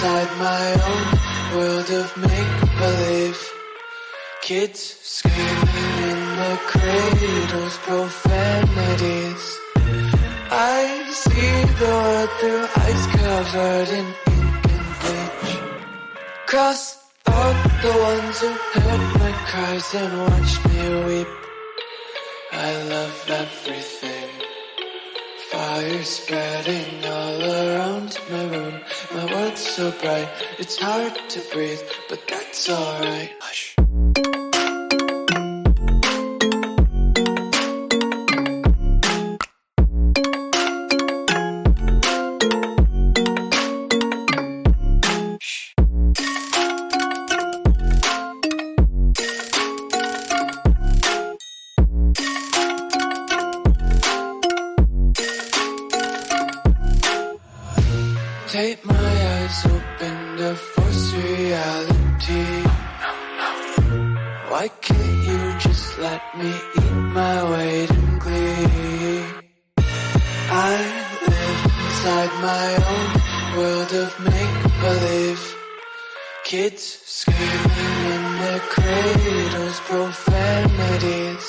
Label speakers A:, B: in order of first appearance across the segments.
A: inside my own world of make-believe. Kids screaming in the cradles, profanities. I see the world through ice covered in ink and bleach. Cross out the ones who heard my cries and watched me weep. I love everything. Fire spreading all around my room. My world's so bright, it's hard to breathe, but that's alright. Hush. Take my eyes open to force reality. Why can't you just let me eat my weight in glee? I live inside my own world of make-believe. Kids screaming in their cradles, profanities.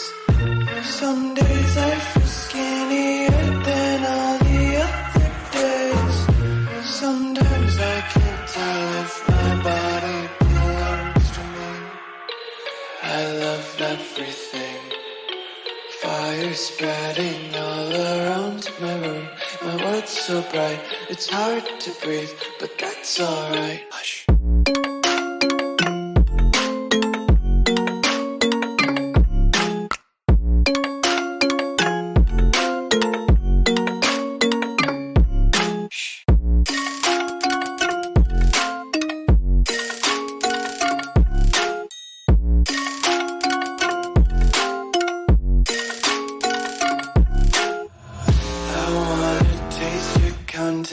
A: Some days I feel skinnier than all the other days. Sometimes I can't tell if my body belongs to me. I love everything. Fire spreading all around my room. My world's so bright, it's hard to breathe, but that's alright. Hush.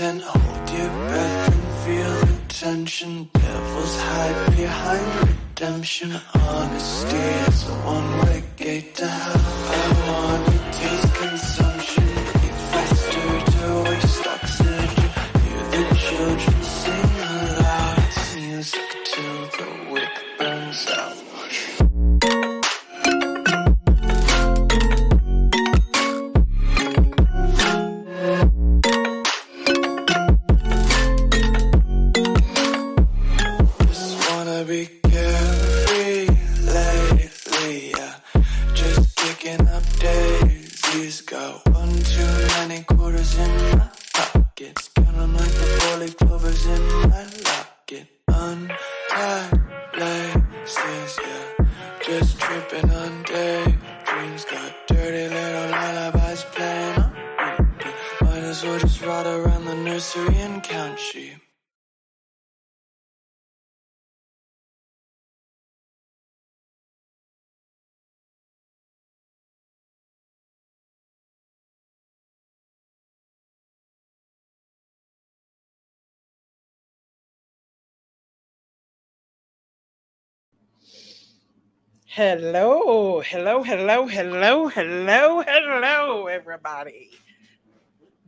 A: Hold your breath and feel the tension. Devils hide behind redemption. Honesty is a one-way gate to hell. I wanna taste consumption. Eat faster to waste oxygen. Hear the children sing aloud. It's music till the wick burns out. Be carefree lately, yeah. Just picking up daisies. Got one too many quarters in my pockets. Counting like the four-leaf clovers in my locket. Untied laces, yeah. Just tripping on daydreams. Got dirty little lullabies playing on repeat. Might as well just ride around the nursery and count sheep.
B: Hello, everybody.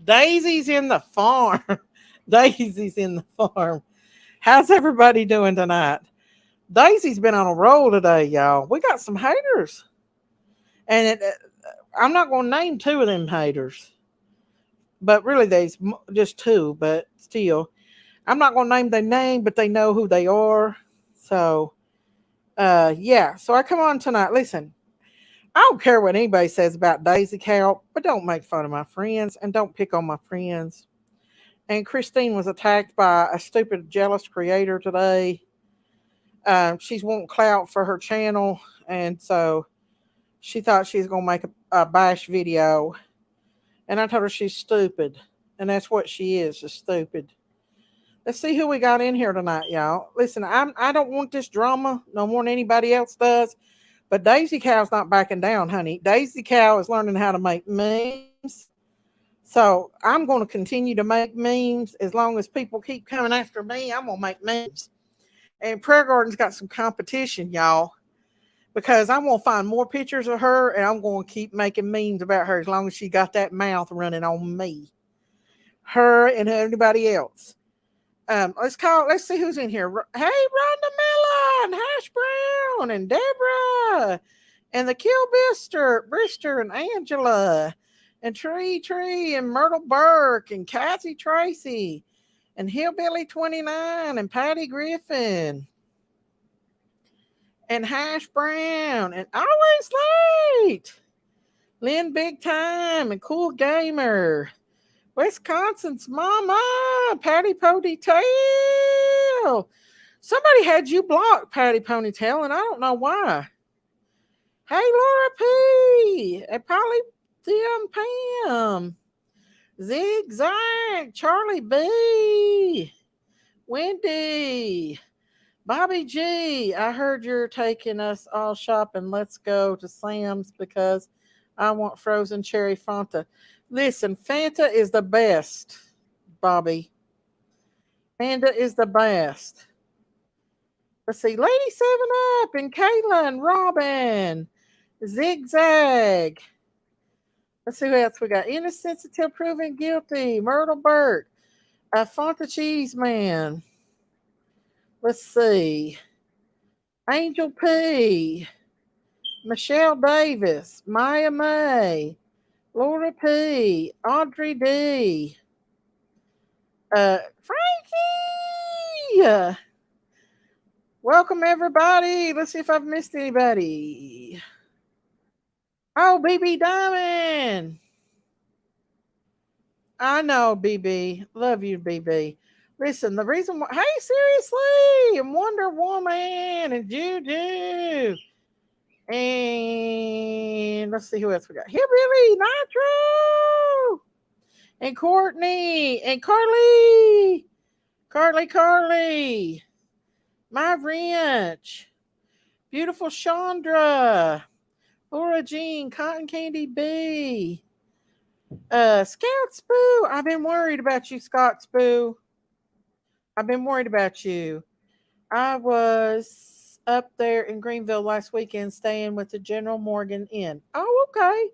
B: Daisy's in the farm. Daisy's in the farm. How's everybody doing tonight? Daisy's been on a roll today, y'all. We got some haters. And I'm not going to name two of them haters. But really, there's just two, but still. I'm not going to name their name, but they know who they are. So... so I come on tonight. Listen, I don't care what anybody says about Daisy Cow, but don't make fun of my friends and don't pick on my friends. And Christine was attacked by a stupid, jealous creator today. She's wanting clout for her channel, and so she thought she was going to make a bash video. And I told her she's stupid, and that's what she is stupid. Let's see who we got in here tonight, y'all. Listen, I don't want this drama no more than anybody else does, but Daisy Cow's not backing down, honey. Daisy Cow is learning how to make memes. So I'm going to continue to make memes as long as people keep coming after me. I'm going to make memes. And Prayer Garden's got some competition, y'all, because I'm going to find more pictures of her and I'm going to keep making memes about her as long as she got that mouth running on me. Her and anybody else. Let's see who's in here. Hey, Rhonda Miller and Hash Brown and Deborah and the Brister and Angela and Tree and Myrtle Burke and Kathy Tracy and Hillbilly 29 and Patty Griffin and Hash Brown and Always Late. Lynn Big Time and Cool Gamer. Wisconsin's Mama, Patty Ponytail. Somebody had you blocked, Patty Ponytail, and I don't know why. Hey, Laura P. And Polly Pam. Zigzag, Charlie B. Wendy. Bobby G. I heard you're taking us all shopping. Let's go to Sam's because I want frozen cherry Fanta. Listen, Fanta is the best, Bobby. Fanta is the best. Let's see, Lady 7 Up and Kayla and Robin. Zigzag. Let's see who else we got. Innocence until proven guilty. Myrtle Burke. Fanta Cheese Man. Let's see. Angel P. Michelle Davis. Maya May. Laura P. Audrey D. Frankie. Welcome everybody. Let's see if I've missed anybody. Oh, BB Diamond. I know, BB. Love you, BB. Listen, the reason why, hey, seriously, and Wonder Woman and Juju. And let's see who else we got. Hillbilly Nitro. And Courtney. And Carly. Carly. My Wrench. Beautiful Chandra. Laura Jean. Cotton Candy B. Scout Spoo. I've been worried about you, Scott Spoo. I've been worried about you. I was up there in Greenville last weekend staying with the General Morgan Inn. Oh, okay.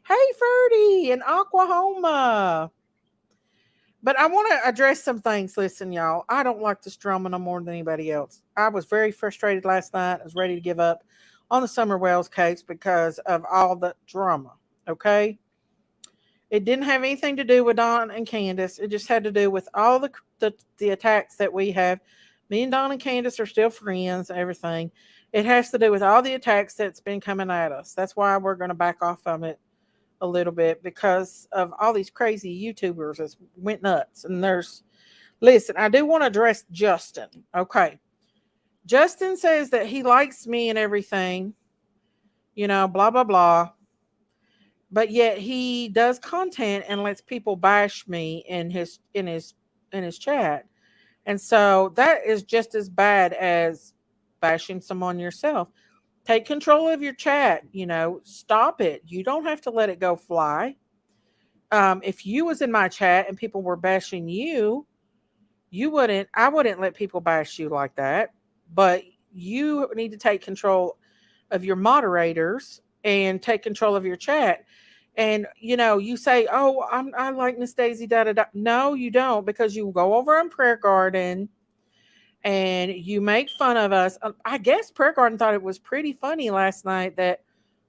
B: Hey, Ferdy in Oklahoma. But I want to address some things. Listen, y'all, I don't like this drama no more than anybody else. I was very frustrated last night. I was ready to give up on the Summer Wells case because of all the drama. Okay. It didn't have anything to do with Don and Candace. It just had to do with all the attacks that we have. Me and Don and Candace are still friends, everything. It has to do with all the attacks that's been coming at us. That's why we're going to back off from it a little bit because of all these crazy YouTubers that went nuts. And listen, I do want to address Justin. Okay. Justin says that he likes me and everything, blah, blah, blah. But yet he does content and lets people bash me in his chat. And so that is just as bad as bashing someone yourself. Take control of your chat, stop it. You don't have to let it go fly. If you was in my chat and people were bashing you, I wouldn't let people bash you like that. But you need to take control of your moderators and take control of your chat. And you say, "Oh, I like Miss Daisy." Da da da. No, you don't, because you go over on Prayer Garden and you make fun of us. I guess Prayer Garden thought it was pretty funny last night that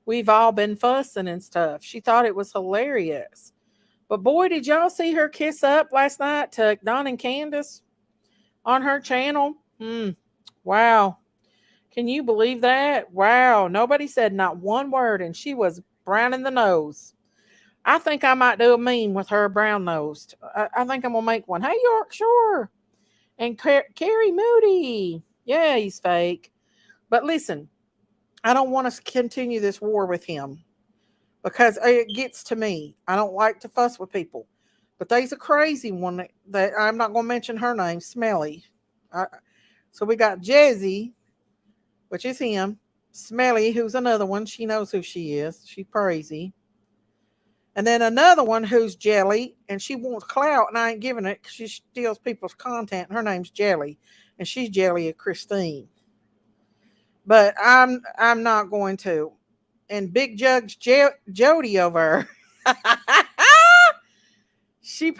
B: we've all been fussing and stuff. She thought it was hilarious. But boy, did y'all see her kiss up last night to Don and Candace on her channel? Wow. Can you believe that? Wow. Nobody said not one word, and she was brown in the nose. I think I might do a meme with her brown nosed. I think I'm going to make one. Hey, Yorkshire. And Carrie Moody. Yeah, he's fake. But listen, I don't want to continue this war with him because it gets to me. I don't like to fuss with people. But there's a crazy one that I'm not going to mention her name, Smelly. So we got Jezzy, which is him. Smelly, who's another one. She knows who she is. She's crazy. And then another one who's Jelly, and she wants clout, and I ain't giving it because she steals people's content. Her name's Jelly, and she's Jelly of Christine. But I'm not going to. And Big Judge Jody over her. She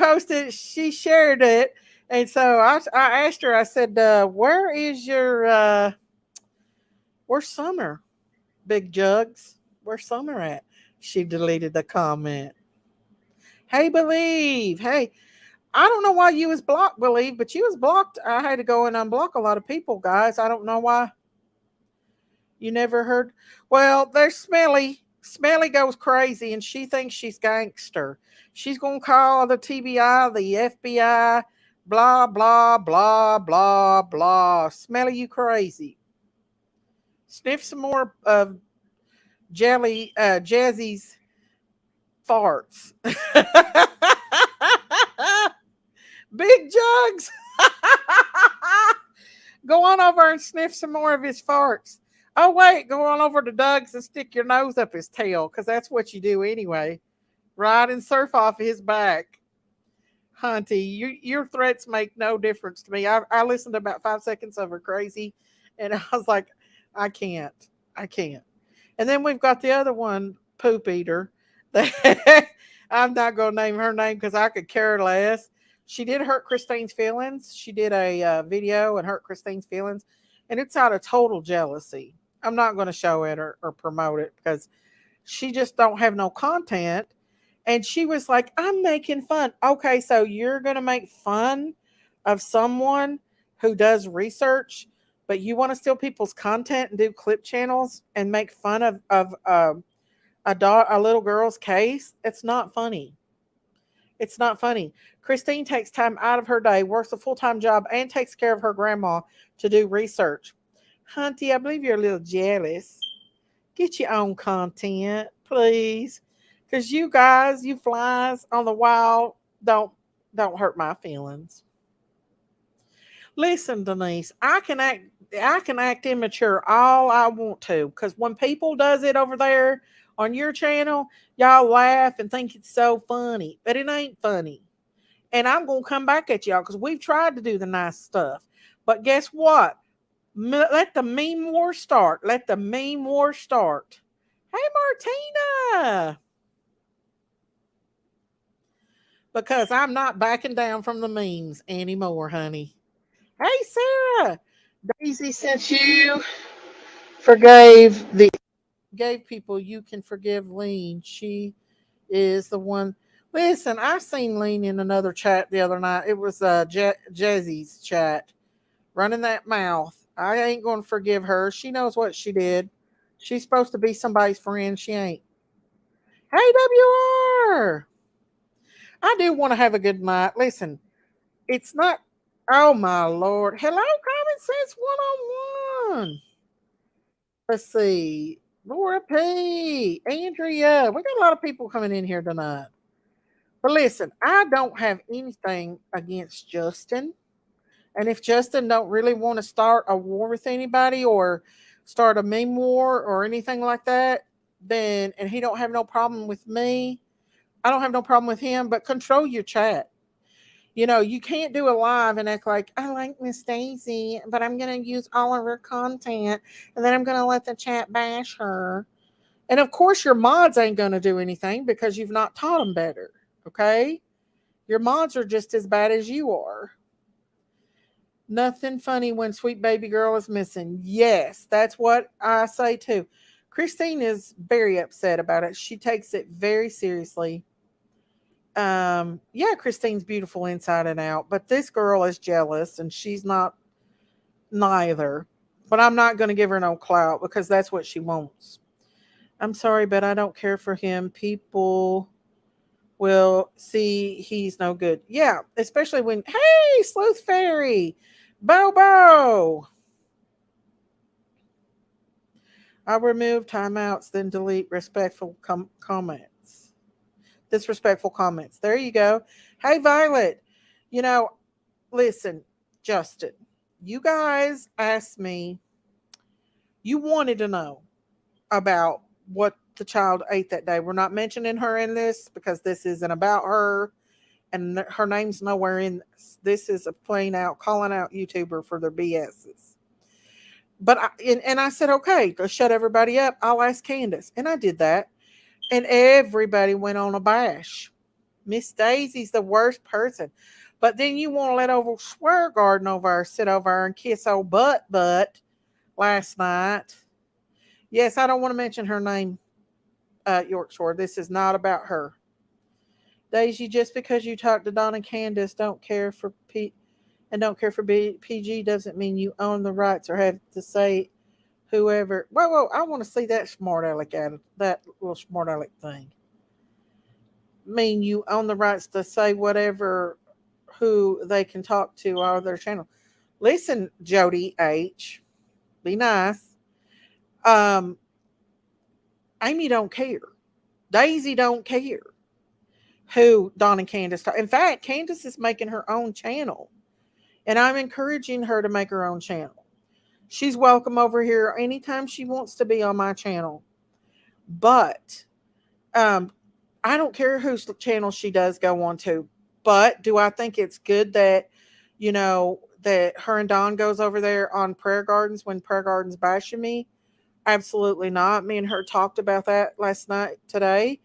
B: shared it, And so I asked her, I said, where is your, where's Summer? Big Jugs? Where's Summer at? She deleted the comment. Hey, Believe. Hey, I don't know why you was blocked, Believe, but you was blocked. I had to go and unblock a lot of people, guys. I don't know why. You never heard? Well, there's Smelly. Smelly goes crazy and she thinks she's gangster. She's going to call the TBI, the FBI, blah, blah, blah, blah, blah. Smelly, you crazy. Sniff some more of Jazzy's farts. Big Jugs. Go on over and sniff some more of his farts. Oh, wait, go on over to Doug's and stick your nose up his tail, because that's what you do anyway. Ride and surf off his back. Hunty, your threats make no difference to me. I listened to about 5 seconds of her crazy, and I was like, I can't. I can't. And then we've got the other one, Poop Eater. I'm not going to name her name because I could care less. She did hurt Christine's feelings. She did a video and hurt Christine's feelings, and it's out of total jealousy. I'm not going to show it or promote it because she just don't have no content. And she was like, I'm making fun. Okay, so you're going to make fun of someone who does research, but you want to steal people's content and do clip channels and make fun of a little girl's case? It's not funny. It's not funny. Christine takes time out of her day, works a full time job, and takes care of her grandma to do research. Hunty, I believe you're a little jealous. Get your own content, please. Because you guys, you flies on the wall, don't hurt my feelings. Listen, Denise, I can act immature all I want to. Because when people does it over there on your channel, y'all laugh and think it's so funny. But it ain't funny. And I'm gonna come back at y'all because we've tried to do the nice stuff. But guess what? Let the meme war start. Let the meme war start. Hey, Martina. Because I'm not backing down from the memes anymore, honey. Hey, Sarah. Daisy, since you forgave the gave people, you can forgive Lean. She is the one. Listen, I seen Lean in another chat the other night. It was Jazzy's chat. Running that mouth. I ain't going to forgive her. She knows what she did. She's supposed to be somebody's friend. She ain't. Hey, WR. I do want to have a good night. Listen, it's not. Oh, my Lord. Hello, Common Sense 101. Let's see. Laura P. Andrea. We got a lot of people coming in here tonight. But listen, I don't have anything against Justin. And if Justin don't really want to start a war with anybody or start a meme war or anything like that, then and he don't have no problem with me, I don't have no problem with him, but control your chat. You know, you can't do a live and act like I like Miss Daisy, but I'm gonna use all of her content and then I'm gonna let the chat bash her. And of course your mods ain't gonna do anything because you've not taught them better. Okay? Your mods are just as bad as you are. Nothing funny when sweet baby girl is missing. Yes, that's what I say too. Christine is very upset about it. She takes it very seriously. Yeah, Christine's beautiful inside and out, but this girl is jealous and she's not neither. But I'm not going to give her no clout because that's what she wants. I'm sorry, but I don't care for him. People will see he's no good. Yeah, especially when, hey, Sleuth Fairy, Bobo. I'll remove timeouts, then delete respectful comments. Disrespectful comments. There you go. Hey, Violet. You know, listen, Justin, you guys asked me, you wanted to know about what the child ate that day. We're not mentioning her in this because this isn't about her and her name's nowhere in this. This is a plain out calling out YouTuber for their BSs. But and I said, okay, to shut everybody up, I'll ask Candace. And I did that. And everybody went on a bash. Miss Daisy's the worst person. But then you want to let old Swear Garden over there sit over there and kiss old butt last night. Yes, I don't want to mention her name, York Shore. This is not about her. Daisy, just because you talk to Don and Candace don't care for PG doesn't mean you own the rights or have to say whoever. Whoa! I want to see that smart aleck at that little smart aleck thing. Mean you own the rights to say whatever who they can talk to or their channel. Listen, Jody H, be nice. Um, Amy don't care. Daisy don't care who Don and Candace talk. In fact, Candace is making her own channel, and I'm encouraging her to make her own channel. She's welcome over here anytime she wants to be on my channel. But um, I don't care whose channel she does go on to. But do I think it's good that, that her and Don goes over there on Prayer Gardens when Prayer Gardens bashing me? Absolutely not. Me and her talked about that last night today.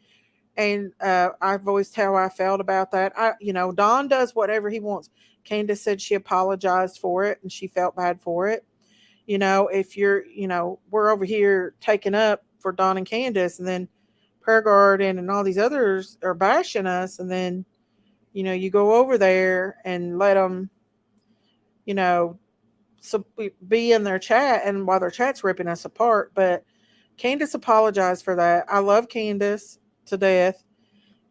B: And I voiced how I felt about that. Don does whatever he wants. Candace said she apologized for it and she felt bad for it. If we're over here taking up for Don and Candace, and then Prayer Garden and all these others are bashing us, and then, you go over there and let them, you know, be in their chat, and while their chat's ripping us apart. But Candace apologized for that. I love Candace to death,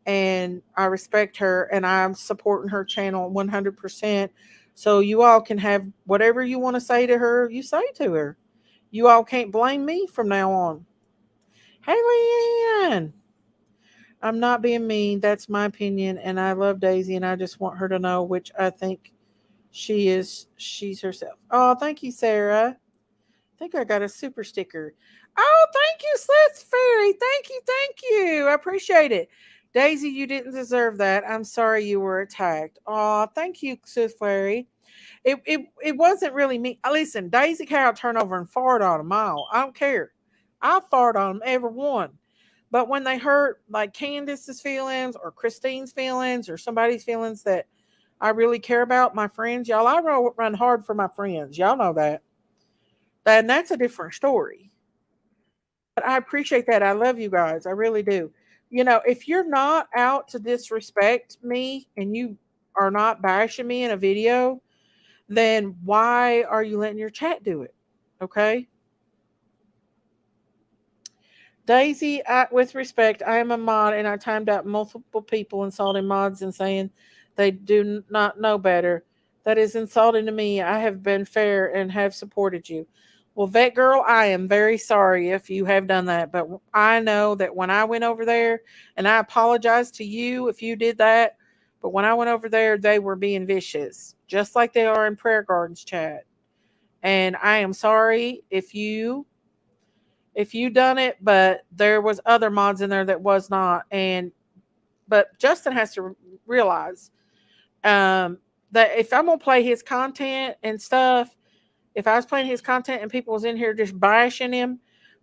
B: and I respect her, and I'm supporting her channel 100%. So you all can have whatever you want to say to her, you say to her. You all can't blame me from now on. Hey, Leanne. I'm not being mean. That's my opinion, and I love Daisy, and I just want her to know which I think she is. She's herself. Oh, thank you, Sarah. I think I got a super sticker. Oh, thank you, Slits Fairy. Thank you. I appreciate it. Daisy, you didn't deserve that. I'm sorry you were attacked. Oh, thank you, Slits Fairy. It wasn't really me. Listen, Daisy Cow turn over and fart on them all. I don't care. I'll fart on them, every one. But when they hurt like Candace's feelings or Christine's feelings or somebody's feelings that I really care about, my friends, y'all, I run hard for my friends. Y'all know that. And that's a different story. But I appreciate that. I love you guys. I really do. If you're not out to disrespect me and you are not bashing me in a video, then why are you letting your chat do it? Okay. Daisy, with respect, I am a mod and I timed out multiple people insulting mods and saying they do not know better. That is insulting to me. I have been fair and have supported you. Well, Vet Girl, I am very sorry if you have done that, but I know that when I went over there, and I apologize to you if you did that, but when I went over there, they were being vicious, just like they are in Prayer Gardens chat. And I am sorry if you done it, but there was other mods in there that was not. And but Justin has to realize that if I'm gonna play his content and stuff, if I was playing his content and people was in here just bashing him,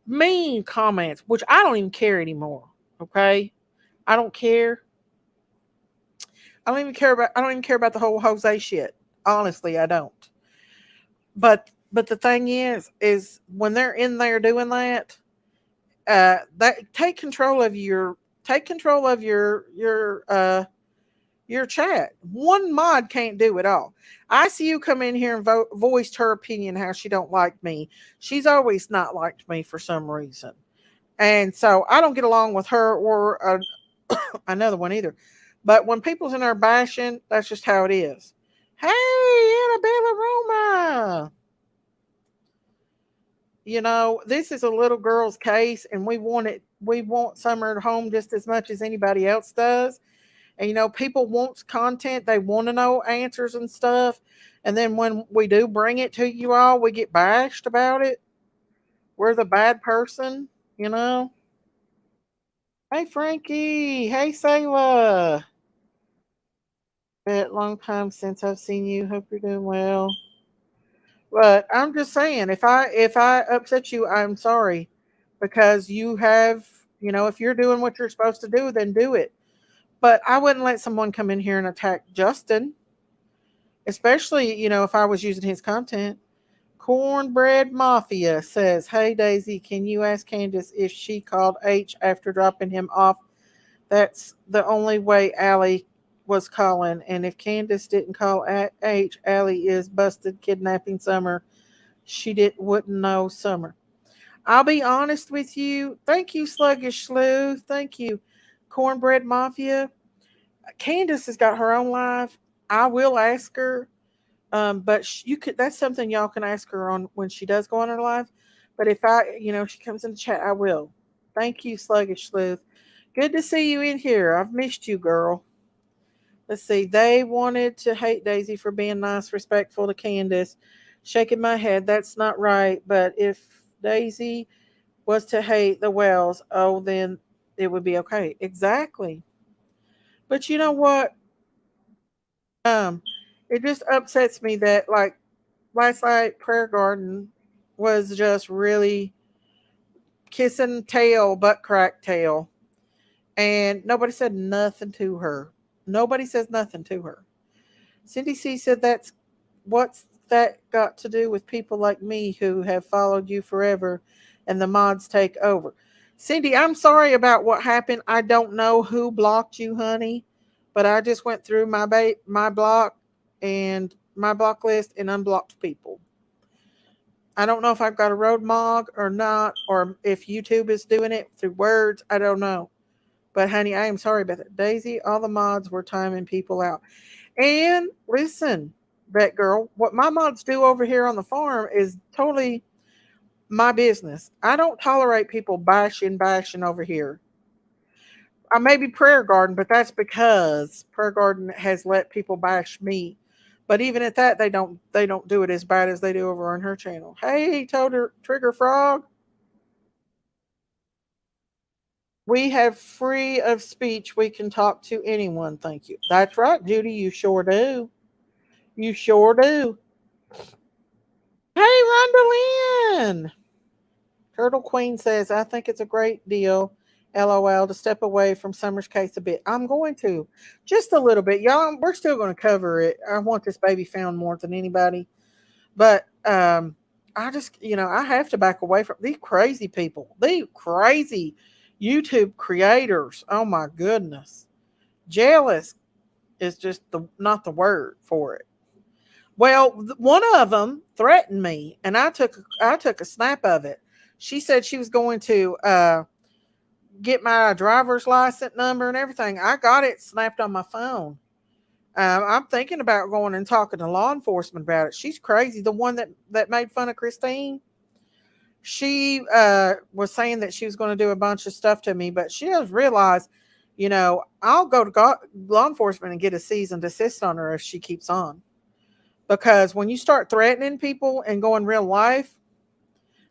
B: mean comments, which I don't even care anymore. Okay, I don't care. I don't even care about the whole Jose shit. Honestly, I don't. But the thing is when they're in there doing that, that take control of your chat. One mod can't do it all. ICU come in here and voiced her opinion how she don't like me. She's always not liked me for some reason, and so I don't get along with her or another one either. But when people's in there bashing, that's just how it is. Hey, Annabella Roma. This is a little girl's case, and we want Summer at home just as much as anybody else does. And people want content, they want to know answers and stuff. And then when we do bring it to you all, we get bashed about it. We're the bad person, you know. Hey Frankie, hey Sayla. Long time since I've seen you. Hope you're doing well. But I'm just saying, if I upset you, I'm sorry, because you have, if you're doing what you're supposed to do, then do it. But I wouldn't let someone come in here and attack Justin, especially, if I was using his content. Cornbread Mafia says, "Hey Daisy, can you ask Candace if she called H after dropping him off? That's the only way Allie was calling. And if Candace didn't call H, Allie is busted kidnapping Summer. She wouldn't know Summer." I'll be honest with you. Thank you, Sluggish Sleuth. Thank you, Cornbread Mafia. Candace has got her own live. I will ask her. But you could. That's something y'all can ask her on when she does go on her live. But if she comes in the chat, I will. Thank you, Sluggish Sleuth. Good to see you in here. I've missed you, girl. Let's see. They wanted to hate Daisy for being nice, respectful to Candace. Shaking my head. That's not right. But if Daisy was to hate the Wells, oh, then it would be okay. Exactly. But you know what? Um, it just upsets me that like last night prayer garden was just really kissing tail, butt crack tail, and nobody said nothing to her. Nobody says nothing to her. Cindy C said, "That's what's that got to do with people like me who have followed you forever and the mods take over?" Cindy, I'm sorry about what happened. I don't know who blocked you, honey, but I just went through my block and my block list and unblocked people. I don't know if I've got a road mog or not, or if YouTube is doing it through words. I don't know. But honey, I am sorry about that. Daisy, all the mods were timing people out. And listen, that girl, what my mods do over here on the farm is totally my business. I don't tolerate people bashing over here. I may be Prayer Garden, but that's because Prayer Garden has let people bash me. But even at that, they don't do it as bad as they do over on her channel. Hey, Trigger Frog, we have free of speech. We can talk to anyone. Thank you. That's right, Judy. You sure do. You sure do. Hey, Rhonda Lynn. Turtle Queen says, "I think it's a great deal, LOL, to step away from Summer's case a bit." I'm going to. Just a little bit. Y'all, we're still going to cover it. I want this baby found more than anybody. But I just, I have to back away from these crazy people. These crazy YouTube creators. Oh my goodness. Jealous is just not the word for it. Well, one of them threatened me, and I took a snap of it. She said she was going to get my driver's license number and everything. I got it snapped on my phone. I'm thinking about going and talking to law enforcement about it. She's crazy. The one that made fun of Christine, she was saying that she was going to do a bunch of stuff to me, but she does realize, I'll go to law enforcement and get a cease and desist on her if she keeps on. Because when you start threatening people and go in real life,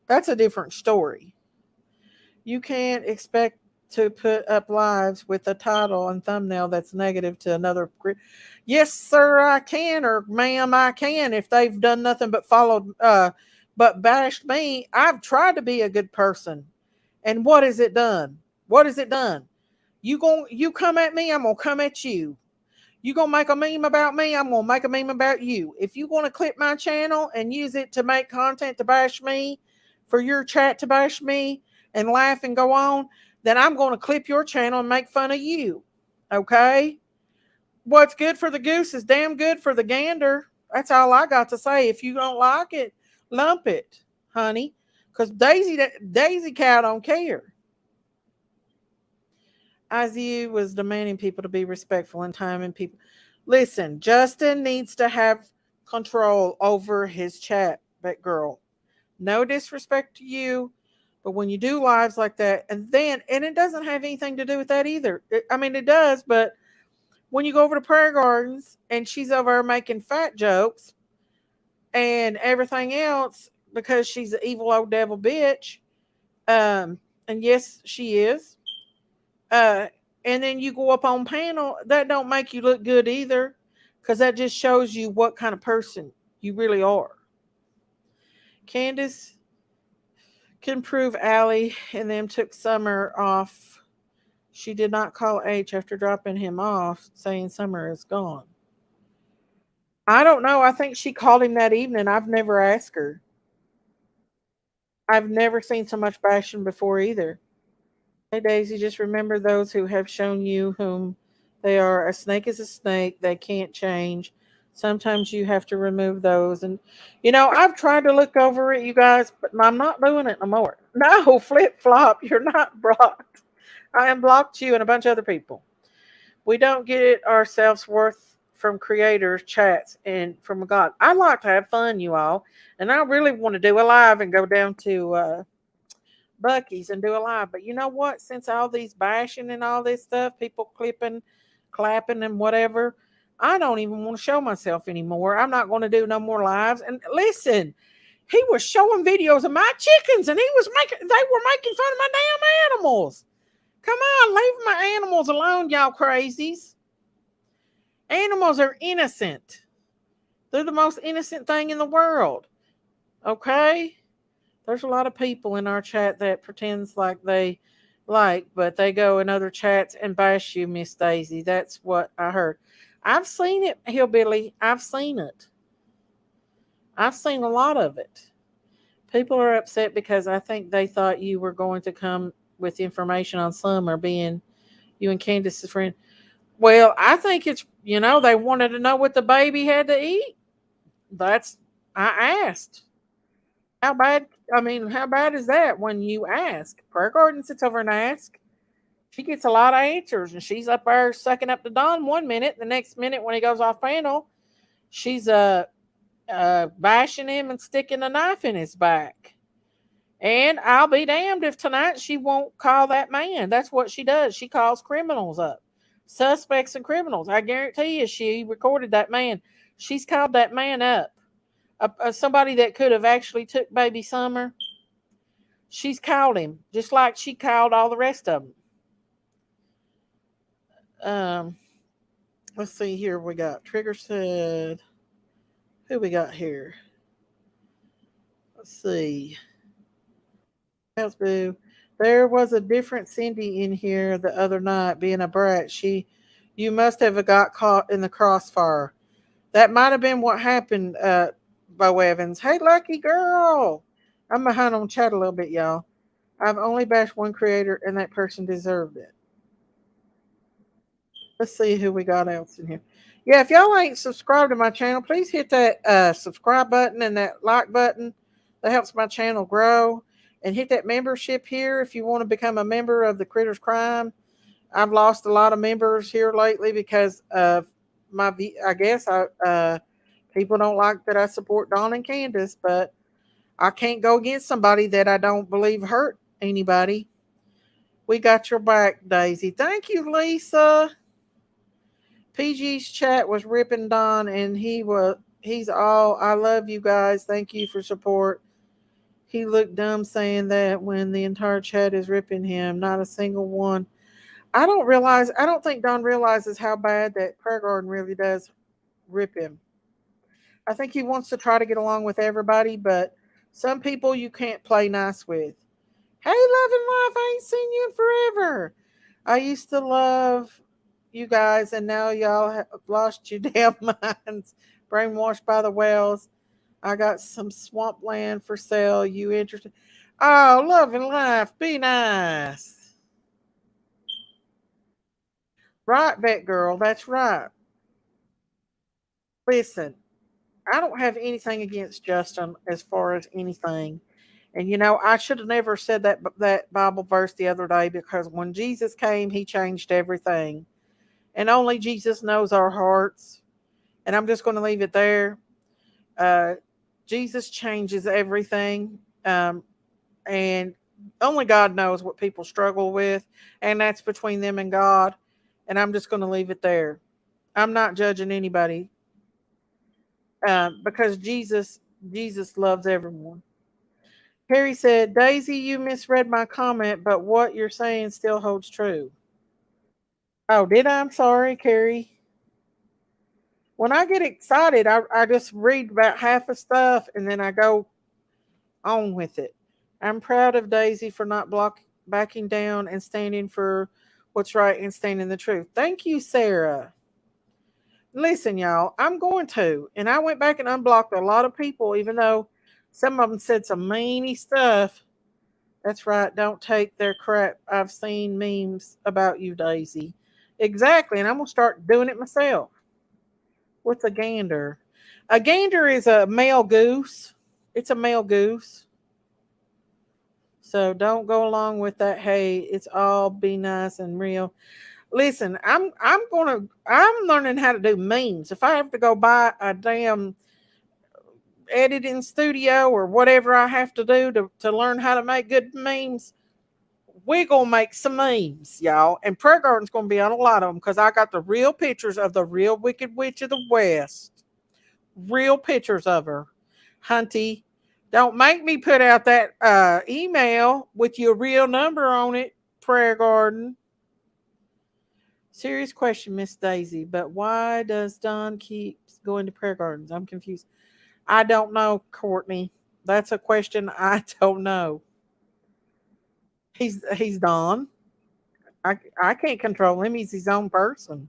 B: that's a different story. You can't expect to put up lives with a title and thumbnail that's negative to another. Yes, sir, I can, or ma'am, I can. If they've done nothing but followed, but bashed me, I've tried to be a good person. And what has it done? What has it done? You come at me, I'm gonna come at you. You gonna make a meme about me, I'm gonna make a meme about you. If you want to clip my channel and use it to make content to bash me, for your chat to bash me and laugh and go on, then I'm gonna clip your channel and make fun of you. Okay? What's good for the goose is damn good for the gander. That's all I got to say. If you don't like it, lump it, honey. Because Daisy Cow don't care. IZU was demanding people to be respectful and timing people. Listen, Justin needs to have control over his chat, that girl. No disrespect to you, but when you do lives like that, and it doesn't have anything to do with that either. I mean, it does, but when you go over to Prayer Gardens and she's over there making fat jokes and everything else because she's an evil old devil bitch, and yes, she is. Uh, and then you go up on panel, that don't make you look good either, because that just shows you what kind of person you really are. Candace can prove Allie and them took Summer off. She did not call H after dropping him off, saying summer is gone. I don't know. I think she called him that evening. I've never asked her. I've never seen so much bashing before either. Hey Daisy, just remember those who have shown you whom they are. A snake is a snake. They can't change. Sometimes you have to remove those. And, I've tried to look over it, you guys, but I'm not doing it no more. No, flip flop. You're not blocked. I unblocked you and a bunch of other people. We don't get ourselves worth from creators, chats, and from God. I like to have fun, you all. And I really want to do a live and go down to Bucky's and do a live. But you know what? Since all these bashing and all this stuff, people clipping, clapping, and whatever, I don't even want to show myself anymore. I'm not going to do no more lives. And listen, he was showing videos of my chickens, and they were making fun of my damn animals. Come on, leave my animals alone, y'all crazies. Animals are innocent. They're the most innocent thing in the world. Okay? There's a lot of people in our chat that pretends like they but they go in other chats and bash you, Miss Daisy. That's what I heard. I've seen it, Hillbilly. I've seen it. I've seen a lot of it. People are upset because I think they thought you were going to come with information on Summer being you and Candace's friend. Well, I think it's, they wanted to know what the baby had to eat. I asked. How bad, how bad is that when you ask? Prayer Garden sits over and asks. She gets a lot of answers, and she's up there sucking up to Don 1 minute. The next minute, when he goes off panel, she's bashing him and sticking a knife in his back. And I'll be damned if tonight she won't call that man. That's what she does. She calls criminals up, suspects and criminals. I guarantee you, she recorded that man. She's called that man up. Somebody that could have actually took baby Summer. She's called him just like she called all the rest of them. Let's see here. We got Trigger said. Who we got here? Let's see. House Boo. There was a different Cindy in here the other night being a brat. You must have got caught in the crossfire. That might have been what happened, Bo Evans. Hey, lucky girl. I'm behind on chat a little bit, y'all. I've only bashed one creator, and that person deserved it. Let's see who we got else in here. Yeah, if y'all ain't subscribed to my channel, please hit that subscribe button and that like button. That helps my channel grow. And hit that membership here if you want to become a member of the Critters Crime. I've lost a lot of members here lately because of people don't like that I support Don and Candace, but I can't go against somebody that I don't believe hurt anybody. We got your back, Daisy. Thank you, Lisa. PG's chat was ripping Don, and he's all, I love you guys. Thank you for support. He looked dumb saying that when the entire chat is ripping him. Not a single one. I don't think Don realizes how bad that Prayer Garden really does rip him. I think he wants to try to get along with everybody, but some people you can't play nice with. Hey, Love and Life, I ain't seen you in forever. I used to love you guys, and now y'all have lost your damn minds. Brainwashed by the whales. I got some swampland for sale. You interested? Oh, Love and Life, be nice. Right, Vet Girl, that's right. Listen, I don't have anything against Justin as far as anything. And I should have never said that Bible verse the other day because when Jesus came, he changed everything. And only Jesus knows our hearts. And I'm just going to leave it there. Jesus changes everything. And only God knows what people struggle with. And that's between them and God. And I'm just going to leave it there. I'm not judging anybody. Because Jesus loves everyone. Harry said, Daisy, you misread my comment, but what you're saying still holds true. Oh, did I? I'm sorry, Carrie. When I get excited, I just read about half of stuff and then I go on with it. I'm proud of Daisy for not backing down and standing for what's right and stand in the truth. Thank you, Sarah. Listen, y'all, I'm going to. And I went back and unblocked a lot of people, even though some of them said some meany stuff. That's right. Don't take their crap. I've seen memes about you, Daisy. Exactly. And I'm going to start doing it myself. What's a gander? A gander is a male goose. It's a male goose. So don't go along with that. Hey, it's all be nice and real. Listen, I'm learning how to do memes. If I have to go buy a damn editing studio or whatever I have to do to learn how to make good memes, we're gonna make some memes, y'all. And Prayer Garden's gonna be on a lot of them because I got the real pictures of the real Wicked Witch of the West. Real pictures of her. Hunty. Don't make me put out that email with your real number on it, Prayer Garden. Serious question, Miss Daisy, but why does Don keep going to prayer gardens? I'm confused. I don't know, Courtney. That's a question I don't know. He's Don. I can't control him. He's his own person.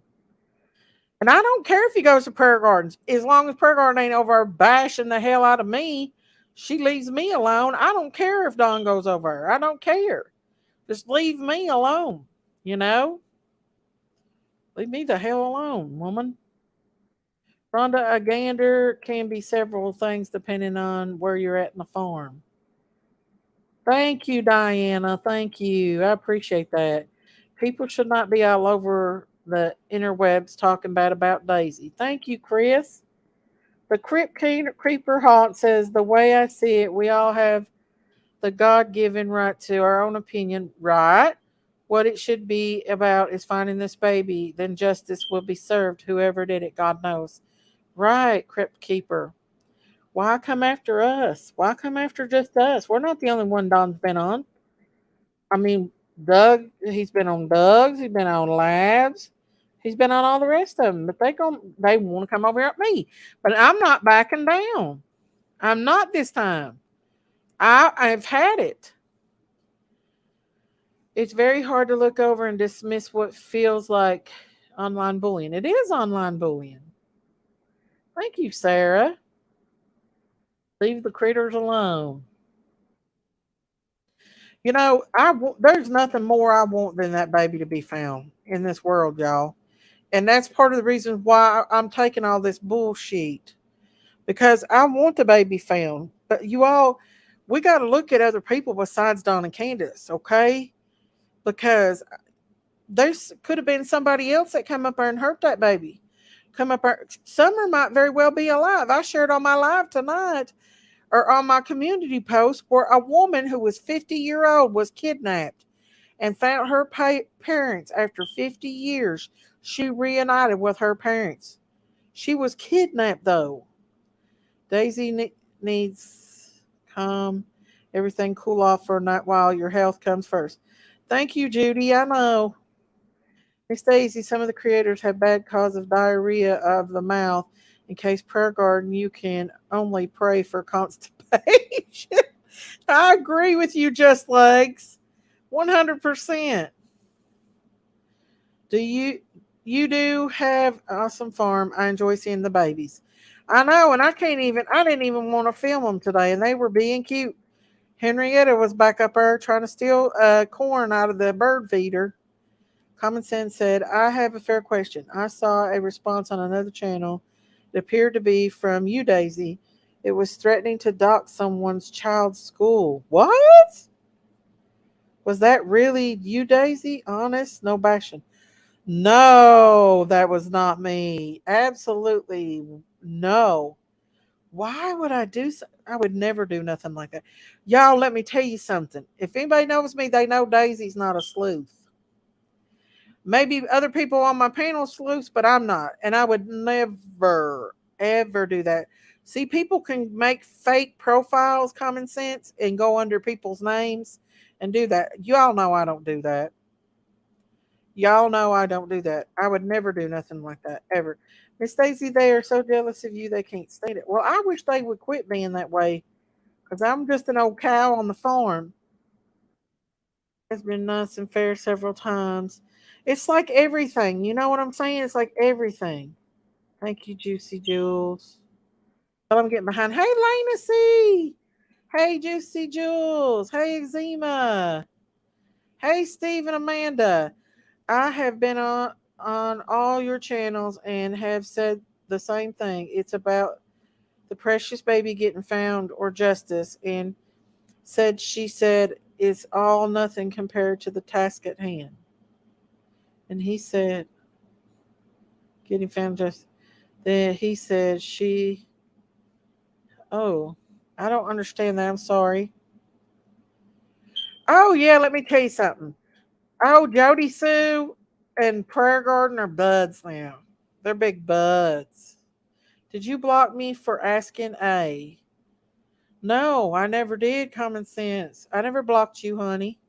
B: And I don't care if he goes to prayer gardens. As long as prayer garden ain't over bashing the hell out of me, she leaves me alone. I don't care if Don goes over. I don't care. Just leave me alone. You know? Leave me the hell alone, woman. Rhonda, a gander can be several things depending on where you're at in the farm. Thank you, Diana. Thank you. I appreciate that. People should not be all over the interwebs talking bad about Daisy. Thank you, Chris. The Creeper Haunt says, the way I see it, we all have the God given right to our own opinion, right? What it should be about is finding this baby, then justice will be served, whoever did it, God knows. Right, Crypt Keeper. Why come after us? Why come after just us? We're not the only one Don's been on. I mean, Doug, he's been on Doug's, he's been on Labs, he's been on all the rest of them, but they want to come over at me. But I'm not backing down. I'm not this time. I've had it. It's very hard to look over and dismiss what feels like online bullying. It is online bullying. Thank you, Sarah. Leave the critters alone. You know, there's nothing more I want than that baby to be found in this world, y'all. And that's part of the reason why I'm taking all this bullshit because I want the baby found. But you all, we got to look at other people besides Don and Candace, okay? Because there's could have been somebody else that come up there and hurt that baby. Come up there. Summer might very well be alive. I shared on my live tonight or on my community post where a woman who was 50-year-old was kidnapped and found her parents after 50 years. She reunited with her parents. She was kidnapped though. Daisy needs calm, everything cool off for a night while your health comes first. Thank you, Judy. I know. Miss Daisy, some of the creators have bad cause of diarrhea of the mouth. In case prayer garden, you can only pray for constipation. I agree with you, Just Legs. 100%. Do you do have awesome farm? I enjoy seeing the babies. I know, and I didn't even want to film them today, and they were being cute. Henrietta was back up there trying to steal corn out of the bird feeder. Common Sense said, I have a fair question. I saw a response on another channel. It appeared to be from you, Daisy. It was threatening to dock someone's child's school. What? Was that really you, Daisy? Honest? No bashing. No, that was not me. Absolutely no. Why would I do so? I would never do nothing like that. Y'all, let me tell you something. If anybody knows me, they know Daisy's not a sleuth. Maybe other people on my panel sleuths, but I'm not. And I would never, ever do that. See, people can make fake profiles, Common Sense, and go under people's names and do that. Y'all know I don't do that. Y'all know I don't do that. I would never do nothing like that, ever. Miss Stacy, they are so jealous of you they can't stand it. Well, I wish they would quit being that way because I'm just an old cow on the farm. It's been nice and fair several times. It's like everything. You know what I'm saying? It's like everything. Thank you, Juicy Jules. But I'm getting behind. Hey, Lena C. Hey, Juicy Jules. Hey, Eczema. Hey, Steve and Amanda. I have been on all your channels and have said the same thing. It's about the precious baby getting found or justice, and she said it's all nothing compared to the task at hand. And he said getting found justice. Then he said she. Oh, I don't understand that. I'm sorry. Oh yeah, let me tell you something. Oh, Jody Sue and Prayer Garden are buds now. They're big buds. Did you block me for asking A? No, I never did, common sense. I never blocked you, honey.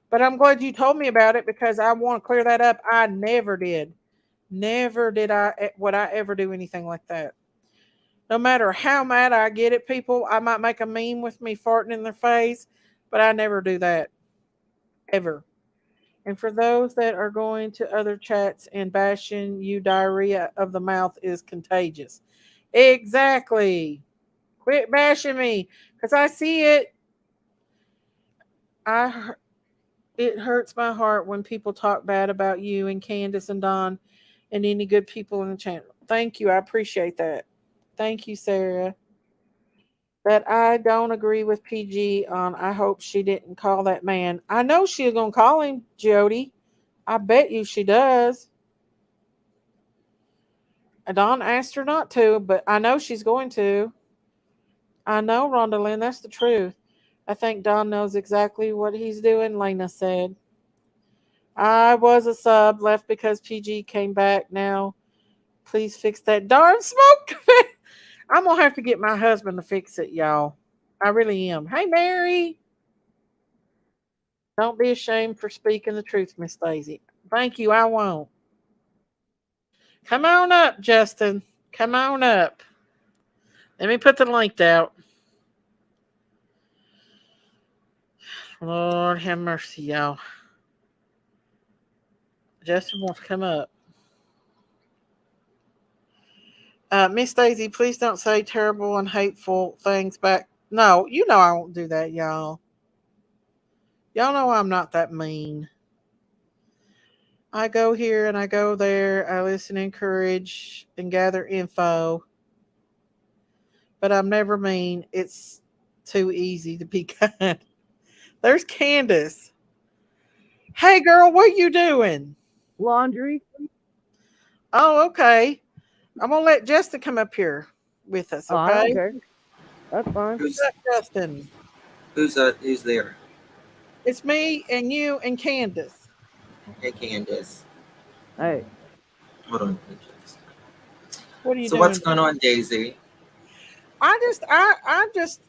B: But I'm glad you told me about it because I want to clear that up. I never did. Never did would I ever do anything like that. No matter how mad I get at people, I might make a meme with me farting in their face, but I never do that. Ever. And for those that are going to other chats and bashing you, diarrhea of the mouth is contagious. Exactly. Quit bashing me because I see it. I It hurts my heart when people talk bad about you and Candace and Don and any good people in the channel. Thank you. I appreciate that. Thank you, Sarah. That I don't agree with PG on. I hope she didn't call that man. I know she's gonna call him, Jody. I bet you she does. Don asked her not to, but I know she's going to. I know, Rhonda Lynn, that's the truth. I think Don knows exactly what he's doing, Lena said. I was a sub, left because PG came back. Now, please fix that darn smoke. I'm going to have to get my husband to fix it, y'all. I really am. Hey, Mary. Don't be ashamed for speaking the truth, Miss Daisy. Thank you, I won't. Come on up, Justin. Come on up. Let me put the link out. Lord have mercy, y'all. Justin wants to come up. Miss Daisy, please don't say terrible and hateful things back. No, you know I won't do that, y'all. Y'all know I'm not that mean. I go here and I go there. I listen, encourage, and gather info. But I'm never mean. It's too easy to be kind. There's Candace. Hey, girl, what you doing?
C: Laundry.
B: Oh, okay. I'm going to let Justin come up here with us,
C: Oh, I don't
B: okay?
C: care. That's fine.
B: Who's
D: Who's
B: up, Justin?
D: who's there?
B: It's me and you and Candace.
D: Hey, Candace.
C: Hey,
D: Hold on.
B: What are you
D: So what's
B: doing?
D: going on, Daisy?
B: I just,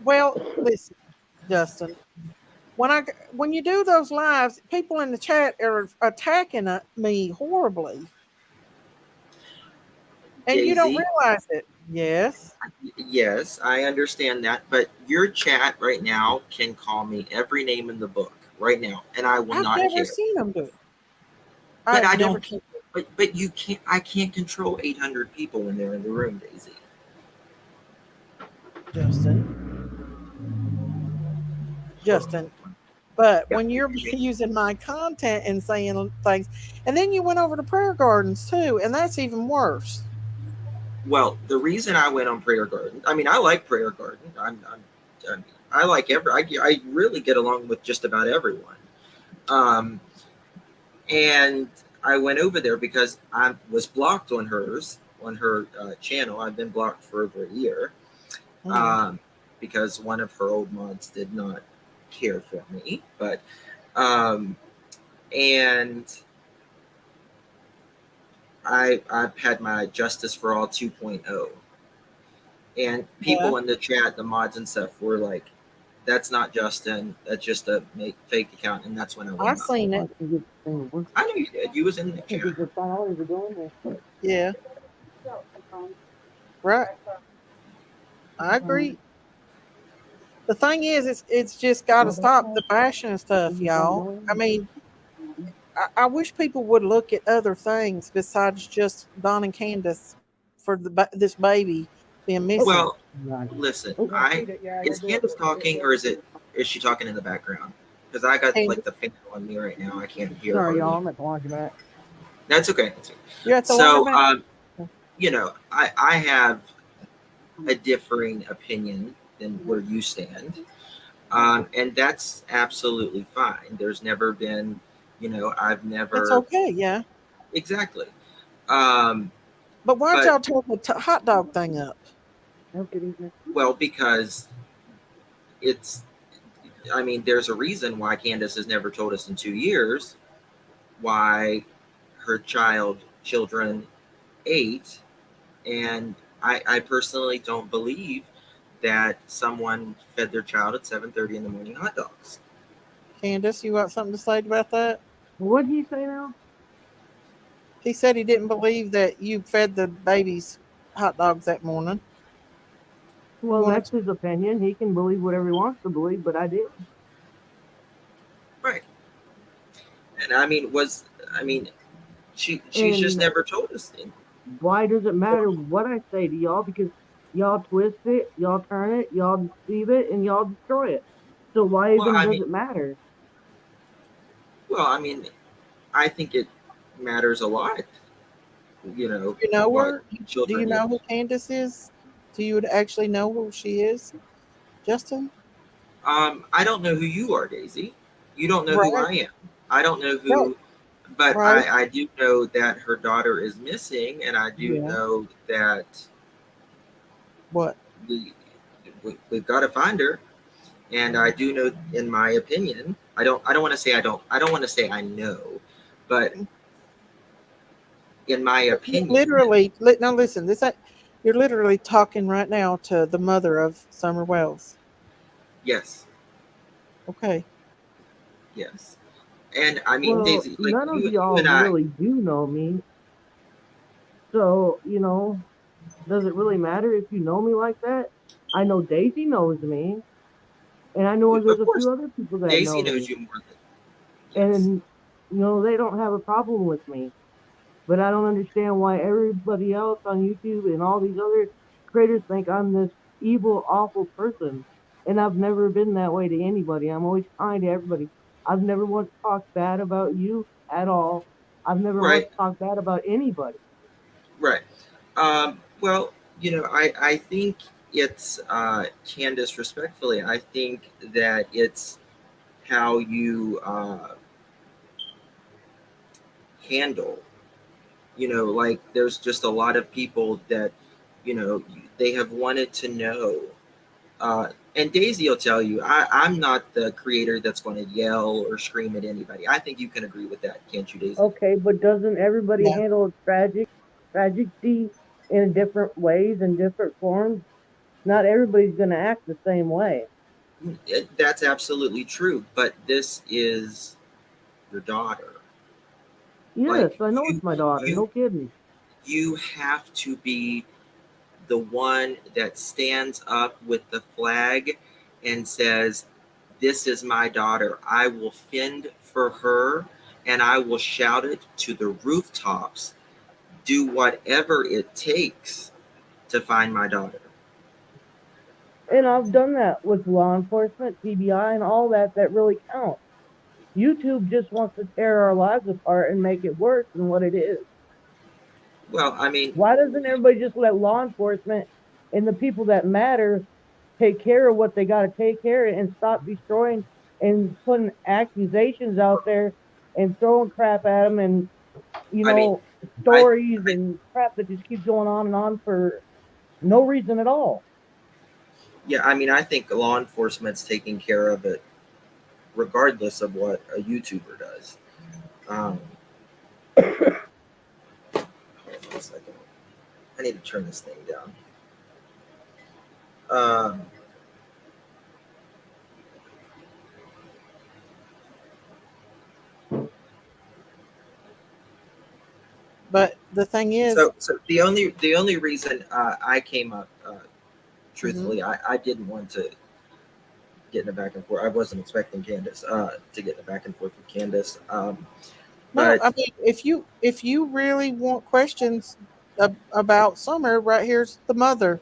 B: well, listen, Justin. When you do those lives, people in the chat are attacking me horribly, and you don't
D: Daisy,
B: realize it. Yes,
D: yes, I understand that, but your chat right now can call me every name in the book right now, and I will
B: I've
D: not
B: never
D: care.
B: seen them do it.
D: But
B: I've
D: I
B: never,
D: don't care. But you can't. I can't control 800 people when they're in the room, Daisy.
B: Justin,
D: Hold
B: Justin.
D: on.
B: But
D: Yeah.
B: when you're using my content and saying things, and then you went over to prayer gardens too, and that's even worse.
D: Well, the reason I went on Prayer Garden, I mean, I like Prayer Garden. I like I really get along with just about everyone. Um, and I went over there because I was blocked on her channel. I've been blocked for over a year
B: Mm.
D: um, because one of her old mods did not care for me. But um, and I've had my Justice for All 2.0, and
B: Yeah,
D: people in the chat, the mods and stuff, were like, "That's not Justin. That's just a fake account." And that's when I
B: I
D: went up.
B: seen it.
C: I can get the thing to work.
D: I know you did. You was in the
C: I think
D: chat.
C: it's the finale we're doing this.
B: Yeah, right. I agree. The thing is, it's just got to stop the bashing and stuff, y'all. I mean, I wish people would look at other things besides just Don and Candace for this baby being missing.
D: Well,
C: Right.
D: listen,
C: Oh,
D: is Candace talking or is she talking in the background? Because I got like
B: Candace,
D: the fan on me right now. I can't hear
C: sorry,
D: hardly.
C: y'all. I'm at the laundromat.
D: That's okay. That's okay.
B: you're at the
D: So,
B: laundromat.
D: I have a differing opinion than where you stand, and that's absolutely fine. There's never been, I've
B: That's
D: never
B: okay, yeah.
D: exactly. Um,
B: But why'd
D: but
B: y'all tear the hot dog thing up?
C: No good evening.
D: well, because it's, I mean, there's a reason why Candace has never told us in 2 years why her children ate, and I personally don't believe that someone fed their child at 7:30 in the morning hot dogs.
B: Candace, you got something to say about that?
C: What'd he say now?
B: He said he didn't believe that you fed the babies hot dogs that morning. You
C: Well,
B: wanted
C: that's
B: to,
C: his opinion. He can believe whatever he wants to believe, but I did.
D: Right. And I mean, she's just
C: And
D: never told us.
C: why does it matter what I say to y'all? Because y'all twist it, y'all turn it, y'all deceive it, and y'all destroy it. So why
D: Well,
C: even
D: I
C: does
D: mean,
C: it matter?
D: well, I mean, I think it matters a lot.
B: do you know
D: What
B: her? Do you
D: children
B: know who
D: eat.
B: Candace is? Do you actually know who she is, Justin?
D: I don't know who you are, Daisy. You don't know who
B: Right,
D: I am. I don't know
B: right,
D: who, but
B: right.
D: I do know that her daughter is missing, and I do
B: Yeah.
D: know that
B: What?
D: we, we've got to find her. And I do know, in my opinion, I don't want to say I don't want to say I know, but in my opinion,
B: Literally, now listen. You're literally talking right now to the mother of Summer Wells.
D: yes,
B: Okay.
D: yes. And I mean,
C: Well,
D: Daisy, like
C: none of
D: you
C: y'all
D: and I,
C: really do know me. So, does it really matter if you know me like that? I know Daisy knows me, and I know there's
D: of
C: a
D: course,
C: few other people that
D: Daisy
C: know
D: knows
C: me.
D: you more than yes.
C: And, they don't have a problem with me. But I don't understand why everybody else on YouTube and all these other creators think I'm this evil, awful person. And I've never been that way to anybody. I'm always kind to everybody. I've never once talked bad about you at all. I've never once
D: Right,
C: talked bad about anybody.
D: right. Well, I think it's Candace. Respectfully, I think that it's how you handle. Like there's just a lot of people that they have wanted to know. And Daisy will tell you, I'm not the creator that's going to yell or scream at anybody. I think you can agree with that, can't you, Daisy?
C: Okay, but doesn't everybody
B: Yeah.
C: handle tragedy in different ways and different forms? Not everybody's going to act the same way.
D: That's absolutely true. But this is your daughter.
C: Yes,
D: Like
C: I know it's my daughter.
D: you
C: No kidding.
D: you have to be the one that stands up with the flag and says, "This is my daughter. I will fend for her, and I will shout it to the rooftops. Do whatever it takes to find my daughter."
C: And I've done that with law enforcement, TBI, and all that really counts. YouTube just wants to tear our lives apart and make it worse than what it is.
D: Well, I mean,
C: Why doesn't everybody just let law enforcement and the people that matter take care of what they got to take care of and stop destroying and putting accusations out there and throwing crap at them and, you
D: I mean,
C: know,
D: I,
C: stories and crap that just keeps going on and on for no reason at all?
D: yeah, I mean, I think law enforcement's taking care of it regardless of what a YouTuber does. Um, hold on a second. I need to turn this thing down. Um,
B: But the thing is,
D: so the only reason I came up,
B: mhm,
D: truthfully, I didn't want to get in a back and forth. I wasn't expecting Candace to get in a back and forth with Candace.
B: No, I
D: But
B: mean, if you really want questions about Summer, right here's the mother.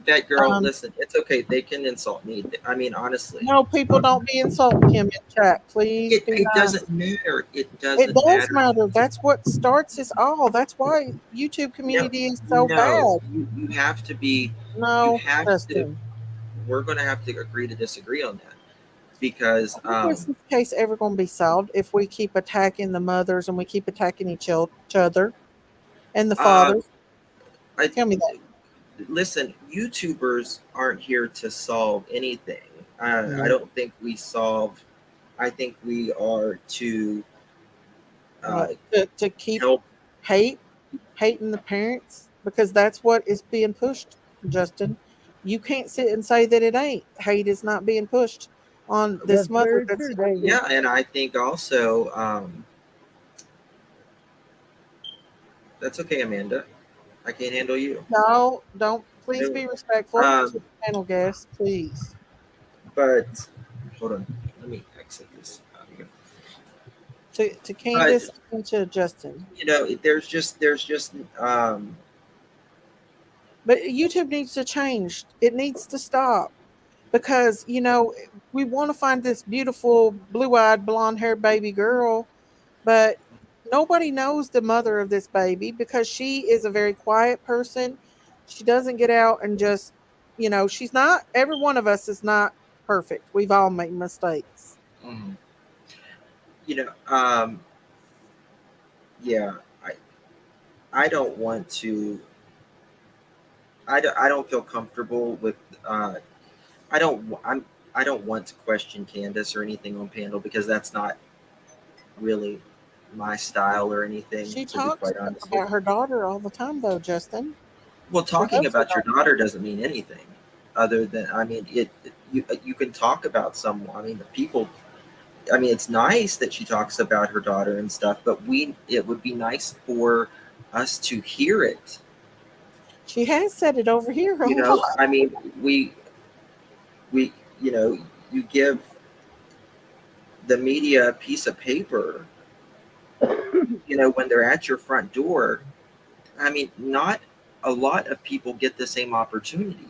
D: that girl,
B: Um,
D: listen, it's okay. They can insult me. I mean, honestly,
B: no, people don't be insulting him in chat. Please be
D: it
B: nice.
D: doesn't matter. It
B: It
D: doesn't
B: does
D: matter.
B: matter. That's what starts us all. That's why YouTube
D: No,
B: community is so
D: no,
B: bad.
D: you have to be. You
B: No,
D: have to.
B: Justin.
D: We're going to have to agree to disagree on that because
B: How is this case ever going to be solved if we keep attacking the mothers and we keep attacking each other and the
D: uh,
B: fathers?
D: I
B: Tell me that.
D: listen. YouTubers aren't here to solve anything. I
B: Mm.
D: don't think we solve. I think we are to uh,
B: What? To keep
D: help.
B: hate, hating the parents, because that's what is being pushed, Justin. You can't sit and say that it ain't. Hate is not being pushed on this
C: That's
B: mother
C: very
B: that's
C: true, Daisy.
D: Yeah, and I think also that's okay, Amanda. I can't handle you.
B: no, don't please
D: No.
B: be respectful to
D: Um,
B: the panel guests, please.
D: but hold on, let me exit this out of here.
B: To
D: But
B: Candace and to Justin.
D: there's just
B: But YouTube needs to change. It needs to stop because we want to find this beautiful blue-eyed blonde-haired baby girl, but nobody knows the mother of this baby because she is a very quiet person. She doesn't get out and just, she's not, every one of us is not perfect. We've all made mistakes.
D: mm, you know yeah, I don't want to. I don't feel comfortable with. Uh, I don't. I don't want to question Candace or anything on panel because that's not really my style or anything.
B: She
D: To be
B: talks
D: quite honest with
B: about her
D: you.
B: daughter all the time, though, Justin.
D: Well,
B: She
D: talking
B: loves her
D: about your
B: daughter.
D: daughter doesn't mean anything other than I mean it. You can talk about someone. I mean, the people. I mean, it's nice that she talks about her daughter and stuff, but it would be nice for us to hear it.
B: She has said it over here a
D: You know,
B: lot.
D: I mean, we you know, you give the media a piece of paper, when they're at your front door. I mean, not a lot of people get the same opportunity.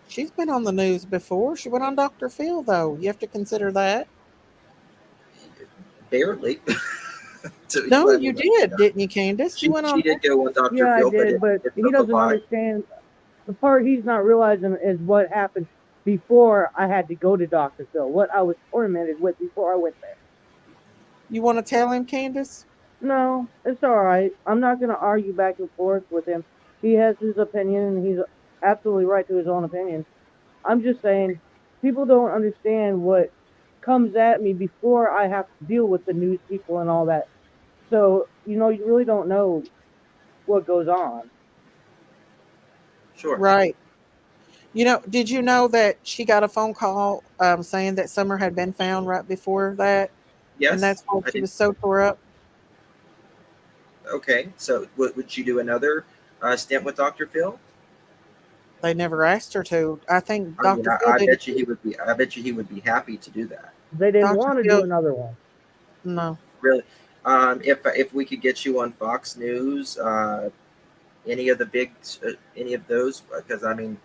B: She's been on the news before. She went on Dr. Phil, though. You have to consider that.
D: Barely. To
B: No,
D: let me
B: you
D: let you
B: did,
D: know.
B: didn't you, Candace? You went
D: She
B: on
D: did go on Dr.
C: Yeah, I
D: Phil, but
C: did, but
D: it
C: he
D: took a
C: doesn't
D: lot.
C: understand. The part he's not realizing is what happened before I had to go to Dr. Phil, what I was tormented with before I went there.
B: You want to tell him, Candace?
C: No, it's all right. I'm not going to argue back and forth with him. He has his opinion, and he's absolutely right to his own opinion. I'm just saying, people don't understand what comes at me before I have to deal with the news people and all that. So, you really don't know what goes on.
D: Sure.
B: Right. Did you know that she got a phone call saying that Summer had been found right before that? And
D: Yes,
B: that's why
D: I
B: she
D: did.
B: was so tore up.
D: Okay, so would you do another stint with Dr. Phil?
B: They never asked her to. I think
D: I mean,
B: Dr. Phil
D: I
B: didn't.
D: bet you he would be. I bet you he would be happy to do that.
C: They didn't
B: Dr.
C: want to do
B: Phil,
C: another one.
B: no.
D: Really. If we could get you on Fox News, any of the big, any of those, because I mean,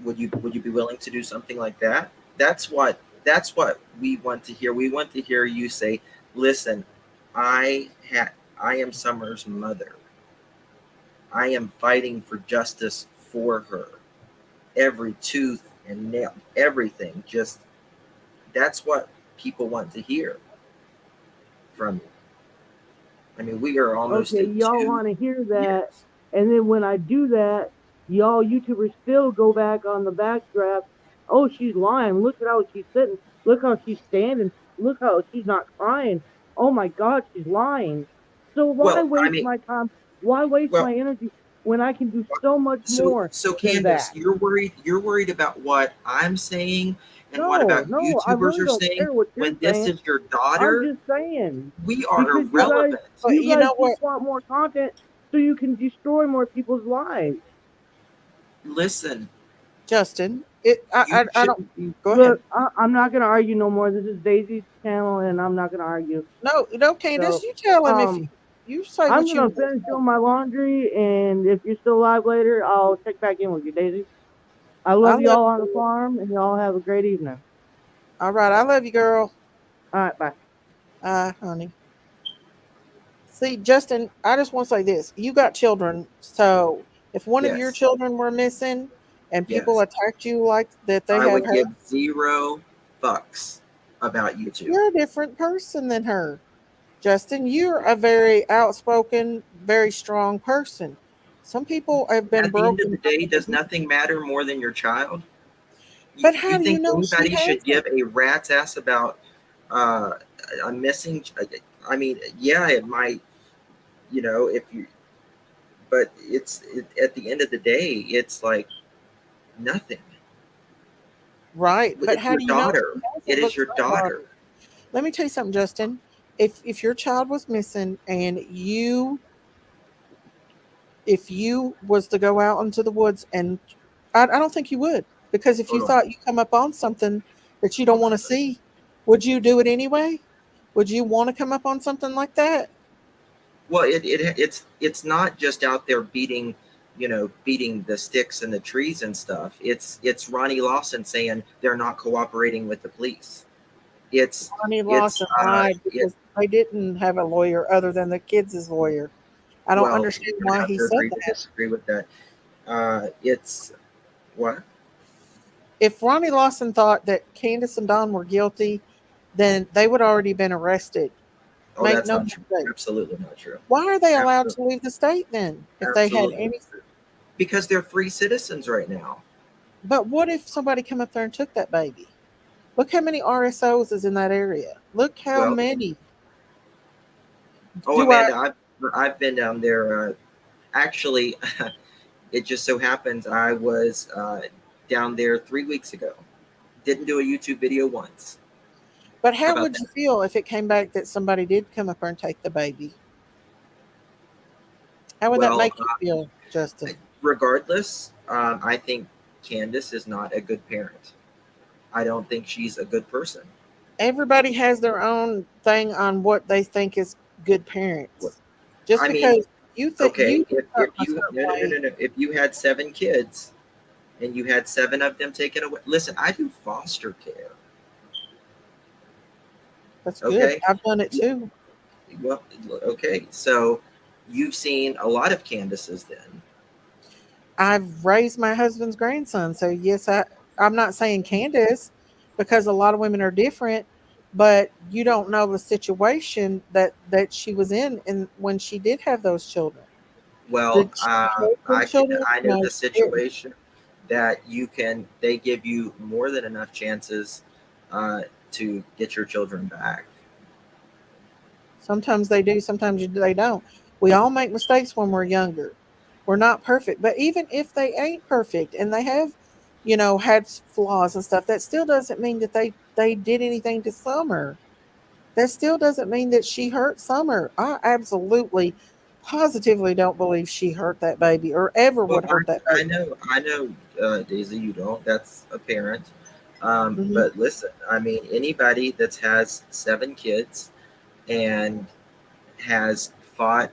D: would you be willing to do something like that? That's what we want to hear. We want to hear you say, "Listen, I am Summer's mother. I am fighting for justice for her. Every tooth and nail, everything. Just that's what people want to hear from you. I mean, we are almost
C: Okay,
D: at
C: y'all
D: two
C: want to hear that,
D: years.
C: and then when I do that, y'all YouTubers still go back on the backdraft. Oh, she's lying. Look at how she's sitting. Look how she's standing. Look how she's not crying. Oh my God, she's lying. So why
D: Well, I
C: waste
D: mean,
C: my time? Why waste
D: well,
C: my energy when I can do so much
D: so
C: more than
D: Candace,
C: that?
D: you're worried about what I'm saying and what
C: No,
D: about
C: no, I
D: YouTubers
C: really
D: are
C: don't
D: saying
C: care what you're
D: when this
C: saying.
D: is your
C: I'm
D: daughter.
C: just saying
D: We are
C: because
D: irrelevant.
B: But
C: you
B: you
C: guys
B: know
C: just
B: what,
C: want more content so you can destroy more people's lives.
D: Listen,
B: Justin?
D: You
B: I don't.
D: shouldn't be.
B: Go ahead.
C: Look, I'm not gonna argue no more. This is Daisy's channel, and I'm not gonna argue.
B: No, no, Candace,
C: So,
B: you tell him if
C: um,
B: you say
C: I'm
B: what you
C: gonna
B: want to
C: finish
B: say.
C: doing my laundry, and if you're still alive later, I'll check back in with you, Daisy. I
B: I
C: love you
B: love
C: all
B: you,
C: on the
B: girl.
C: farm, and y'all have a great evening.
B: All right, I love you, girl.
C: All right, bye.
B: Honey. See, Justin, I just want to say this. You got children, so if one of your
D: Yes,
B: children were missing and people
D: yes.
B: attacked you like that they
D: I
B: have
D: would
B: her,
D: give zero fucks about you two.
B: you're a different person than her. Justin, you're a very outspoken, very strong person. Some people have been
D: At the end of
B: broken
D: the
B: from
D: day,
B: the
D: does
B: beginning.
D: nothing matter more than your child?
B: But
D: You
B: how do you
D: think
B: know she
D: anybody should
B: hasn't?
D: give a rat's ass about uh, a missing? I mean, yeah, it might, if you, but at the end of the day, it's like nothing.
B: Right. But
D: It's
B: how
D: your
B: do you know
D: daughter.
B: she
D: It
B: hasn't?
D: is
B: Look,
D: your
B: sweetheart,
D: daughter.
B: let me tell you something, Justin. If your child was missing and if you was to go out into the woods and I don't think you would, because if you
D: Hold on.
B: thought you come up on something that you don't want to see, would you do it anyway? Would you want to come up on something like that?
D: Well, it's not just out there beating the sticks and the trees and stuff. It's Ronnie Lawson saying they're not cooperating with the police. It's
B: Ronnie
D: it's
B: Lawson lied
D: it
B: because they didn't have a lawyer other than the kids' lawyer. I don't
D: well,
B: understand
D: you're gonna
B: why
D: have
B: he
D: to
B: said
D: agree to
B: that.
D: disagree with that. It's what?
B: If Ronnie Lawson thought that Candace and Don were guilty, then they would already been arrested.
D: Oh,
B: Make
D: that's
B: no
D: not true.
B: mistake.
D: Absolutely not true.
B: Why are they allowed
D: Absolutely,
B: to leave the state then? If they had
D: absolutely
B: any,
D: not true. Because they're free citizens right now.
B: but what if somebody come up there and took that baby? Look how many RSOs is in that area. Look how
D: Well,
B: many.
D: oh,
B: Do I?
D: Amanda, I've been down there. Actually, it just so happens I was down there 3 weeks ago. Didn't do a YouTube video once.
B: But
D: How
B: how
D: about
B: would
D: that?
B: you feel if it came back that somebody did come up there and take the baby? How would that
D: Well,
B: make you feel, Justin?
D: regardless, I think Candace is not a good parent. I don't think she's a good person.
B: Everybody has their own thing on what they think is good parents. Just
D: I mean,
B: because you think
D: okay,
B: you
D: if
B: a
D: you
B: certain
D: no no no
B: way,
D: no no, if you had 7 kids and you had 7 of them taken away, listen, I do foster care.
B: that's good.
D: Okay,
B: I've done it too.
D: well, okay, so you've seen a lot of Candaces then.
B: I've raised my husband's grandson. So yes, I'm not saying Candace because a lot of women are different, but you don't know the situation that she was in and when she did have those children.
D: Well,
B: Did she care for the children?
D: I know
B: No,
D: the
B: she didn't.
D: situation that they give you more than enough chances uh, to get your children back.
B: Sometimes they do, sometimes they don't. We all make mistakes when we're younger. We're not perfect, but even if they ain't perfect and they have, had flaws and stuff, that still doesn't mean that they did anything to Summer. That still doesn't mean that she hurt Summer. I absolutely, positively don't believe she hurt that baby or ever
D: Well,
B: would hurt that
D: I
B: baby.
D: know, Daisy, you don't. That's apparent.
B: Hmm.
D: But listen, I mean, anybody that has 7 kids and has fought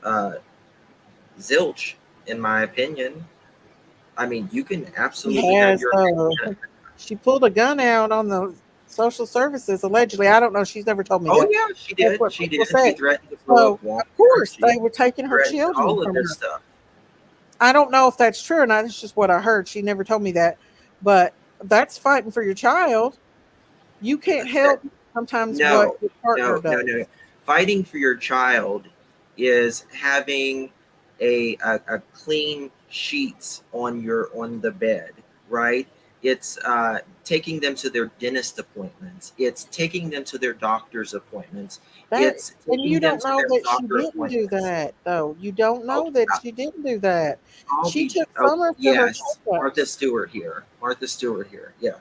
D: uh, zilch, in my opinion, I mean, you can
B: She
D: absolutely have
B: has
D: your
B: though.
D: opinion.
B: She pulled a gun out on the social services allegedly. I don't know. She's never told me
D: Oh
B: that.
D: yeah, she
B: That's
D: did.
B: what
D: She
B: people
D: did. She
B: say.
D: threatened to blow
B: So
D: up Walmart.
B: of course
D: She
B: they were taking her
D: threatened
B: children
D: all of
B: from
D: this
B: her.
D: stuff.
B: I don't know if that's true or not. It's just what I heard. She never told me that. But that's fighting for your child. You can't
D: That,
B: help sometimes what
D: no,
B: your partner
D: no, no,
B: does.
D: no. Fighting for your child is having a clean sheets on the bed, right? It's taking them to their dentist appointments. It's taking them to their doctor's appointments.
B: That
D: It's
B: and
D: taking
B: you
D: them
B: don't
D: to
B: know
D: their
B: that she
D: doctor
B: didn't do
D: appointments.
B: that though. You don't
D: Oh,
B: know that she didn't do that.
D: I'll
B: She
D: be.
B: took
D: Oh,
B: Summer to her
D: yes, Martha
B: checkups.
D: Stewart here. Martha Stewart here. Yeah.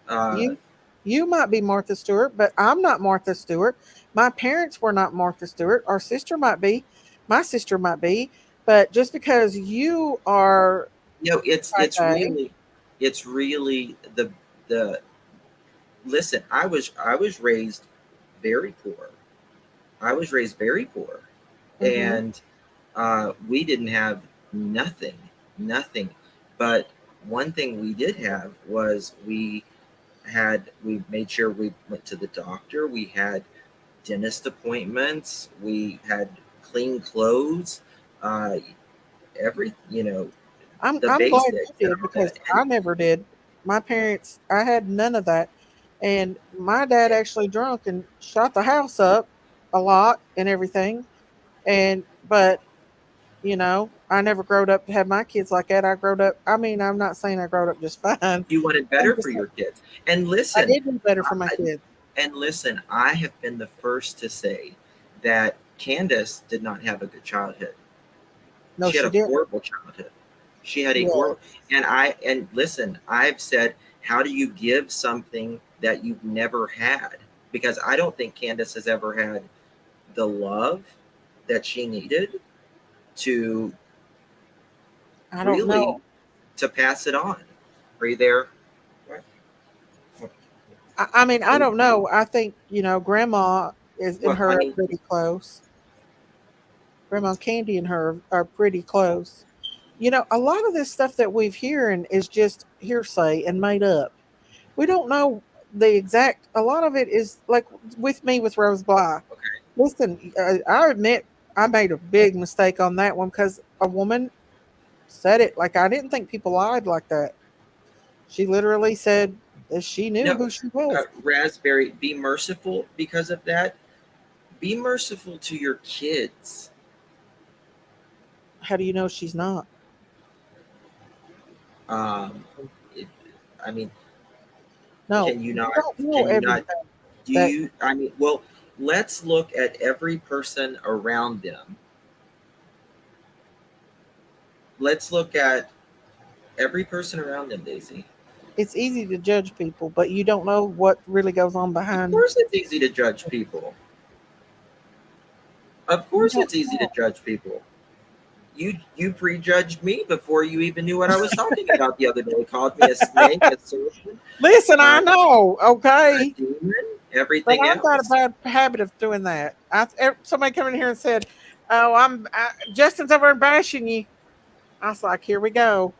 D: Uh,
B: You you might be Martha Stewart, but I'm not Martha Stewart. My parents were not Martha Stewart. Our sister might be. My sister might be. But just because you are
D: it's
B: type A,
D: really. It's really the listen. I was raised very poor. I was raised very poor,
B: Mm-hmm.
D: and we didn't have nothing, nothing. But one thing we did have was we made sure we went to the doctor. We had dentist appointments. We had clean clothes. Uh, the
B: I'm glad
D: basics
B: you
D: and
B: did
D: all that.
B: because I never did. My parents, I had none of that. And my dad actually drunk and shot the house up a lot and everything. And but I never growed up to have my kids like that. I growed up. I mean, I'm not saying I growed up just fine.
D: You wanted
B: I'm
D: better for
B: just saying
D: your kids. And
B: I
D: listen,
B: did do better for my
D: I,
B: kids.
D: and listen, I have been the first to say that Candace did not have a good childhood.
B: No,
D: She had
B: she
D: a
B: didn't.
D: horrible childhood. She had a
B: Yeah,
D: horrible, and listen, I've said, how do you give something that you've never had? Because I don't think Candace has ever had the love that she needed to
B: I don't
D: really
B: know.
D: to pass it on. Are you there?
B: I mean, I don't know. I think Grandma is and
D: What,
B: her are
D: honey?
B: pretty close. Grandma Candy and her are pretty close. A lot of this stuff that we've hearing is just hearsay and made up. We don't know the exact. A lot of it is like with me with Rose Bly.
D: Okay.
B: Listen, I admit I made a big mistake on that one because a woman said it. Like I didn't think people lied like that. She literally said that she knew
D: No,
B: who she was.
D: Raspberry, be merciful because of that. Be merciful to your kids.
B: How do you know she's not?
D: Um, it, I mean,
B: No,
D: can you
B: you
D: not?
B: don't know
D: Can you
B: everything.
D: not? Do
B: That
D: you? I mean, well, let's look at every person around them. Let's look at every person around them, Daisy.
B: it's easy to judge people, but you don't know what really goes on
D: Of
B: behind.
D: course, it's easy to judge people. Of
B: You
D: course,
B: don't
D: it's easy to
B: know.
D: judge people. You prejudged me before you even knew what I was talking about the other day. Called me a snake, a serpent,
B: Listen, I
D: uh,
B: know,
D: a
B: okay,
D: demon,
B: but
D: everything
B: I've got a
D: else.
B: bad habit of doing that. Somebody come in here and said, "Oh, Justin's over and bashing you." I was like, "Here we go."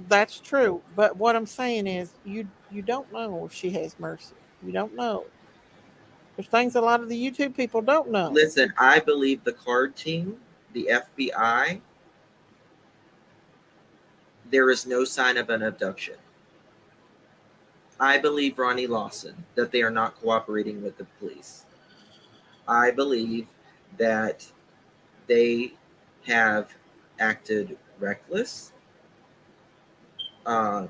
B: That's true, but what I'm saying is, you don't know if she has mercy. You don't know. There's things a lot of the YouTube people don't know.
D: Listen, I believe the card team, the FBI, there is no sign of an abduction. I believe Ronnie Lawson that they are not cooperating with the police. I believe that they have acted reckless. Uh,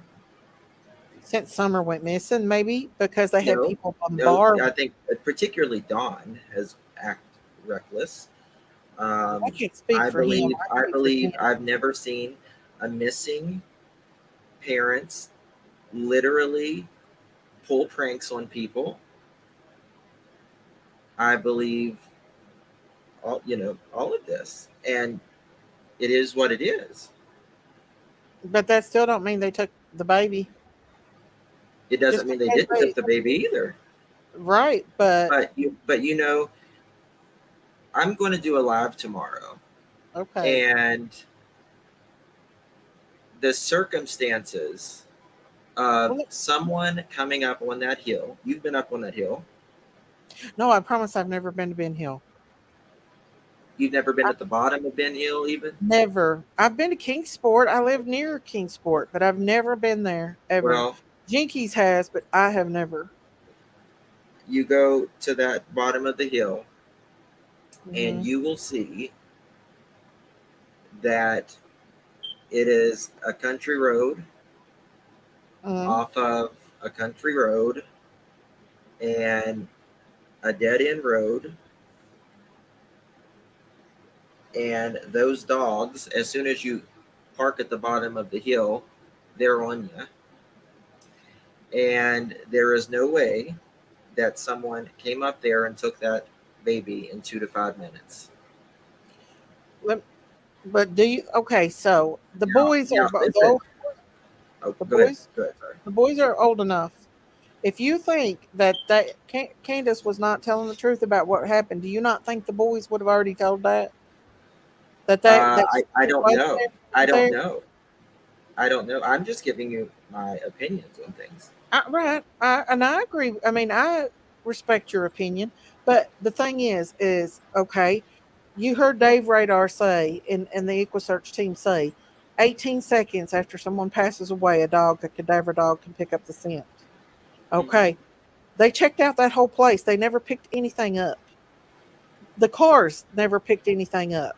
B: Since Summer went missing, maybe because they had
D: no,
B: people
D: no,
B: bombard.
D: I think particularly Don has acted reckless.
B: I can't speak for him. I
D: I
B: speak for
D: believe
B: Ken.
D: I've never seen a missing parents literally pull pranks on people. I believe all of this, and it is what it is.
B: But that still don't mean they took the baby.
D: It
B: Just
D: doesn't mean they
B: because
D: didn't took the baby either.
B: right, but
D: But I'm going to do a live tomorrow,
B: okay.
D: and the circumstances of
B: Well,
D: someone coming up on that hill. You've been up on that hill.
B: no, I promise I've never been to Ben Hill.
D: You've never been
B: I
D: at the bottom of Ben Hill, even.
B: never. I've been to Kingsport. I live near Kingsport, but I've never been there ever.
D: Well,
B: Jinkies has, but I have never.
D: you go to that bottom of the hill, and
B: Hmm.
D: you will see that it is a country road
B: Hmm.
D: off of a country road and a dead end road. And those dogs, as soon as you park at the bottom of the hill, they're on you. And there is no way that someone came up there and took that baby in 2 to 5 minutes.
B: But do you? Okay, so the boys are
D: Now listen. Oh,
B: the
D: go ahead.
B: boys
D: Go ahead. Sorry.
B: the boys are old enough. If you think that Candace was not telling the truth about what happened, do you not think the boys would have already told that she
D: I
B: was
D: don't
B: waiting
D: know.
B: there
D: I don't
B: there?
D: know. I don't know. I'm just giving you my opinions on things.
B: Right. And I agree. I mean, I respect your opinion, but the thing is okay. You heard Dave Radar say, and the EquiSearch team say, 18 seconds after someone passes away, a cadaver dog, can pick up the scent.
D: Hmm.
B: Okay. They checked out that whole place. They never picked anything up. The cars never picked anything up.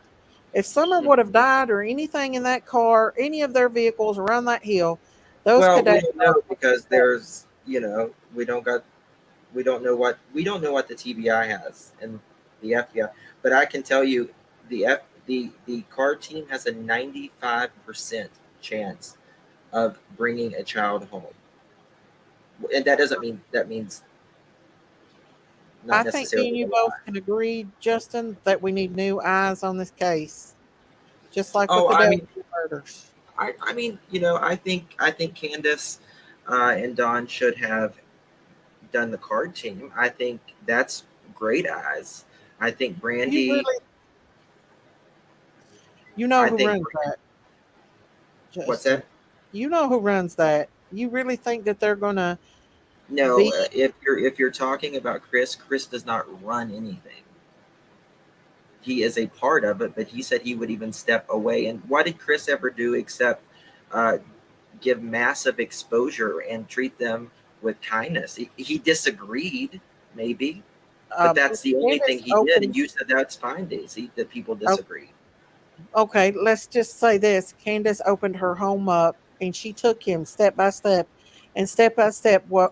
B: If Summer would have died or anything in that car, any of their vehicles around that hill, those
D: Well, we
B: cadaver
D: don't know
B: dogs were
D: because
B: picked up.
D: there's, we don't know what the TBI has and the FBI. But I can tell you, the car team has a 95% chance of bringing a child home, and that doesn't mean that means not
B: I think me
D: necessarily
B: and you both
D: alive.
B: can agree, Justin, that we need new eyes on this case, just like with
D: Oh,
B: the
D: I mean,
B: Delaware murders.
D: I think Candace and Don should have done the card team. I think that's great eyes. I think
B: You
D: Brandy.
B: really, you know
D: I
B: who
D: think
B: runs that,
D: what's
B: Justin.
D: that?
B: You know who runs that. You really think that they're gonna
D: No,
B: be?
D: if you're talking about Chris, Chris does not run anything. He is a part of it, but he said he would even step away. And what did Chris ever do except uh, give massive exposure and treat them with kindness? He disagreed, maybe, but
B: Um,
D: that's the only thing
B: Candace
D: he did. And
B: opened.
D: you said that's fine, Daisy, that people
B: Oh,
D: disagree.
B: okay, let's just say this: Candace opened her home up, and she took him step by step,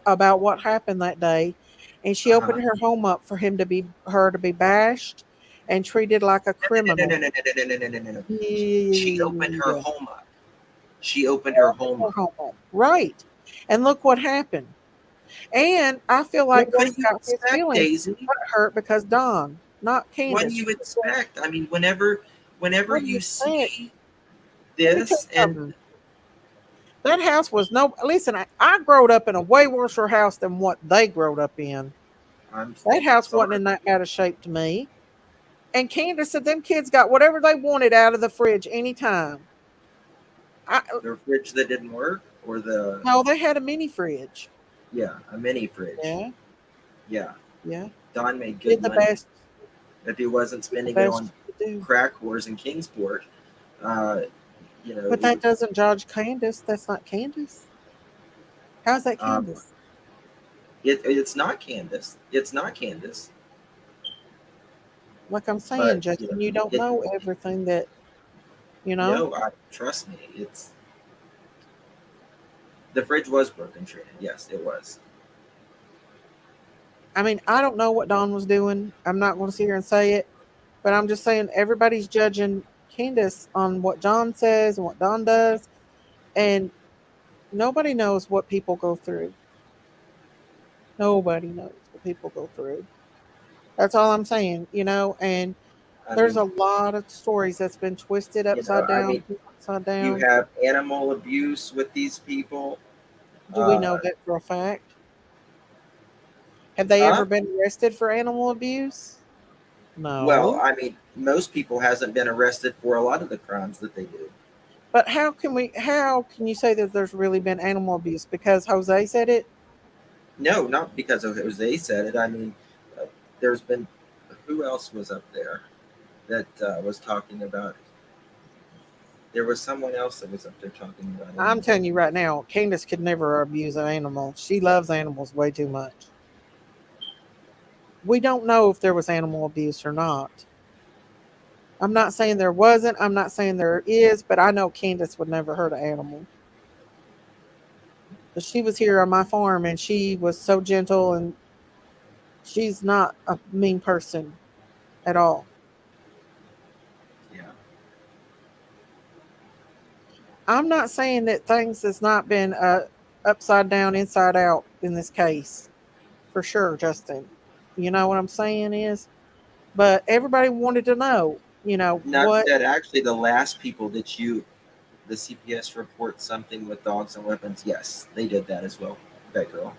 B: about what happened that day, and she
D: Uh-huh.
B: opened her home up for her to be bashed and treated like a
D: No, no,
B: criminal.
D: no, no, no, no, no, no, no, no, no.
B: Yeah, yeah,
D: She
B: yeah,
D: opened
B: yeah,
D: her
B: yeah.
D: home up. She
B: She
D: opened her
B: opened
D: home
B: her
D: up.
B: home up. Right. And look what happened. And I feel
D: Well,
B: like
D: what do
B: Chris
D: you
B: got his
D: expect,
B: feelings
D: Daisy?
B: hurt because Dawn, not
D: What do
B: Candace.
D: you
B: She was like,
D: expect? I mean, whenever
B: what do you
D: you
B: expect?
D: see
B: Let me tell
D: this,
B: you
D: and
B: something. That house was no listen, I growed up in a way worse house than what they growed up in.
D: I'm
B: That house wasn't
D: sorry,
B: in that bad of shape to me. And Candace said them kids got whatever they wanted out of the fridge anytime. I
D: the fridge that didn't work, or the
B: No, they had a mini fridge.
D: yeah, a mini fridge.
B: Yeah,
D: Yeah,
B: yeah.
D: Don made good
B: Did the
D: money
B: best
D: if he wasn't
B: did the
D: spending it
B: best
D: on
B: you could do.
D: crack whores in Kingsport. Uh,
B: But
D: he
B: that
D: would.
B: doesn't judge Candace. That's not Candace. How's that
D: Um,
B: Candace?
D: it's not Candace. It's not Candace.
B: Like I'm
D: But
B: saying, Justin, you don't
D: it
B: know everything that you know.
D: no, trust me. It's the fridge was broken, Trina. Yes, it was.
B: I mean, I don't know what Don was doing. I'm not going to sit here and say it, but I'm just saying everybody's judging Candace on what John says and what Don does, and nobody knows what people go through. Nobody knows what people go through. That's all I'm saying, and
D: I
B: there's
D: mean,
B: a lot of stories that's been twisted upside
D: I mean,
B: down, upside
D: you
B: down.
D: have animal abuse with these people.
B: Do we know
D: Uh,
B: that for a fact? Have they ever
D: huh?
B: been arrested for animal abuse?
D: Well,
B: No.
D: I mean, most people hasn't been arrested for a lot of the crimes that they do.
B: But how can you say that there's really been animal abuse? Because Jose said it?
D: No, not because of Jose said it. I mean, there's been who else was up there that was talking about it? There was someone else that was up there talking about
B: I'm
D: animal
B: telling you right
D: abuse.
B: now, Candace could never abuse an animal. She loves animals way too much. We don't know if there was animal abuse or not. I'm not saying there wasn't. I'm not saying there is, but I know Candace would never hurt an animal. But she was here on my farm and she was so gentle and she's not a mean person at all.
D: Yeah.
B: I'm not saying that things has not been upside down, inside out in this case, for sure, Justin. You know what I'm saying is, but everybody wanted to know. You know
D: Not
B: what?
D: that actually the last people that the CPS report something with dogs and weapons. Yes, they did that as well. That girl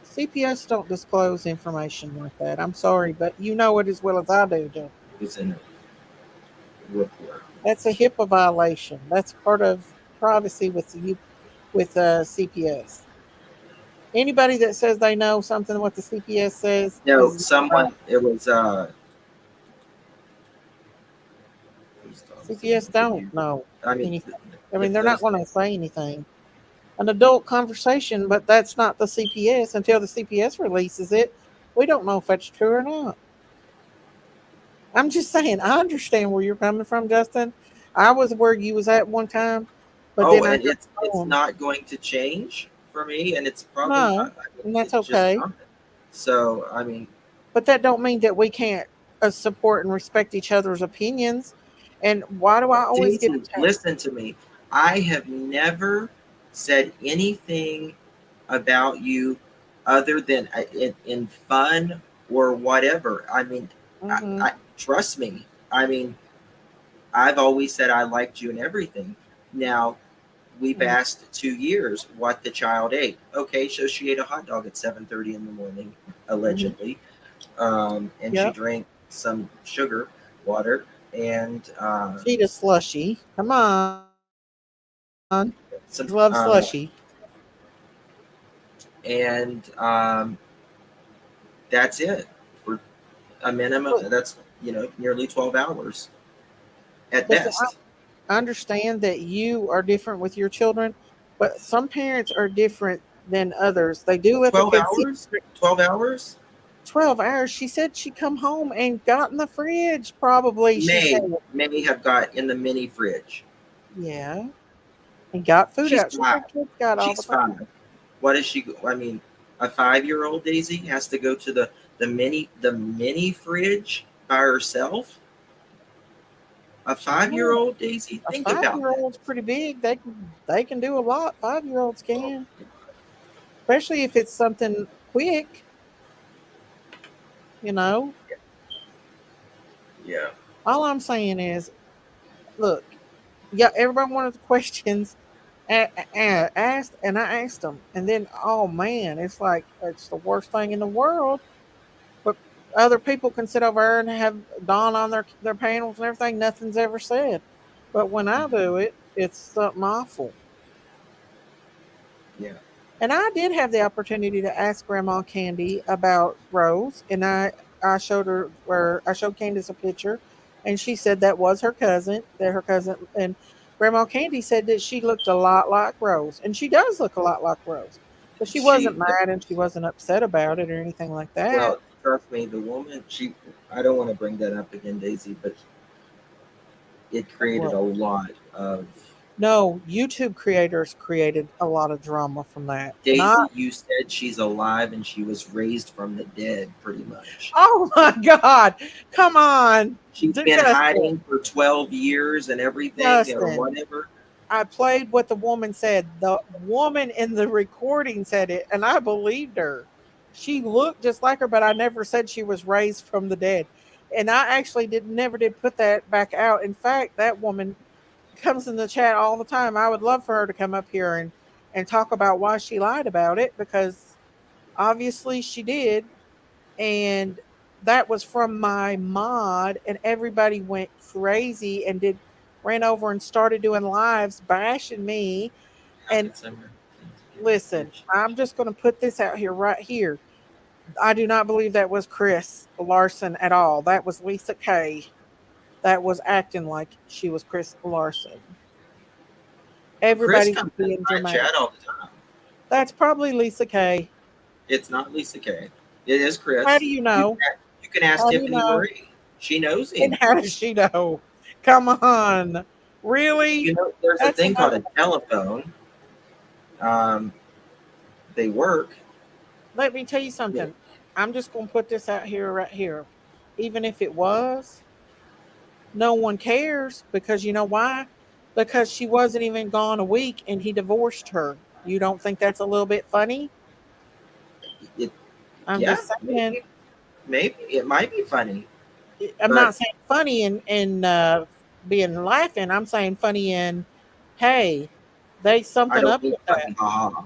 B: CPS don't disclose information like that. I'm sorry, but you know it as well as I do, Jeff.
D: was in a report.
B: That's a HIPAA violation. That's part of privacy with you with CPS. Anybody that says they know something what the CPS says
D: No,
B: is not right.
D: someone it was who's talking
B: CPS
D: that
B: don't
D: you.
B: know
D: I mean,
B: anything. I mean,
D: if
B: they're not
D: those
B: going to say anything. An adult conversation, but that's not the CPS until the CPS releases it. We don't know if that's true or not. I'm just saying, I understand where you're coming from, Justin. I was where you was at one time, but
D: oh,
B: then I
D: and
B: got
D: it's
B: on.
D: not going to change for me, and it's probably
B: No,
D: not. I mean,
B: and that's
D: it's just
B: okay.
D: not. So I mean,
B: But that don't mean that we can't support and respect each other's opinions. And why do I always get
D: Daisy,
B: attacked?
D: listen to me. I have never said anything about you other than in fun or whatever. I mean,
B: Hmm.
D: I trust me. I mean, I've always said I liked you and everything. Now, we've asked 2 years what the child ate. Okay, so she ate a hot dog at 7:30 in the morning,
B: Hmm.
D: allegedly, and she
B: Yep.
D: drank some sugar water and
B: Cheetah slushy. Come on.
D: some
B: Kids love slushy.
D: and that's it for a minimum.
B: Look,
D: That's nearly 12 hours at
B: listen,
D: best.
B: I understand that you are different with your children, but some parents are different than others. They do let their
D: 12
B: kids see
D: hours. 12 hours.
B: 12 hours. She said she come home and got in the fridge, probably. She said,
D: May have got in the mini fridge.
B: yeah, and got food
D: She's
B: out. She said
D: five.
B: kids got all the
D: She's
B: time.
D: 5. What is she? I mean, a 5-year-old Daisy has to go to the mini fridge by herself. A 5-year-old Daisy,
B: A
D: think about that.
B: five-year-old's pretty big. They can do a lot. 5-year-olds can, especially if it's something quick. You know,
D: Yeah.
B: all I'm saying is, look, yeah, everybody wanted the questions asked, and I asked them, and then oh man, it's like it's the worst thing in the world. But other people can sit over there and have Dawn on their panels and everything. Nothing's ever said, but when I do it, it's something awful.
D: Yeah.
B: And I did have the opportunity to ask Grandma Candy about Rose, and I showed her where I showed Candace a picture, and she said that was her cousin. That her cousin and Grandma Candy said that she looked a lot like Rose, and she does look a lot like Rose, but she wasn't
D: She
B: mad and she wasn't upset about it or anything like that.
D: Well, trust me, the woman. I don't want to bring that up again, Daisy, but it created
B: What?
D: a lot of
B: No, YouTube creators created a lot of drama from that. Not
D: Daisy. You said she's alive and she was raised from the dead, pretty much.
B: oh my God, come on,
D: She's been
B: Justin,
D: hiding for 12 years and everything or
B: Justin.
D: whatever.
B: I played what the woman said. The woman in the recording said it, and I believed her. She looked just like her, but I never said she was raised from the dead. And I actually never did put that back out. In fact, that woman comes in the chat all the time. I would love for her to come up here and talk about why she lied about it because obviously she did. And that was from my mod, and everybody went crazy and ran over and started doing lives bashing me. And
D: Happened somewhere.
B: listen, I'm just going to put this out here right here. I do not believe that was Chris Larson at all. That was Lisa Kay that was acting like she was Chris Larson.
D: Chris
B: Everybody was
D: comes in
B: being
D: my
B: dramatic.
D: chat all the time.
B: That's probably Lisa Kay.
D: It's not Lisa K. It is
B: How
D: Chris.
B: do you
D: You
B: know?
D: can, you can ask
B: How do you
D: Tiffany
B: know?
D: Marie. She knows
B: And
D: him.
B: how does she know? Come on. Really?
D: There's a
B: That's
D: thing called
B: another.
D: a telephone. Um, they work.
B: Let me tell you
D: Yeah,
B: something. I'm just going to put this out here right here. Even if it was, no one cares because you know why? Because she wasn't even gone a week and he divorced her. You don't think that's a little bit funny?
D: it,
B: I'm
D: yeah,
B: just saying.
D: maybe it might be funny.
B: I'm
D: But
B: not saying funny and being laughing. I'm saying funny in, hey, there's
D: I
B: something
D: don't
B: up
D: mean
B: with that.
D: funny, haha.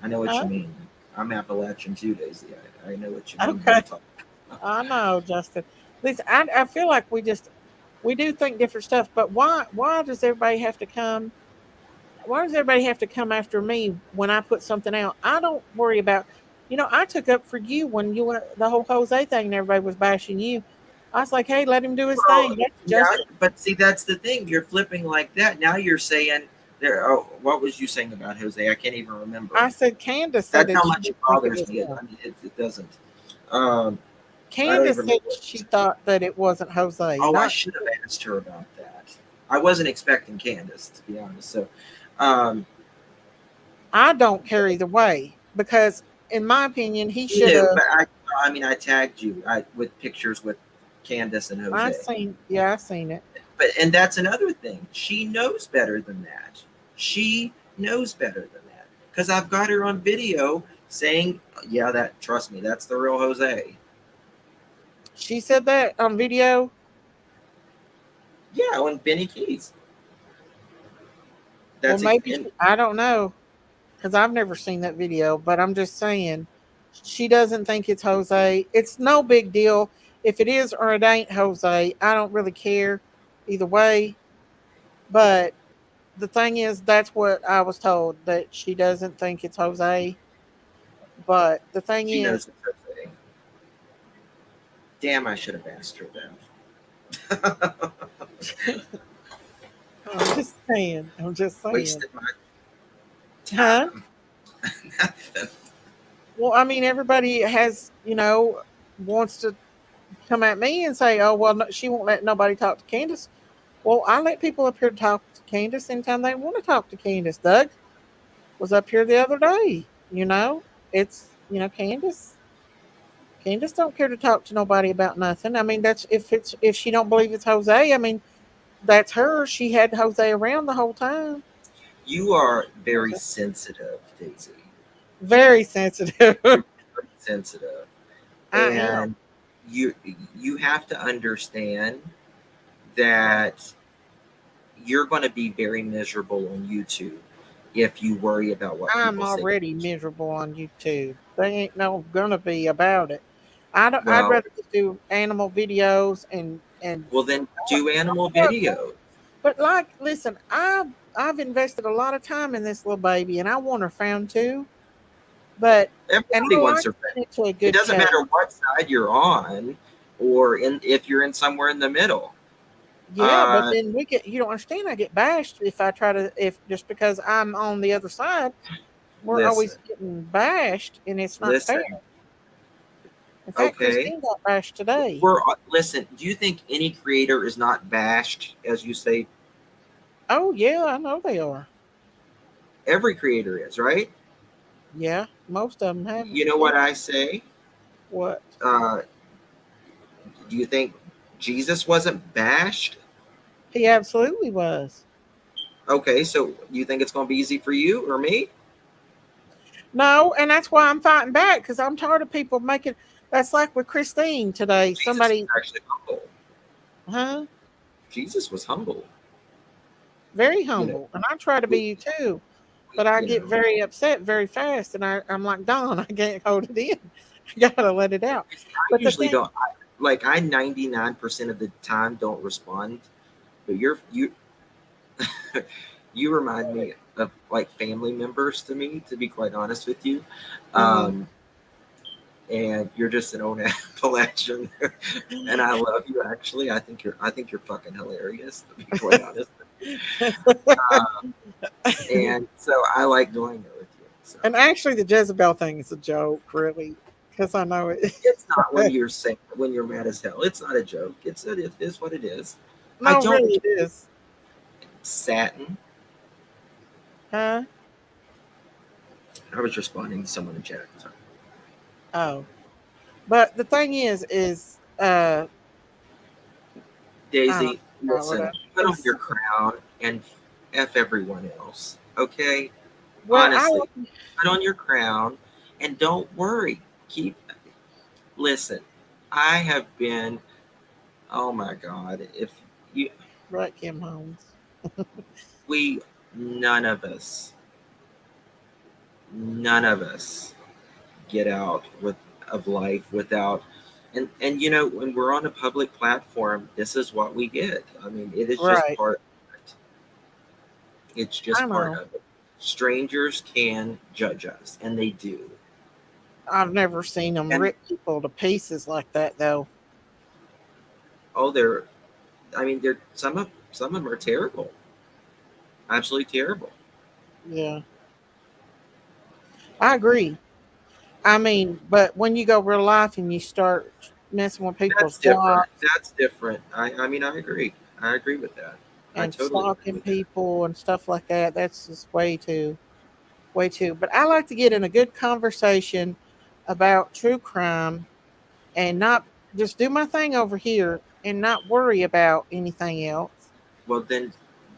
D: I know what you
B: Huh?
D: mean. I'm Appalachian too, Daisy. I know what you mean when
B: Okay,
D: you talk. About.
B: I know, Justin. Listen, I feel like we do think different stuff, but why does everybody have to come? Why does everybody have to come after me when I put something out? I don't worry about. I took up for you when you went the whole Jose thing and everybody was bashing you. I was like, hey, let him do his
D: Well,
B: thing. That's
D: now,
B: Justin.
D: but see, that's the thing. You're flipping like that. Now you're saying there. Oh, what was you saying about Jose? I can't even remember.
B: I said Candace said
D: That's
B: that
D: how
B: she
D: much it
B: didn't think it
D: bothers
B: was
D: me.
B: him.
D: I mean, it doesn't. Um, I don't
B: Candace
D: even
B: said
D: remember what you
B: she
D: said.
B: thought that it wasn't Jose,
D: Oh, I
B: not
D: should have asked her about that. I wasn't expecting Candace, to be honest. So, um,
B: I don't care either way because, in my opinion, he
D: you
B: should
D: knew,
B: have.
D: but I mean, I tagged you with pictures with Candace and
B: I
D: Jose.
B: seen, yeah, I seen it.
D: But and that's another thing. She knows better than that. She knows better than that because I've got her on video saying, "Yeah, that trust me, that's the real Jose."
B: She said that on video.
D: Yeah, on Benny Keys.
B: Well,
D: That's
B: maybe
D: and
B: I don't know because I've never seen that video. But I'm just saying, she doesn't think it's Jose. It's no big deal if it is or it ain't Jose. I don't really care either way. But the thing is, that's what I was told that she doesn't think it's Jose. But the thing
D: she knows
B: is,
D: it's Jose. Damn, I should have asked her that.
B: I'm just saying. I'm just saying.
D: Wasted my
B: Huh?
D: time.
B: Well, I mean, everybody has, wants to come at me and say, "Oh, well, no, she won't let nobody talk to Candace." Well, I let people up here talk to Candace anytime they want to talk to Candace. Doug was up here the other day. It's Candace. Candace don't care to talk to nobody about nothing. I mean, that's if she don't believe it's Jose. I mean, that's her. She had Jose around the whole time.
D: You are very sensitive, Daisy.
B: Very sensitive.
D: Very sensitive,
B: I am.
D: and you you have to understand that you're going to be very miserable on YouTube if you worry about what
B: I'm
D: people say.
B: already miserable on YouTube. They ain't no gonna be about it. I don't. I'd
D: Well,
B: rather just do animal videos and.
D: well, then do animal
B: Look,
D: videos.
B: but like, listen, I've invested a lot of time in this little baby, and I want her found too. But and
D: Everybody
B: I
D: wants
B: like
D: their
B: getting
D: friend.
B: into a
D: It
B: good
D: doesn't
B: cage.
D: matter what side you're on, or in if you're in somewhere in the middle.
B: Yeah, but
D: Uh,
B: then you don't understand. I get bashed if I try to if just because I'm on the other side, we're always
D: listen,
B: getting bashed, and it's not fair.
D: listen.
B: In fact,
D: Okay,
B: Christine got bashed today.
D: we're listen. Do you think any creator is not bashed, as you say?
B: Oh yeah, I know they are.
D: Every creator is, right?
B: Yeah, most of them have.
D: You know
B: Yeah.
D: what I say?
B: What?
D: Uh, do you think Jesus wasn't bashed?
B: He absolutely was.
D: Okay, so you think it's going to be easy for you or me?
B: No, and that's why I'm fighting back because I'm tired of people making. That's like with Christine today.
D: Jesus was
B: Somebody,
D: actually humble.
B: huh?
D: Jesus was humble.
B: Very
D: You know,
B: humble, and I try to
D: we,
B: be you too. But I
D: you
B: get
D: know,
B: very upset very fast, and I'm like, Don, I can't hold it in. I gotta let it out.
D: I
B: But the
D: usually
B: thing,
D: don't. I 99% of the time don't respond, but you you remind me of like family members to me. To be quite honest with you,
B: mhm.
D: um, and you're just an own Appalachian, and I love you. Actually, I think you're fucking hilarious. To be quite honest, and so I like doing it with you. So
B: And actually, the Jezebel thing is a joke, really, because I know it.
D: it's not when you're saying when you're mad as hell. It's not a joke. It is what it is. I
B: No,
D: don't
B: really, it is.
D: satin.
B: Huh?
D: I was responding to someone in chat. Sorry.
B: Oh, but the thing is, I
D: Daisy,
B: don't know what
D: listen,
B: I
D: put on
B: was.
D: your crown and F everyone else. Okay?
B: Well,
D: Honestly, put on your crown and don't worry. Listen, I have been Oh my God! If you,
B: Right, Kim Holmes.
D: we, none of us, none of us get out with of life without. And you know, when we're on a public platform, this is what we get. I mean, it is just
B: Right.
D: part of it. It's
B: I
D: just part
B: know.
D: of it. Strangers can judge us, and they do.
B: I've never seen them
D: And
B: rip people to pieces like that, though.
D: oh, they're. I mean, they're some of them are terrible, absolutely terrible.
B: Yeah, I agree. I mean, but when you go real life and you start messing with
D: That's
B: people's
D: different.
B: wives
D: That's different. I mean, I agree. I agree with that. I
B: and
D: totally agree
B: stalking
D: with that.
B: people and stuff like that, that's just way too. But I like to get in a good conversation about true crime and not just do my thing over here and not worry about anything else.
D: Well, then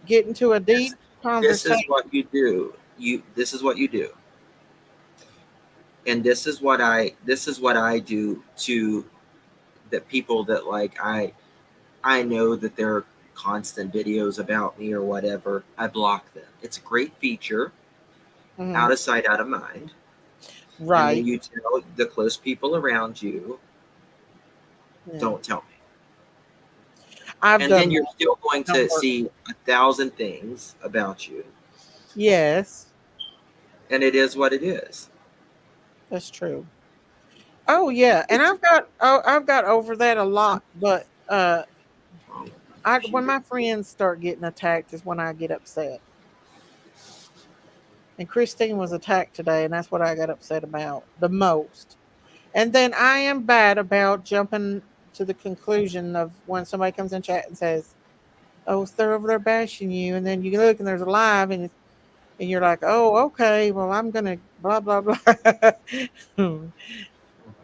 B: Get into a
D: this
B: deep
D: this is
B: conversation.
D: what you do. This is what you do, and this is what I do to the people that like I know that there are constant videos about me or whatever. I block them. It's a great feature.
B: Mhm.
D: Out of sight, out of mind. And then
B: Right.
D: you tell the close people around you,
B: Yeah.
D: don't tell me.
B: I've
D: And then
B: done
D: you're
B: that.
D: still going
B: Don't
D: to
B: work.
D: see 1,000 things about you.
B: Yes,
D: And it is what it is.
B: that's true. Oh yeah, and
D: It's
B: I've got over that a
D: some
B: lot, but
D: wrong with my
B: I when
D: computer.
B: my friends start getting attacked is when I get upset. And Christine was attacked today, and that's what I got upset about the most. And then I am bad about jumping to the conclusion of when somebody comes in chat and says, "Oh, so they're over there bashing you," and then you look and there's a live, and you're like, "Oh, okay, well, I'm gonna blah blah blah."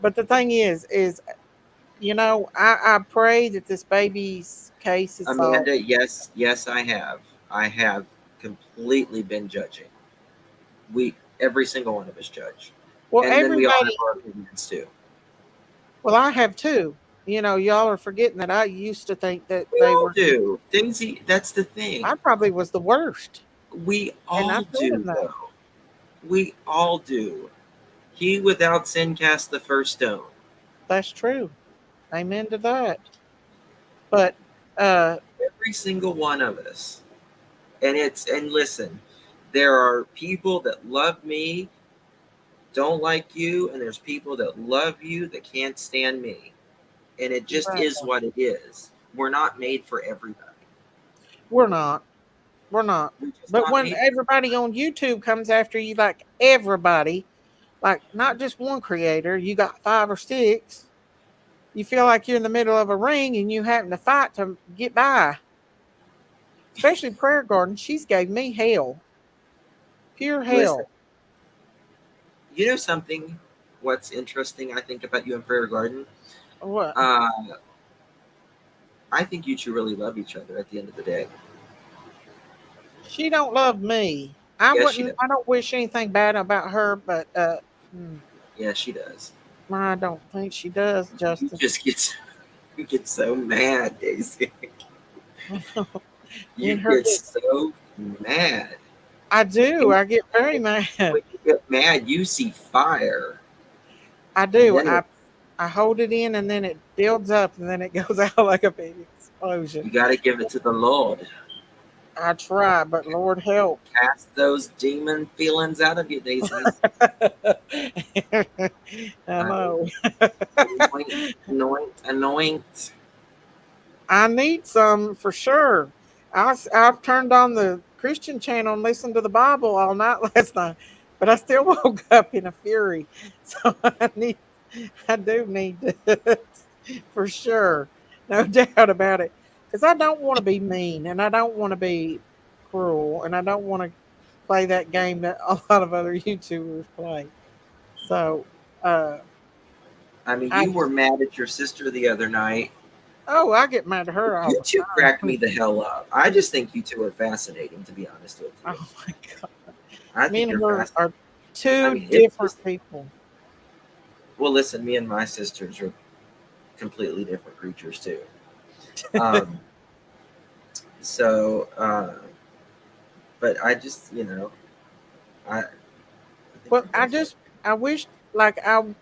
B: But the thing is, I pray that this baby's case is solved.
D: Amanda, yes, yes, I have. I have completely been judging. Every single one of us judge.
B: Well,
D: And then we all have
B: everybody,
D: our opinions too.
B: well, I have too. Y'all are forgetting that I used to think that
D: We
B: they
D: all
B: were.
D: do. That's the
B: I
D: thing.
B: probably was the worst,
D: We
B: and I
D: all
B: told him
D: do,
B: that.
D: though. We all do. He without sin cast the first stone.
B: That's true. Amen to that. But uh,
D: Every single one of us. And listen, there are people that love me, don't like you, and there's people that love you that can't stand me. And it just
B: right,
D: is what it is. We're not made for everybody.
B: we're not. We're not.
D: We're just
B: But
D: not
B: when
D: made for
B: everybody on YouTube comes after you, like everybody, like not just one creator, you got five or six. You feel like you're in the middle of a ring and you happen to fight to get by. Especially Prayer Garden, she's gave me hell, pure
D: listen.
B: hell.
D: You know something? What's interesting, I think, about you and Prayer Garden?
B: What?
D: Uh, I think you two really love each other at the end of the day.
B: She don't love me. I
D: Yes, she
B: wouldn't.
D: does.
B: I don't wish anything bad about her, but mm,
D: Yes, she does.
B: I don't think she does
D: You
B: justice.
D: just get you get so mad, Daisy.
B: Me
D: You
B: and her
D: get
B: get.
D: so mad.
B: I do.
D: And
B: I get very mad.
D: when you get mad, you see fire,
B: I
D: and
B: do.
D: then it,
B: I hold it in and then it builds up and then it goes out like a big explosion.
D: you got to give it to the Lord.
B: I try, but Lord help.
D: Cast those demon feelings out of you, Daisy.
B: I
D: I mean,
B: know.
D: anoint, anoint, anoint.
B: I need some for sure. I've turned on the Christian channel and listened to the Bible all night last night, but I still woke up in a fury. So I do need it for sure, no doubt about it. Because I don't want to be mean and I don't want to be cruel and I don't want to play that game that a lot of other YouTubers play. So uh,
D: I mean,
B: I
D: you were mad at your sister the other night.
B: I get mad at her all
D: You
B: the
D: two cracked me
B: time.
D: the hell up. I just think you two are fascinating, to be honest with you.
B: Oh my god.
D: I
B: Me
D: think
B: and
D: you're
B: her
D: fascinating.
B: are
D: I
B: two
D: mean, it's
B: different
D: just,
B: people.
D: well, listen, me and my sisters are completely different creatures, too. Um, so, but I just, I think
B: Well,
D: we're both right.
B: I wish, like, I'm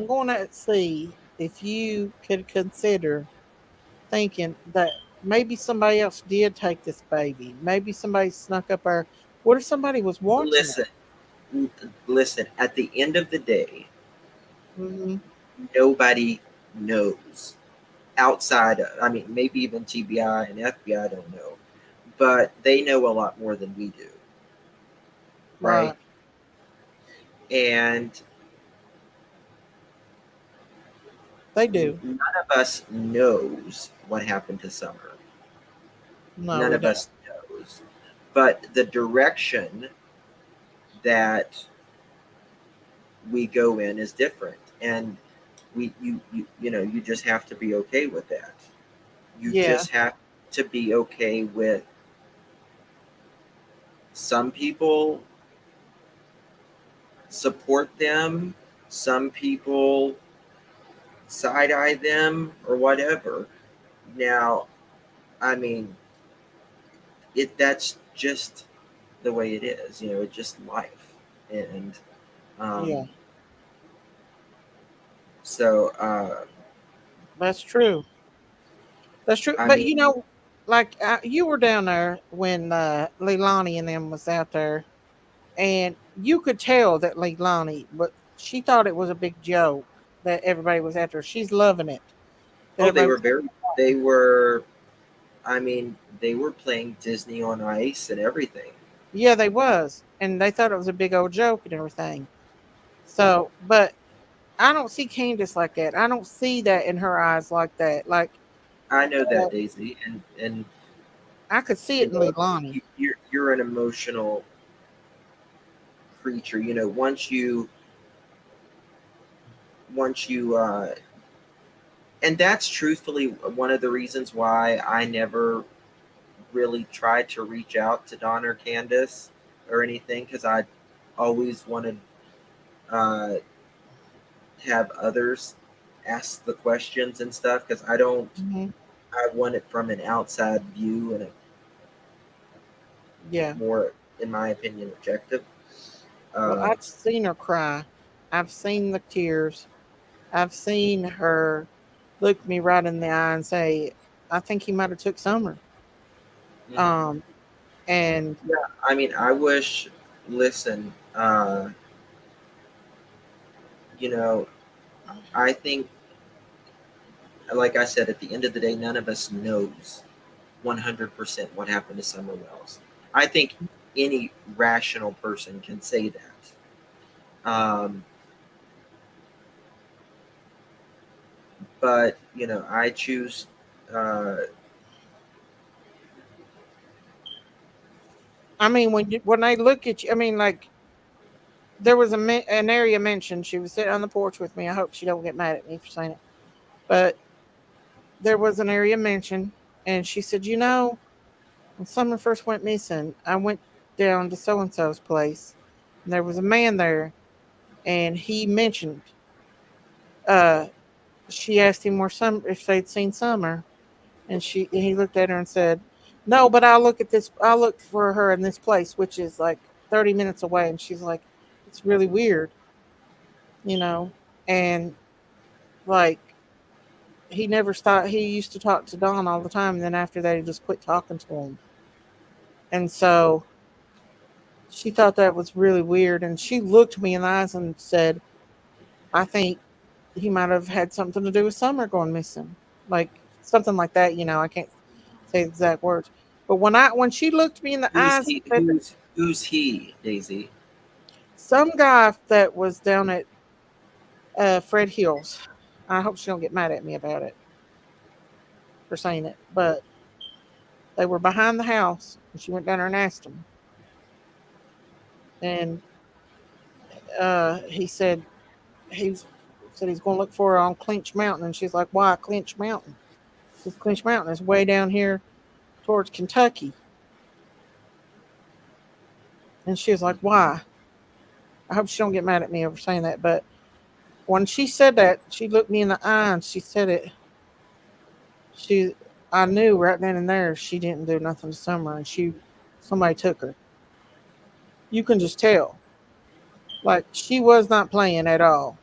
B: going to see if you could consider thinking that maybe somebody else did take this baby. Maybe somebody snuck up our. What if somebody was watching it?
D: Listen, listen. At the end of the day,
B: Hmm.
D: nobody knows outside. I mean, maybe even TBI and FBI don't know, but they know a lot more than we do, right?
B: Right.
D: And
B: They do.
D: none of us knows what happened to Summer.
B: No,
D: None
B: we
D: of
B: don't.
D: us knows, but the direction that we go in is different, and you just have to be okay with that. You
B: Yeah.
D: just have to be okay with some people support them, some people side eye them or whatever. Now, I mean, that's just the way it is. It's just life, and um,
B: Yeah.
D: so
B: That's true. That's true.
D: I
B: But
D: mean,
B: like you were down there when Leilani and them was out there, and you could tell that Leilani, but she thought it was a big joke that everybody was after her. She's loving it. That
D: oh, they
B: everybody
D: were
B: was,
D: very, they were. I mean, they were playing Disney on Ice and everything.
B: yeah, they was, and they thought it was a big old joke and everything. So, but I don't see Candace like that. I don't see that in her eyes like that. Like
D: I know
B: uh,
D: that, Daisy, and
B: I could see it in Leilani.
D: you're an emotional creature. Once you and that's truthfully one of the reasons why I never really tried to reach out to Don or Candace or anything, because I always wanted to have others ask the questions and stuff, because
B: Hmm.
D: I want it from an outside view and a
B: Yeah.
D: more, in my opinion, objective.
B: Well,
D: Um,
B: I've seen her cry. I've seen the tears. I've seen her look me right in the eye and say, "I think he might have took Summer."
D: mhm.
B: Um, and
D: Yeah, I mean, I wish. Listen, you know, I think, like I said, at the end of the day, none of us knows 100% what happened to Summer Wells. I think any rational person can say that. But I choose. Uh,
B: I mean, when I look at you, I mean, like there was an area mentioned. She was sitting on the porch with me. I hope she don't get mad at me for saying it, but there was an area mentioned, and she said, when Summer first went missing, I went down to so and so's place, and there was a man there, and he mentioned, uh, she asked him where if they'd seen Summer, and he looked at her and said, "No, but I'll look at this. I'll look for her in this place, which is like 30 minutes away." And she's like, "It's really weird, you know." And like he never stopped. He used to talk to Don all the time, and then after that, he just quit talking to him. And so she thought that was really weird, and she looked me in the eyes and said, "I think he might have had something to do with Summer going missing, like something like that." I can't say the exact words, but when she looked me in the
D: who's
B: eyes and
D: he?
B: said that,
D: Who's he, Daisy?
B: some guy that was down at Fred Hill's. I hope she don't get mad at me about it for saying it, but they were behind the house, and she went down there and asked him, and he said he's going to look for her on Clinch Mountain, and she's like, "Why Clinch Mountain?" Because Clinch Mountain is way down here towards Kentucky, and she was like, "Why?" I hope she don't get mad at me over saying that, but when she said that, she looked me in the eye and she said it. I knew right then and there she didn't do nothing to Summer, and somebody took her. You can just tell, like she was not playing at all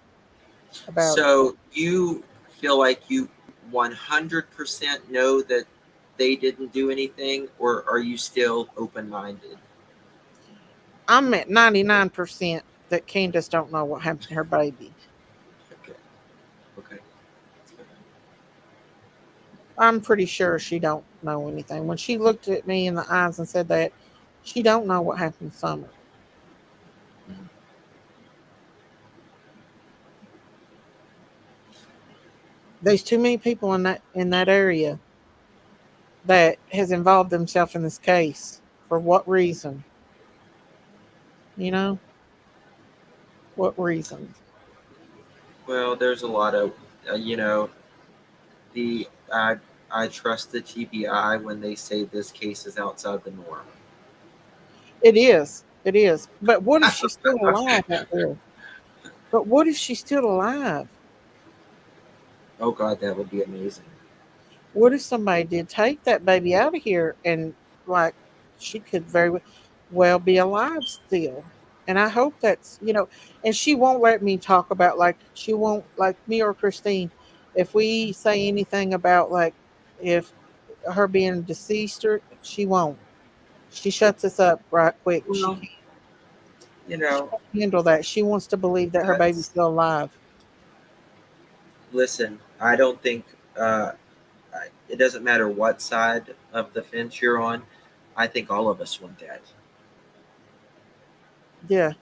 B: about it.
D: So you feel like you 100% know that they didn't do anything, or are you still open minded?
B: I'm at 99% that Candace don't know what happened to her baby.
D: Okay. Okay. That's fair.
B: I'm pretty sure she don't know anything. When she looked at me in the eyes and said that, she don't know what happened to Summer.
D: Mhm.
B: There's too many people in that area that has involved themselves in this case. For what reason? You know, what reason?
D: Well, there's a lot of, you know, the I trust the TBI when they say this case is outside the norm.
B: It is. It is. But what if she's still alive out there? But what if she's still alive?
D: Oh God, that would be amazing.
B: What if somebody did take that baby out of here and like she could well be alive still? And I hope that's, and she won't let me talk about, like, she won't, like me or Christine, if we say anything about, like, if her being deceased, or she won't. She shuts us up right quick.
D: Well, you
B: She
D: know,
B: can't handle that. She wants to believe that her baby's
D: that's
B: still alive.
D: listen. I don't think it doesn't matter what side of the fence you're on. I think all of us want that,
B: Yeah.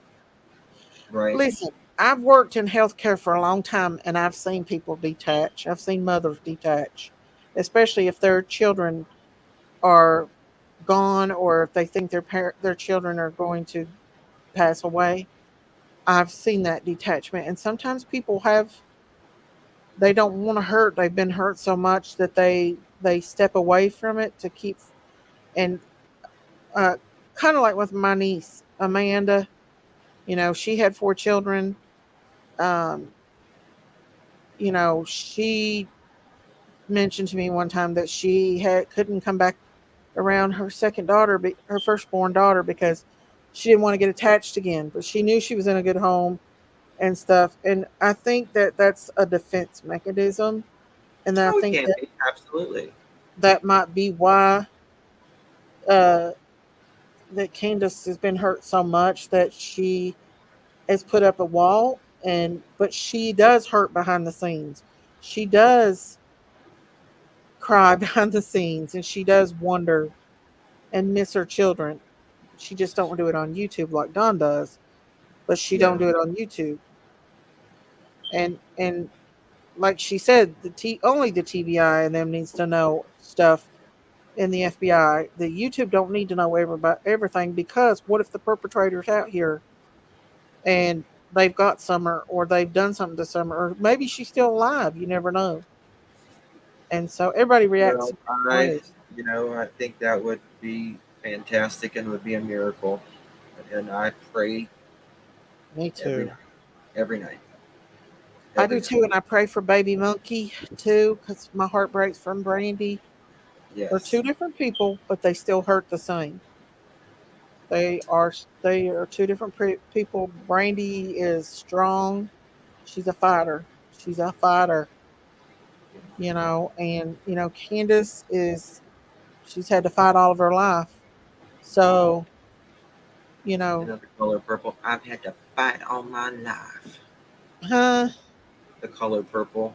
D: right?
B: Listen, I've worked in healthcare for a long time, and I've seen people detach. I've seen mothers detach, especially if their children are gone, or if they think their children are going to pass away. I've seen that detachment, and sometimes people they don't want to hurt. They've been hurt so much that they step away from it to keep, and uh, kind of like with my niece Amanda. She had 4 children. Um, she mentioned to me one time that she couldn't come back around her second daughter, her firstborn daughter, because she didn't want to get attached again. But she knew she was in a good home and stuff. And I think that that's a defense mechanism, and I
D: Oh, it
B: think
D: can
B: that
D: be absolutely.
B: that might be why uh, that Candace has been hurt so much that she has put up a wall. And but she does hurt behind the scenes. She does cry behind the scenes, and she does wonder and miss her children. She just don't do it on YouTube like Don does, but she don't
D: Yeah.
B: do it on YouTube. And like she said, only the TBI and them needs to know stuff in the FBI. The YouTube don't need to know everything, because what if the perpetrator's out here and they've got Summer, or they've done something to Summer, or maybe she's still alive. You never know. And so everybody reacts
D: Well,
B: in different ways.
D: I think that would be fantastic and would be a miracle. And I pray
B: Me
D: every
B: too.
D: night, every night,
B: I
D: every
B: do
D: night.
B: too, and I pray for baby Monkey too, because my heart breaks from Brandy. They're two
D: Yes.
B: different people, but they still hurt the same. They are two different people. Brandy is strong. She's a fighter. She's a fighter, and Candace she's had to fight all of her life. So, you know,
D: Another color purple. I've had to fight all my life.
B: huh?
D: The color purple.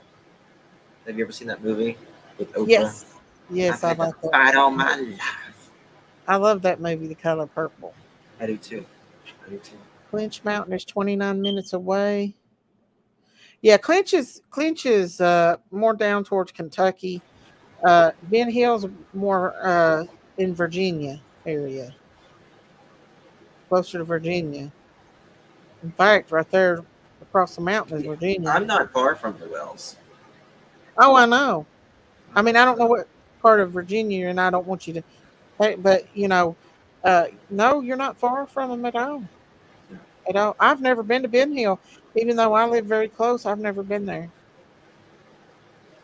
D: Have you ever seen that movie with Oprah?
B: Yes,
D: I've
B: yes, I
D: had to
B: like that.
D: fight all my life.
B: I love that movie, The Color Purple.
D: I do too. I do too.
B: Clinch Mountain is 29 minutes away. Yeah, Clinch is more down towards Kentucky. Ben Hill's more in Virginia area, closer to Virginia. In fact, right there across the mountain is
D: Yeah,
B: Virginia.
D: I'm not far from the Wells.
B: Oh, I know. I
D: I'm
B: mean,
D: not
B: I don't
D: far.
B: know what part of Virginia you're in. I don't want you to, but no, you're not far from them at all.
D: Yeah.
B: At all. I've never been to Ben Hill, even though I live very close. I've never been there.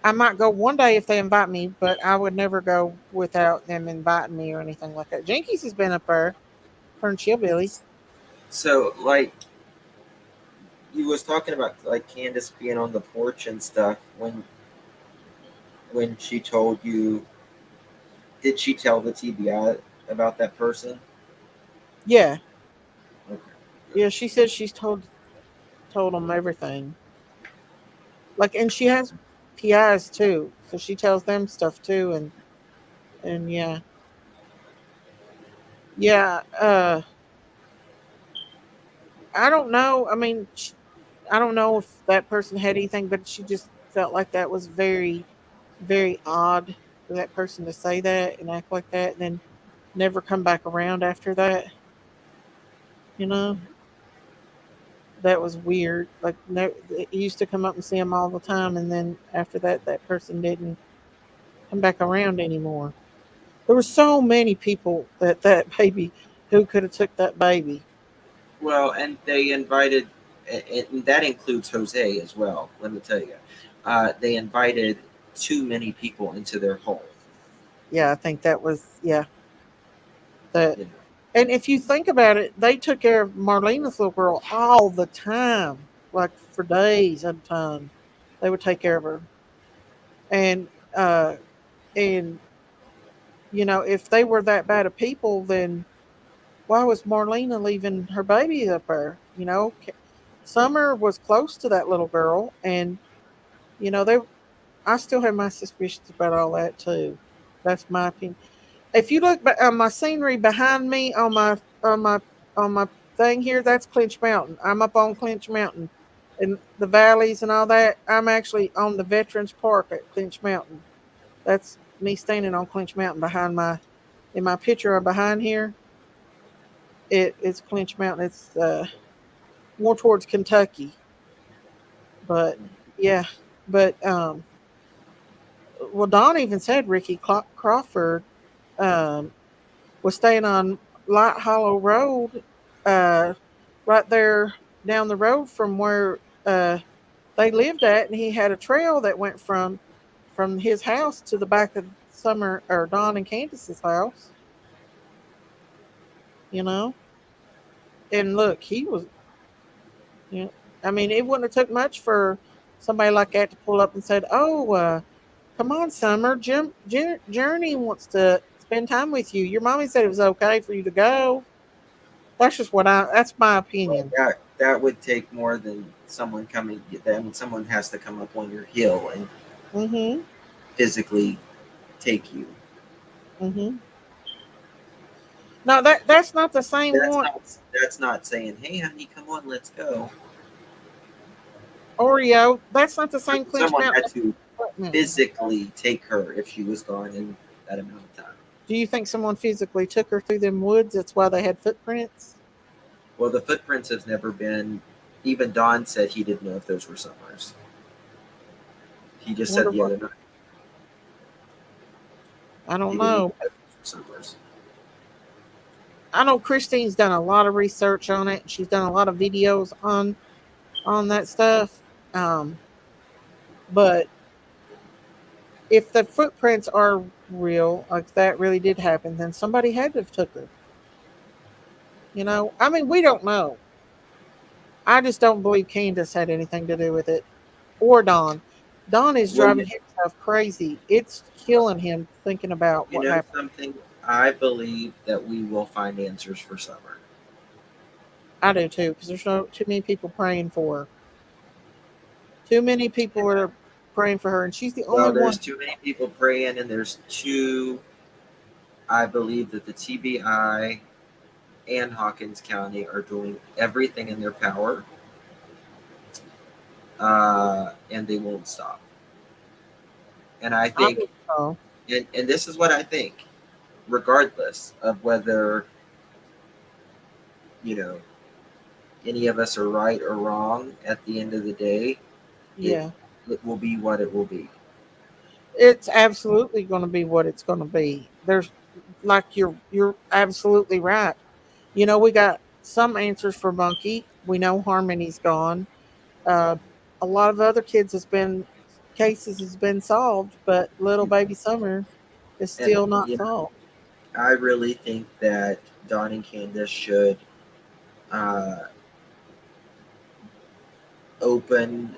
B: I might go one day if they invite me, but I would never go without them inviting me or anything like that. Jinkies has been up there, her and Chillbilly.
D: So, like, you was talking about like Candace being on the porch and stuff when she told you. Did she tell the TBI about that person?
B: Yeah,
D: Okay, good.
B: yeah. She said she's told them everything. Like, and she has PIs too, so she tells them stuff too, and yeah, yeah. I don't know. I mean, I don't know if that person had anything, but she just felt like that was very, very odd for that person to say that and act like that, and then never come back around after that. You know, that was weird. Like, no, he used to come up and see him all the time, and then after that, that person didn't come back around anymore. There were so many people that baby who could have took that baby.
D: Well, and they invited, and that includes Jose as well. Let me tell you, they invited too many people into their home.
B: Yeah, I think that was yeah that.
D: You know,
B: And if you think about it, they took care of Marlena's little girl all the time, like for days at a time. They would take care of her, and uh, and if they were that bad of people, then why was Marlena leaving her baby up there? Summer was close to that little girl, and they. I still have my suspicions about all that too. That's my opinion. If you look on my scenery behind me on my thing here, that's Clinch Mountain. I'm up on Clinch Mountain, and the valleys and all that. I'm actually on the Veterans Park at Clinch Mountain. That's me standing on Clinch Mountain behind my in my picture of behind here. It's Clinch Mountain. It's more towards Kentucky, but yeah, but well, Don even said Ricky Crawford um, was staying on Light Hollow Road, uh, right there down the road from where they lived at, and he had a trail that went from his house to the back of Summer or Don and Candace's house. You know, and look, he was. You know, I mean, it wouldn't have took much for somebody like that to pull up and said, "Oh, come on, Summer, Journey wants to spend time with you. Your mommy said it was okay for you to go." That's just what I. That's my
D: well,
B: opinion.
D: that would take more than someone coming. Then someone has to come up on your hill and
B: Mm-hmm.
D: physically take you.
B: Mm-hmm. No, that's not the same
D: That's
B: one.
D: not that's not saying, "Hey, honey, come on, let's go."
B: Oreo. That's not the same Clinch
D: Someone
B: Mountain
D: had to
B: equipment.
D: physically take her if she was gone in that amount of time.
B: Do you think someone physically took her through them woods? That's why they had footprints.
D: Well, the footprints have never been. Even Don said he didn't know if those were Summers. He just said
B: Wonder
D: the
B: what.
D: other night
B: I don't
D: he didn't even
B: know.
D: know if those were Summers.
B: I know Christine's done a lot of research on it. She's done a lot of videos on that stuff. But if the footprints are real, like that really did happen, then somebody had to have took her. I mean, we don't know. I just don't believe Candace had anything to do with it, or Don. Don is
D: Well,
B: driving himself crazy. It's killing him thinking about
D: you
B: what
D: know
B: happened.
D: something? I believe that we will find answers for Summer.
B: I do too, because there's no too many people praying for her. Too many people are praying for her, and she's the only
D: Well, there's
B: one.
D: too many people praying, and there's too. I believe that the TBI and Hawkins County are doing everything in their power, and they won't stop. And I
B: I
D: think,
B: think so.
D: and this is what I think, regardless of whether you know any of us are right or wrong, at the end of the day, it
B: Yeah,
D: it will be what it will be.
B: it's absolutely going to be what it's going to be. There's like you're absolutely right. We got some answers for Monkey. We know Harmony's gone. Uh, a lot of other kids has been. cases has been solved, but little baby Summer is
D: And
B: still not solved.
D: I really think that Don and Candace should uh, open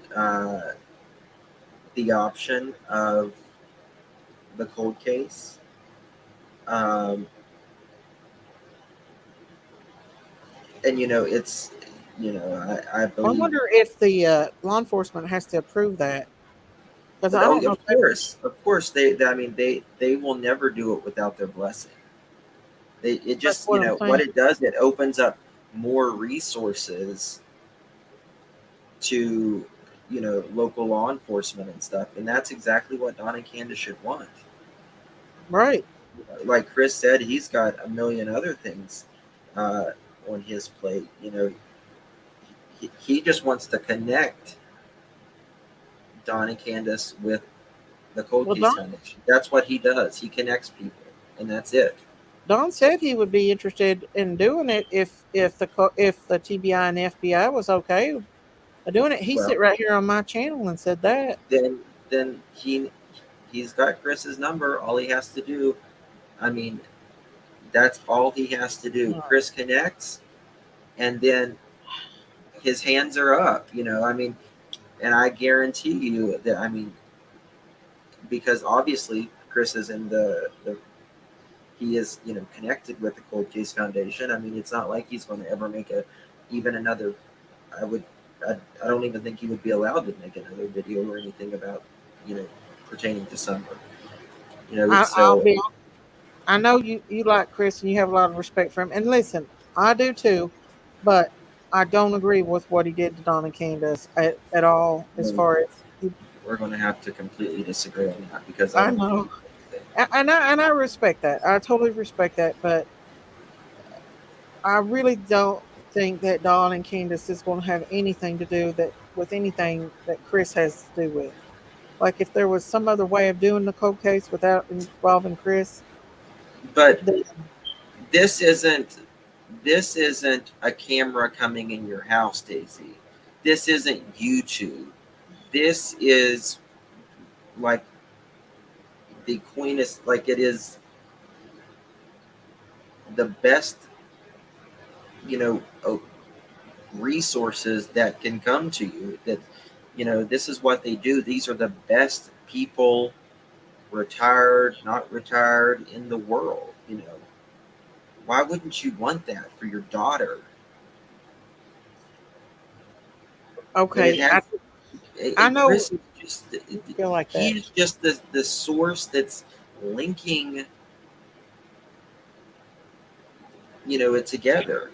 D: the option of the cold case. Um, and it's I
B: I
D: believe.
B: wonder if the law enforcement has to approve that because I
D: Oh,
B: don't know if they would.
D: of course, I mean, they will never do it without their blessing. It
B: That's
D: just,
B: what I'm
D: what
B: saying.
D: it does, it opens up more resources to, local law enforcement and stuff, and that's exactly what Don and Candace should want.
B: Right.
D: Like Chris said, he's got a million other things uh, on his plate. He just wants to connect Don and Candace with the Cold
B: Well,
D: Case Foundation. That's what he does. He connects people, and that's it.
B: Don said he would be interested in doing it if the TBI and FBI was okay doing it. He
D: Well,
B: sit right here on my channel and said that.
D: then he's got Chris's number. All he has to do, I mean, that's all he has to do. Chris connects, and then his hands are up. I mean, and I guarantee you that, I mean, because obviously Chris is in the he is, connected with the Cold Case Foundation. I mean, it's not like he's going to ever make even another. I would I don't even think he would be allowed to make another video or anything about, you know pertaining to Summer. It's
B: I'll
D: so.
B: be. I know you like Chris and you have a lot of respect for him. And listen, I do too, but I don't agree with what he did to Don and Candace at all. As far as
D: We're going to have to completely disagree on that because I
B: I
D: don't think
B: know,
D: he did anything.
B: and I respect that. I totally respect that, but I really don't think that Don and Candace is going to have anything to do that with anything that Chris has to do with. Like if there was some other way of doing the cold case without involving Chris,
D: But
B: then
D: this isn't this isn't a camera coming in your house, Daisy. This isn't YouTube. This is like the queen is like it is the best, you know resources that can come to you. That this is what they do. These are the best people, retired, not retired, in the world. Why wouldn't you want that for your daughter? And it
B: okay,
D: has.
B: I know
D: Chris is just
B: you feel like that.
D: he's just the source that's linking it together.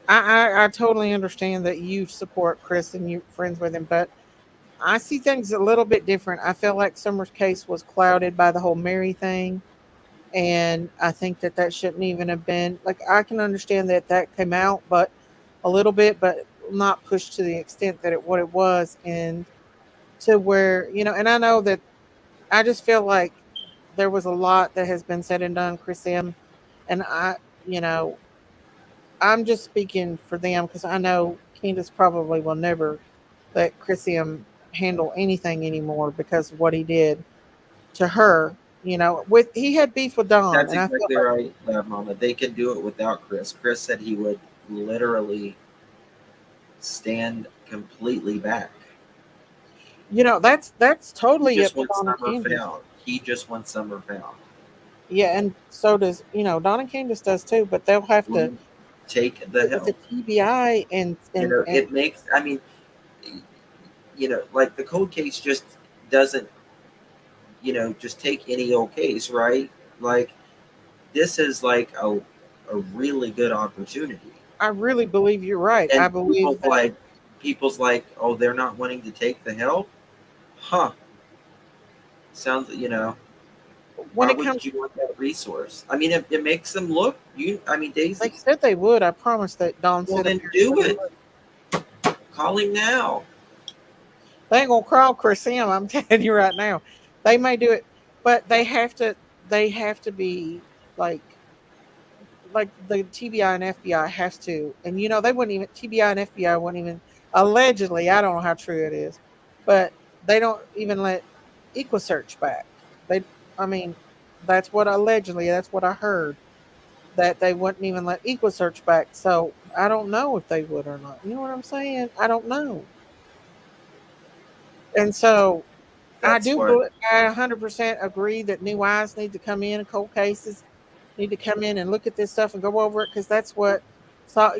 B: I totally understand that you support Chris and you're friends with him, but I see things a little bit different. I feel like Summer's case was clouded by the whole Mary thing, and I think that that shouldn't even have been like. I can understand that that came out, but a little bit, but not pushed to the extent that what it was, and to where And I know that I just feel like there was a lot that has been said and done, Chris M, and you know, I'm just speaking for them because I know Candace probably will never let Chrisiam handle anything anymore because of what he did to her. With he had beef with Don,
D: That's
B: and I felt
D: exactly
B: like
D: right, Mama. They can do it without Chris. Chris said he would literally stand completely back.
B: that's
D: He
B: totally up
D: just
B: to
D: wants
B: Don and
D: Summer
B: Candace.
D: found. He just wants Summer found.
B: Yeah, and so does Don and Candace does too, but they'll have to
D: Take the
B: get with the
D: help.
B: TBI and
D: It makes. I mean, like the cold case just doesn't. Just take any old case, right? Like this is like a really good opportunity.
B: I really believe you're right. I
D: And
B: believe that
D: people's like, oh, they're not wanting to take the help, huh? Sounds,
B: when
D: why
B: it
D: wouldn't
B: comes,
D: you want that resource? I mean, it makes them look. I mean,
B: they
D: Daisy.
B: said they would. I promise that Don
D: Well,
B: said up
D: then
B: here
D: do
B: said they
D: it.
B: would.
D: Call him now.
B: They ain't gonna crawl Chris M. I'm telling you right now. They may do it, but they have to. They have to be like the TBI and FBI has to. And they wouldn't even TBI and FBI wouldn't even allegedly. I don't know how true it is, but they don't even let EquiSearch back. They, I mean, that's what allegedly, that's what I heard, that they wouldn't even let EquiSearch back. So I don't know if they would or not. You know what I'm saying? I don't know. And so I
D: That's
B: do
D: what.
B: believe, I 100% agree that new eyes need to come in, cold cases need to come in and look at this stuff and go over it, because that's what, so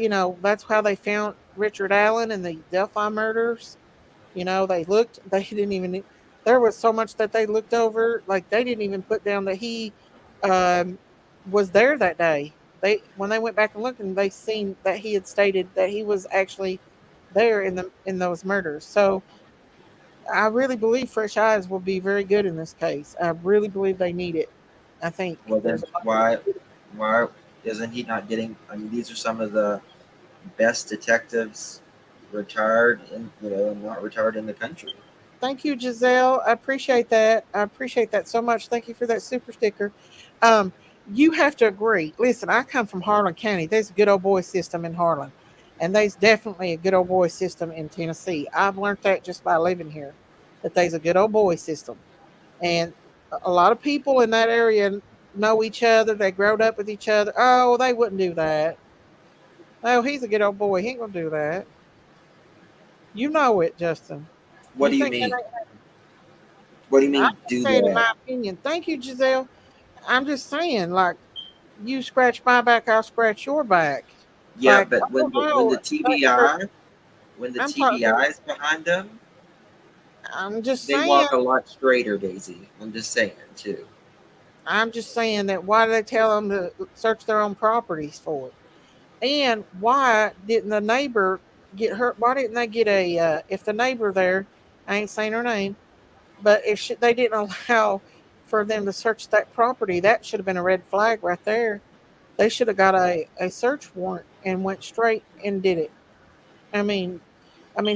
B: that's how they found Richard Allen and the Delphi murders. They looked, they didn't even, there was so much that they looked over, like they didn't even put down that he um, was there that day. When they went back and looked, and they seen that he had stated that he was actually there in those murders. So I really believe fresh eyes will be very good in this case. I really believe they need it. I think
D: Well,
B: there's
D: then
B: a lot.
D: why isn't he not getting? I mean, these are some of the best detectives retired and and not retired in the country.
B: Thank you, Giselle. I appreciate that. I appreciate that so much. Thank you for that super sticker. Um, you have to agree. Listen, I come from Harlan County. There's a good old boy system in Harlan, and there's definitely a good old boy system in Tennessee. I've learned that just by living here, that there's a good old boy system, and a lot of people in that area know each other. They growed up with each other. Oh, they wouldn't do that. Oh, he's a good old boy. He ain't gonna do that. You know it, Justin.
D: What
B: You
D: do you
B: think that?
D: mean? What do you
B: I'm
D: mean?
B: just
D: Do
B: saying, in
D: that?
B: my opinion. Thank you, Giselle. I'm just saying, like, you scratch my back, I'll scratch your back.
D: Yeah,
B: Like,
D: but
B: oh
D: when
B: no,
D: the TBI when the
B: I'm talking about.
D: TBI is behind them,
B: I'm just
D: they
B: saying.
D: walk a lot straighter, Daisy. I'm just saying too.
B: I'm just saying that why do they tell them to search their own properties for? And why didn't the neighbor get hurt? Why didn't they get a? If the neighbor there, I ain't saying her name, but if they didn't allow for them to search that property, that should have been a red flag right there. They should have got a search warrant and went straight and did it. I mean,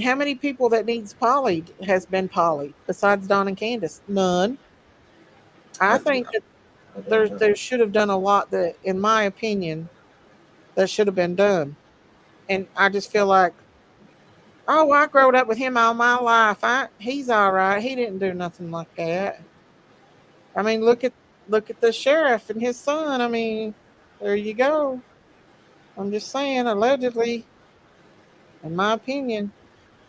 B: how many people that needs polyed has been polyed besides Don and Candace? None. I
D: I,
B: think that
D: I don't know.
B: there should have done a lot that, in my opinion, that should have been done. And I just feel like, oh, I growed up with him all my life. He's all right. He didn't do nothing like that. I mean, look at the sheriff and his son. I mean, there you go. I'm just saying, allegedly, in my opinion.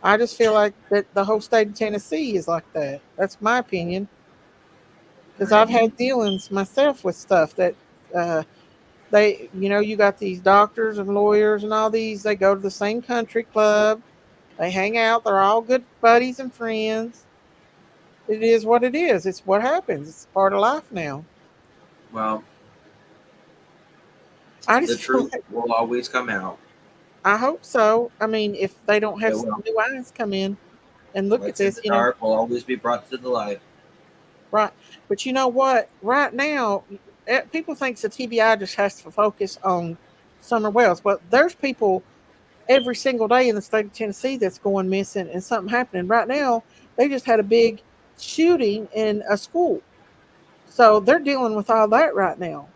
B: I just feel like that the whole state of Tennessee is like that. That's my opinion, because
D: Right.
B: I've had dealings myself with stuff that uh, you got these doctors and lawyers and all these. They go to the same country club. They hang out. They're all good buddies and friends. It is what it is. It's what happens. It's part of life now.
D: Well,
B: I
D: the
B: just feel
D: truth
B: like,
D: will always come out.
B: I hope so. I mean, if they don't
D: It
B: have
D: will.
B: new eyes come in and look at
D: What's in
B: this,
D: the dark will always be brought to the light.
B: right. But you know what? Right now, people think the TBI just has to focus on Summer Wells, but there's people every single day in the state of Tennessee that's going missing and something happening. Right now, they just had a big shooting in a school, so they're dealing with all that right now.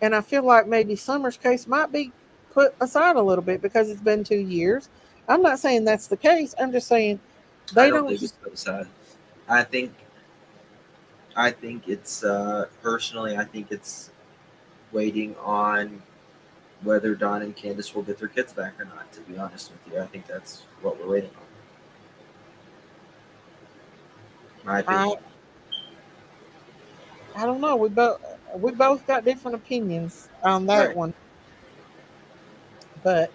B: And I feel like maybe Summer's case might be put aside a little bit because it's been 2 years. I'm not saying that's the case. I'm just saying
D: I
B: they
D: don't
B: don't
D: think it's
B: just.
D: put aside. I think I think it's personally. I think it's waiting on whether Don and Candace will get their kids back or not. To be honest with you, I think that's what we're waiting on. My
B: I
D: opinion.
B: I don't know. We both got different opinions on that
D: Right.
B: one, but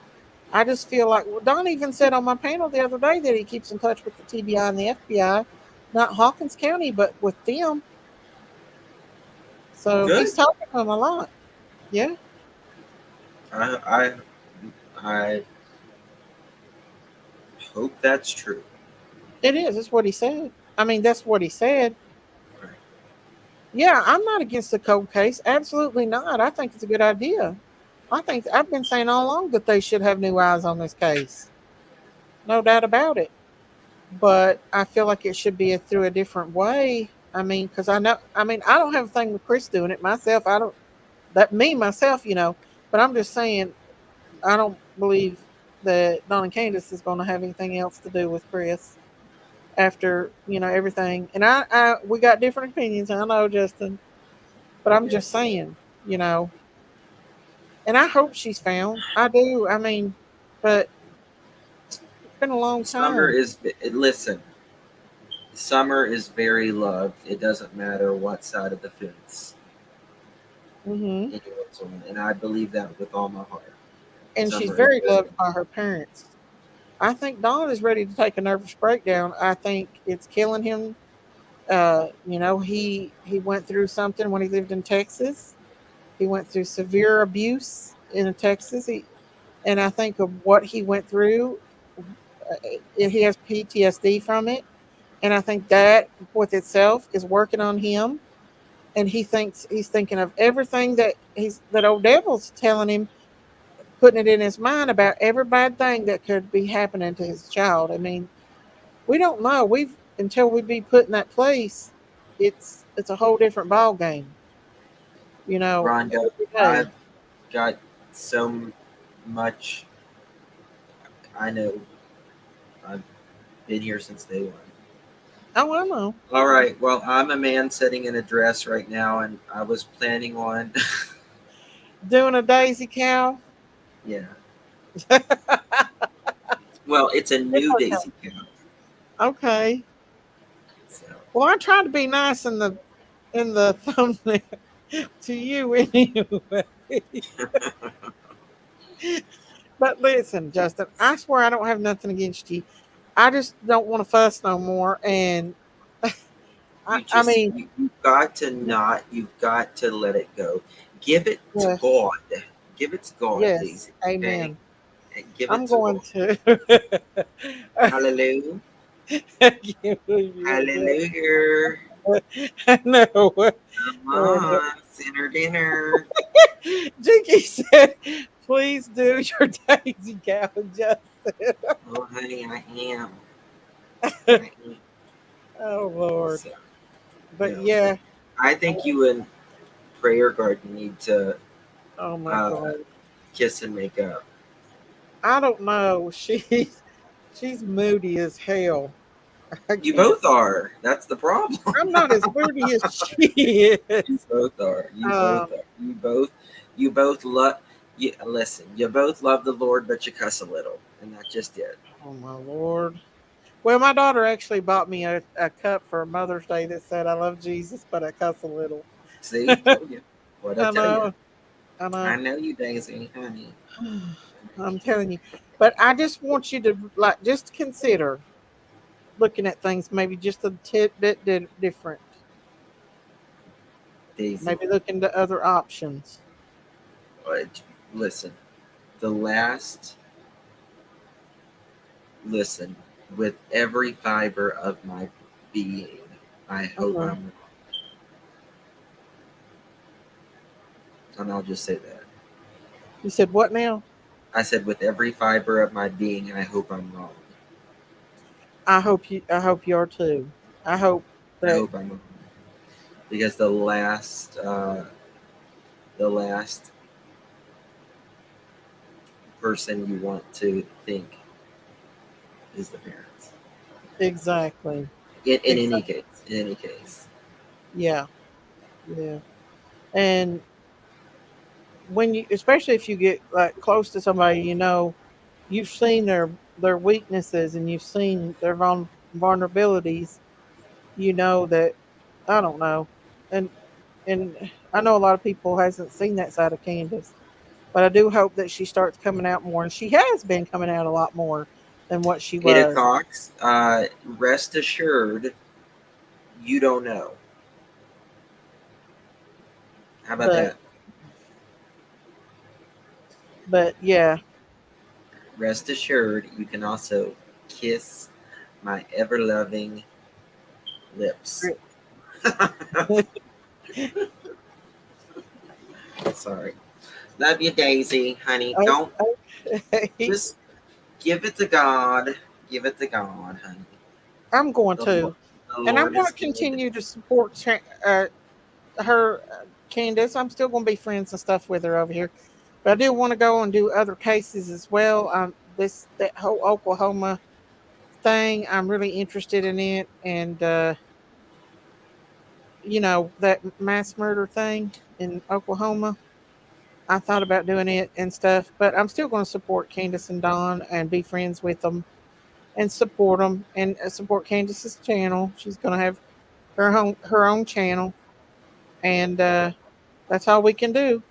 B: I just feel like, well, Don even said on my panel the other day that he keeps in touch with the TBI and the FBI, not Hawkins County, but with them. So he's
D: Good.
B: talking to them a lot. Yeah,
D: I I hope that's true.
B: it is. It's what he said. I mean, that's what he said.
D: Right.
B: Yeah, I'm not against the cold case. Absolutely not. I think it's a good idea. I think I've been saying all along that they should have new eyes on this case. No doubt about it. But I feel like it should be through a different way. I mean, because I know, I mean, I don't have a thing with Chris doing it myself. I don't, that me myself, but I'm just saying, I don't believe that Don and Candace is going to have anything else to do with Chris. after everything. And I we got different opinions. I know, Justin, but I'm
D: Yeah.
B: just saying, you know. And I hope she's found. I do. I mean, but it's been a long
D: Summer
B: time.
D: is listen. Summer is very loved. It doesn't matter what side of the fence
B: Hmm.
D: anyone's on, and I believe that with all my heart.
B: And she's
D: Summer is
B: very
D: very.
B: loved by her parents. I think Don is ready to take a nervous breakdown. I think it's killing him. He went through something when he lived in Texas. He went through severe abuse in Texas. And I think of what he went through, he has PTSD from it. And I think that with itself is working on him. And he's thinking of everything that old devil's telling him, putting it in his mind about every bad thing that could be happening to his child. I mean, we don't know. We've until we be put in that place, it's a whole different ball game.
D: Rhonda,
B: Every day.
D: I've got so much. I know. I've been here since day one.
B: Oh, I know.
D: All right. Well, I'm a man sitting in a dress right now, and I was planning on.
B: Doing a daisy cow.
D: Yeah. Well, it's a
B: It's
D: new
B: okay.
D: Daisy Cup.
B: Okay.
D: So
B: Well, I tried to be nice in the thumbnail to you anyway. But listen, Justin, I swear I don't have nothing against you. I just don't want to fuss no more. And I,
D: you
B: I
D: just
B: mean,
D: you've got to not. You've got to let it go. Give it to
B: yes,
D: God. Give it to God,
B: yes,
D: Daisy. Okay.
B: amen.
D: And give it
B: I'm
D: to
B: going
D: God.
B: to
D: Hallelujah.
B: give you
D: Hallelujah.
B: I know.
D: Come
B: Uh,
D: on, sinner dinner.
B: Jinky said, "Please do your Daisy Cow, Justin."
D: Oh, honey, I am. I am.
B: Oh Lord,
D: So,
B: but
D: no.
B: yeah.
D: I think you and Prayer Garden need to
B: Oh my
D: uh,
B: God,
D: kiss and make up.
B: I don't know. She's moody as hell. I
D: You
B: can't.
D: both are. That's the problem.
B: I'm not as moody as she
D: You
B: is.
D: both are. You both
B: Um.
D: are. You both love. You listen. You both love the Lord, but you cuss a little, and that's just it.
B: Oh my Lord. Well, my daughter actually bought me a cup for Mother's Day that said, "I love Jesus, but I cuss a little."
D: See, told you. What I
B: I
D: tell you.
B: know. I
D: I
B: know.
D: know you, Daisy, honey.
B: I'm telling you. But I just want you to just consider looking at things maybe just a bit different.
D: Daisy,
B: Maybe look into other options.
D: listen. The last listen with every fiber of my being. I hope
B: Uh-huh.
D: I'm wrong, and I'll just say that.
B: You said what now?
D: I said with every fiber of my being. I hope I'm wrong.
B: I hope you are too. I hope
D: I
B: that
D: hope I'm wrong because the last person you want to think is the parents.
B: exactly.
D: In any
B: Exactly.
D: case, in any case,
B: Yeah. Yeah. And when you, especially if you get like close to somebody, you've seen their weaknesses and you've seen their vulnerabilities. You know that I don't know, and and I know a lot of people hasn't seen that side of Candace, but I do hope that she starts coming out more, and she has been coming out a lot more than what she
D: Ada
B: was.
D: Cox. Rest assured, you don't know. How about
B: But
D: that?
B: but yeah,
D: Rest assured, you can also kiss my ever loving lips. Sorry. Love you, Daisy, honey. Don't
B: okay.
D: just give it to God. Give it to God, honey.
B: I'm going
D: The Lord,
B: to,
D: the
B: and I'm
D: Lord
B: going
D: is
B: to
D: good.
B: continue to support her, Candace. I'm still going to be friends and stuff with her over here, but I do want to go and do other cases as well. This that whole Oklahoma thing. I'm really interested in it, and that mass murder thing in Oklahoma. I thought about doing it and stuff, but I'm still going to support Candace and Don and be friends with them and support them and support Candace's channel. She's going to have her own channel, and that's all we can do.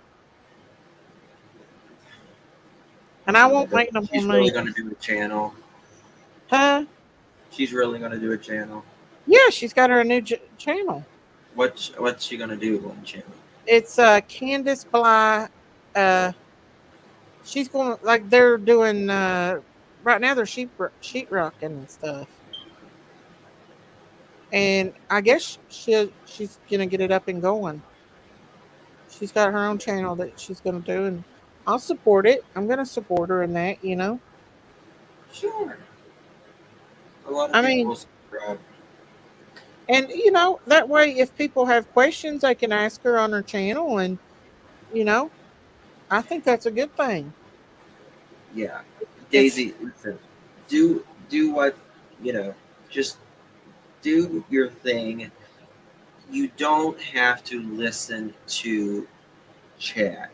B: And I won't make no more
D: She's really going to
B: memes.
D: do a channel.
B: Huh?
D: She's really going to do a channel.
B: Yeah, she's got her a new channel.
D: What's she going to do on the channel?
B: It's Candace Bly. Uh, she's going like they're doing right now. They're sheetrocking and stuff, and I guess she's gonna get it up and going. She's got her own channel that she's gonna do, and I'll support it. I'm gonna support her in that.
D: Sure. A lot of
B: I
D: people
B: mean,
D: will subscribe.
B: and that way, if people have questions, they can ask her on her channel, and you know, I think that's a good thing.
D: Yeah.
B: It's
D: Daisy, listen. Do what, just do your thing. You don't have to listen to chat,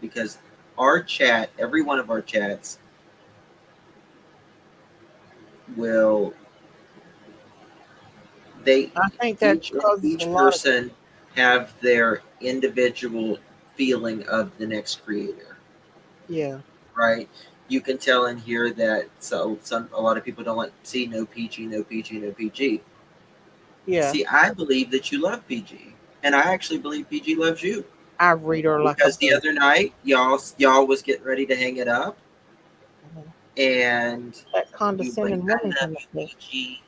D: because our chat, every one of our chats will they
B: I think that causes a
D: each
B: lot of
D: person have their individual feeling of the next creator,
B: yeah,
D: right? You can tell in here that a lot of people don't like see no PG, no PG, no PG.
B: yeah.
D: See, I believe that you love PG, and I actually believe PG loves you,
B: I read her like a
D: because the
B: book.
D: other night y'all was getting ready to hang it up,
B: Mhm.
D: and
B: That
D: you like,
B: condescending
D: I
B: woman
D: love
B: in the
D: you, PG,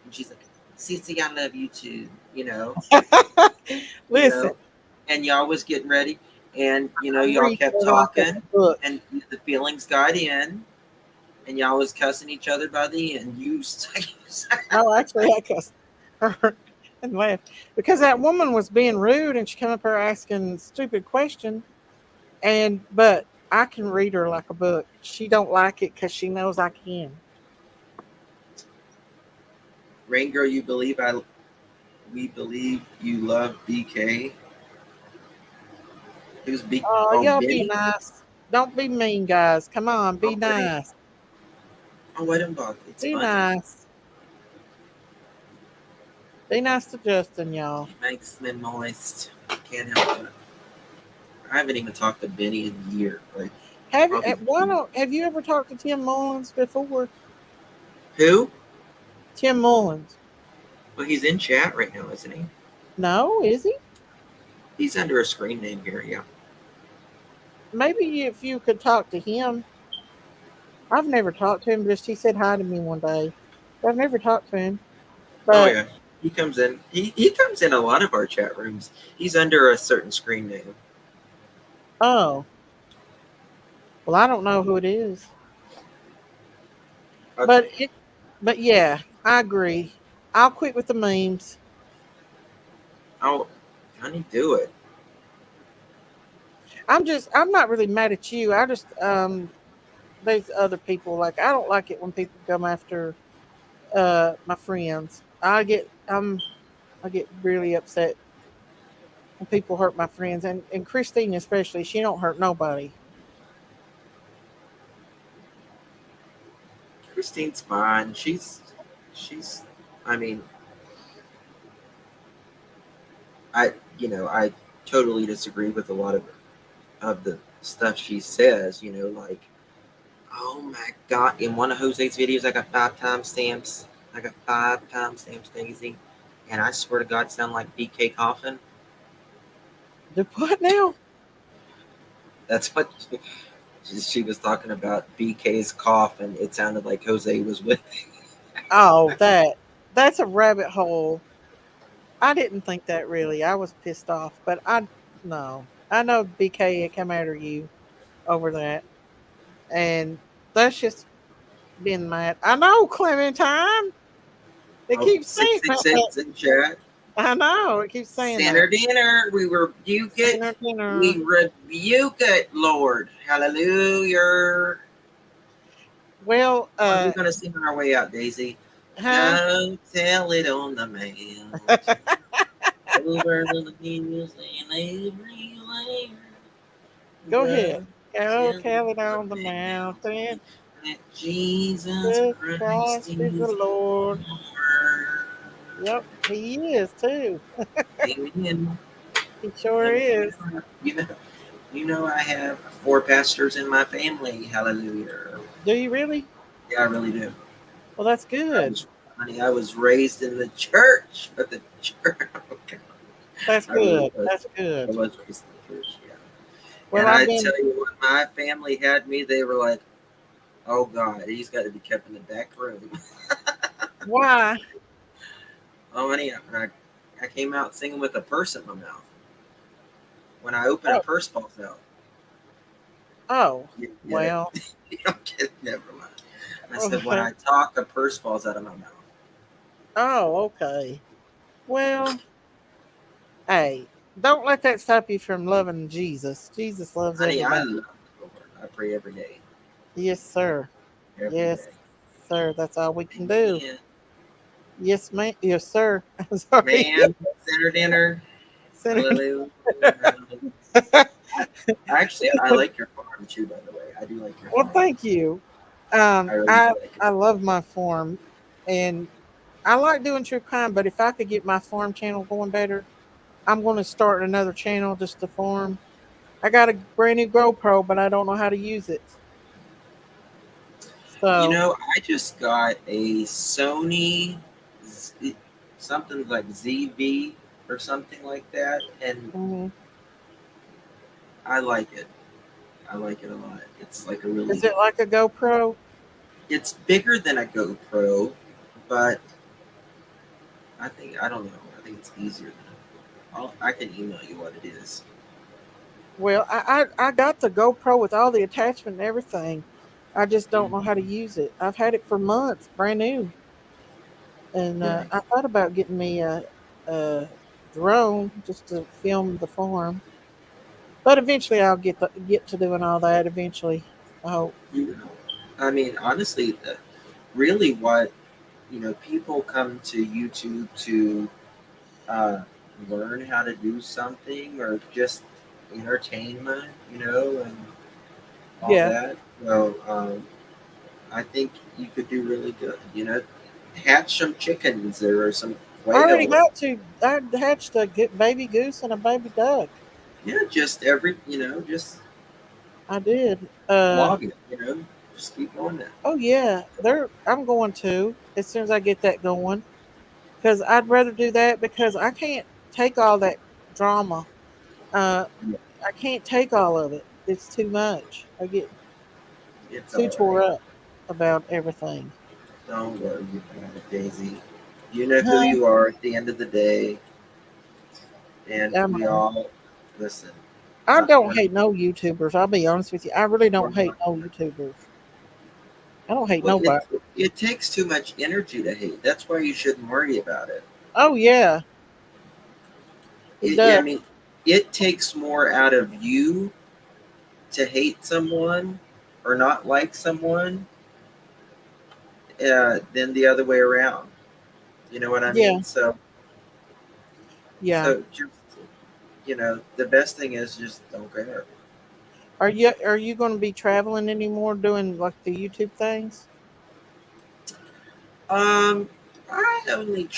D: and she's like, Cece, I love you too,
B: book.
D: you
B: Listen,
D: know, and y'all was getting ready, and
B: I
D: y'all
B: read
D: kept
B: her like a
D: talking,
B: book.
D: and the feelings got in, and y'all was cussing each other by the end.
B: No, actually, I cussed her and laughed because that woman was being rude and she came up here asking stupid questions. But I can read her like a book. She don't like it because she knows I can.
D: Rain girl, we believe you love BK. Who's B?
B: Oh,
D: Oh,
B: y'all be
D: Benny.
B: nice. Don't be mean, guys. Come on, be
D: Okay.
B: nice.
D: Oh, I don't bother. It's
B: Be
D: funny.
B: nice. Be nice to Justin, y'all.
D: It makes me moist. Can't help it. I haven't even talked to Benny in a year. Like,
B: Have you?
D: probably
B: Why
D: 2 years.
B: don't? Have you ever talked to Tim Mullins before?
D: Who?
B: Tim Mullins.
D: Well, he's in chat right now, isn't he?
B: No, is he?
D: He's under a screen name here. Yeah.
B: Maybe if you could talk to him. I've never talked to him, just he said hi to me one day. But I've never talked to him.
D: Oh
B: But
D: yeah. He comes in. He comes in a lot of our chat rooms. He's under a certain screen name.
B: oh, well, I don't know who it is.
D: Okay.
B: But yeah, I agree. I'll quit with the memes.
D: I'll honey do it.
B: I'm not really mad at you. I just there's other people like I don't like it when people come after my friends. I get really upset when people hurt my friends and Christine especially. She don't hurt nobody.
D: Christine's fine. She's. I mean, I totally disagree with a lot of the stuff she says. Like, oh my god! In one of Jose's videos, I got 5 timestamps. I got 5 timestamps, Daisy, and I swear to God, it sound like BK coughing.
B: The what now?
D: That's what she was talking about. BK's cough, and it sounded like Jose was with.
B: Oh, that's a rabbit hole. I didn't think that really. I was pissed off, but I no. I know BK had come after you over that, and that's just being mad. I know Clementine. It
D: Oh,
B: keeps saying that.
D: 666 in chat.
B: I know it keeps saying
D: Sinner
B: that.
D: dinner, we rebuke
B: Dinner,
D: it. We
B: dinner.
D: rebuke it, Lord. Hallelujah.
B: Well,
D: What are we gonna sing on our way out, Daisy?
B: huh?
D: Go tell it on the mountain, over the hills and everywhere.
B: Go
D: Go
B: ahead. Go
D: tell
B: tell it on the
D: the mountain
B: mountain.
D: that Jesus
B: Jesus
D: Christ
B: Christ is the
D: is
B: Lord.
D: Lord.
B: Yep, he is too.
D: Amen.
B: He sure
D: And
B: is.
D: you know, I have 4 pastors in my family. Hallelujah.
B: Do you really?
D: Yeah, I really do.
B: Well, that's
D: I
B: good.
D: was, honey, I was raised in the church, but the church.
B: That's
D: I really
B: good.
D: was.
B: That's
D: I
B: good.
D: was raised in the church. Yeah.
B: Well,
D: And
B: I've
D: I
B: been.
D: tell you, when my family had me, they were like, "Oh God, he's got to be kept in the back room."
B: Why?
D: Oh, honey, I came out singing with a purse in my mouth. When I open, a
B: Oh,
D: purse falls out.
B: oh.
D: You get it?
B: Well.
D: You don't get it? Never mind. I said, when I talk, a purse falls out of my mouth.
B: Oh, okay. Well, hey, don't let that stop you from loving Jesus. Jesus loves
D: Honey, I
B: everybody.
D: love the Lord. I pray every day.
B: Yes, sir.
D: Every
B: Yes,
D: day.
B: sir. That's all we can do.
D: Amen.
B: Yes, ma'am. Yes, sir. I'm sorry.
D: Man, dinner, dinner.
B: Senator.
D: Hallelujah. Hallelujah. Actually, I like your farm too, by the way. I do like your
B: Well,
D: farm.
B: thank you.
D: I really
B: I
D: do like it.
B: I love my farm, and I like doing true crime. But if I could get my farm channel going better, I'm going to start another channel just to farm. I got a brand new GoPro, but I don't know how to use it.
D: You
B: So,
D: know, I just got a Sony something like ZV or something like that, and
B: mhm.
D: I like it. I like it a lot. It's like a really,
B: Is it like a GoPro?
D: it's bigger than a GoPro, but I don't know. I think it's easier than I can email you what it is.
B: Well, I got the GoPro with all the attachment and everything. I just don't know how to use it. I've had it for months, brand new, and
D: Yeah,
B: I thought about getting me a drone just to film the farm. But eventually, I'll get to doing all that. Eventually, I hope.
D: you know. I mean, honestly, really, what people come to YouTube to uh, learn how to do something or just entertainment, and all
B: Yeah,
D: that. So I think you could do really good. Hatch some chickens or some
B: I already
D: quail.
B: got to. I hatched a baby goose and a baby duck.
D: Yeah, just just
B: I did.
D: log it. Just keep on that.
B: Oh yeah, there. I'm going to as soon as I get that going because I'd rather do that because I can't take all that drama. Uh,
D: Yeah,
B: I can't take all of it. It's too much. I get
D: it's
B: too
D: all
B: tore
D: right.
B: up about everything.
D: Don't worry about it, Daisy. You know who
B: Huh?
D: you are at the end of the day, and
B: I
D: we
B: know.
D: all listen.
B: I
D: Not
B: don't
D: we're not,
B: hate no YouTubers. I'll be honest with you. I really
D: we're
B: don't hate
D: not.
B: no YouTubers. I don't hate
D: Well,
B: nobody.
D: it takes too much energy to hate. That's why you shouldn't worry about it.
B: Oh yeah, it
D: I
B: does.
D: mean, it takes more out of you to hate someone or not like someone than the other way around. You know what I
B: Yeah,
D: mean? So,
B: yeah.
D: just the best thing is just don't care.
B: Are you going to be traveling anymore doing like the YouTube things?
D: Um, I only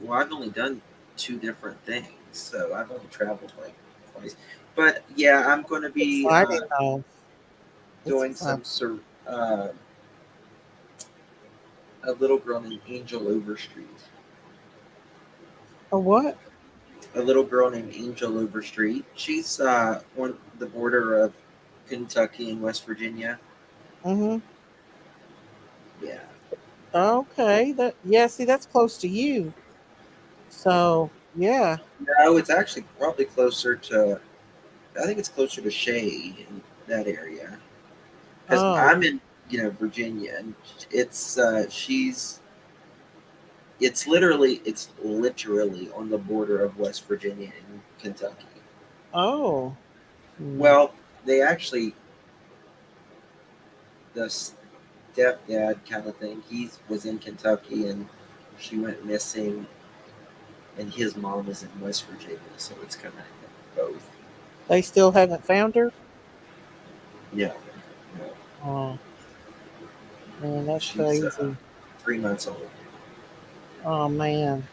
D: I've only done 2 different things, so I've only traveled like twice. But yeah, I'm going to be
B: Exciting though. It's
D: doing
B: exciting.
D: some sort a little girl named Angel Overstreet.
B: A what?
D: A little girl named Angel Overstreet. She's on the border of Kentucky and West Virginia.
B: Mm-hmm.
D: Yeah.
B: Okay. That yeah. See, that's close to you. So yeah.
D: No, it's actually probably closer to. I think it's closer to Shade in that area because
B: Oh.
D: I'm in Virginia, and she's it's literally on the border of West Virginia and Kentucky.
B: Oh. Hmm.
D: Well, they actually the stepdad kind of thing. He was in Kentucky and she went missing, and his mom is in West Virginia, so it's kind of both.
B: They still haven't found her.
D: Yeah, no,
B: Oh man, that's
D: she's
B: crazy.
D: 3 months old.
B: Oh man,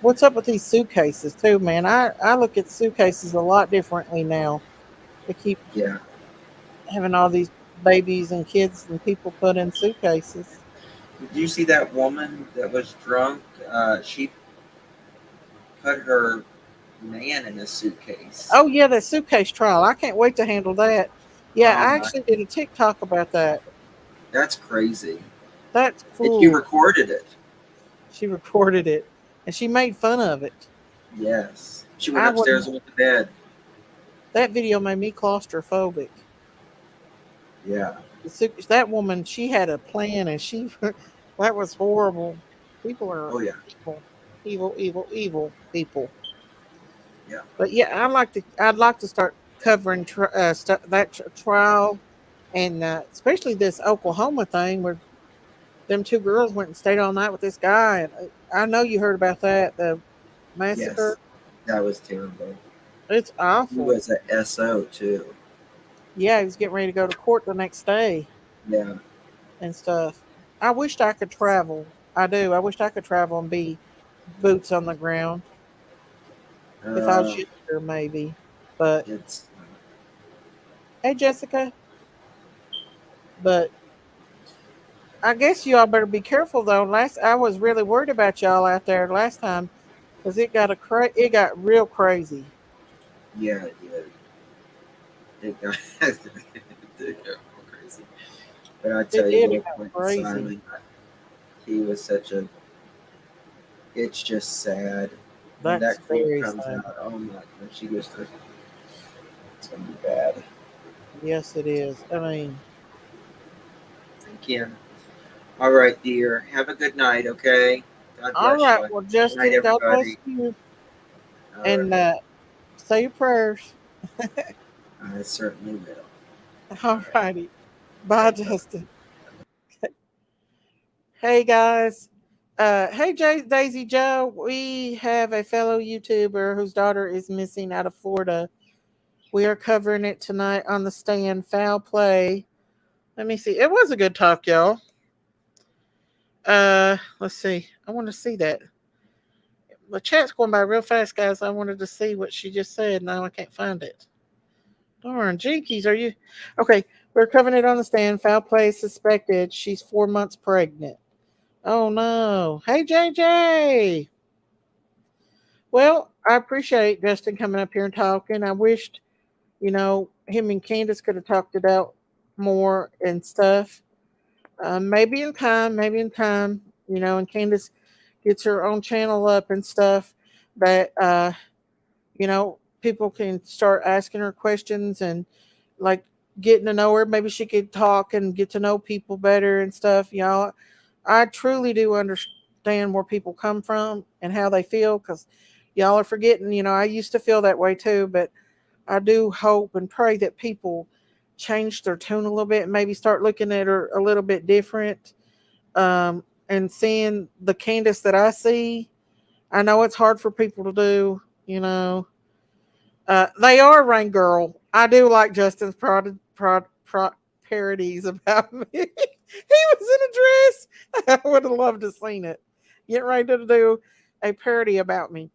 B: what's up with these suitcases too, man? I look at suitcases a lot differently now. They keep
D: Yeah.
B: having all these babies and kids and people put in suitcases.
D: Did you see that woman that was drunk? She put her man in a suitcase.
B: Oh yeah, that suitcase trial. I can't wait to handle that. Yeah,
D: Oh
B: I
D: my,
B: actually did a TikTok about that.
D: that's crazy.
B: That's
D: And she
B: cool.
D: recorded it.
B: She recorded it and she made fun of it.
D: Yes. She went
B: I wouldn't.
D: upstairs and went to bed.
B: That video made me claustrophobic.
D: Yeah.
B: That woman, she had a plan, and she that was horrible. People are
D: Oh yeah.
B: evil, evil, evil, evil people.
D: Yeah.
B: But yeah, I'd like to start covering trial, and especially this Oklahoma thing where them two girls went and stayed all night with this guy. And I know you heard about that, the massacre.
D: Yes. That was terrible.
B: It's
D: He
B: awful.
D: was a SO too.
B: Yeah, he was getting ready to go to court the next day
D: Yeah.
B: and stuff. I wished I could travel. I do. I wished I could travel and be boots on the ground if I was
D: Uh,
B: younger, maybe. But
D: it's
B: hey, Jessica. But I guess y'all better be careful though. Last I was really worried about y'all out there last time because it got real crazy.
D: yeah, it did. It got, it did go crazy. But I
B: It
D: tell you,
B: did. It
D: real
B: got
D: quick,
B: crazy.
D: Simon, he was such a. It's just sad when
B: That's
D: that clip
B: very
D: comes
B: sad.
D: out. Oh my! When she goes through, it's gonna be bad.
B: Yes, it is. I mean,
D: Again. All right, dear. Have a good night. Okay. God
B: all
D: bless
B: right.
D: you.
B: Well,
D: Good night,
B: Justin, God bless
D: everybody.
B: you,
D: All right.
B: and say your prayers.
D: I certainly will. All
B: All
D: right.
B: righty. Bye,
D: Okay. Bye.
B: Justin. Hey guys. Hey Daisy Joe. We have a fellow YouTuber whose daughter is missing out of Florida. We are covering it tonight on the stand. Foul play. Let me see. It was a good talk, y'all. Let's see. I want to see that. The chat's going by real fast, guys. I wanted to see what she just said. Now I can't find it. Darn, Jinkies, are you okay? We're covering it on the stand. Foul play suspected. She's 4 months pregnant. Oh no. Hey JJ. Well, I appreciate Justin coming up here and talking. I wished, him and Candace could have talked it out more and stuff. Maybe in time, and Candace gets her own channel up and stuff that, people can start asking her questions and like getting to know her. Maybe she could talk and get to know people better and stuff. I truly do understand where people come from and how they feel because y'all are forgetting. I used to feel that way too, but I do hope and pray that people change their tune a little bit and maybe start looking at her a little bit different, and seeing the Candace that I see. I know it's hard for people to do, they are Rain Girl. I do like Justin's parodies about me. He was in a dress. I would have loved to have seen it. Get ready to do a parody about me.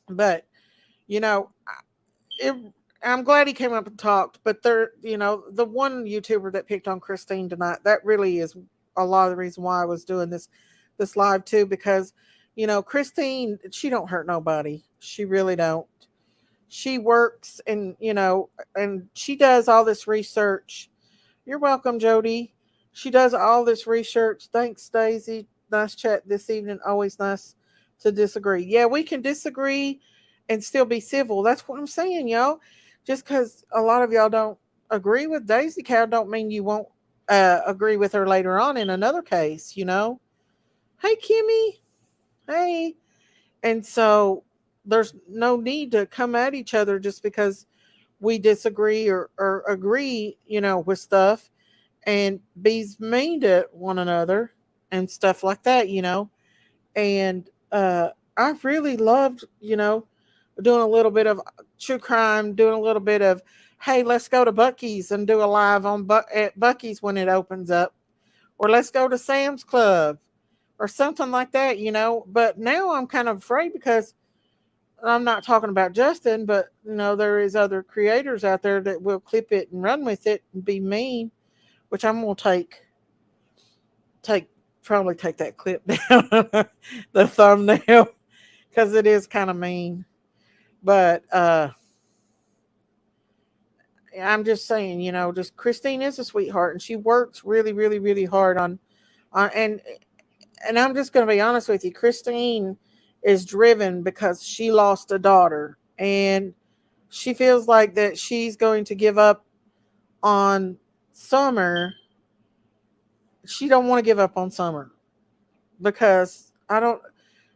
B: But, you know, it, I'm glad he came up and talked. But the one YouTuber that picked on Christine tonight, that really is a lot of the reason why I was doing this live too, because Christine, she don't hurt nobody. She really don't. She works and she does all this research. You're welcome, Jody. She does all this research. Thanks, Daisy. Nice chat this evening. Always nice to disagree. Yeah, we can disagree and still be civil. That's what I'm saying, y'all. Just because a lot of y'all don't agree with Daisy Cow don't mean you won't agree with her later on in another case. Hey, Kimmy. Hey. And so there's no need to come at each other just because we disagree or agree, with stuff. and bees mean to one another and stuff like that, and I've really loved, doing a little bit of true crime, doing a little bit of, hey, let's go to Bucky's and do a live on at Bucky's when it opens up, or let's go to Sam's Club or something like that, But now I'm kind of afraid because I'm not talking about Justin, but there is other creators out there that will clip it and run with it and be mean, which I'm gonna take probably take that clip down the thumbnail because it is kind of mean. But I'm just saying, just Christine is a sweetheart and she works really, really, really hard on and I'm just going to be honest with you. Christine is driven because she lost a daughter and she feels like that she's going to give up on Summer. She don't want to give up on Summer because I don't.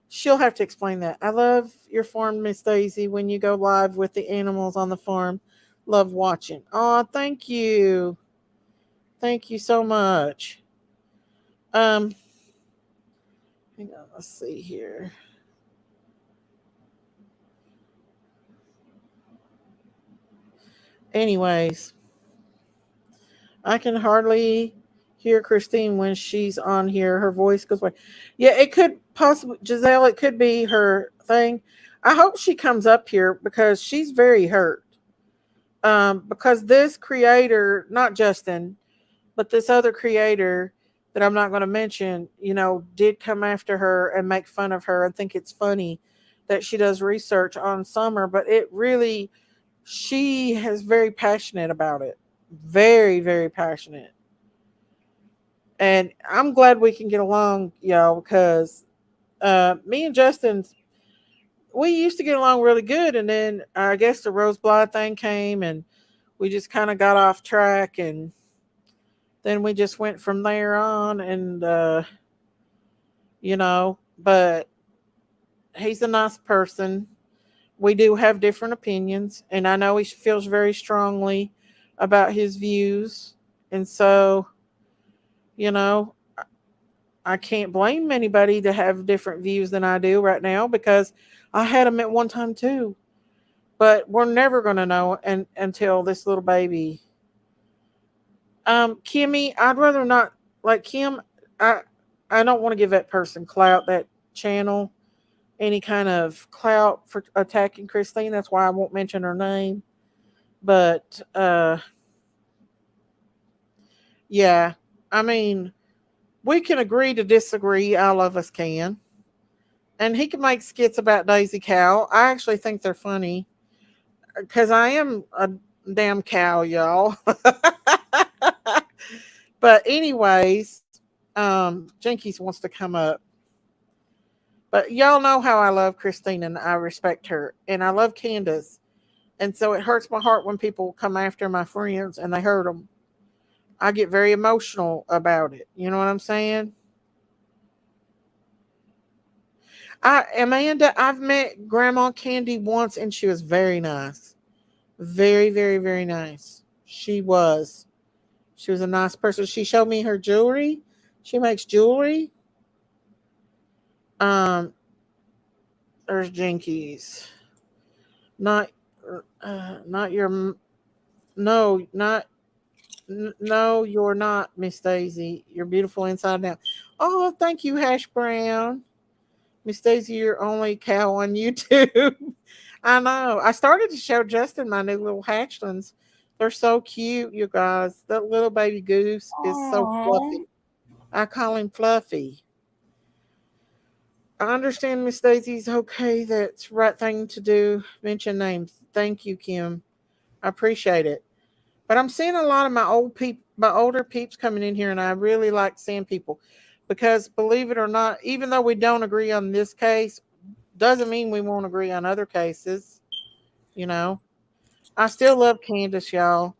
B: She'll have to explain that. I love your farm, Miss Daisy. When you go live with the animals on the farm, love watching. Oh, thank you so much. Um, hang on, let's see here. Anyways, I can hardly hear Christine when she's on here. Her voice goes away. Yeah, it could possibly, Giselle, it could be her thing. I hope she comes up here because she's very hurt. Because this creator, not Justin, but this other creator that I'm not going to mention, did come after her and make fun of her and think it's funny that she does research on Summer, but it really, she is very passionate about it. Very, very passionate. And I'm glad we can get along, y'all, because me and Justin, we used to get along really good. And then I guess the Rose Blood thing came and we just kind of got off track. And then we just went from there on. And, but he's a nice person. We do have different opinions. And I know he feels very strongly about his views. And so, you know, I can't blame anybody to have different views than I do right now because I had them at one time too. But we're never going to know until this little baby. Kimmy, I'd rather not like Kim. I I don't want to give that person clout, that channel, any kind of clout for attacking Christine. That's why I won't mention her name. But yeah, I mean, we can agree to disagree. All of us can. And he can make skits about Daisy Cow. I actually think they're funny because I am a damn cow, y'all. But anyways, Jinkies wants to come up. But y'all know how I love Christine and I respect her. And I love Candace. And so it hurts my heart when people come after my friends and they hurt them. I get very emotional about it. You know what I'm saying? Amanda, I've met Grandma Candy once and she was very nice. Very, very, very nice. She was. She was a nice person. She showed me her jewelry. She makes jewelry. Um, there's Jinkies. Not, not your. No, not. No, you're not, Miss Daisy. You're beautiful inside and out. Oh, thank you, Hash Brown. Miss Daisy, you're only cow on YouTube. I know. I started to show Justin my new little hatchlings. They're so cute, you guys. That little baby goose is so
E: Aww.
B: fluffy. I call him Fluffy. I understand Miss Daisy's okay. That's the right thing to do. Mention names. Thank you, Kim. I appreciate it. But I'm seeing a lot of my older peeps coming in here, and I really like seeing people because, believe it or not, even though we don't agree on this case, doesn't mean we won't agree on other cases. You know, I still love Candace, y'all,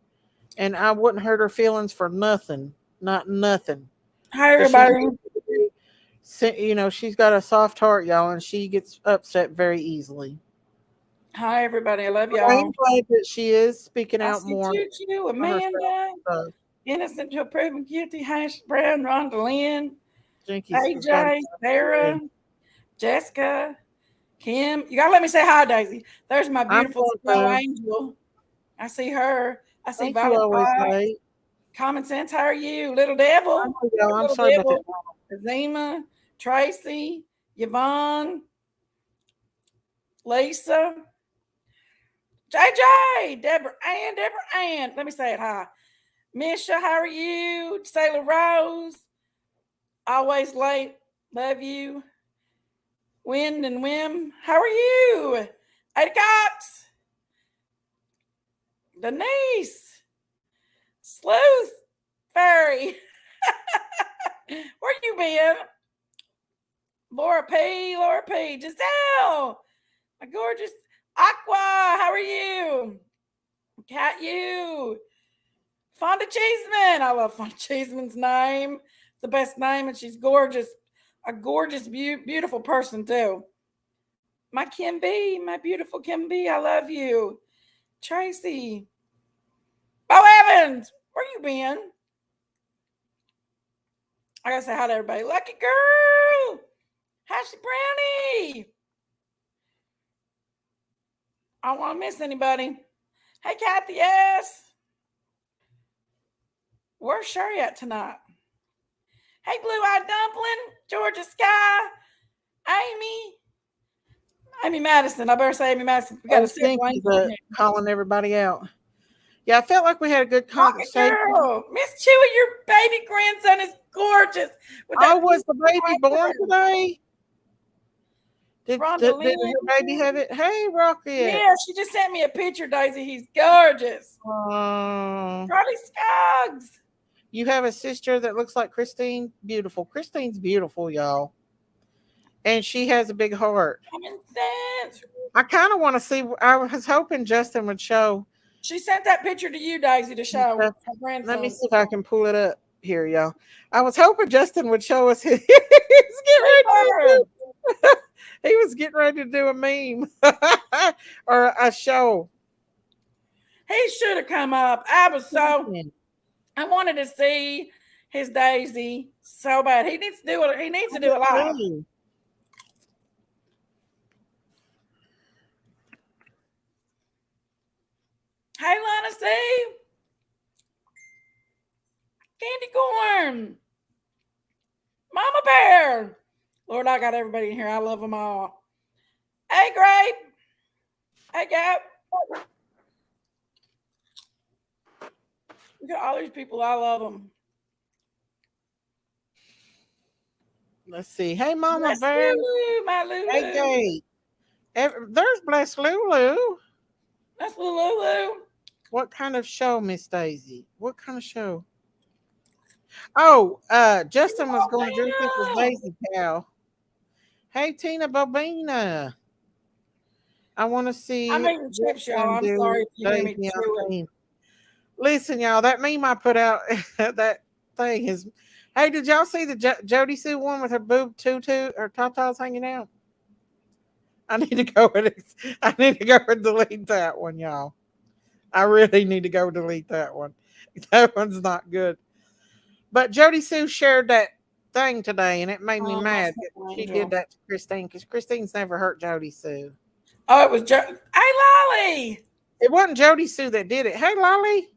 B: and I wouldn't hurt her feelings for nothing, not nothing,
E: Hi,
B: because she's,
E: everybody.
B: she's got a soft heart, y'all, and she gets upset very easily.
E: Hi, everybody. I love
B: But I am
E: y'all.
B: glad that she is speaking
E: I
B: out
E: see
B: more
E: Choo Choo,
B: for herself.
E: Amanda.
B: So.
E: Innocent till proven guilty. Hash Brown, Rhonda Lynn,
B: Jinkies has got
E: AJ, Sarah, Jessica, Kim. You gotta let me say hi, Daisy. There's my
B: I'm
E: beautiful
B: going
E: snow
B: to.
E: angel. I see her. I see
B: Thank you
E: Violet
B: always
E: Pye.
B: late.
E: Common Sense, how are you? Little
B: I
E: Devil.
B: know, y'all. I'm
E: Little
B: sorry about that.
E: Devil. Zima, Tracy, Yvonne, Lisa, JJ, Deborah Ann. Let me say it. Hi. Misha, how are you? Sailor Rose, always late. Love you. Wind and Whim, how are you? Ada Cox, Denise, Sleuth, Fairy. Where you been? Laura P, Giselle, my gorgeous Aqua, how are you? Cat you. Fonda Cheeseman. I love Fonda Cheeseman's name. It's the best name, and she's gorgeous. A gorgeous, beautiful person, too. My Kim B, my beautiful Kim B, I love you. Tracy. Bo Evans, where you been? I gotta say hi to everybody. Lucky girl. Hashi Brownie. I don't want to miss anybody. Hey, Kathy S. Where's Sherry at tonight? Hey, Blue Eyed Dumpling, Georgia Sky, Amy Madison. I better say Amy Madison. We got a
B: Jinkies
E: sibling.
B: calling everybody out. Yeah, I felt like we had a good
E: Rocket
B: conversation.
E: girl, Miss Chewy, your baby grandson is gorgeous. With that
B: Oh, was the baby born today? Did
E: Rhonda
B: her
E: Lynn.
B: baby have it? Hey, Rocket.
E: Yeah, she just sent me a picture, Daisy. He's gorgeous.
B: Oh,
E: Charlie Skuggs.
B: you have a sister that looks like Christine. Beautiful. Christine's beautiful, y'all. And she has a big heart.
E: Common Sense.
B: I kind of want to see. I was hoping Justin would show.
E: She sent that picture to you, Daisy, to show her grandson.
B: Let me see if I can pull it up here, y'all. I was hoping Justin would show us. He was getting ready to do a meme or a show.
E: He should have come up. I wanted to see his Daisy so bad. He needs to do it. He needs to do it live. Hey, Lana C. Candy corn. Mama Bear. Lord, I got everybody in here. I love them all. Hey, Grape. Hey, Gap. Look at all these people. I love them.
B: Let's see. Hey, Mama
E: Bless
B: Bear.
E: Lulu, my Lulu.
B: Hey, Kate. There's Bless Lulu.
E: That's Lulu.
B: What kind of show, Miss Daisy? What kind of show? Oh, Justin was going to drink this with Daisy Cow. Hey, Tina Bobina. I want to see.
E: I'm eating chips, y'all. I'm sorry if you hear me chewing.
B: Listen, y'all, that meme I put out, that thing is. Hey, did y'all see the Jody Sue one with her boob tutu or tatas hanging out? I need to go and delete that one, y'all. I really need to go delete that one. That one's not good. But Jody Sue shared that thing today, and it made me mad that she did that to Christine, because Christine's never hurt Jody Sue.
E: Oh, it was Hey, Lolly.
B: It wasn't Jody Sue that did it. Hey, Lolly.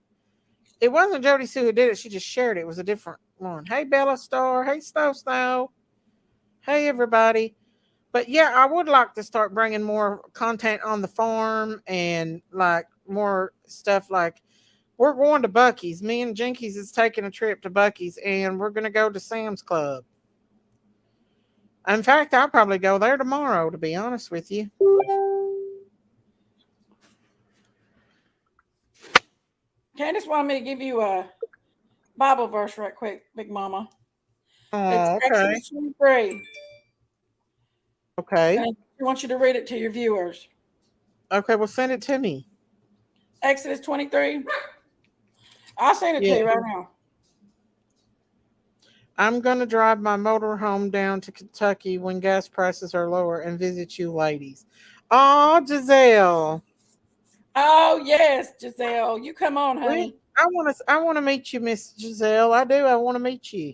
B: It wasn't Jody Sue who did it. She just shared it. It was a different one. Hey, Bella Star. Hey, Snow. Hey, everybody. But yeah, I would like to start bringing more content on the farm and like more stuff. Like we're going to Buc-ee's. Me and Jinkies is taking a trip to Buc-ee's, and we're going to go to Sam's Club. In fact, I'll probably go there tomorrow, to be honest with you.
E: Candace wanted me to give you a Bible verse right quick, Big Mama.
B: Oh,
E: it's
B: okay.
E: Exodus 23.
B: Okay.
E: And I want you to read it to your viewers.
B: Okay, well, send it to me.
E: Exodus 23. I'll send it to you right now.
B: I'm going to drive my motorhome down to Kentucky when gas prices are lower and visit you ladies. Oh, Giselle.
E: Oh, yes, Giselle. You come on, honey.
B: I want to meet you, Miss Giselle. I do. I want to meet you.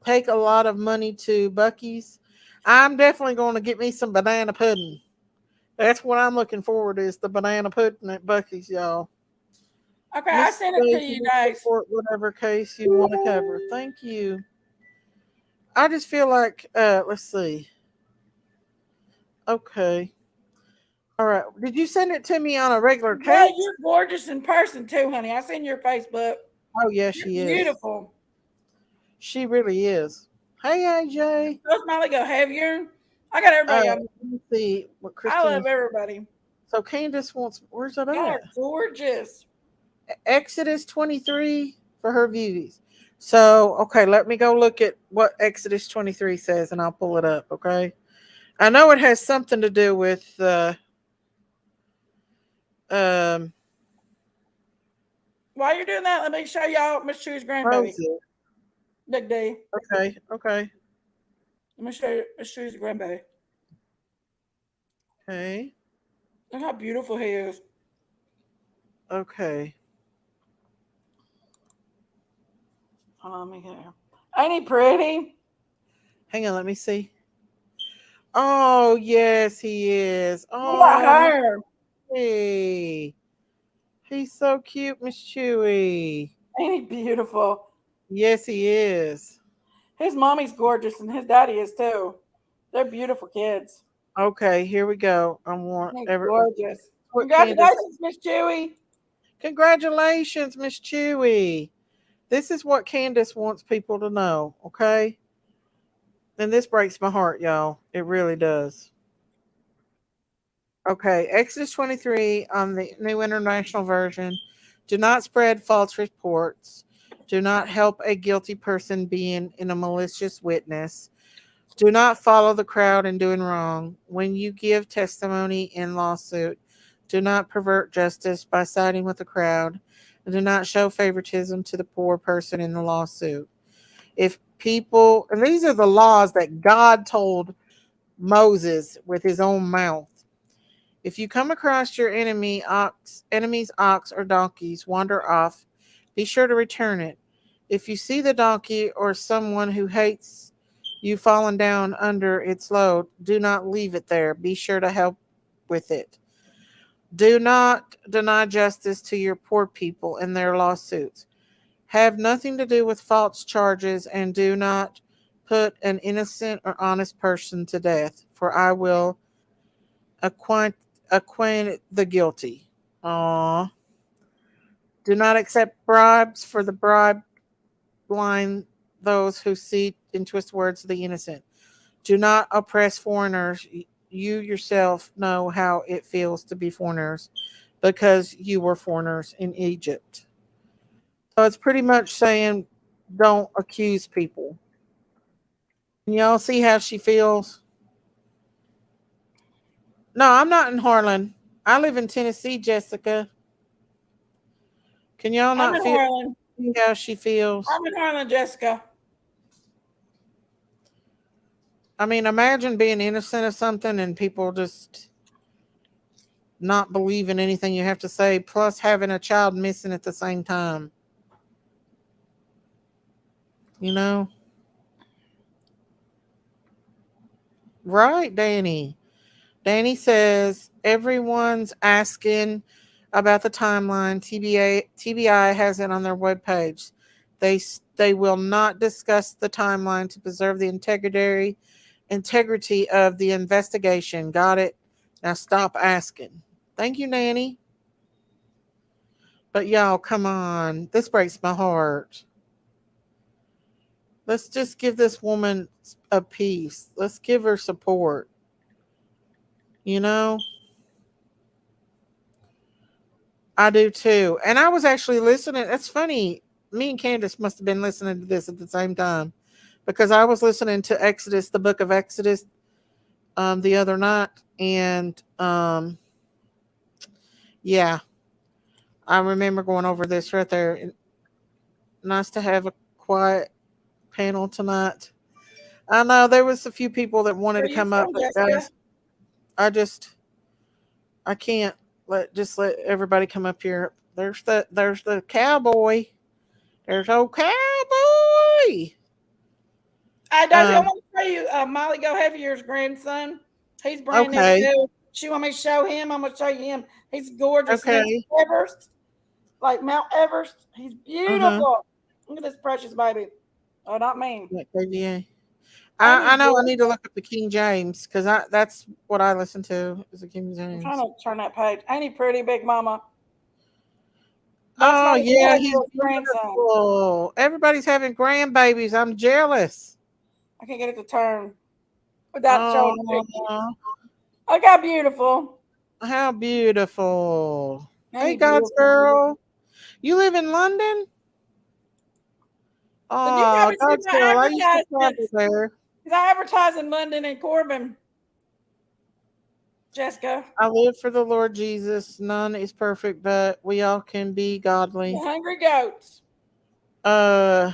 B: Take a lot of money to Bucky's. I'm definitely going to get me some banana pudding. That's what I'm looking forward to, is the banana pudding at Bucky's, y'all.
E: Okay, I
B: Miss
E: sent it to
B: Daisy
E: you
B: will
E: guys.
B: support whatever case you want to cover. Thank you. I just feel like let's see. Okay. All right. Did you send it to me on a regular
E: Yeah,
B: text?
E: you're gorgeous in person too, honey. I seen your Facebook.
B: Oh yeah,
E: You're
B: she is.
E: beautiful.
B: She really is. Hey AJ.
E: Those Molly go heavier. I got everybody on.
B: Let me see what
E: I love
B: Christine.
E: everybody.
B: So Candace wants. Where's it
E: Y'all
B: at?
E: are gorgeous.
B: Exodus 23 for her views. So okay, let me go look at what Exodus 23 says, and I'll pull it up. Okay. I know it has something to do with um.
E: While you're doing that, let me show y'all Miss Chew's grandbaby.
B: Moses.
E: Big D.
B: Okay. Okay.
E: Let me show you Miss Chew's grandbaby.
B: Okay.
E: Look how beautiful he is.
B: Okay.
E: Hold on, let me get here. Ain't he pretty?
B: Hang on. Let me see. Oh yes, he is.
E: Look at
B: Oh,
E: her.
B: hey, he's so cute, Miss Chewy.
E: Ain't he beautiful?
B: Yes, he is.
E: His mommy's gorgeous and his daddy is too. They're beautiful kids.
B: Okay, here we go. I want
E: He's
B: every
E: gorgeous.
B: what Candace.
E: Congratulations, Miss Chewy.
B: Congratulations, Miss Chewy. This is what Candace wants people to know. Okay, and this breaks my heart, y'all. It really does. Okay, Exodus 23 on the New International Version. Do not spread false reports. Do not help a guilty person being in a malicious witness. Do not follow the crowd in doing wrong. When you give testimony in lawsuit, do not pervert justice by siding with the crowd. And do not show favoritism to the poor person in the lawsuit. If people, and these are the laws that God told Moses with his own mouth. If you come across your enemy's ox or donkeys wander off, be sure to return it. If you see the donkey or someone who hates you fallen down under its load, do not leave it there. Be sure to help with it. Do not deny justice to your poor people in their lawsuits. Have nothing to do with false charges and do not put an innocent or honest person to death, for I will acquaint acquaint the guilty. Aw. Do not accept bribes, for the bribe blind those who see and twist words of the innocent. Do not oppress foreigners. You yourself know how it feels to be foreigners because you were foreigners in Egypt. So it's pretty much saying don't accuse people. Can y'all see how she feels? No, I'm not in Harlan. I live in Tennessee, Jessica. Can y'all
E: I'm
B: not
E: in
B: feel
E: Harlan.
B: see how she feels?
E: I'm in Harlan, Jessica.
B: I mean, imagine being innocent of something and people just not believing anything you have to say, plus having a child missing at the same time. You know? Right, Danny. Danny says everyone's asking about the timeline. TBI has it on their webpage. They will not discuss the timeline to preserve the integrity of the investigation. Got it? Now stop asking. Thank you, Nanny. But y'all, come on. This breaks my heart. Let's just give this woman a piece. Let's give her support. You know? I do too. And I was actually listening. That's funny. Me and Candace must have been listening to this at the same time because I was listening to Exodus, the book of Exodus, the other night. And yeah, I remember going over this right there. Nice to have a quiet panel tonight. I know there was a few people that wanted
E: Where
B: to
E: you
B: come up,
E: from,
B: but
E: Jessica?
B: guys, I can't let everybody come up here. There's the cowboy. There's old cowboy.
E: I
B: Um,
E: want to show you Molly Go Heavier's grandson. He's brand new
B: okay,
E: too. She want me to show him. I'm gonna show you him. He's gorgeous. His name's
B: okay.
E: Everest, like Mount Everest. He's
B: Uh-huh.
E: beautiful. Look at this precious baby. Oh, not me.
B: Like KVA.
E: Ain't he
B: I know I
E: good?
B: need to look up the King James because that's what I listen to is the King
E: I'm trying
B: James.
E: to turn that page. Ain't he pretty, Big Mama? That's
B: Oh
E: my
B: yeah, he's
E: grandson.
B: beautiful. Everybody's having grandbabies. I'm jealous.
E: I can't get it to turn without showing the picture.
B: Oh,
E: Look how beautiful.
B: how beautiful.
E: Ain't
B: Hey
E: he
B: God's
E: beautiful?
B: girl. You live in London?
E: Did you
B: Oh,
E: ever see
B: God's
E: my
B: girl. I used to travel
E: advertisements?
B: there.
E: Because I advertise in London and Corbin, Jessica.
B: I live for the Lord Jesus. None is perfect, but we all can be
E: The
B: godly.
E: Hungry Goats.
B: Uh,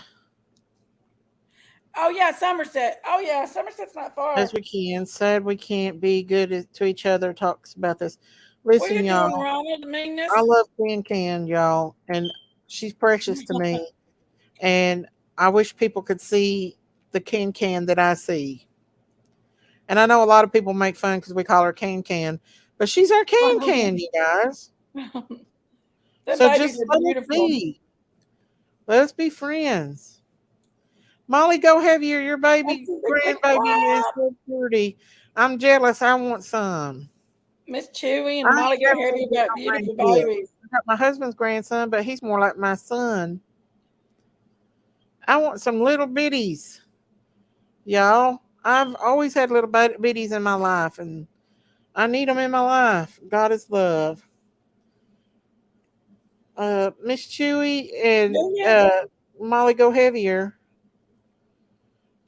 E: Oh, yeah, Somerset. Oh, yeah, Somerset's not
B: as
E: far.
B: we can. Sad we can't be good to each other. Talks about this.
E: What are
B: Listen,
E: you doing,
B: y'all.
E: Ronald? The
B: I
E: meanness?
B: love Can, y'all, and she's precious to me. And I wish people could see the Can that I see. And I know a lot of people make fun because we call her Can, but she's our Can, you guys.
E: Them
B: So
E: babies
B: just
E: are
B: let us
E: beautiful.
B: be. Let us be friends. Molly, go have your
E: That's
B: baby
E: a big, big
B: grandbaby is
E: clap.
B: so pretty. I'm jealous. I want some.
E: Miss Chewy
B: I
E: and Molly
B: ain't
E: Go
B: never
E: Heavy
B: gonna get
E: got
B: no
E: beautiful
B: grandkids.
E: babies.
B: I got my husband's grandson, but he's more like my son. I want some little bitties, y'all. I've always had little bitties in my life, and I need them in my life. God is love. Miss Chewy and
E: Do you?
B: Molly Go Heavier.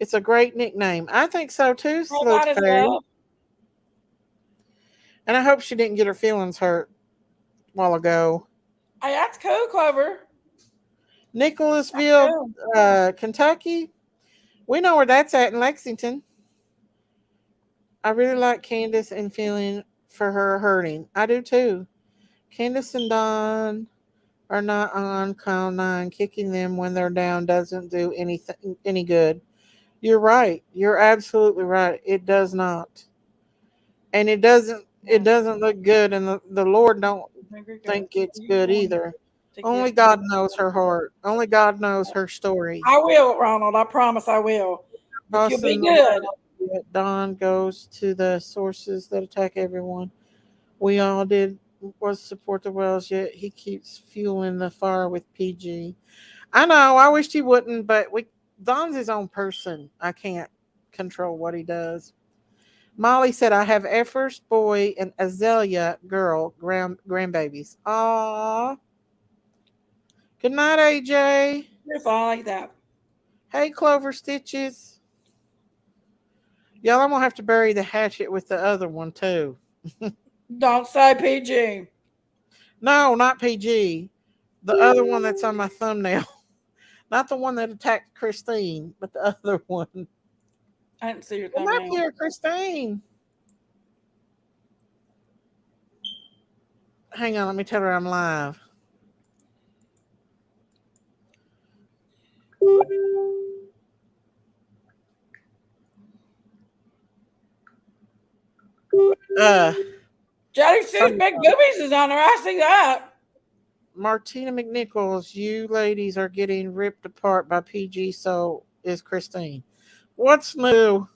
B: It's a great nickname. I think so too,
E: Hey,
B: Sleuth
E: God is
B: Fairy.
E: love.
B: And I hope she didn't get her feelings hurt a while ago.
E: Hey, that's cool, Clover. That's
B: Nicholasville,
E: cool.
B: Kentucky. We know where that's at in Lexington. I really like Candace and feeling for her hurting. I do too. Candace and Don are not on cloud nine. Kicking them when they're down doesn't do anything any good. You're right. You're absolutely right. It does not. And it doesn't look good, and the Lord don't
E: Hungry
B: think
E: Goats.
B: it's
E: You
B: good
E: want
B: either.
E: to
B: Only
E: get
B: God
E: me.
B: knows her heart. Only God knows her story.
E: I will, Ronald. I promise I will. If you'll be
B: Boston,
E: good.
B: Don goes to the sources that attack everyone. We all did was support the Wells, yet he keeps fueling the fire with PG. I know, I wished he wouldn't, but Don's his own person. I can't control what he does. Molly said, I have a first boy and Azalea girl grandbabies. Aw. Good night, AJ.
E: Beautiful. I like that.
B: Hey, Clover Stitches. Y'all, I'm going to have to bury the hatchet with the other one, too.
E: Don't say PG.
B: No, not PG. The other one that's on my thumbnail. Not the one that attacked Christine, but the other one.
E: I didn't see your
B: Come up
E: thumbnail.
B: here, Christine. Hang on, let me tell her I'm live. Uh,
E: Jelly Sue's
B: some
E: big boobies is on her. I see that.
B: Martina McNichols, you ladies are getting ripped apart by PG, so is Christine. What's new?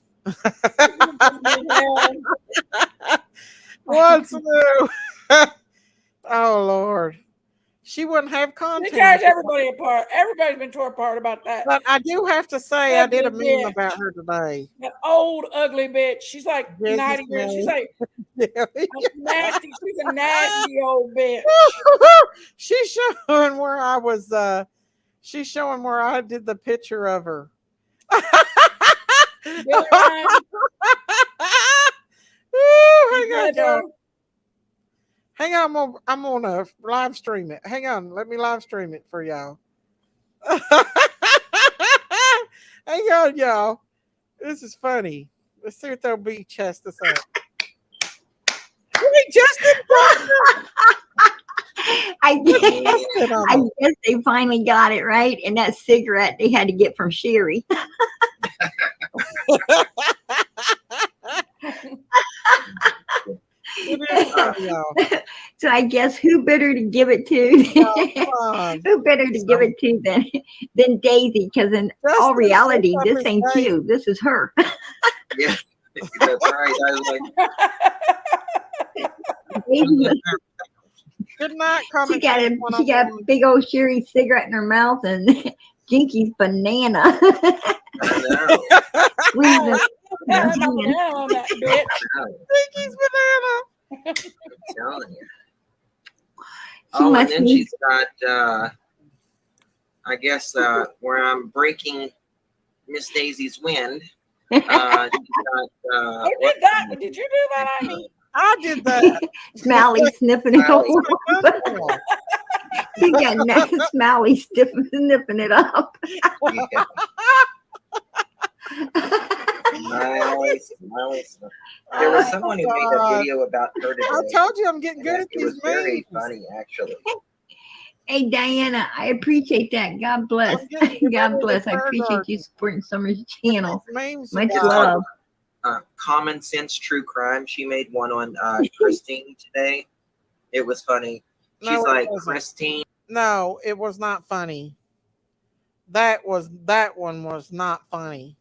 B: What's new? Oh, Lord. She wouldn't have
E: They
B: content
E: tears
B: if it wasn't.
E: everybody apart. Everybody's been torn apart about that.
B: But I do have to say, I did
E: Ugly
B: a meme
E: bitch.
B: about her today.
E: That old ugly bitch. She's like
B: Jesse's
E: 90 years. She's
B: name.
E: like nasty. She's a nasty old bitch.
B: She's showing where I was. She's showing where I did the picture of her.
E: Billy Ryan.
B: Hang on, y'all.
E: Together.
B: Hang on, I'm gonna live stream it. Hang on, let me live stream it for y'all. Hang on, y'all. This is funny. Let's see what they'll be chest us up. Hey, Justin Parker.
F: I guess they finally got it right. And that cigarette they had to get from Sherry. So I guess who better to give it to? Who better to give it to than Daisy? Because in all reality, this ain't you. This is her.
D: Yeah, that's right. I was like,
B: Good night,
F: she got a big old Sherry cigarette in her mouth and Jinkies banana.
D: I know.
F: Squeezing
E: on that bitch.
B: Jinkies banana.
D: I'm telling you.
F: She
D: And
F: must
D: then
F: be-
D: she's got, I guess, where I'm breaking Miss Daisy's wind. She's got,
E: Who did that? Did you do that, Amy?
B: I did that.
F: Smiley sniffing it up.
B: Smiley.
F: He got Smiley sniffing it up.
D: Yeah. Smiley. There was someone who made a video about her today.
B: I told you I'm getting good at
D: It was
B: these
D: very
B: memes.
D: funny, actually.
F: Hey, Diana, I appreciate that. God bless. God bless. I appreciate you supporting Summer's channel.
B: Memes
F: Much
B: about-
F: love.
D: Common Sense True Crime. She made one on Christine today. It was funny. She's
B: No, it
D: like,
B: wasn't.
D: Christine.
B: No, it was not funny. That one was not funny.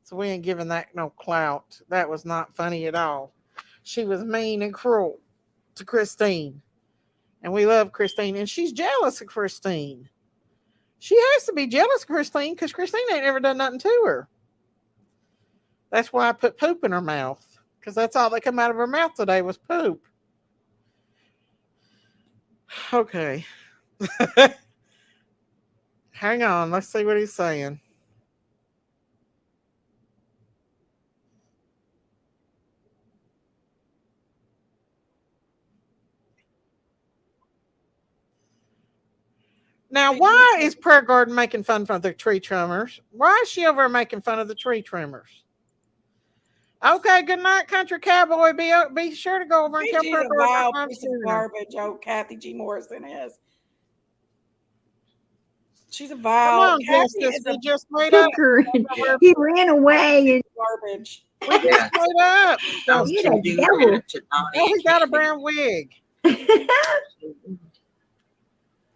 B: So we ain't giving that no clout. That was not funny at all. She was mean and cruel to Christine. And we love Christine. And she's jealous of Christine. She has to be jealous of Christine because Christine ain't ever done nothing to her. That's why I put poop in her mouth. Because that's all that come out of her mouth today was poop. Okay. Hang on. Let's see what he's saying. Now, why is Prayer Garden making fun of the tree trimmers? Why is she over there making fun of the tree trimmers? Okay, good night, Country Cowboy. Be sure to go over and tell
E: She's
B: Prayer
E: a
B: Garden.
E: wild
B: I'm
E: piece of
B: seeing her.
E: garbage, old Kathy G. Morrison is. She's a
B: Come
E: vile.
B: on,
E: Kathy
B: Justice.
E: is
B: We
E: a
B: just made up.
F: Kicker. He ran away. And
E: garbage.
B: We just made up.
D: That was
F: You
D: to
F: the
D: do
F: devil.
D: to not
B: Oh, he
D: age
B: got a
D: me.
B: brown wig.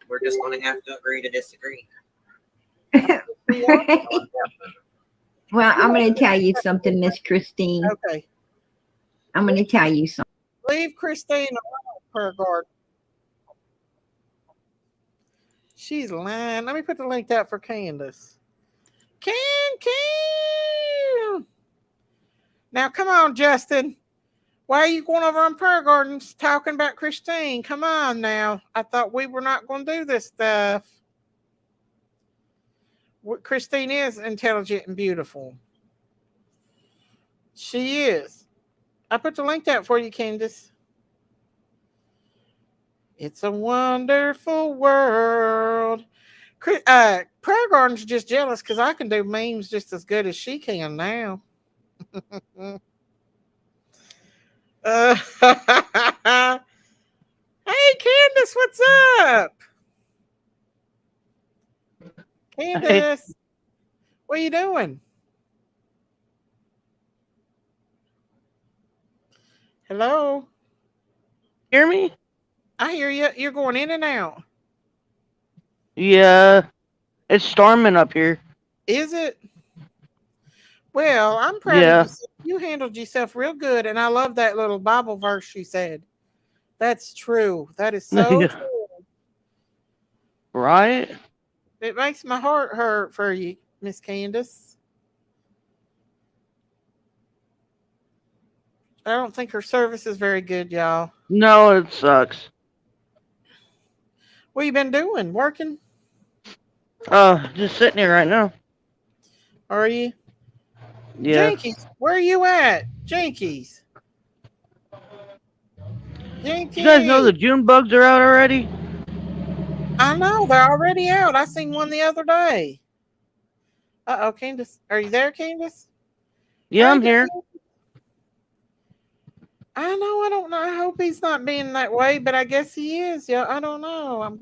D: We're just going to have to agree to disagree.
F: Well, I'm going to tell you something, Miss Christine.
B: Okay.
F: I'm going to tell you something.
B: Leave Christine alone, Prayer Garden. She's lying. Let me put the link out for Candace. Can. Now, come on, Justin. Why are you going over on Prayer Gardens talking about Christine? Come on now. I thought we were not going to do this stuff. Christine is intelligent and beautiful. She is. I put the link out for you, Candace. It's a wonderful world. Prayer Garden's just jealous because I can do memes just as good as she can now. Hey, Candace, what's up? Candace, what are you doing? Hello?
G: Hear me?
B: I hear you. You're going in and out.
G: Yeah. It's storming up here.
B: Is it? Well, I'm proud
G: Yeah.
B: of you. You handled yourself real good, and I love that little Bible verse she said. That's true. That is so
G: Yeah.
B: true.
G: Right?
B: It makes my heart hurt for you, Miss Candace. I don't think her service is very good, y'all.
G: No, it sucks.
B: What you been doing? Working?
G: Just sitting here right now.
B: Are you?
G: Yeah.
B: Jinkies, where are you at? Jinkies. Jinkies.
G: You guys know the June bugs are out already?
B: I know, they're already out. I seen one the other day. Uh-oh, Candace. Are you there, Candace?
G: Yeah,
B: Hey,
G: I'm here.
B: Candace. I know. I don't know. I hope he's not being that way, but I guess he is. Yeah, I don't know.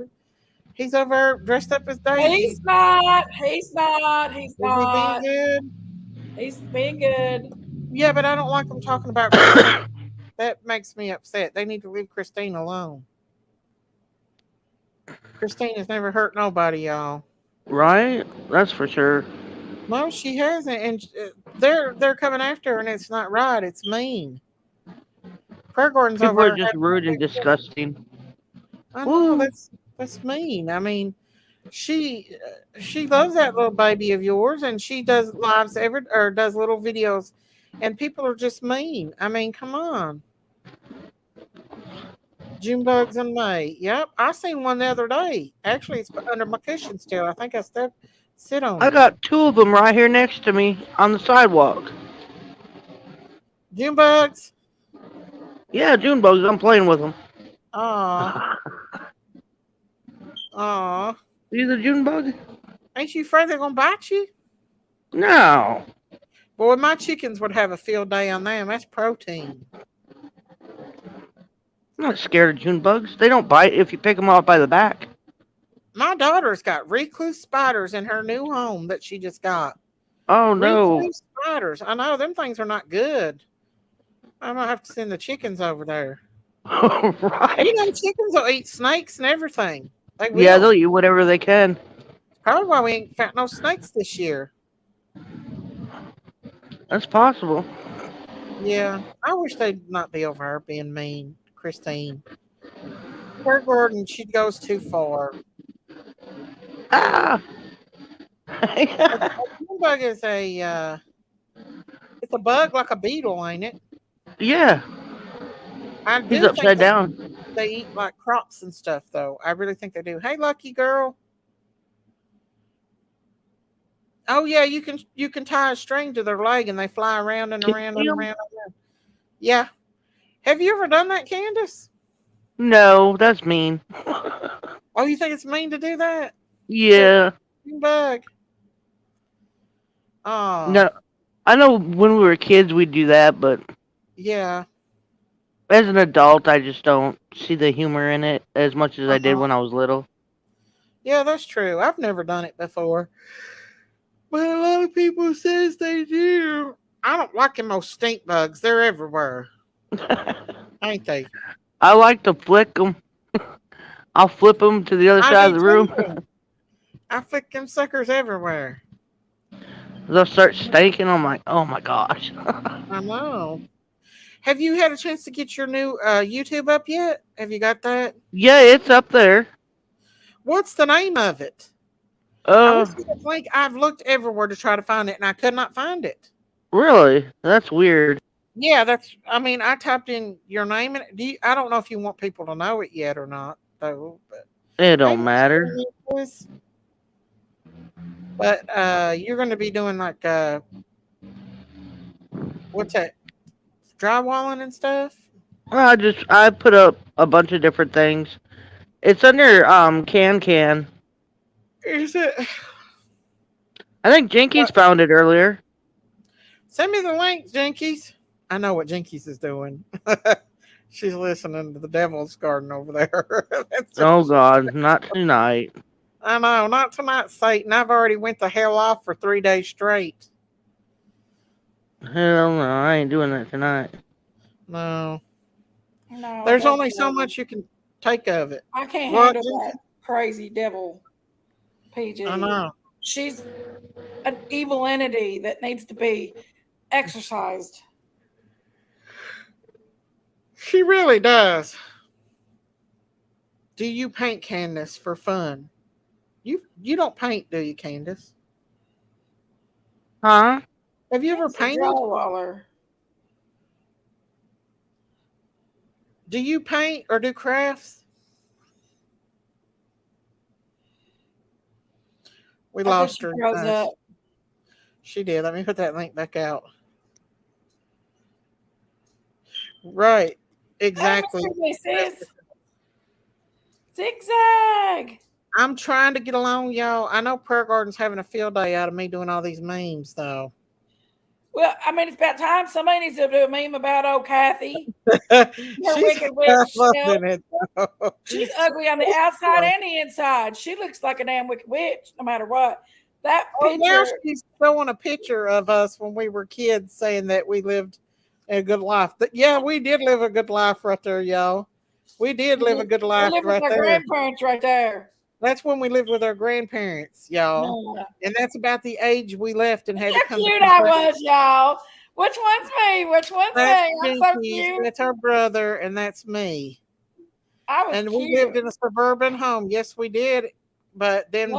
B: He's over there dressed up as Daisy.
E: He's not. He's not. He's
B: Is he being
E: not.
B: good?
E: He's being good.
B: Yeah, but I don't like them talking about Christine. That makes me upset. They need to leave Christine alone. Christine has never hurt nobody, y'all.
G: Right? That's for sure.
B: No, she hasn't, and they're coming after her, and it's not right. It's mean. Prayer Gordon's
G: People
B: over
G: are
B: there.
G: just rude and disgusting.
B: I know
G: Woo.
B: that's mean. I mean, she loves that little baby of yours, and she does lives or does little videos, and people are just mean. I mean, come on. June bugs in May. Yep, I seen one the other day. Actually, it's under my cushion still. I think I sit on
G: I
B: it.
G: got 2 of them right here next to me on the sidewalk.
B: June bugs.
G: Yeah, June bugs. I'm playing with them.
B: Aw, aw.
G: You the June bug?
B: Ain't you afraid they're gonna bite you?
G: No.
B: Boy, my chickens would have a field day on them. That's protein.
G: I'm not scared of June bugs. They don't bite if you pick them up by the back.
B: My daughter's got recluse spiders in her new home that she just got.
G: Oh no.
B: Recluse spiders. I know them things are not good. I might have to send the chickens over there.
G: Right.
B: You know, chickens will eat snakes and everything. They will.
G: Yeah, they'll eat whatever they can.
B: Probably why we ain't found no snakes this year.
G: That's possible.
B: Yeah, I wish they'd not be over her being mean, Christine. Her Gordon, she goes too far.
G: Ah.
B: A June bug is it's a bug like a beetle, ain't it?
G: Yeah.
B: I
G: He's
B: do
G: upside
B: think
G: down.
B: they eat like crops and stuff, though. I really think they do. Hey, lucky girl. Oh yeah, you can tie a string to their leg and they fly around and
G: Can
B: around
G: you
B: and
G: see 'em?
B: around. And around. Yeah. Have you ever done that, Candace?
G: No, that's mean.
B: Oh, you think it's mean to do that?
G: Yeah.
B: Bug. Oh,
G: No, I know when we were kids we'd do that, but
B: yeah.
G: as an adult I just don't see the humor in it as much as I did
B: Uh-huh.
G: when I was little.
B: Yeah, that's true. I've never done it before. But a lot of people says they do. I don't like them most stink bugs. They're everywhere. Ain't they?
G: I like to flick them. I'll flip them to the other
B: I
G: side
B: do
G: of the room.
B: too. I flick them suckers everywhere.
G: They'll start stinking. I'm like, oh my gosh.
B: I know. Have you had a chance to get your new YouTube up yet? Have you got that?
G: Yeah, it's up there.
B: What's the name of it? I
G: Uh,
B: wish you could link. I've looked everywhere to try to find it, and I could not find it.
G: really? That's weird.
B: Yeah, that's. I mean, I typed in your name, and I don't know if you want people to know it yet or not, though. But
G: It
B: hey,
G: don't matter.
B: boys. But you're going to be doing like what's that? Drywalling and stuff.
G: I put up a bunch of different things. It's under Can.
B: Is it?
G: I think Jinkies found it earlier.
B: Send me the link, Jinkies. I know what Jinkies is doing. She's listening to the Devil's Garden over there.
G: Oh God, not tonight.
B: I know, not tonight, Satan. I've already went the hell off for 3 days straight.
G: Hell no, I ain't doing that tonight.
B: No.
E: No,
B: There's
E: that's
B: only so
E: devil.
B: much you can take of it.
E: I can't
B: What,
E: handle that crazy devil PG.
B: I know.
E: She's an evil entity that needs to be exorcised.
B: She really does. Do you paint, Candace, for fun? You don't paint, do you, Candace?
G: Huh?
B: Have you ever
E: It's a
B: painted?
E: drywaller.
B: Do you paint or do crafts? We
E: I think
B: lost
E: she
B: her.
E: grows up.
B: She did. Let me put that link back out. Right. Exactly.
E: Hey, sis. Zigzag.
B: I'm trying to get along, y'all. I know Prayer Garden's having a field day out of me doing all these memes, though.
E: Well, I mean, it's about time somebody needs to do a meme about old Kathy. Her
B: She's
E: wicked witch.
B: loving it. Though.
E: She's ugly on the outside and the inside. She looks like a damn wicked witch, no matter what. That picture.
B: Now she's showing a picture of us when we were kids, saying that we lived a good life. But yeah, we did live a good life right there, y'all. We did live a good life
E: we lived
B: right
E: with our
B: there.
E: grandparents right there.
B: That's when we lived with our grandparents, y'all.
E: No.
B: And that's about the age we left and had
E: How
B: to come
E: cute
B: to
E: I was, y'all. Which one's me? Which one's
B: that's
E: me? I'm so
B: Jinkies,
E: cute.
B: that's our brother, and that's me.
E: I was
B: And
E: cute.
B: we lived in a suburban home. Yes, we did. But then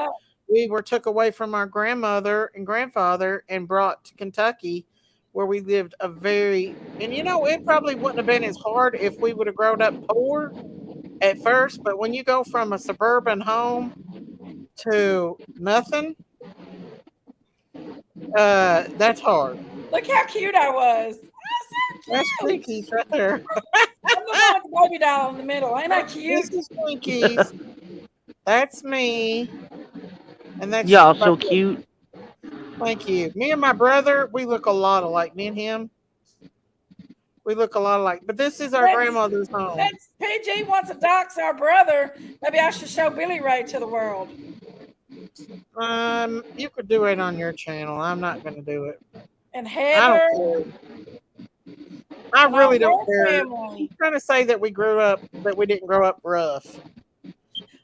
B: we were took away from our grandmother and grandfather and brought to Kentucky, where we lived and it probably wouldn't have been as hard if we would have grown up poor at first, but when you go from a suburban home to nothing, that's hard.
E: Look how cute I was.
B: That's Jinkies right there.
E: I'm the one with the baby doll in the middle. Ain't I cute?
B: This is Jinkies. That's me. And that's
G: Y'all so cute.
B: Thank you. Me and my brother, we look a lot alike. Me and him, we look a lot alike. But this is our grandmother's home.
E: Since PG wants to dox our brother, maybe I should show Billy Ray to the world.
B: You could do it on your channel. I'm not going to do it.
E: And Heather.
B: I really don't care. I'm trying to say that we didn't grow up rough.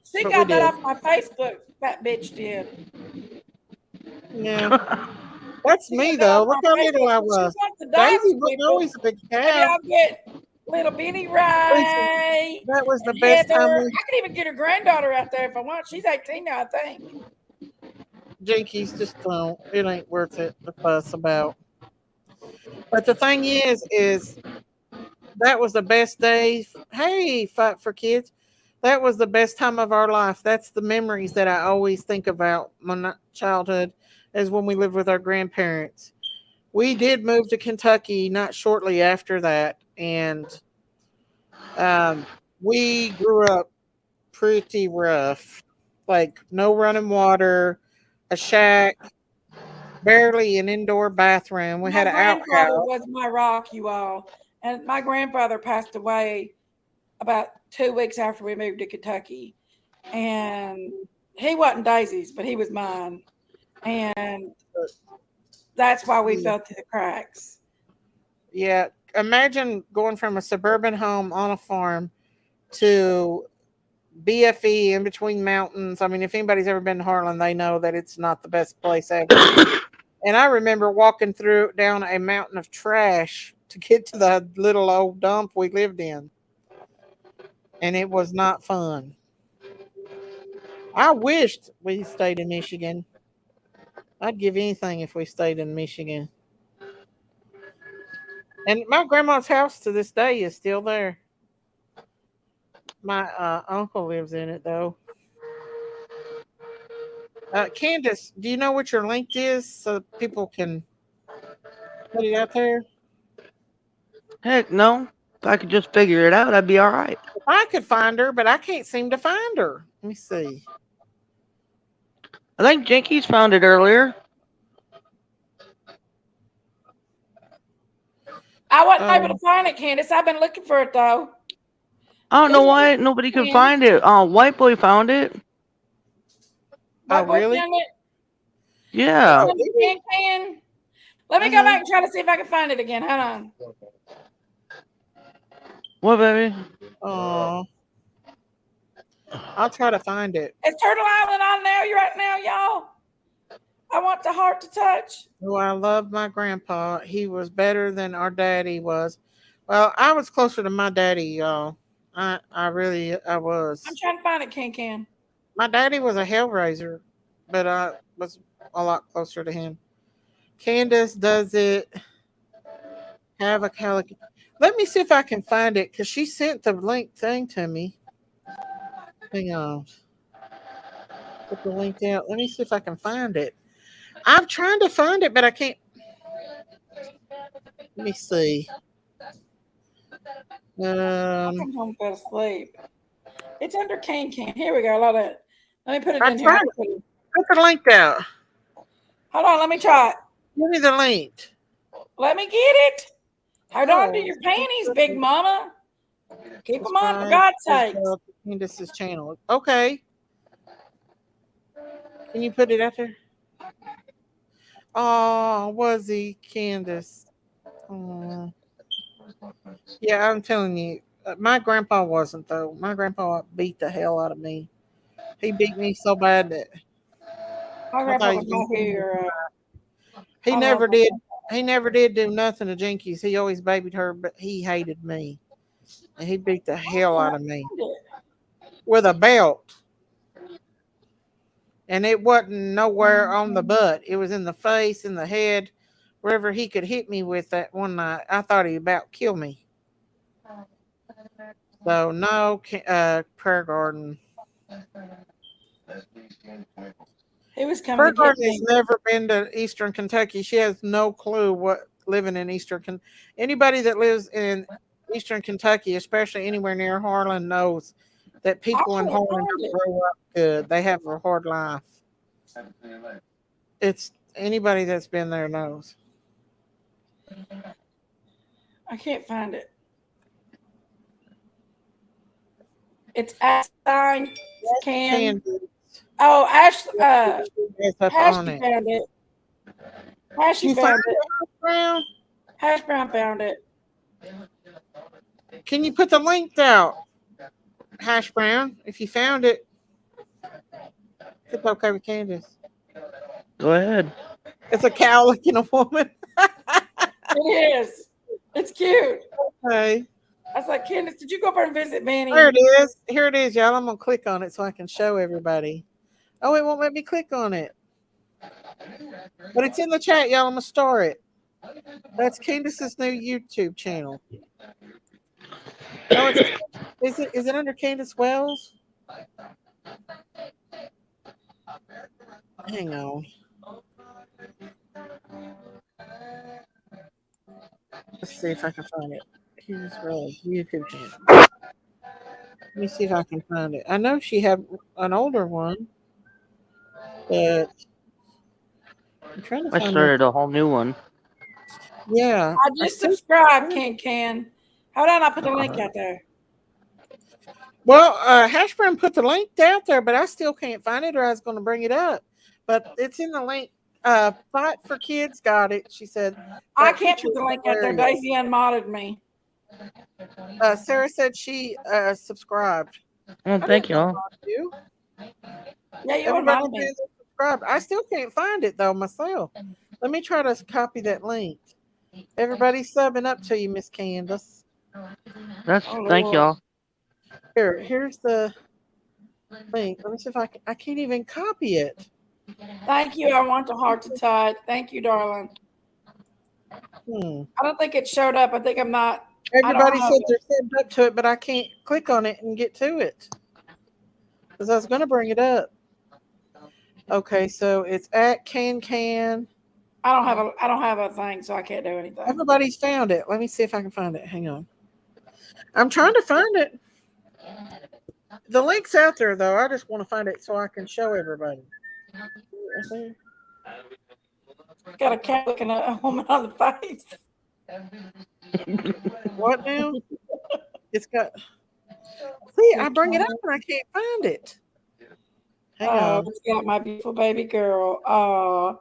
E: She got that off my Facebook. That bitch did.
B: Yeah. That's me, though. Look how little I was. Daisy was always a big cat.
E: Maybe I'll get little Benny Ray.
B: That was the best time.
E: I could even get her granddaughter out there if I want. She's 18 now, I think.
B: Jinkies, just don't. It ain't worth it to fuss about. But the thing is that was the best day. Hey, Fight for Kids. That was the best time of our life. That's the memories that I always think about my childhood, is when we lived with our grandparents. We did move to Kentucky not shortly after that, and we grew up pretty rough. Like no running water, a shack, barely an indoor bathroom. We had an outhouse.
E: My grandfather was my rock, you all. And my grandfather passed away about 2 weeks after we moved to Kentucky. And he wasn't Daisy's, but he was mine. And that's why we fell through the cracks.
B: Yeah. Imagine going from a suburban home on a farm to BFE in between mountains. I mean, if anybody's ever been to Harlan, they know that it's not the best place ever. And I remember walking down a mountain of trash to get to the little old dump we lived in. And it was not fun. I wished we stayed in Michigan. I'd give anything if we stayed in Michigan. And my grandma's house to this day is still there. My uncle lives in it, though. Candace, do you know what your link is so people can put it out there?
G: Heck no. If I could just figure it out, I'd be all right.
B: I could find her, but I can't seem to find her. Let me see.
G: I think Jinkies found it earlier.
E: I wasn't able to find it, Candace. I've been looking for it, though.
G: I don't know why nobody could find it. White Boy found it.
B: Oh, really?
G: Yeah.
E: Let me go back and try to see if I can find it again. Hold on.
G: What, baby?
B: Oh, I'll try to find it.
E: Is Turtle Island on there right now, y'all? I want the heart to touch.
B: Oh, I love my grandpa. He was better than our daddy was. Well, I was closer to my daddy, y'all. I was.
E: I'm trying to find it, Can.
B: My daddy was a hellraiser, but I was a lot closer to him. Candace does it. Have a calico. Let me see if I can find it, because she sent the link thing to me. Hang on. Put the link out. Let me see if I can find it. I'm trying to find it, but I can't. Let me see.
E: I'm home to go to sleep. It's under Can. Here we go. Let me put it in here.
B: Put the link out.
E: Hold on. Let me try it.
B: Give me the link.
E: Let me get it. Hold on to
B: No,
E: your panties, Big Mama. Keep them on, for
B: subscribe
E: God's
B: as
E: sake.
B: well to Candace's channel. Okay. Can you put it out there? Oh, was he, Candace? Oh. Yeah, I'm telling you. My grandpa wasn't, though. My grandpa beat the hell out of me. He beat me so bad that
E: My
B: I
E: grandpa
B: thought he
E: was
B: was
E: not
B: gonna kill me.
E: here.
B: He
E: I love
B: never
E: my
B: did. He never did do nothing to Jinkies. He always babied her, but he hated me. And he beat the hell out of me with a belt. And it wasn't nowhere on the butt. It was in the face, in the head, wherever he could hit me with that one night. I thought he about killed me. So no, prayer garden.
E: He was coming
B: Prayer
E: to get
B: garden has
E: me.
B: never been to Eastern Kentucky. She has no clue what living in Anybody that lives in Eastern Kentucky, especially anywhere near Harlan, knows that
E: I
B: people in
E: can't
B: Harlan
E: find
B: don't
E: it.
B: grow up good. They have a hard life. It's anybody that's been there knows.
E: I can't find it. It's Ashline Can.
B: Candus
E: Oh,
B: is up on
E: Ashley
B: it.
E: found it. Ashley
B: You found
E: found it.
B: it, Brown?
E: Hash Brown found it.
B: Can you put the link out, Hash Brown? If you found it, if it's okay with Candace.
G: Go ahead.
B: It's a cow looking a woman.
E: It is. It's cute.
B: Okay.
E: I was like, Candace, did you go up there and visit Manny?
B: There it is. Here it is, y'all. I'm gonna click on it so I can show everybody. Oh, it won't let me click on it. But it's in the chat, y'all. I'm gonna star it. That's Candace's new YouTube channel. No, is it under Candace Wells? Hang on. Let's see if I can find it. Candace Wells YouTube channel. Let me see if I can find it. I know she had an older one, but I'm trying to
G: I
B: find it.
G: started a whole new one.
B: Yeah.
E: I just subscribed, Can. Hold on, I'll put the link out there.
B: Well, Hash Brown put the link out there, but I still can't find it, or I was going to bring it up. But it's in the link. Fight for Kids got it. She said.
E: I can't put the link out there. Daisy unmodded me.
B: Sarah said she subscribed.
G: Oh, thank y'all.
B: You.
E: Yeah, you
B: Everybody
E: unmodded me.
B: subscribed. I still can't find it though myself. Let me try to copy that link. Everybody's subbing up to you, Miss Candace.
G: Thank y'all.
B: Here's the link. Let me see if I can't even copy it.
E: Thank you. I want the heart to touch. Thank you, darling. I don't think it showed up. I think I'm not.
B: Everybody said they're subbed up to it, but I can't click on it and get to it because I was going to bring it up. Okay, so it's at Can.
E: I don't have a thing, so I can't do anything.
B: Everybody's found it. Let me see if I can find it. Hang on. I'm trying to find it. The link's out there though. I just want to find it so I can show everybody.
E: Got a cat looking at a woman on the face.
B: What now? It's got. See, I bring it up and I can't find it. Hang on.
E: It's got my beautiful baby girl. Oh.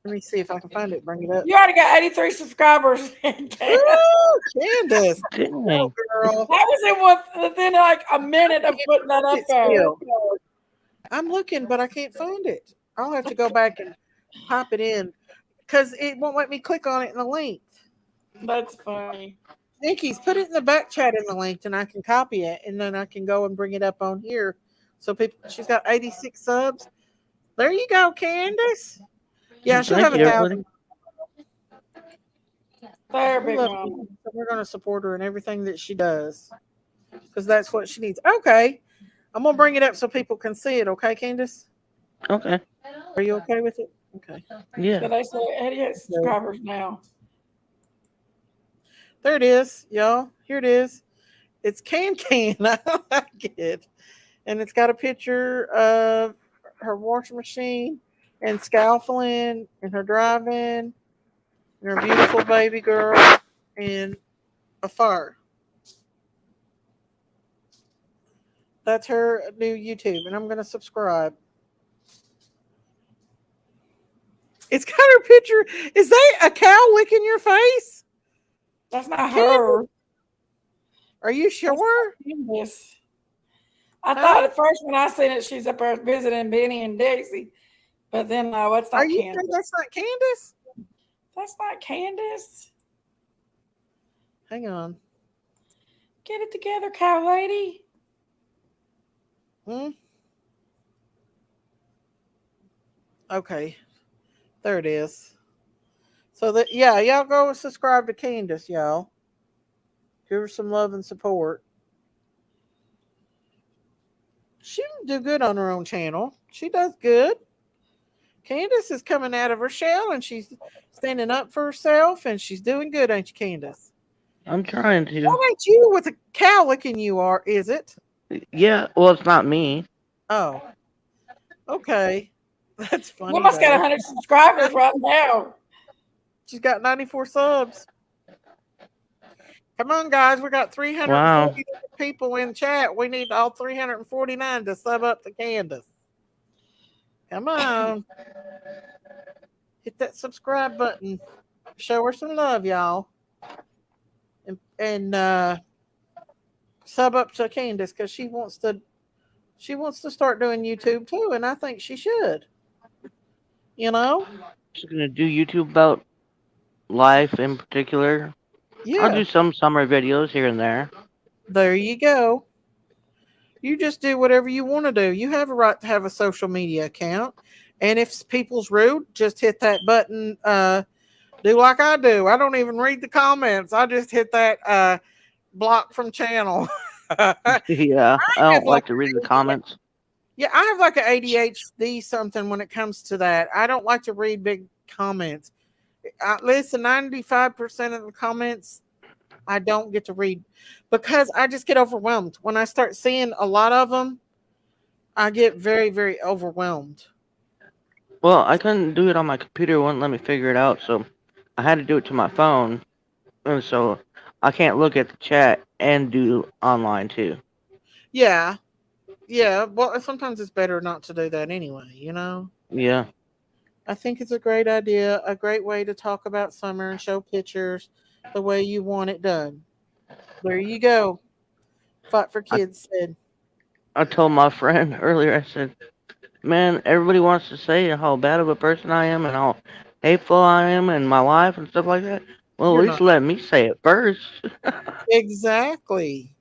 B: Let me see if I can find it. Bring it up.
E: You already got 83 subscribers.
B: Ooh, Candace.
G: Oh,
B: girl.
E: That was within like a minute of putting that up there.
B: I'm looking, but I can't find it. I'll have to go back and pop it in because it won't let me click on it in the link.
E: That's funny.
B: Jinkies, put it in the back chat in the link and I can copy it and then I can go and bring it up on here. So people, she's got 86 subs. There you go, Candace. Yeah, she'll have 1,000.
E: There, big mom.
B: So we're going to support her in everything that she does because that's what she needs. Okay. I'm going to bring it up so people can see it. Okay, Candace?
G: Okay.
B: Are you okay with it? Okay.
G: Yeah.
E: So they say 88 subscribers now.
B: There it is, y'all. Here it is. It's Can. I like it. And it's got a picture of her washing machine and scaffolding and her driving You're a beautiful baby girl in a fur. That's her new YouTube, and I'm gonna subscribe. It's got her picture. Is that a cow licking your face?
E: That's not
B: Candace,
E: her.
B: are you
E: That's
B: sure?
E: Candace. I thought
B: Huh?
E: at first when I seen it, she's up there visiting Benny and Dixie. But then no, it's
B: Are
E: not
B: you sure
E: Candace.
B: that's not Candace?
E: That's not Candace.
B: Hang on.
E: Get it together, cow lady.
B: Hmm? Okay. There it is. So that yeah, y'all go subscribe to Candace, y'all. Give her some love and support. She do good on her own channel. She does good. Candace is coming out of her shell and she's standing up for herself and she's doing good, ain't you, Candace?
G: I'm trying to.
B: That ain't you with a cow licking you are, is it?
G: Yeah, well, it's not me.
B: Oh, okay. That's
E: You
B: funny
E: must got
B: though.
E: 100 subscribers right now.
B: She's got 94 subs. Come on, guys. We got
G: Wow.
B: 340 people in chat. We need all 349 to sub up to Candace. Come on. Hit that subscribe button. Show her some love, y'all. And sub up to Candace because she wants to start doing YouTube too, and I think she should. You know?
G: Just gonna do YouTube about life in particular. I'll
B: Yeah.
G: do some summer videos here and there.
B: There you go. You just do whatever you want to do. You have a right to have a social media account. And if people's rude, just hit that button. Do like I do. I don't even read the comments. I just hit that block from channel. I
G: Yeah, I
B: have
G: don't
B: like
G: like to read the comments.
B: yeah, I have like an ADHD something when it comes to that. I don't like to read big comments. Listen, 95% of the comments I don't get to read because I just get overwhelmed. When I start seeing a lot of them, I get very, very overwhelmed.
G: Well, I couldn't do it on my computer, it wouldn't let me figure it out, so I had to do it to my phone, and so I can't look at the chat and do online too.
B: Yeah, yeah. Well, sometimes it's better not to do that anyway, you know?
G: Yeah.
B: I think it's a great idea, a great way to talk about summer and show pictures the way you want it done. There you go. Fight for
G: I,
B: Kids said.
G: I told my friend earlier, I said, man, everybody wants to say how bad of a person I am and how hateful I am in my life and stuff like that. Well,
B: You're
G: at
B: not.
G: least let me say it first.
B: Exactly.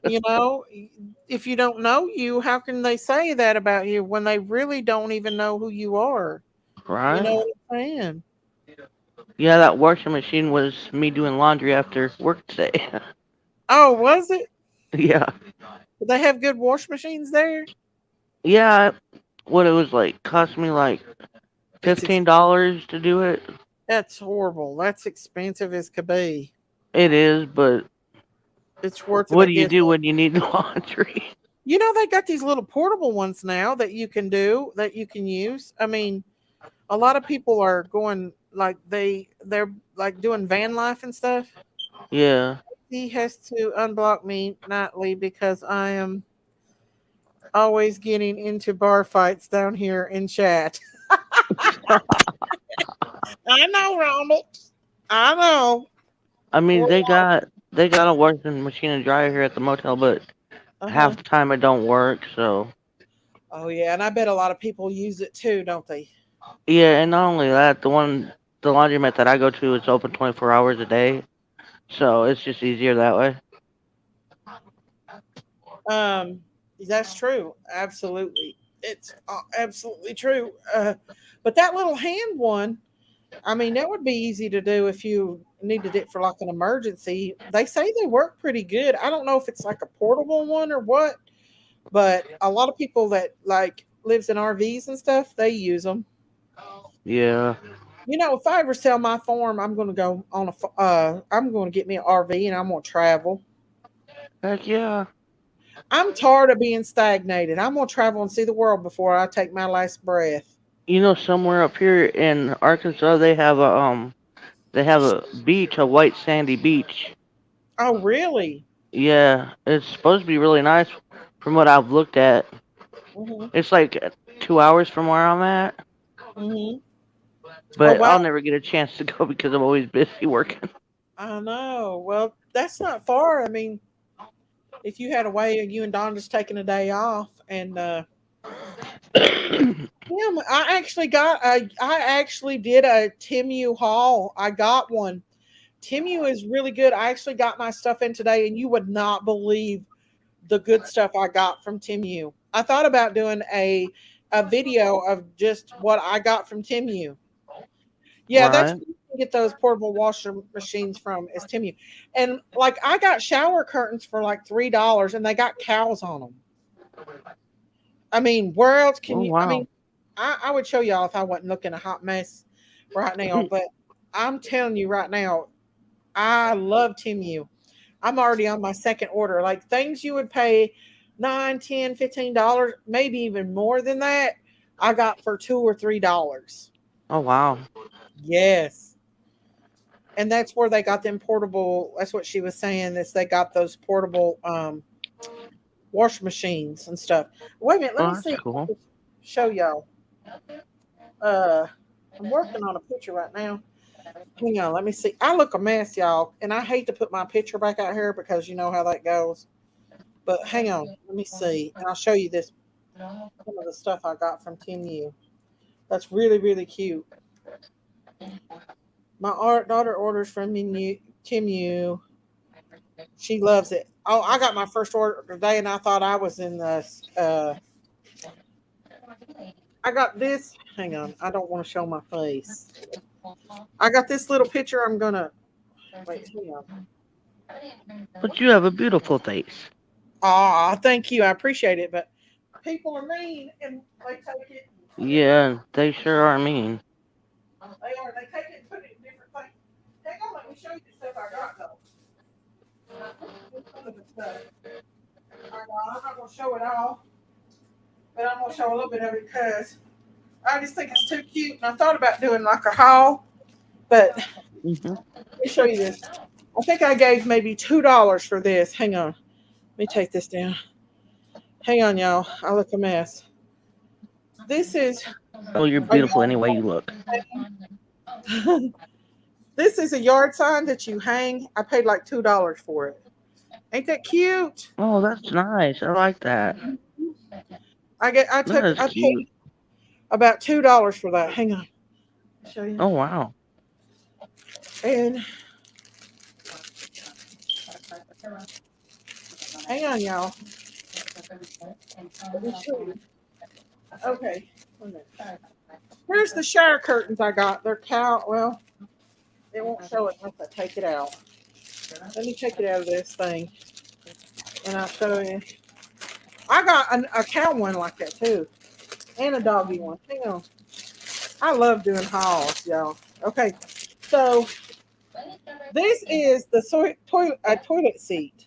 B: You know, if you don't know you, how can they say that about you when they really don't even know who you are? You know
G: Right?
B: what I'm saying?
G: Yeah, that washing machine was me doing laundry after work today.
B: Oh, was it?
G: Yeah.
B: Did they have good wash machines there?
G: Yeah, what it was like cost me like
B: It's
G: $15 to do it.
B: that's horrible. That's expensive as could be.
G: It is, but
B: It's worth it,
G: what
B: I
G: do you
B: guess.
G: do when you need the laundry?
B: You know, they got these little portable ones now that you can do that you can use. I mean, a lot of people are going like they're like doing van life and stuff.
G: Yeah.
B: He has to unblock me nightly because I am always getting into bar fights down here in chat. I know, Ronald. I know.
G: I mean,
B: Poor
G: they got a washing machine and dryer here at the motel, but
B: uh-huh.
G: half the time it don't work. So
B: Oh yeah, and I bet a lot of people use it too, don't they?
G: yeah, and not only that, the laundromat that I go to is open 24 hours a day, so it's just easier that way.
B: Um, that's true. Absolutely, it's absolutely true. But that little hand one, I mean, that would be easy to do if you needed it for like an emergency. They say they work pretty good. I don't know if it's like a portable one or what, but a lot of people that like lives in RVs and stuff, they use them.
G: Yeah.
B: You know, if I ever sell my farm, I'm going to go on I'm going to get me an RV and I'm going to travel.
G: Heck yeah.
B: I'm tired of being stagnated. I'm going to travel and see the world before I take my last breath.
G: You know, somewhere up here in Arkansas, they have a They have a beach, a white sandy beach.
B: Oh, really?
G: Yeah, it's supposed to be really nice from what I've looked at.
B: Mm-hmm.
G: It's like 2 hours from where I'm at,
B: Mm-hmm. Oh,
G: but
B: wow.
G: I'll never get a chance to go because I'm always busy working.
B: I know. Well, that's not far. I mean, if you had a way of you and Don just taking a day off and him, I actually did a Timu haul. I got one. Timu is really good. I actually got my stuff in today, and you would not believe the good stuff I got from Timu. I thought about doing a video of just what I got from Timu. Yeah, that's
G: Right?
B: where you can get those portable washer machines from is Timu. And like I got shower curtains for like $3 and they got cows on them. I mean, where else can
G: Oh
B: you I
G: wow.
B: mean, I would show y'all if I wasn't looking a hot mess right now, but I'm telling you right now, I love Timu. I'm already on my second order. Like things you would pay 9, 10, $15, maybe even more than that, I got for $2 or $3.
G: Oh wow.
B: Yes. And that's where they got them portable. That's what she was saying. Is they got those portable wash machines and stuff. Wait a minute, let me
G: Oh,
B: see
G: that's
B: if I
G: cool.
B: can show y'all. Uh, I'm working on a picture right now. Hang on, let me see. I look a mess, y'all, and I hate to put my picture back out here because you know how that goes. But hang on, let me see, and I'll show you this. Some of the stuff I got from Timu. That's really really cute. My daughter orders from Timu. She loves it. Oh, I got my first order today, and I thought I was in the. I got this. Hang on, I don't want to show my face. I got this little picture. I'm gonna wait. Hang on.
G: But you have a beautiful face.
B: Ah, thank you. I appreciate it, but people are mean, and they take it.
G: Yeah, they sure are mean.
B: They are. They take it and put it in different things. Hang on, let me show you the stuff I got though. Here's some of the stuff I got. I'm not gonna show it all, but I'm gonna show a little bit of it because I just think it's too cute, and I thought about doing like a haul, but
G: Hmm.
B: let me show you this. I think I gave maybe $2 for this. Hang on. Let me take this down. Hang on, y'all. I look a mess. This is
G: Oh, you're
B: a
G: beautiful any way you look.
B: yard. This is a yard sign that you hang. I paid like $2 for it. Ain't that cute?
G: Oh, that's nice. I like that. That is
B: I
G: cute.
B: paid about $2 for that. Hang on. I'll show you.
G: Oh wow.
B: And hang on, y'all. Let me show you. Okay. Wait a minute. Here's the shower curtains I got. They're cow. Well, it won't show it unless I take it out. Let me take it out of this thing, and I'll show you. I got a cow one like that too, and a doggy one. Hang on. I love doing hauls, y'all. Okay, so this is the toilet seat.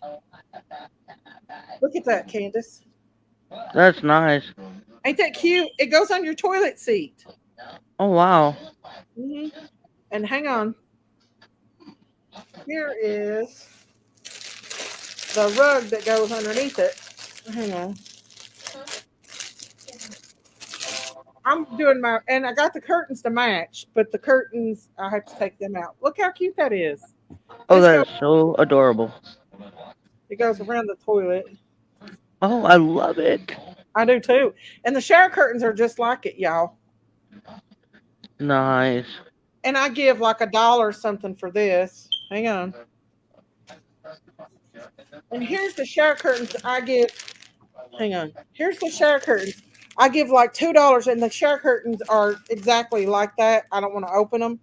B: Look at that, Candace.
G: That's nice.
B: Ain't that cute? It goes on your toilet seat.
G: Oh wow.
B: hmm And hang on. Here is the rug that goes underneath it. Hang on. I'm doing my, and I got the curtains to match, but the curtains, I have to take them out. Look how cute that is.
G: Oh,
B: This
G: that
B: goes,
G: is so adorable.
B: it goes around the toilet.
G: Oh, I love it.
B: I do too. And the shower curtains are just like it, y'all.
G: Nice.
B: And I give like $1 something for this. Hang on. And here's the shower curtains I give. Hang on. Here's the shower curtains. I give like $2, and the shower curtains are exactly like that. I don't want to open them,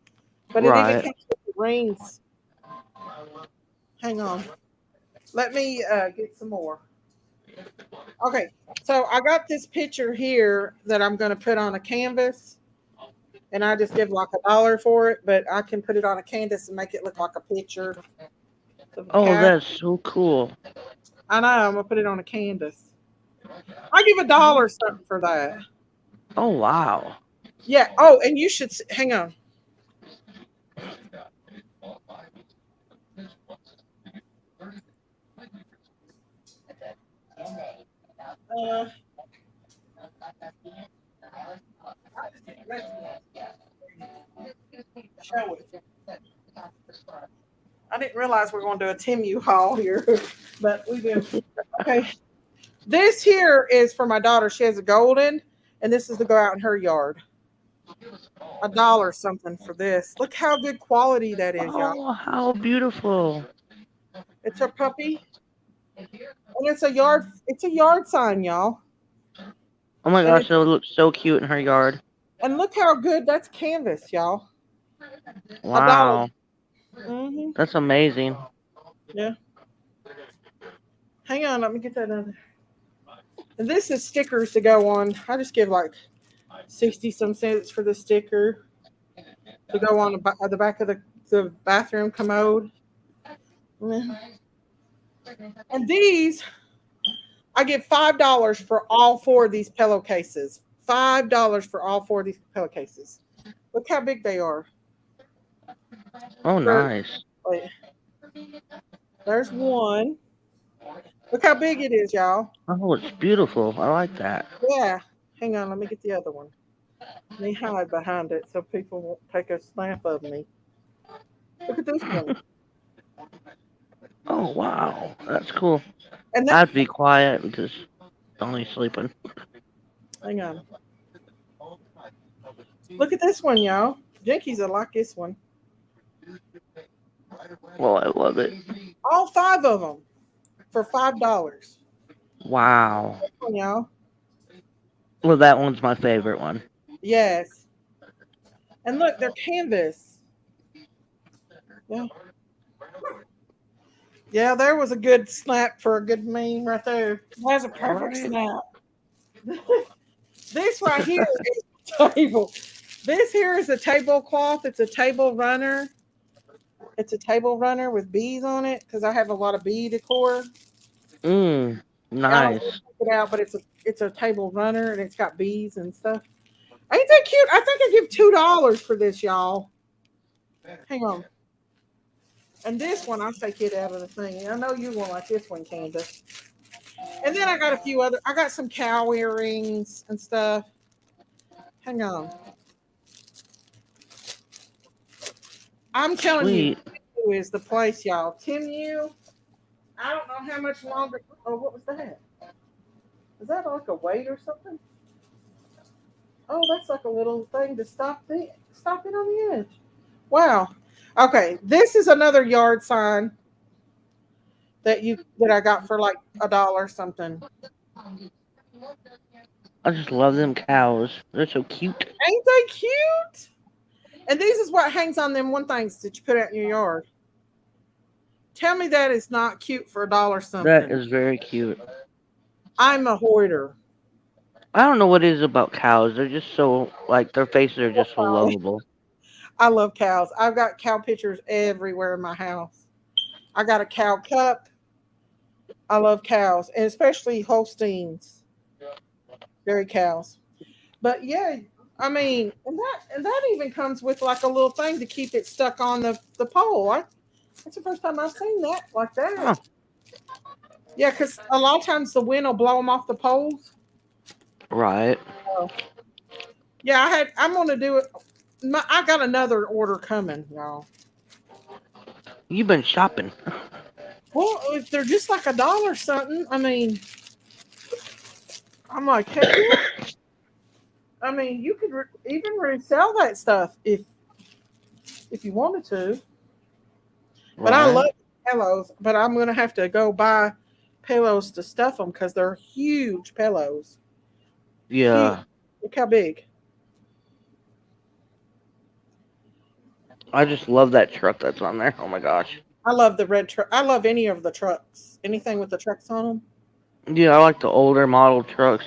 B: but it even
G: Right.
B: comes with the rings. Hang on. Let me get some more. Okay, so I got this picture here that I'm going to put on a canvas, and I just give like $1 for it, but I can put it on a canvas and make it look like a picture of a
G: Oh,
B: cat.
G: that's so cool.
B: I know, I'm going to put it on a canvas. I give $1 something for that.
G: Oh wow.
B: Yeah. Oh, and you should hang on. Uh, show it. I didn't realize we are going to do a Timu haul here, but we do. Okay. This here is for my daughter. She has a golden, and this is to go out in her yard. $1 something for this. Look how good quality that is, y'all.
G: Oh, how beautiful.
B: It's a puppy. And it's a yard sign, y'all.
G: Oh my
B: And
G: gosh, it looks so cute in her yard.
B: And look how good that's Candace, y'all.
G: Wow.
B: Mm-hmm.
G: That's amazing.
B: Yeah. Hang on, let me get that other. And this is stickers to go on. I just give like 60 some cents for the sticker to go on the back of the bathroom commode. And these, I get $5 for all 4 of these pillowcases. $5 for all 4 of these pillowcases. Look how big they are.
G: Oh, nice.
B: Wait. There's one. Look how big it is, y'all.
G: Oh, it's beautiful. I like that.
B: Yeah. Hang on, let me get the other one. Let me hide behind it so people won't take a snap of me. Look at this one.
G: Oh, wow. That's cool.
B: And
G: I have to be quiet because Donnie's sleeping.
B: Hang on. Look at this one, y'all. Jinkies will like this one.
G: Well, I love it.
B: All 5 of them for $5.
G: Wow.
B: This one, y'all.
G: Well, that one's my favorite one.
B: Yes. And look, they're canvas. Yeah. Yeah, there was a good snap for a good meme right there.
E: That's a perfect snap.
B: This right here is a table. This here is a tablecloth. It's a table runner. It's a table runner with bees on it because I have a lot of bee decor.
G: Nice.
B: I don't take it out, but it's a table runner and it's got bees and stuff. Ain't that cute? I think I give $2 for this, y'all. Hang on. And this one, I'll take it out of the thing. I know you won't like this one, Candace. And then I got a few other. I got some cow earrings and stuff. Hang on. I'm telling you, Timu is the place, y'all. Timu. I don't know how much longer. Oh, what was that? Is that like a weight or something? Oh, that's like a little thing to stop it on the edge. Wow. Okay, this is another yard sign that I got for like $1 something.
G: I just love them cows. They're so cute.
B: Ain't they cute? And this is what hangs on them one things that you put out in your yard. Tell me that is not cute for $1 something.
G: That is very cute.
B: I'm a hoarder.
G: I don't know what it is about cows. They're just so, like, their faces are just so lovable.
B: I love cows. I've got cow pictures everywhere in my house. I got a cow cup. I love cows, and especially Holsteins. Dairy cows. But yeah, I mean, and that even comes with like a little thing to keep it stuck on the pole. That's the first time I've seen that like that.
G: Huh.
B: Yeah, because a lot of times the wind will blow them off the poles.
G: Right.
B: So, yeah, I'm going to do it. I got another order coming, y'all.
G: You've been shopping.
B: Well, if they're just like $1 something, I mean, I'm like, heck yeah. I mean, you could even resell that stuff if you wanted to. But I love pillows, but I'm going to have to go buy pillows to stuff them because they're huge pillows.
G: Yeah.
B: Huge. Look how big.
G: I just love that truck that's on there. Oh my gosh.
B: I love the red truck. I love any of the trucks. Anything with the trucks on them.
G: Yeah, I like the older model trucks.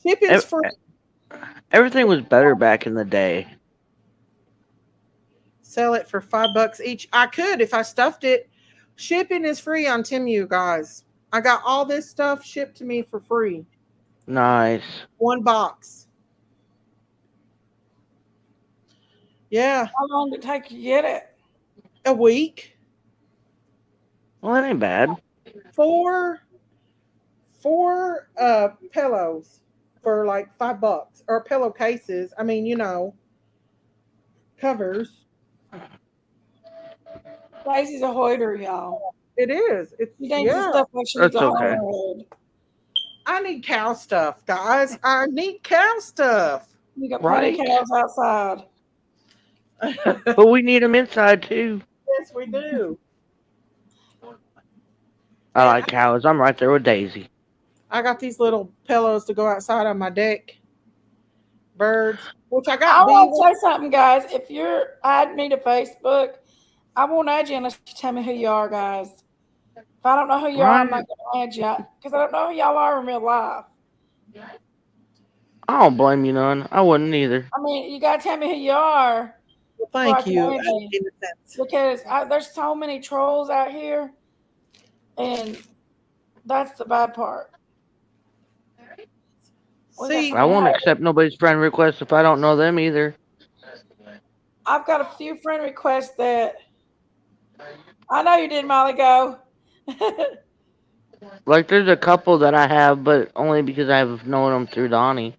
B: Shipping's free.
G: Everything was better back in the day.
B: Sell it for $5 each. I could if I stuffed it. Shipping is free on Timu, guys. I got all this stuff shipped to me for free.
G: Nice.
B: 1 box. Yeah.
E: How long did it take you to get it?
B: A week.
G: Well, that ain't bad.
B: 4 pillows for like $5 or pillowcases. I mean, covers.
E: Daisy's a hoarder, y'all.
B: It is. It's
E: She names the
B: yeah.
E: stuff like she needs
G: That's
E: a hole in
G: okay.
E: her head.
B: I need cow stuff, guys. I need cow stuff.
E: You got plenty of
G: Right.
E: cows outside.
G: But we need them inside too.
B: Yes, we do.
G: I
B: And
G: like cows. I'm right there with Daisy.
B: I got these little pillows to go outside on my deck. Birds, which I
E: I
B: got
E: want
B: beavers.
E: to say something, guys. If you're adding me to Facebook, I won't add you unless you tell me who you are, guys. If I don't know who you are, I'm
G: Right.
E: not going to add you because I don't know who y'all are in real life.
G: I don't blame you none. I wouldn't either.
E: I mean, you got to tell me who you are
B: Well,
E: before I
B: thank
E: can
B: you.
E: add you
B: Innocence.
E: because there's so many trolls out here, and that's the bad part. We got
B: See,
G: I won't accept nobody's friend request if I don't know them either.
E: I've got a few friend requests that I know you did, Molly. Go.
G: Like there's a couple that I have, but only because I've known them through Donnie.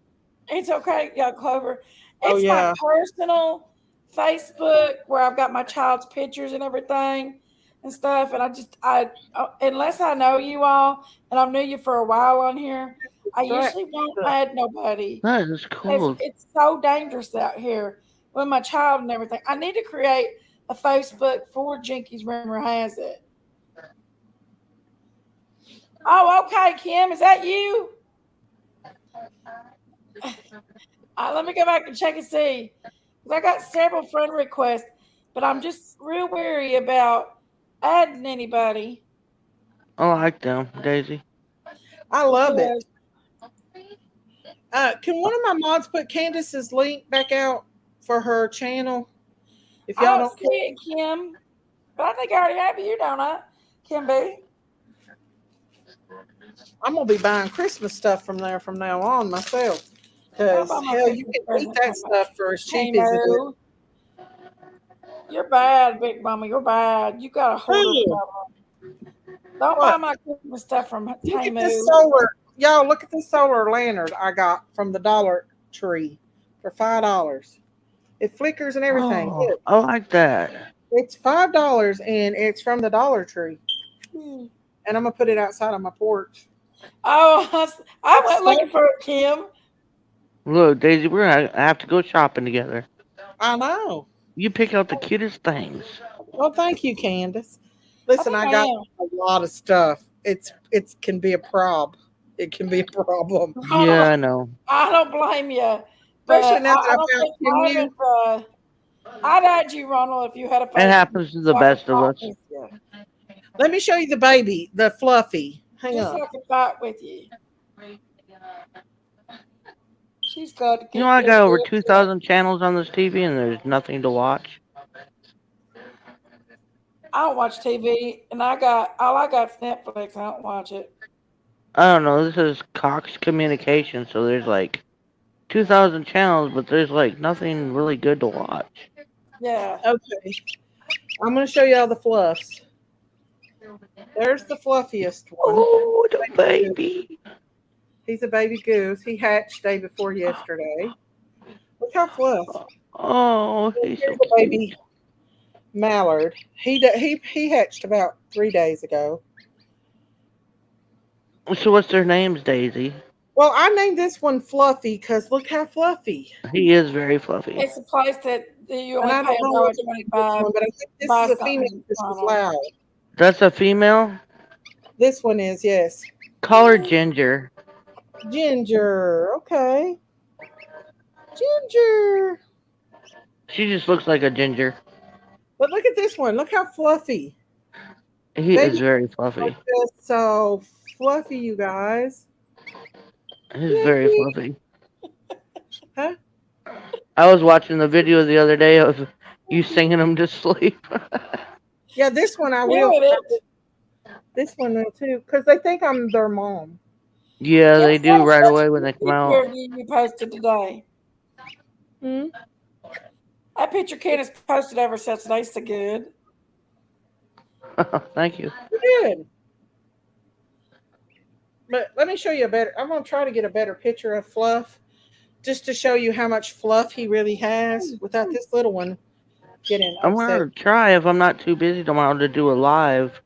E: It's okay, yeah, Clover.
B: Oh,
E: It's my
B: yeah.
E: personal Facebook where I've got my child's pictures and everything and stuff. And unless I know you all and I've knew you for a while on here, I usually won't add nobody.
G: That is cool.
E: It's so dangerous out here with my child and everything. I need to create a Facebook for Jinkies. Rumor has it. Oh, okay, Kim, is that you? Let me go back and check and see. Because I got several friend requests, but I'm just real wary about adding anybody.
G: I like them, Daisy.
B: I love it. Can one of my mods put Candace's link back out for her channel? If
E: I
B: y'all
E: don't see it, Kim. But I think I already have you, don't I? Kim B.
B: I'm gonna be buying Christmas stuff from there from now on myself. Because hell, you can eat that stuff for as cheap as it is.
E: You're bad, Big Mama. You're bad. You got a hoarder problem. Don't buy my Christmas stuff from
B: Look at
E: Tamu.
B: this solar, y'all. Look at this solar lantern I got from the Dollar Tree for $5. It flickers and everything.
G: Oh, I like that.
B: It's $5 and it's from the Dollar Tree. And I'm gonna put it outside on my porch.
E: Oh, I went looking for it, Kim.
G: Look, Daisy, we're gonna have to go shopping together.
B: I know.
G: You pick out the cutest things.
B: Well, thank you, Candace. Listen, I got a lot of stuff. It can be a prob. It can be a problem.
G: Yeah, I know.
E: I don't blame you. But
B: Especially now that I found
E: I'd add you, Ronald, if you had a
G: It happens to the best of us.
B: Let me show you the baby, the Fluffy. Hang
E: Just
B: on.
E: so I can fight with you. She's got to get
G: You know, I got over 2,000 channels on this TV and there's nothing to watch.
E: I don't watch TV, and all I got is Netflix. I don't watch it.
G: I don't know. This is Cox Communication, so there's like 2,000 channels, but there's like nothing really good to watch.
E: Yeah.
B: Okay. I'm going to show you all the fluffs. There's the fluffiest one.
G: Oh, the baby.
B: He's a baby goose. He hatched day before yesterday. Look how fluff.
G: Oh,
B: here's the baby mallard. He hatched about 3 days ago.
G: So what's their names, Daisy?
B: Well, I named this one Fluffy because look how fluffy.
G: He is very fluffy.
E: It's a place that you
B: And
E: only
B: I
E: pay
B: don't know
E: $1.25.
B: but I think this is a female because she's loud.
G: That's a female?
B: This one is, yes.
G: Call her Ginger.
B: Ginger. Okay. Ginger.
G: She just looks like a ginger.
B: But look at this one. Look how fluffy.
G: He is very fluffy.
B: So fluffy, you guys.
G: He's very fluffy.
B: Huh?
G: I was watching the video the other day of you singing him to sleep.
B: Yeah, this one I will. This one though too, because they think I'm their mom.
G: Yeah, they do right away when they come out.
E: You posted today.
B: Hmm?
E: That picture Candace posted ever since nice to good.
G: Thank you.
B: Good. But let me show you a better. I'm gonna try to get a better picture of Fluff, just to show you how much fluff he really has without this little one getting
G: I'm
B: upset.
G: gonna try if I'm not too busy tomorrow to do a live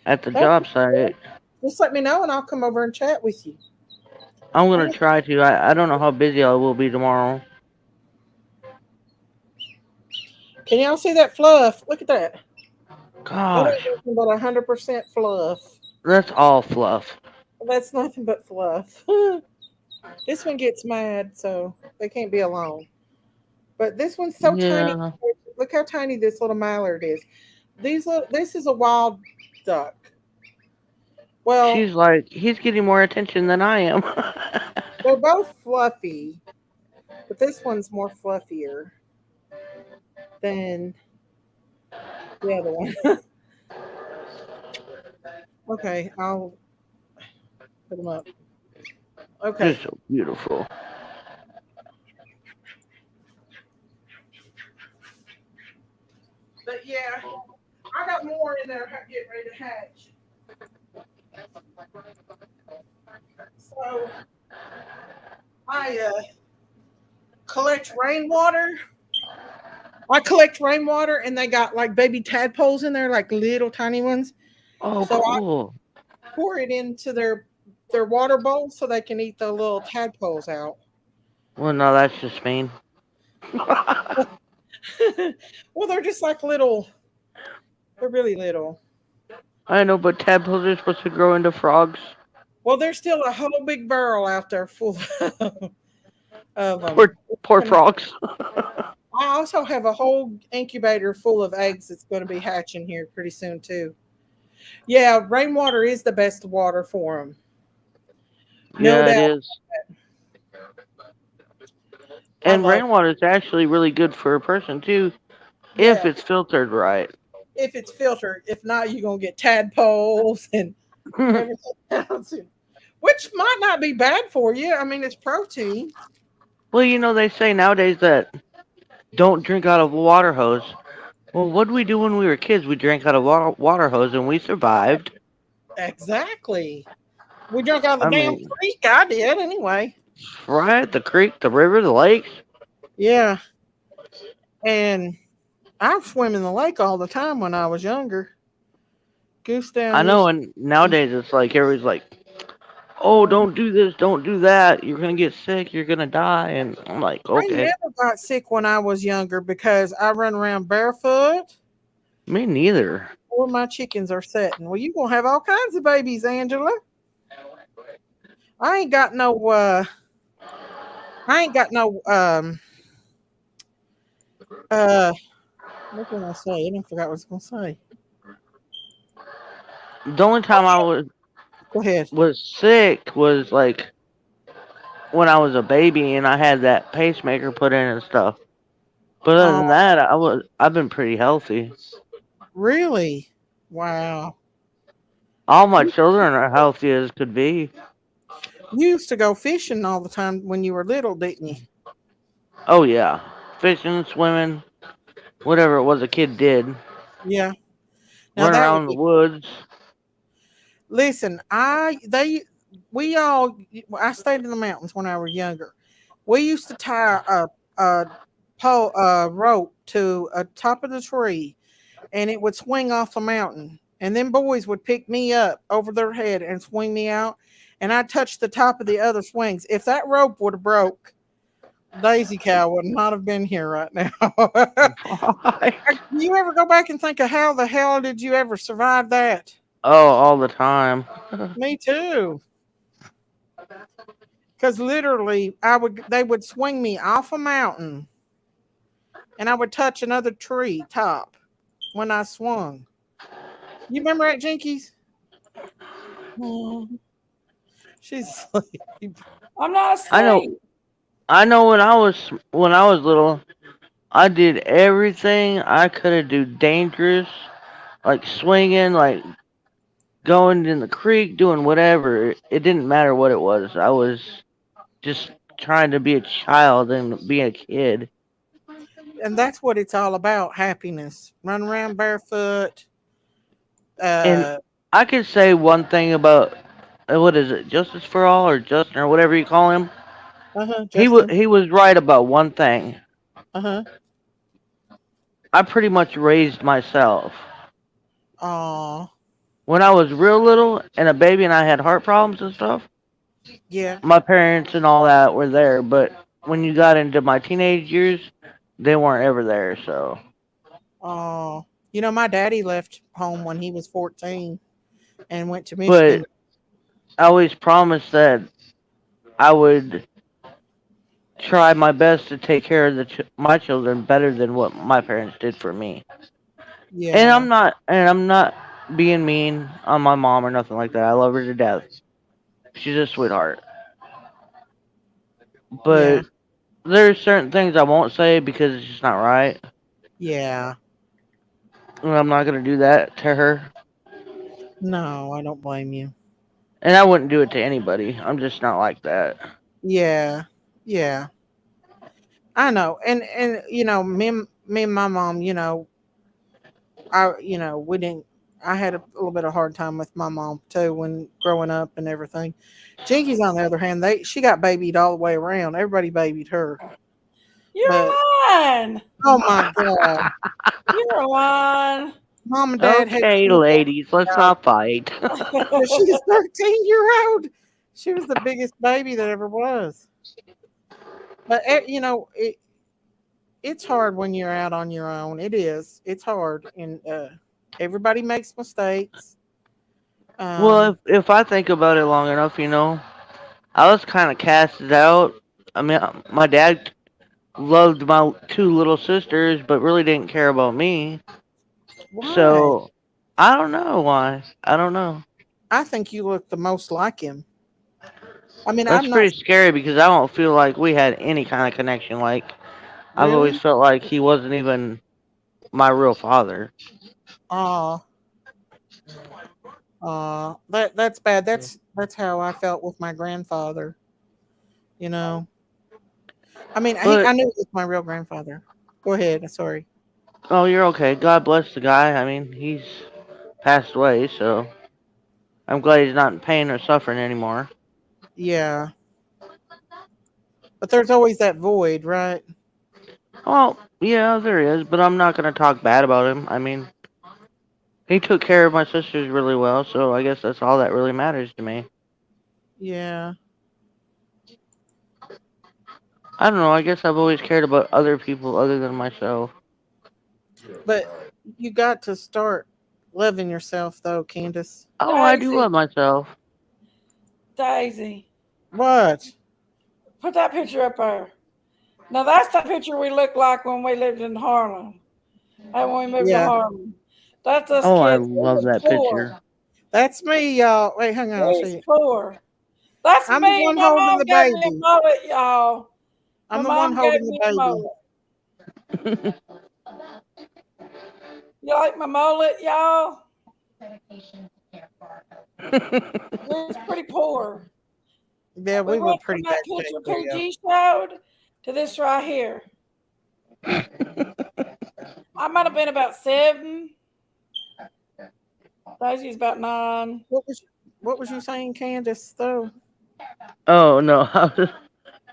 G: at the
B: That
G: job site.
B: just let me know and I'll come over and chat with you.
G: I'm gonna try to. I don't know how busy I will be tomorrow.
B: Can y'all see that fluff? Look at that. That ain't
G: Gosh,
B: nothing but 100% fluff.
G: that's all fluff.
B: That's nothing but fluff. This one gets mad, so they can't be alone. But this one's so tiny.
G: Yeah,
B: Look how tiny this little mallard is. This is a wild duck. Well,
G: she's like, he's getting more attention than I am.
B: they're both fluffy, but this one's more fluffier than the other one. Okay, I'll put them up. Okay.
G: Just so beautiful.
B: But yeah, I got more in there getting ready to hatch. So I collect rainwater. I collect rainwater, and they got like baby tadpoles in there, like little tiny ones.
G: Oh,
B: So I
G: cool.
B: pour it into their water bowl so they can eat the little tadpoles out.
G: Well, no, that's just mean.
B: Well, they're just like little. They're really little.
G: I know, but tadpoles are supposed to grow into frogs.
B: Well, there's still a whole big barrel out there full of them.
G: Poor frogs.
B: I also have a whole incubator full of eggs that's going to be hatching here pretty soon too. Yeah, rainwater is the best water for them. No
G: Yeah, it
B: doubt.
G: is. And
B: Love
G: rainwater is actually really good for a person too, if
B: yeah,
G: it's filtered right.
B: if it's filtered. If not, you're gonna get tadpoles and everything else, which might not be bad for you. I mean, it's protein.
G: Well, you know, they say nowadays that don't drink out of a water hose. Well, what did we do when we were kids? We drank out of water hose and we survived.
B: Exactly. We drank out of
G: I
B: the damn
G: mean,
B: creek. I did anyway.
G: right? The creek, the river, the lakes.
B: Yeah, and I swim in the lake all the time when I was younger. Goose down
G: I know,
B: used.
G: and nowadays it's like everybody's like, "Oh, don't do this, don't do that. You're gonna get sick. You're gonna die." And I'm like,
B: I
G: "Okay,
B: never got sick when I was younger because I run around barefoot
G: me neither."
B: or my chickens are setting. Well, you gonna have all kinds of babies, Angela. I ain't got no. I ain't got no. What can I say? I forgot what I was gonna say.
G: The only time I
B: Go ahead.
G: was sick was like when I was a baby and I had that pacemaker put in and stuff. But other than
B: Oh,
G: that, I've been pretty healthy.
B: really? Wow.
G: All my children are healthy as could be.
B: You used to go fishing all the time when you were little, didn't you?
G: Oh yeah, fishing, swimming, whatever it was a kid did.
B: Yeah. Now
G: Run
B: that would
G: around the
B: be.
G: woods.
B: Listen, we all I stayed in the mountains when I was younger. We used to tie a rope to a top of the tree, and it would swing off the mountain. And then boys would pick me up over their head and swing me out, and I'd touch the top of the other swings. If that rope would have broke, Daisy Cow would not have been here right now. Do you ever go back and think of how the hell did you ever survive that?
G: Oh, all the time.
B: Me too. Because literally, they would swing me off a mountain, and I would touch another tree top when I swung. You remember that, Jinkies? She's asleep.
E: I'm not asleep.
G: I know. I know when I was little, I did everything I could have do dangerous, like swinging, like going in the creek, doing whatever. It didn't matter what it was. I was just trying to be a child and be a kid.
B: And that's what it's all about, happiness. Run around barefoot.
G: And I could say one thing about what is it, Justice for All or Justin or whatever you call him.
B: Justin.
G: He was right about one thing.
B: Uh-huh.
G: I pretty much raised myself.
B: Oh,
G: When I was real little and a baby and I had heart problems and stuff,
B: yeah.
G: my parents and all that were there. But when you got into my teenage years, they weren't ever there. So,
B: Oh, my daddy left home when he was 14 and went to
G: but
B: Michigan.
G: I always promised that I would try my best to take care of my children better than what my parents did for me.
B: Yeah,
G: And I'm not being mean on my mom or nothing like that. I love her to death. She's a sweetheart.
B: yeah,
G: But there's certain things I won't say because it's just not right.
B: yeah.
G: And I'm not gonna do that to her.
B: No, I don't blame you.
G: And I wouldn't do it to anybody. I'm just not like that.
B: Yeah, yeah. I know. And me and my mom, we didn't. I had a little bit of hard time with my mom too when growing up and everything. Jinkies, on the other hand, she got babied all the way around. Everybody babied her,
E: You're
B: but
E: lying.
B: oh my god,
E: You're lying.
B: mom and dad had
G: Okay,
B: two
G: ladies, let's
B: out.
G: not fight.
B: She was 13-year old. She was the biggest baby that ever was. But it's hard when you're out on your own. It is. It's hard, and everybody makes mistakes.
G: Well,
B: Um,
G: if I think about it long enough, I was kind of casted out. I mean, my dad loved my two little sisters, but really didn't care about me.
B: why?
G: So I don't know why. I don't know.
B: I think you look the most like him. I mean,
G: That's
B: I'm not
G: pretty scary because I don't feel like we had any kind of connection. Like I've always
B: really.
G: felt like he wasn't even my real father.
B: Uh, that's bad. That's how I felt with my grandfather. You know. I mean,
G: But
B: I knew it was my real grandfather. Go ahead. Sorry.
G: oh, you're okay. God bless the guy. I mean, he's passed away, so I'm glad he's not in pain or suffering anymore.
B: Yeah, but there's always that void, right?
G: Well, yeah, there is, but I'm not gonna talk bad about him. I mean, he took care of my sisters really well, so I guess that's all that really matters to me.
B: Yeah.
G: I don't know. I guess I've always cared about other people other than myself.
B: But you got to start loving yourself, though, Candace.
G: Oh, I do
E: Daisy.
G: love myself.
E: Daisy.
B: What?
E: Put that picture up there. Now that's the picture we looked like when we lived in Harlem. And when we moved to
B: Yeah,
E: Harlem. That's us
G: Oh, I
E: kids. We
G: love
E: was
G: that
E: poor.
G: picture.
B: that's me, y'all. Wait, hang on.
E: We
B: I'll
E: was
B: see it.
E: poor. That's
B: I'm the
E: me.
B: one
E: My
B: holding
E: mom
B: the
E: gave me a
B: baby.
E: mullet, y'all. My
B: I'm the one
E: mom gave
B: holding the
E: me a
B: baby.
E: mullet. You like my mullet, y'all? We was pretty poor.
B: Yeah,
E: We
B: we were
E: went from
B: pretty
E: that
B: bad shape
E: picture
B: for you.
E: PG showed to this right here. I might have been about 7. Daisy's about 9.
B: What was you saying, Candace? Though.
G: Oh no,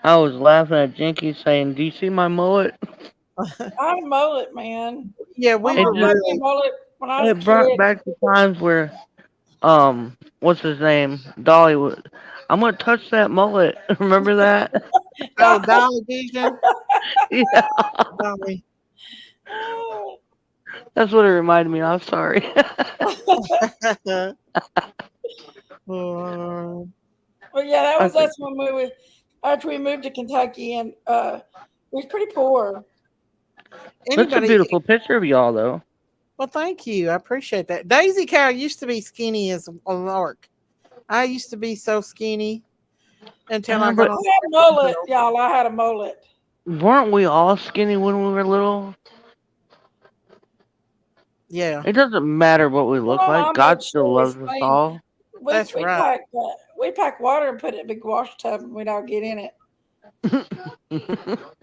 G: I was laughing at Jinkies saying, "Do you see my mullet?"
E: I'm a mullet, man.
B: Yeah,
E: My
B: we
G: It
B: were
E: mom gave
G: just
E: me a
B: really.
E: mullet when I was a
G: it brought
E: kid.
G: back the times where what's his name, Dolly would. I'm gonna touch that mullet. Remember that?
B: Oh, Dolly Vision.
G: Yeah,
B: Dolly.
G: that's what it reminded me of. Sorry.
B: Oh,
E: But yeah, that
G: I
E: was
G: think
E: us when we were after we moved to Kentucky, and we was pretty poor.
G: that's a
B: anybody?
G: beautiful picture of y'all, though.
B: Well, thank you. I appreciate that. Daisy Cow used to be skinny as a lark. I used to be so skinny until I got
G: But
B: on
E: I had a
B: the
E: mullet,
B: pill.
E: y'all. I had a mullet.
G: weren't we all skinny when we were little?
B: Yeah,
G: It doesn't matter what we
E: Well,
G: look
E: my
G: like.
E: mom
G: God
E: made
G: still
E: sure we
G: loves us
E: stayed.
G: all.
E: We
B: that's
E: we
B: right.
E: packed we packed water and put it in a big wash tub, and we'd all get in it.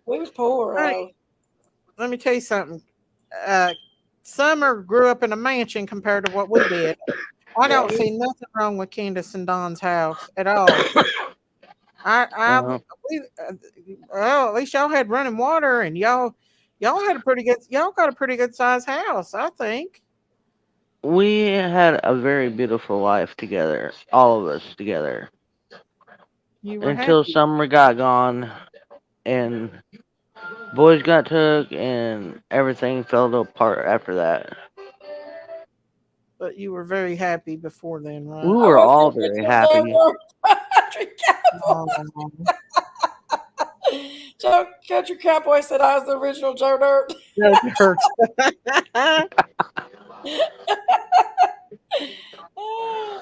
E: We was poor,
B: All right,
E: though.
B: let me tell you something. Uh, Summer grew up in a mansion compared to what we did. I don't see nothing wrong with Candace and Don's house at all. I
G: Uh,
B: we, well, at least y'all had running water, and y'all had a pretty good y'all got a pretty good sized house, I think.
G: we had a very beautiful life together, all of us together,
B: You were
G: until
B: happy,
G: summer got gone and boys got took and everything fell apart after that.
B: but you were very happy before then,
G: We
B: right?
E: I
G: were
E: was
G: all
E: the
G: very
E: original Joe
G: happy.
E: Dirt. Country Cowboy.
B: Oh,
E: Country Cowboy said I was the original Joe Dirt.
B: that hurt.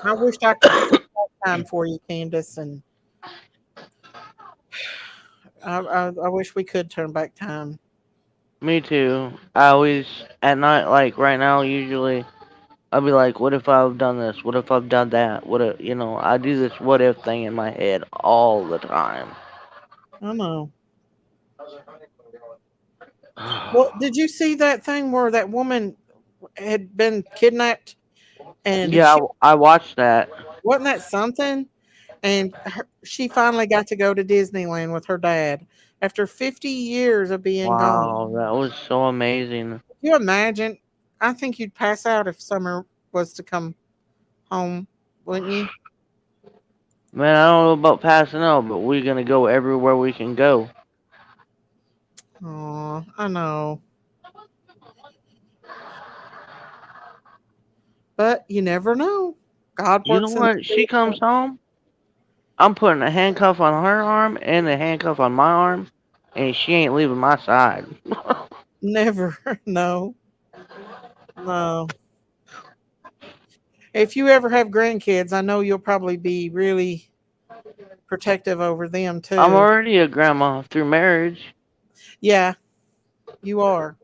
B: I wish I could turn back time for you, Candace, and I wish we could turn back time.
G: Me too. I always, at night, like right now, usually, I'll be like, what if I've done this? What if I've done that? What if, I do this what if thing in my head all the time.
B: I know. Well, did you see that thing where that woman had been kidnapped and
G: Yeah,
B: she
G: I watched that.
B: wasn't that something? And she finally got to go to Disneyland with her dad after 50 years of being gone.
G: Wow, that was so amazing.
B: Can you imagine? I think you'd pass out if Summer was to come home, wouldn't you?
G: Man, I don't know about passing out, but we're gonna go everywhere we can go.
B: Oh, I know. But you never know. God
G: You know
B: works in
G: what? She
B: mysterious
G: comes home, I'm putting a handcuff on her arm and a handcuff on my arm, and she ain't leaving my side.
B: never. No, no. If you ever have grandkids, I know you'll probably be really protective over them
G: I'm
B: too.
G: already a grandma through marriage,
B: Yeah, you are.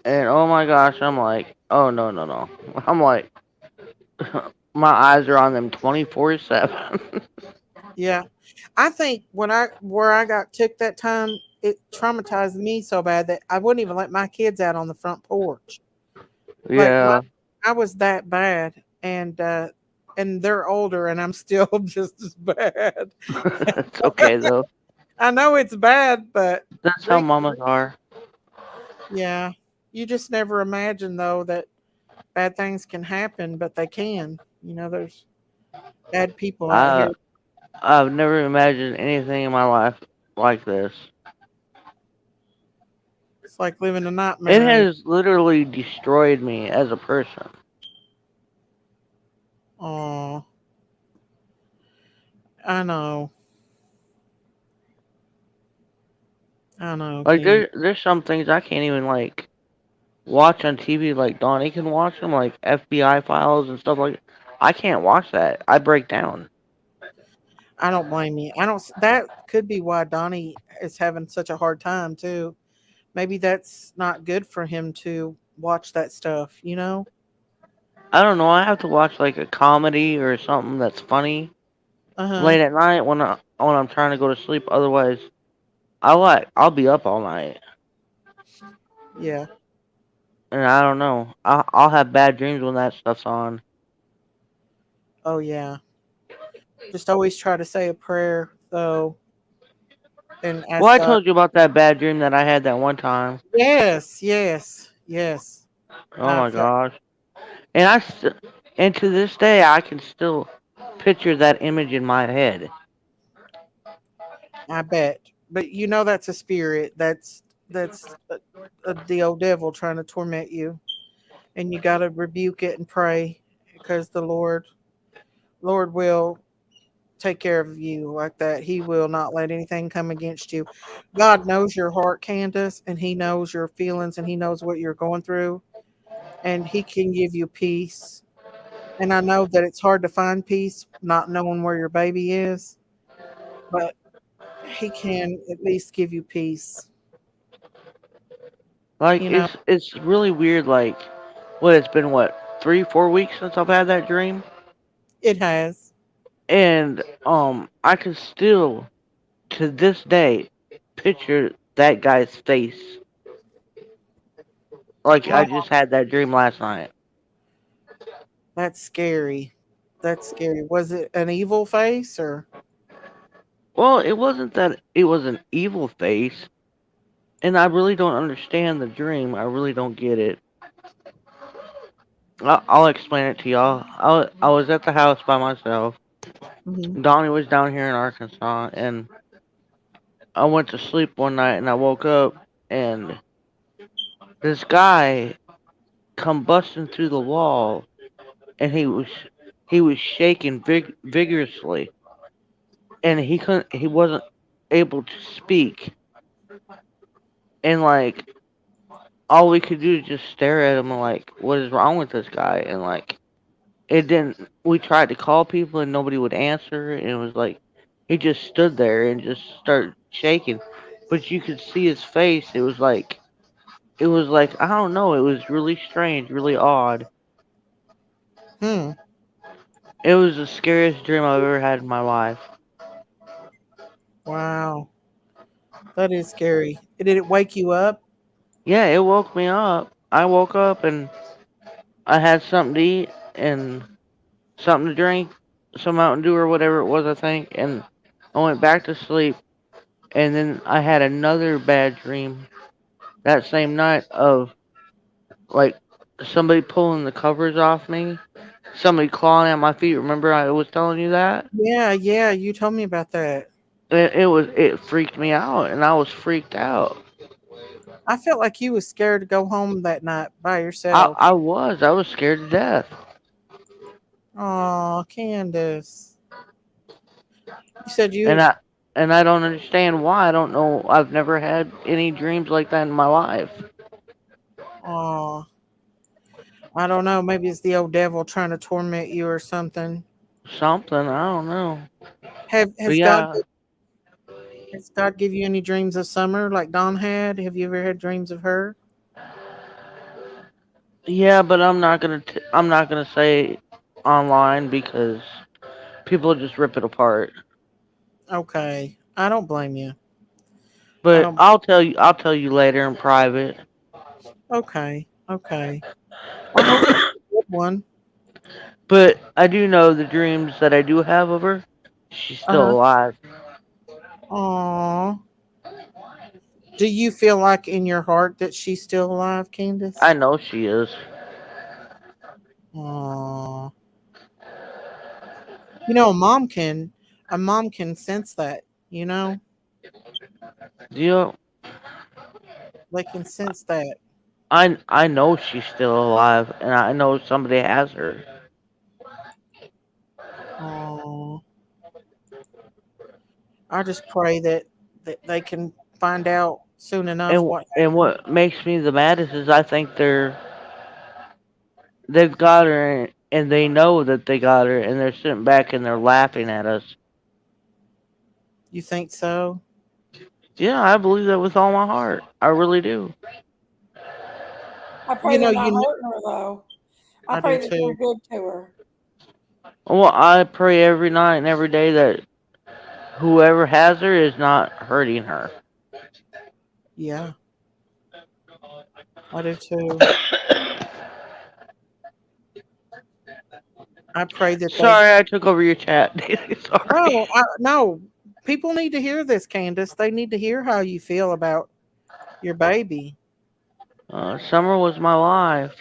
G: and oh my gosh, I'm like, oh no, no, no. I'm like, my eyes are on them 24/7.
B: Yeah. I think when I where I got took that time, it traumatized me so bad that I wouldn't even let my kids out on the front porch. Like
G: Yeah,
B: I was that bad, and they're older and I'm still just as bad.
G: it's okay though.
B: I know it's bad, but
G: That's how
B: drink
G: mamas are.
B: yeah. You just never imagine though that bad things can happen, but they can. There's bad people out here.
G: I I've never imagined anything in my life like this.
B: It's like living a
G: It
B: nightmare.
G: has literally destroyed me as a person.
B: Oh, I know. I know,
G: Like
B: King.
G: there's some things I can't even like watch on TV like Donnie can watch them, like FBI files and stuff like. I can't watch that. I break down.
B: I don't blame you. I don't. That could be why Donnie is having such a hard time too. Maybe that's not good for him to watch that stuff.
G: I don't know. I have to watch like a comedy or something that's funny
B: Uh huh.
G: late at night when I'm trying to go to sleep. Otherwise, I'll be up all night,
B: Yeah.
G: and I don't know. I'll have bad dreams when that stuff's on.
B: Oh yeah. Just always try to say a prayer though, and
G: Well,
B: ask
G: I
B: God.
G: told you about that bad dream that I had that one time.
B: Yes. Yes. Yes.
G: Oh
B: I
G: my
B: felt.
G: gosh! And and to this day I can still picture that image in my head.
B: I bet. But that's a spirit. That's the old devil trying to torment you, and you got to rebuke it and pray because the Lord will take care of you like that. He will not let anything come against you. God knows your heart, Candace, and He knows your feelings, and He knows what you're going through, and He can give you peace. And I know that it's hard to find peace not knowing where your baby is, but He can at least give you peace.
G: Like
B: You know,
G: it's really weird. Like what it's been, what, 3 4 weeks since I've had that dream,
B: it has.
G: and I can still to this day picture that guy's face. Like I
B: Oh,
G: just had that dream last night.
B: That's scary. That's scary. Was it an evil face or?
G: Well, it wasn't that it was an evil face, and I really don't understand the dream. I really don't get it. I'll explain it to y'all. I was at the house by myself.
B: Mhm.
G: Donnie was down here in Arkansas, and I went to sleep one night, and I woke up, and this guy come busting through the wall, and he was shaking vigorously, and he wasn't able to speak, and like all we could do is just stare at him and like, what is wrong with this guy? And like, it didn't. We tried to call people and nobody would answer, and it was like he just stood there and just started shaking, but you could see his face. It was like I don't know. It was really strange, really odd.
B: Hmm.
G: It was the scariest dream I've ever had in my life.
B: Wow. That is scary. Did it wake you up?
G: Yeah, it woke me up. I woke up and I had something to eat and something to drink, some Mountain Dew or whatever it was, I think, and I went back to sleep. And then I had another bad dream that same night of like somebody pulling the covers off me, somebody clawing at my feet. Remember I was telling you that?
B: Yeah, yeah. You told me about that.
G: It freaked me out, and I was freaked out.
B: I felt like you was scared to go home that night by
G: I
B: yourself.
G: I was I was scared to death.
B: Oh, Candace. You said
G: And
B: you.
G: I don't understand why. I don't know. I've never had any dreams like that in my life.
B: Oh, I don't know. Maybe it's the old devil trying to torment you or something.
G: Something, I don't know.
B: Have
G: But
B: has
G: yeah,
B: God give you any dreams of summer like Dawn had? Have you ever had dreams of her?
G: yeah, but I'm not gonna say online because people just rip it apart.
B: Okay, I don't blame you. I
G: But
B: don't.
G: I'll tell you later in private.
B: Okay, okay. Well, hopefully it's a good one.
G: But I do know the dreams that I do have of her. She's
B: Uh
G: still
B: huh.
G: alive.
B: Aw. Do you feel like in your heart that she's still alive,
G: I
B: Candace?
G: know she is.
B: Aw. You know, a mom can sense that. You know,
G: Do you?
B: they can sense that.
G: I know she's still alive, and I know somebody has her.
B: Aw. I just pray that they can find out soon enough what
G: And
B: happened.
G: what makes me the maddest is I think they've got her and they know that they got her and they're sitting back and they're laughing at us.
B: You think so?
G: Yeah, I believe that with all my heart. I really do.
E: I
B: You
E: pray
B: know,
E: they're not hurting her though. I
B: I do
E: pray that they're
B: too.
E: good to her.
G: Well, I pray every night and every day that whoever has her is not hurting her.
B: Yeah, I do too. I pray that they.
G: Sorry, I took over your chat. Sorry.
B: No, no. People need to hear this, Candace. They need to hear how you feel about your baby.
G: Summer was my life.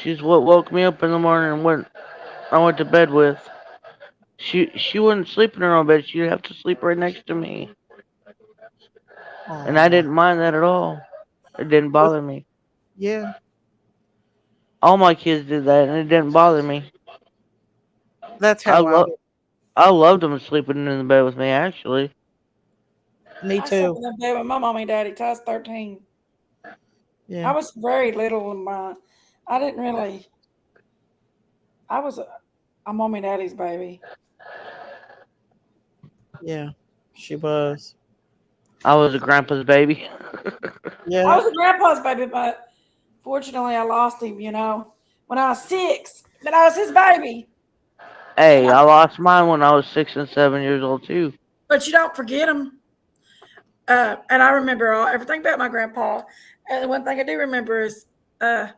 G: She's what woke me up in the morning and I went to bed with. She wouldn't sleep in her own bed. She'd have to sleep right next to me, and I
B: Oh,
G: didn't mind that at all. It didn't bother me.
B: yeah.
G: All my kids did that, and it didn't bother me.
B: That's
G: I
B: how I
G: love
B: would.
G: I loved them sleeping in the bed with me. Actually,
B: Me
E: I slept
B: too.
E: in the bed with my mommy and daddy till I was 13. I
B: Yeah,
E: was very little when I didn't really, I was a mommy and daddy's baby.
B: yeah. She was.
G: I was a grandpa's baby.
E: I
B: Yeah.
E: was a grandpa's baby, but fortunately I lost him, when I was 6. But I was his baby. And
G: Hey,
E: I,
G: I lost mine when I was 6 and 7 years old too.
E: but you don't forget him. And I remember everything about my grandpa. And the one thing I do remember is uh,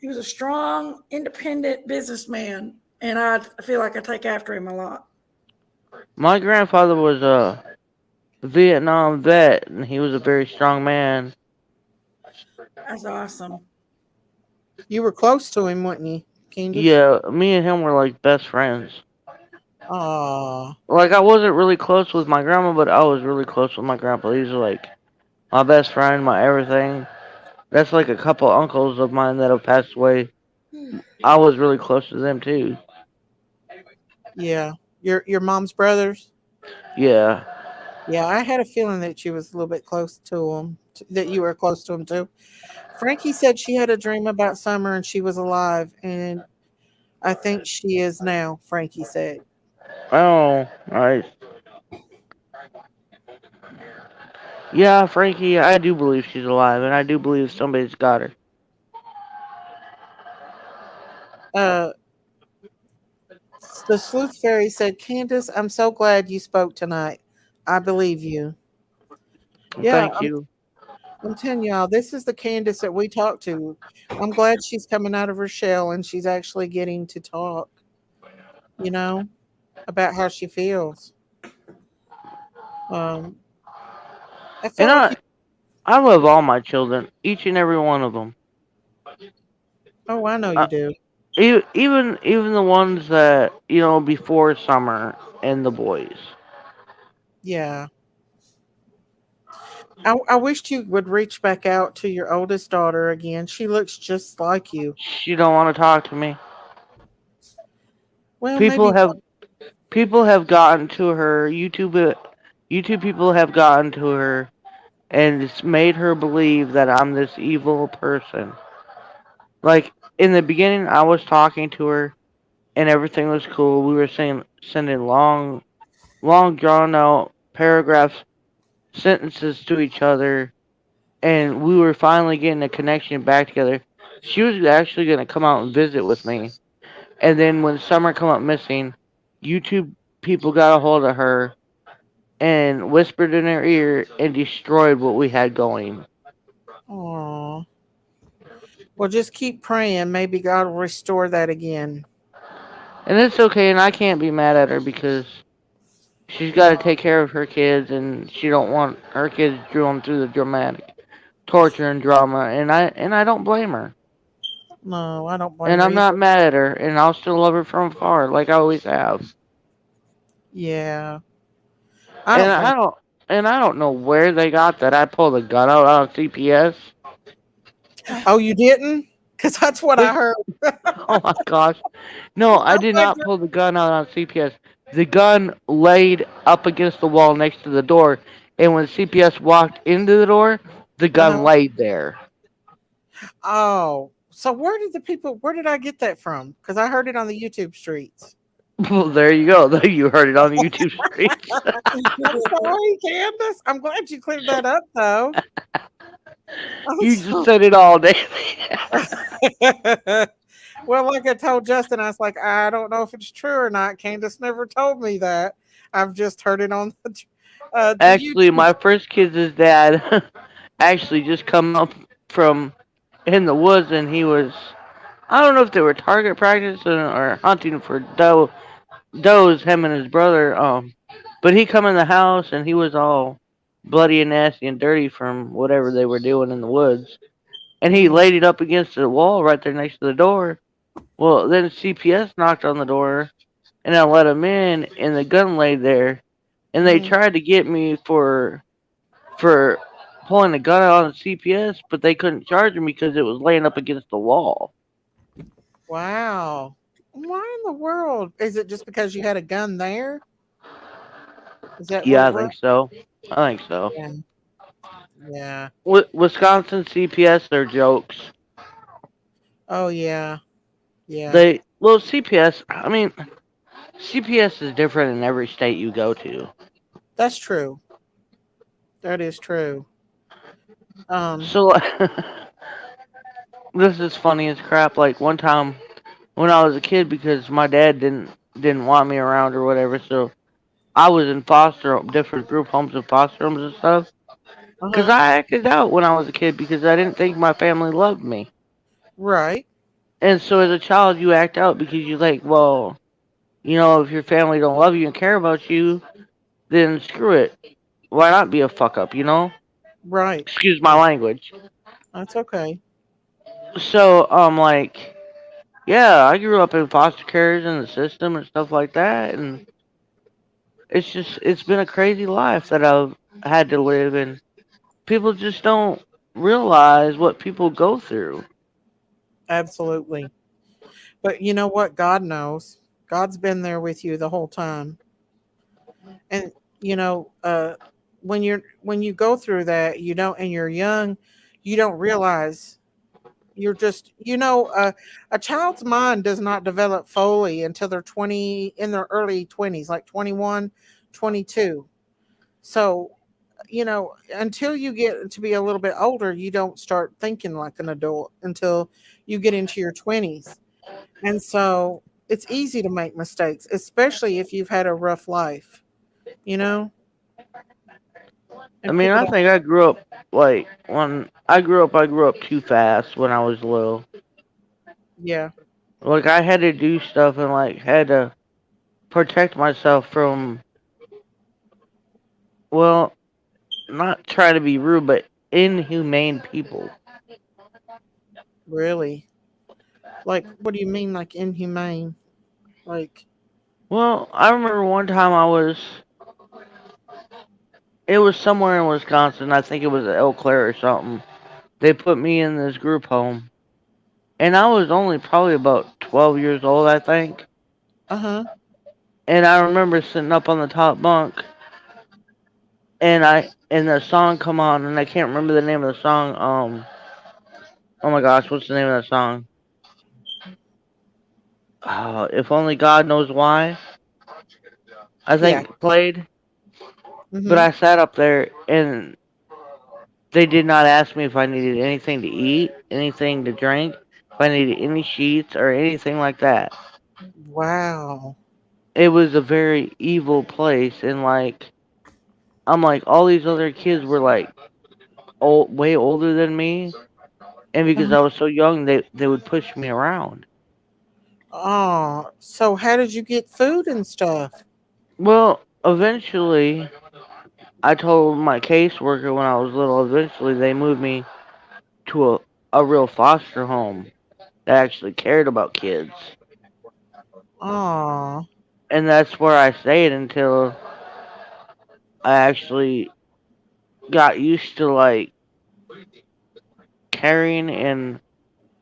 E: He was a strong, independent businessman, and I feel like I take after him a lot.
G: My grandfather was a Vietnam vet, and he was a very strong man.
E: That's awesome.
B: You were close to him, weren't you, Candace?
G: Yeah, me and him were like best friends.
B: Aw.
G: Like I wasn't really close with my grandma, but I was really close with my grandpa. He's like my best friend, my everything. That's like a couple uncles of mine that have passed away. I was really close to them too.
B: Yeah. Your mom's brothers?
G: Yeah.
B: Yeah, I had a feeling that you was a little bit close to him, that you were close to him too. Frankie said she had a dream about Summer and she was alive, and I think she is now, Frankie said.
G: Oh, nice. Yeah, Frankie, I do believe she's alive, and I do believe somebody's got her.
B: Uh, the Sleuth Fairy said, Candace, I'm so glad you spoke tonight. I believe you. Yeah,
G: Thank you.
B: I'm telling y'all, this is the Candace that we talked to. I'm glad she's coming out of her shell and she's actually getting to talk, you know, about how she feels. Um, I
G: And
B: felt like you.
G: I love all my children, each and every one of them.
B: Oh, I know
G: Uh,
B: you do.
G: even the ones that before Summer and the boys.
B: Yeah. I wished you would reach back out to your oldest daughter again. She looks just like you.
G: She don't want to talk to me.
B: Well,
G: People
B: maybe.
G: have people have gotten to her. YouTube people have gotten to her, and it's made her believe that I'm this evil person. Like in the beginning, I was talking to her, and everything was cool. We were sending long drawn out paragraphs, sentences to each other, and we were finally getting a connection back together. She was actually going to come out and visit with me. And then when Summer come up missing, YouTube people got a hold of her and whispered in her ear and destroyed what we had going.
B: Aw. Well, just keep praying. Maybe God will restore that again.
G: And it's okay, and I can't be mad at her because she's got to take care of her kids, and she don't want her kids going through the dramatic torture and drama, and I don't blame her.
B: No, I don't blame
G: And
B: her
G: I'm
B: either.
G: not mad at her, and I'll still love her from afar, like I always have.
B: Yeah, I
G: And
B: don't blame.
G: I don't, and I don't know where they got that I pulled a gun out on CPS.
B: Oh, you didn't? Because that's what I
G: The,
B: heard.
G: oh my gosh, no, I
B: I'm
G: did
B: like,
G: not pull the gun out on CPS. The gun laid up against the wall next to the door, and when CPS walked into the door, the gun
B: uh-huh.
G: laid there.
B: Oh, so where did I get that from? Because I heard it on the YouTube streets.
G: Well, there you go. You heard it on the YouTube streets.
B: I'm sorry, Candace. I'm glad you cleared that up, though. I'm
G: You just
B: so.
G: said it all day.
B: Well, like I told Justin, I was like, I don't know if it's true or not. Candace never told me that. I've just heard it on the
G: Actually,
B: YouTube.
G: my first kid's dad actually just come up from in the woods, and he was, I don't know if they were target practice or hunting for does, him and his brother. But he come in the house and he was all bloody and nasty and dirty from whatever they were doing in the woods, and he
B: Mhm.
G: laid it up against the wall right there next to the door. Well, then CPS knocked on the door, and I let him in, and the gun laid there, and they
B: Mhm.
G: tried to get me for pulling the gun out on CPS, but they couldn't charge him because it was laying up against the wall.
B: Wow. Why in the world? Is it just because you had a gun there? Is that what
G: Yeah,
B: it
G: I
B: was?
G: think so. I think so.
B: Yeah. Yeah.
G: Wisconsin CPS, they're jokes.
B: Oh yeah. Yeah.
G: They well CPS. I mean, CPS is different in every state you go to.
B: That's true. That is true. Um.
G: So this is funny as crap. Like one time when I was a kid, because my dad didn't want me around or whatever, so I was in different group homes and foster homes and stuff. Cause
B: Uh-huh.
G: I acted out when I was a kid because I didn't think my family loved me.
B: Right.
G: And so as a child, you act out because you like, well, if your family don't love you and care about you, then screw it. Why not be a fuck up,
B: Right.
G: Excuse my
B: Right.
G: language.
B: That's okay.
G: So, like, yeah, I grew up in foster cares in the system and stuff like that, and it's been a crazy life that I've had to live, and people just don't realize what people go through.
B: Absolutely. But you know what? God knows. God's been there with you the whole time. And you know, when you go through that, you don't, and you're young, you don't realize you're just, a child's mind does not develop fully until they're 20, in their early 20s, like 21, 22. So, until you get to be a little bit older, you don't start thinking like an adult until you get into your 20s. And so it's easy to make mistakes, especially if you've had a rough life, you know?
G: I
B: And
G: mean,
B: people
G: I
B: don't,
G: think I grew up like when I grew up too fast when I was little.
B: yeah,
G: Like I had to do stuff and like had to protect myself from, well, not trying to be rude, but inhumane people.
B: really. Like, what do you mean, like inhumane? Like,
G: Well, I remember one time it was somewhere in Wisconsin. I think it was Eau Claire or something. They put me in this group home, and I was only probably about 12 years old, I think.
B: uh huh,
G: And I remember sitting up on the top bunk, and the song come on, and I can't remember the name of the song. Oh my gosh, what's the name of that song? If only God knows why. I
B: yeah,
G: think played, but
B: mm-hmm.
G: I sat up there and they did not ask me if I needed anything to eat, anything to drink, if I needed any sheets or anything like that.
B: Wow,
G: It was a very evil place, and like I'm like all these other kids were like way older than me, and because
B: uh-huh.
G: I was so young, they would push me around.
B: Oh, so how did you get food and stuff?
G: Well, eventually, I told my caseworker when I was little. Eventually, they moved me to a real foster home that actually cared about kids.
B: Oh,
G: And that's where I stayed until I actually got used to like caring and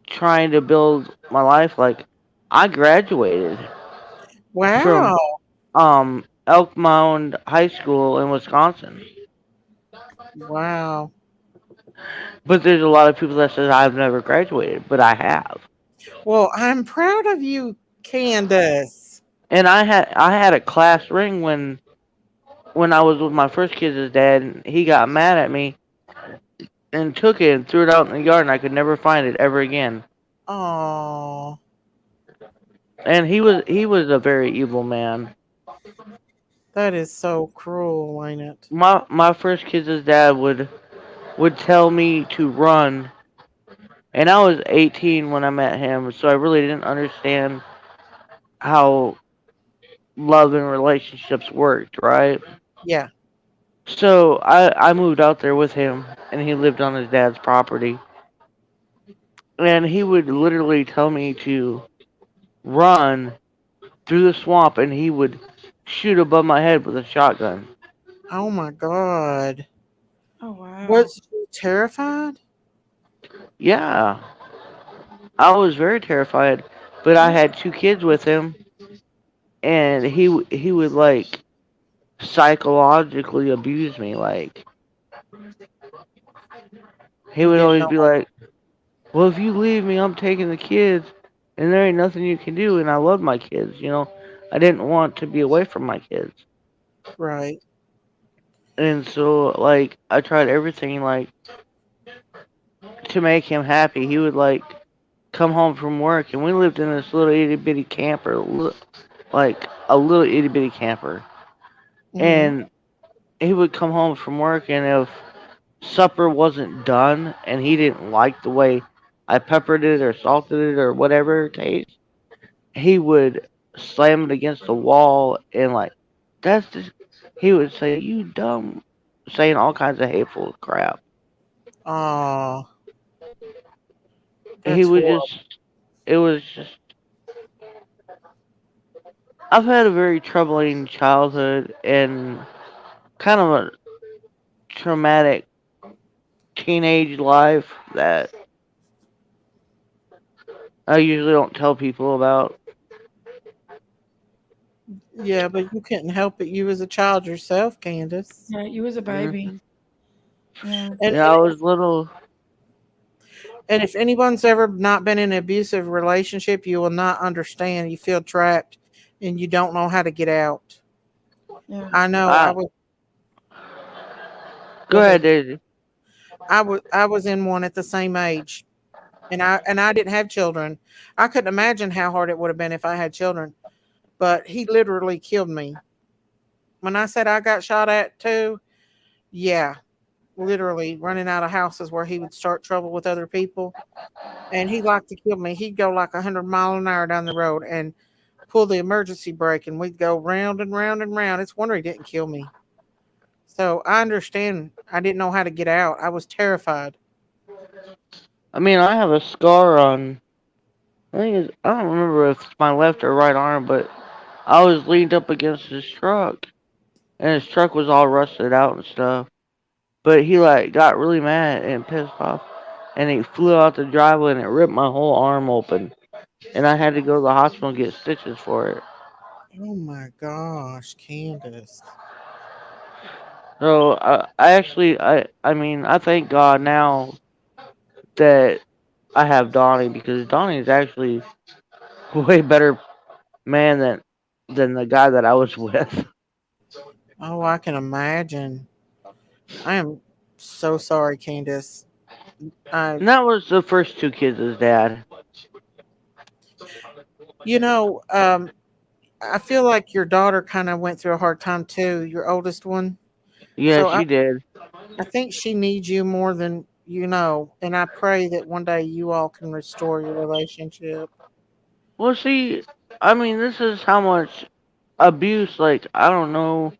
G: trying to build my life. Like I graduated from
B: wow,
G: Elk Mound High School in Wisconsin.
B: wow.
G: But there's a lot of people that says I've never graduated, but I have.
B: Well, I'm proud of you, Candace.
G: And I had a class ring when I was with my first kid's dad, and he got mad at me and took it and threw it out in the yard, and I could never find it ever again.
B: Oh,
G: And he was a very evil man.
B: that is so cruel, ain't it?
G: My first kid's dad would tell me to run, and I was 18 when I met him, so I really didn't understand how love and relationships worked, right?
B: Yeah.
G: So I moved out there with him, and he lived on his dad's property, and he would literally tell me to run through the swamp, and he would shoot above my head with a shotgun.
B: Oh my God.
E: Oh wow.
B: Was you terrified?
G: Yeah, I was very terrified, but I had two kids with him, and he would like psychologically abuse me. Like he
B: You
G: would
B: didn't
G: always
B: know
G: be
B: what,
G: like, "Well, if you leave me, I'm taking the kids, and there ain't nothing you can do." And I love my kids, I didn't want to be away from my kids,
B: right.
G: and so like I tried everything like to make him happy. He would like come home from work, and we lived in this little itty bitty camper, like a little itty bitty camper,
B: Mm-hmm.
G: and he would come home from work, and if supper wasn't done and he didn't like the way I peppered it or salted it or whatever it tastes, he would slam it against the wall and like, that's just, he would say, you dumb, saying all kinds of hateful crap.
B: Oh,
G: He
B: that's
G: would
B: horrible.
G: just, it was just, I've had a very troubling childhood and kind of a traumatic teenage life that I usually don't tell people about.
B: Yeah, but you couldn't help it. You was a child yourself, Candace.
E: Yeah, you was a baby.
G: Mhm.
E: Yeah.
B: And,
G: Yeah, I was little.
B: and if anyone's ever not been in an abusive relationship, you will not understand. You feel trapped and you don't know how to get out.
E: Yeah.
B: I know. I
G: I
B: was. Go
G: Go
B: ahead.
G: ahead, Daisy.
B: I was in one at the same age, and I didn't have children. I couldn't imagine how hard it would have been if I had children. But he literally killed me. When I said I got shot at too, yeah, literally running out of houses where he would start trouble with other people. And he liked to kill me. He'd go like 100 miles an hour down the road and pull the emergency brake, and we'd go round and round and round. It's wonder he didn't kill me. So I understand. I didn't know how to get out. I was terrified.
G: I mean, I have a scar on. I don't remember if it's my left or right arm, but I was leaned up against his truck, and his truck was all rusted out and stuff. But he like got really mad and pissed off, and he flew out the driveway and it ripped my whole arm open, and I had to go to the hospital and get stitches for it.
B: Oh my gosh, Candace.
G: So I actually, I mean, I thank God now that I have Donnie because Donnie is actually a way better man than the guy that I was with.
B: Oh, I can imagine. I am so sorry, Candace. I,
G: And that was the first two kids' dad.
B: you know, um, I feel like your daughter kind of went through a hard time too, your oldest one.
G: Yeah,
B: So
G: she did.
B: I think she needs you more than you know. And I pray that one day you all can restore your relationship.
G: Well, see, I mean, this is how much abuse. Like, I don't know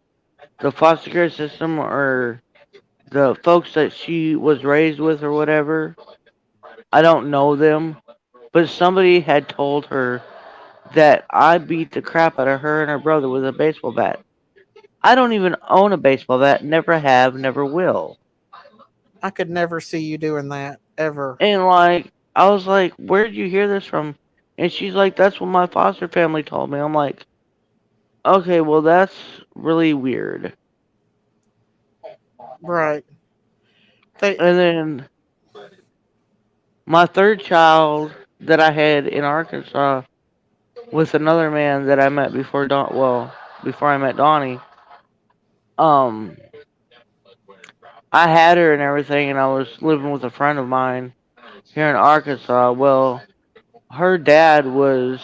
G: the foster care system or the folks that she was raised with or whatever. I don't know them, but somebody had told her that I beat the crap out of her and her brother with a baseball bat. I don't even own a baseball bat, never have, never will.
B: I could never see you doing that ever.
G: And like, I was like, where did you hear this from? And she's like, that's what my foster family told me. I'm like, okay, well, that's really weird.
B: Right. They,
G: And then my third child that I had in Arkansas with another man that I met before before I met Donnie. Um, I had her and everything, and I was living with a friend of mine here in Arkansas. Well, her dad was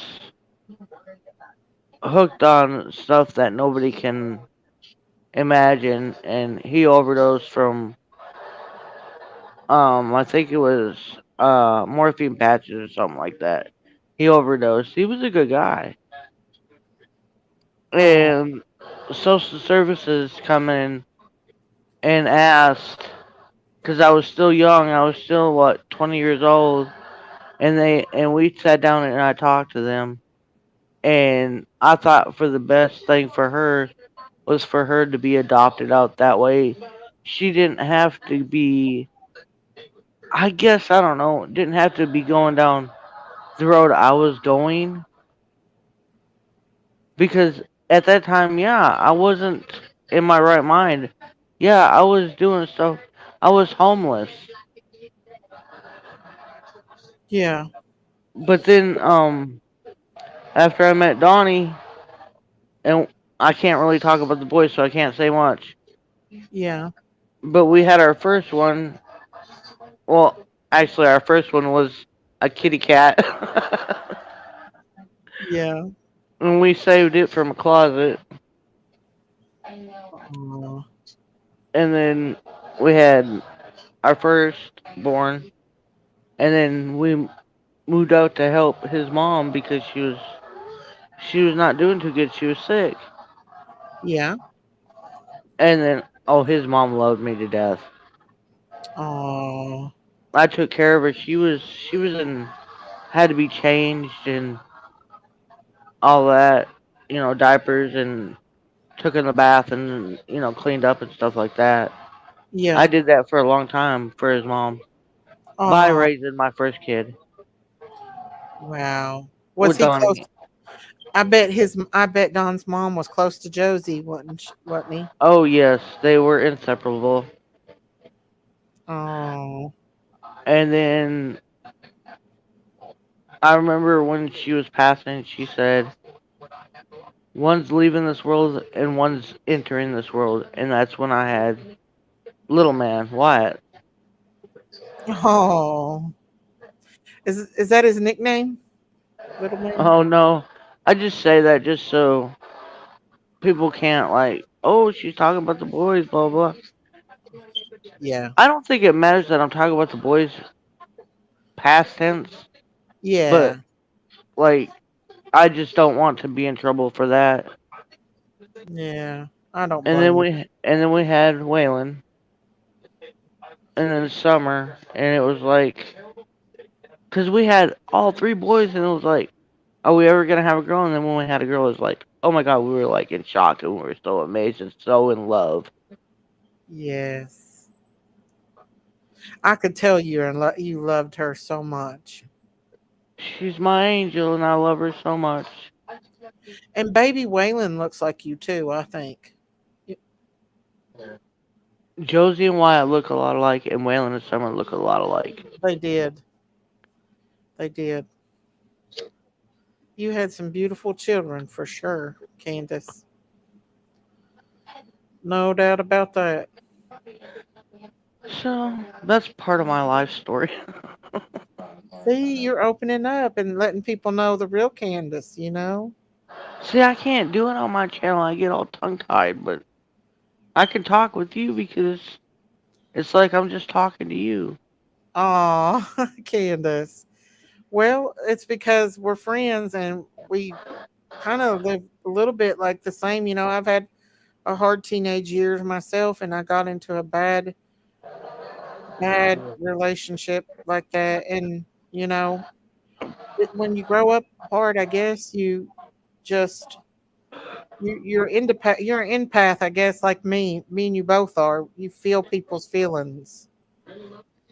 G: hooked on stuff that nobody can imagine, and he overdosed from I think it was morphine patches or something like that. He overdosed. He was a good guy,
B: oh,
G: and social services come in and asked because I was still young. I was still 20 years old, and we sat down and I talked to them, and I thought for the best thing for her was for her to be adopted out that way. She didn't have to be. I guess I don't know. Didn't have to be going down the road I was going because at that time, yeah, I wasn't in my right mind. Yeah, I was doing stuff. I was homeless.
B: yeah,
G: But then, after I met Donnie, and I can't really talk about the boys, so I can't say much.
B: yeah,
G: But we had our first one. Well, actually, our first one was a kitty cat,
B: yeah.
G: and we saved it from a closet.
B: Oh,
G: And then we had our first born, and then we moved out to help his mom because she was not doing too good. She was sick,
B: Yeah.
G: and then his mom loved me to death.
B: Oh.
G: I took care of her. She was in had to be changed and all that, diapers and took in the bath and cleaned up and stuff like that. I
B: Yeah.
G: did that for a long time for his mom by
B: Oh.
G: raising my first kid
B: Wow. Was
G: with
B: he close?
G: Donnie.
B: I bet Don's mom was close to Josie, wasn't he?
G: Oh yes, they were inseparable.
B: Oh.
G: And then I remember when she was passing, she said, "One's leaving this world and one's entering this world," and that's when I had little man Wyatt.
B: Oh. Is that his nickname? Little man?
G: Oh no, I just say that just so people can't oh, she's talking about the boys, blah blah.
B: Yeah.
G: I don't think it matters that I'm talking about the boys past tense, but
B: Yeah.
G: like I just don't want to be in trouble for that.
B: Yeah. I don't
G: And then
B: blame you.
G: we had Waylon, and then summer, and it was because we had all three boys, and it was like, are we ever gonna have a girl? And then when we had a girl, it was like, oh my god, we were in shock, and we were so amazed and so in love.
B: Yes. I could tell you loved her so much.
G: She's my angel, and I love her so much.
B: And baby Waylon looks like you too, I think. Y-
G: Josie and Wyatt look a lot alike, and Waylon and Summer look a lot alike.
B: They did. They did. You had some beautiful children for sure, Candace. No doubt about that.
G: So that's part of my life story.
B: See, you're opening up and letting people know the real Candace, you know?
G: See, I can't do it on my channel. I get all tongue tied, but I can talk with you because it's like I'm just talking to you.
B: Aw, Candace. Well, it's because we're friends and we kind of live a little bit like the same. You know, I've had a hard teenage years myself and I got into a bad relationship like that. And, you know, when you grow up hard, I guess just you're an empath, I guess, like me and you both are. You feel people's feelings.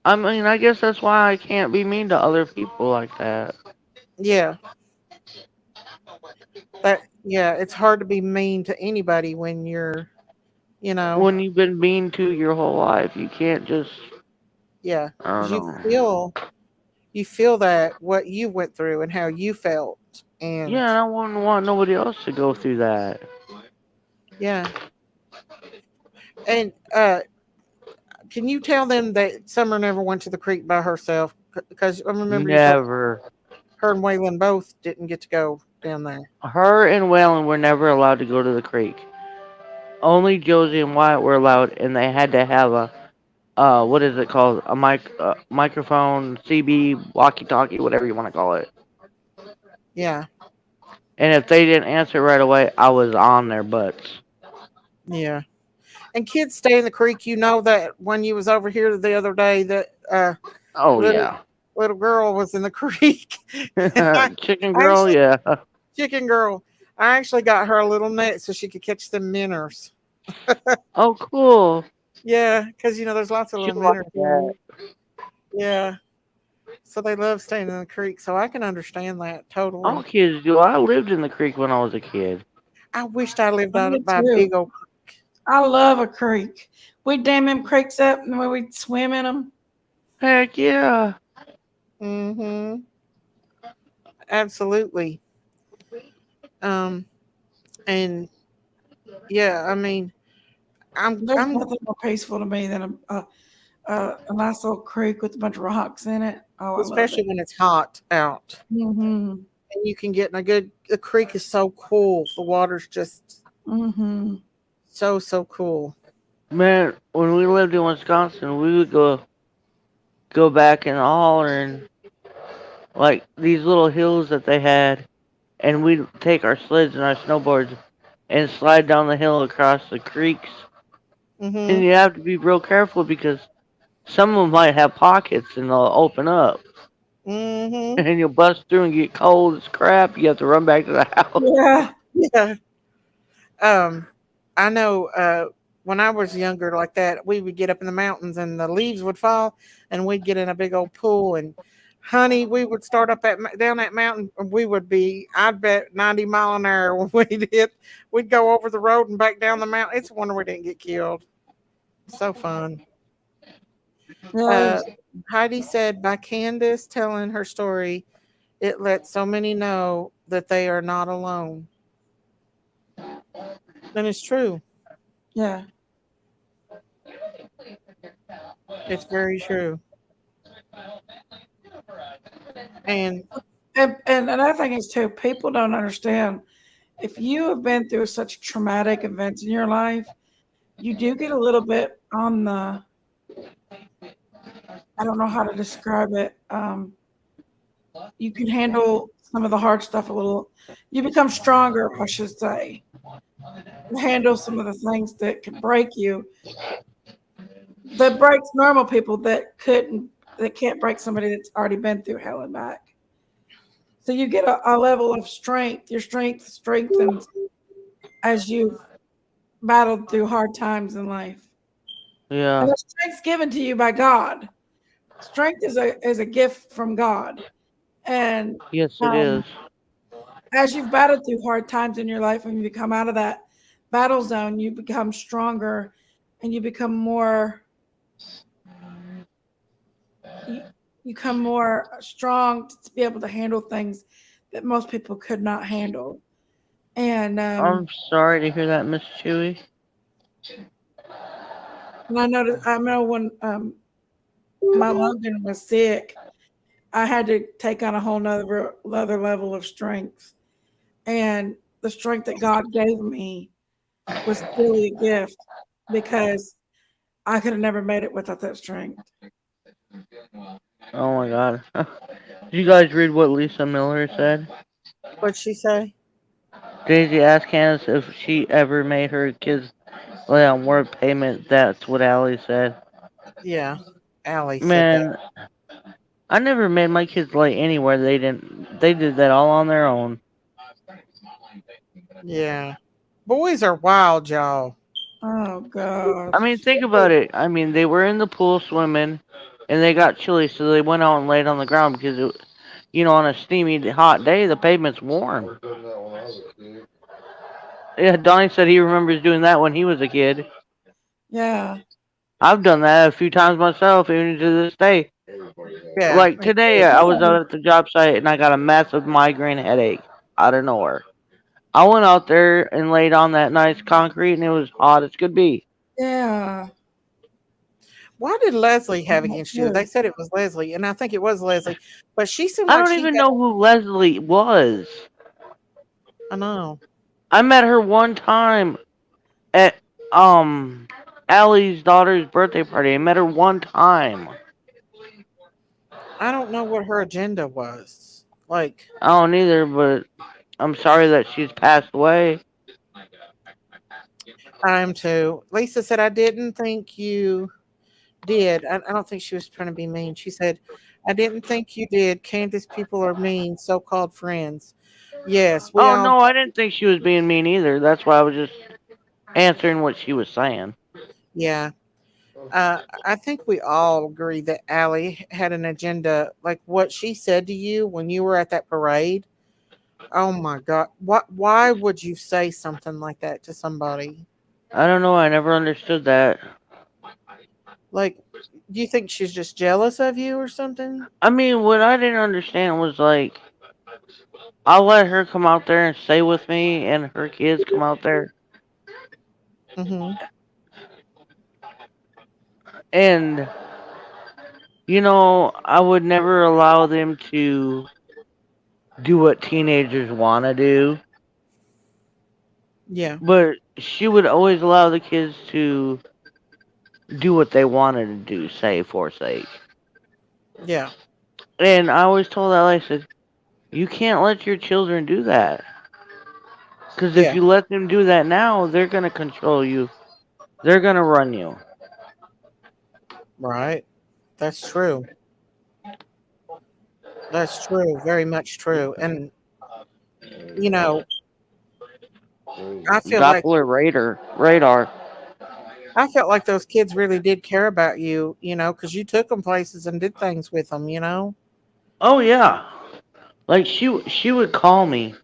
G: I mean, I guess that's why I can't be mean to other people like that.
B: Yeah, yeah, it's hard to be mean to anybody when you're, you know,
G: When you've been mean to your whole life, you can't just,
B: yeah,
G: I don't
B: because
G: know.
B: you feel that what you went through and how you felt, and
G: Yeah, I wouldn't want nobody else to go through that.
B: yeah, and can you tell them that Summer never went to the creek by herself? Because I remember you told
G: Never.
B: her and Waylon both didn't get to go down there.
G: Her and Waylon were never allowed to go to the creek. Only Josie and Wyatt were allowed, and they had to have what is it called? A microphone, CB, walkie-talkie, whatever you want to call it.
B: Yeah,
G: And if they didn't answer right away, I was on their butts.
B: yeah. And kids stay in the creek. You know that when you was over here the other day, that
G: Oh
B: little
G: yeah.
B: little girl was in the creek. I
G: Chicken girl,
B: actually,
G: yeah.
B: chicken girl. I actually got her a little net so she could catch them minnows.
G: Oh cool.
B: Yeah, because you know there's lots of
G: She
B: little
G: like
B: minnows.
G: that.
B: Yeah, so they love staying in the creek. So I can understand that
G: All
B: totally.
G: kids do. I lived in the creek when I was a kid.
B: I wished I lived
E: I
B: out
E: did
B: by a
E: too.
B: big old.
E: I love a creek. We dam them creeks up and we swim in them.
G: Heck yeah.
B: Mm-hmm. Absolutely. Um, and yeah, I mean,
E: There's
B: I'm
E: nothing more peaceful to me than a nice little creek with a bunch of rocks in it. Oh, I love
B: especially
E: it.
B: when it's hot out
E: Mm-hmm.
B: and you can get in a good. The creek is so cool. The water's just
E: Mm-hmm.
B: so cool.
G: Man, when we lived in Wisconsin, we would go go back and holler and like these little hills that they had, and we'd take our sleds and our snowboards and slide down the hill across the creeks. And
B: Mhm.
G: you have to be real careful because some of them might have pockets and they'll open up.
B: Mhm.
G: And you'll bust through and get cold as crap. You have to run back to the house.
E: Yeah.
B: Yeah. Um, I know. When I was younger, like that, we would get up in the mountains and the leaves would fall, and we'd get in a big old pool. And honey, we would start up down that mountain. And we would be, I'd bet 90 mile an hour when we'd hit. We'd go over the road and back down the mountain. It's a wonder we didn't get killed. So fun.
E: Yeah.
B: Uh, Heidi said by Candace telling her story, it lets so many know that they are not alone. And it's true.
E: Yeah.
B: It's very true. And
E: And another thing is too, people don't understand if you have been through such traumatic events in your life, you do get a little bit on the, I don't know how to describe it. You can handle some of the hard stuff a little. You become stronger, I should say. You handle some of the things that can break you. That breaks normal people that can't break somebody that's already been through hell and back. So you get a level of strength. Your strength strengthens as you've battled through hard times in life. And
G: Yeah.
E: the strength's given to you by God. Strength is a gift from God. And
G: Yes, it
E: um,
G: is.
E: as you've battled through hard times in your life and you come out of that battle zone, you become stronger and you become more you, you become more strong to be able to handle things that most people could not handle. And
G: I'm sorry to hear that, Miss Chewy.
E: I know when my Logan was sick, I had to take on a whole nother other level of strength. And the strength that God gave me was really a gift because I could have never made it without that strength.
G: Oh my god. Did you guys read what Lisa Miller said?
B: what'd she say?
G: Daisy asked Candace if she ever made her kids lay on word payment. That's what Allie said.
B: Yeah, Allie said that.
G: Man, I never made my kids lay anywhere. They didn't. They did that all on their own.
B: Yeah. Boys are wild, y'all.
E: Oh
G: I mean,
E: gosh.
G: think about it. I mean, they were in the pool swimming, and they got chilly, so they went out and laid on the ground because, on a steamy, hot day, the pavement's warm. Yeah, Donnie said he remembers doing that when he was a kid.
E: Yeah.
G: I've done that a few times myself, even to this day.
B: Yeah,
G: Like
B: me
G: today,
B: too.
G: I was out at the job site and I got a massive migraine headache out of nowhere. I went out there and laid on that nice concrete, and it was hot as could be.
E: Yeah.
B: Why did Leslie have against you? They said it was Leslie, and I think it was Leslie, but she seemed
G: I
B: like
G: don't
B: she
G: even
B: had.
G: know who Leslie was.
B: I know.
G: I met her one time at Allie's daughter's birthday party. I met her one time.
B: I don't know what her agenda was. Like,
G: I don't either, but I'm sorry that she's passed away.
B: I am too. Lisa said, I didn't think you did. I don't think she was trying to be mean. She said, I didn't think you did. Candace people are mean, so called friends. Yes, we
G: Oh
B: all,
G: no, I didn't think she was being mean either. That's why I was just answering what she was saying.
B: yeah. I think we all agree that Allie had an agenda, like what she said to you when you were at that parade. Oh my God. Why would you say something like that to somebody?
G: I don't know. I never understood that.
B: Like, do you think she's just jealous of you or something?
G: I mean, what I didn't understand was like, I'll let her come out there and stay with me, and her kids come out there,
B: Mm-hmm.
G: and I would never allow them to do what teenagers want to do,
B: Yeah.
G: but she would always allow the kids to do what they wanted to do, say, for sake.
B: Yeah.
G: And I always told Ellie, I said, you can't let your children do that. Because if
B: Yeah.
G: you let them do that now, they're going to control you. They're going to run you.
B: Right. That's true. That's true. Very much true. And you know, I feel like
G: Doppler radar.
B: I felt like those kids really did care about you, because you took them places and did things with them,
G: Oh, yeah. Like, she would call me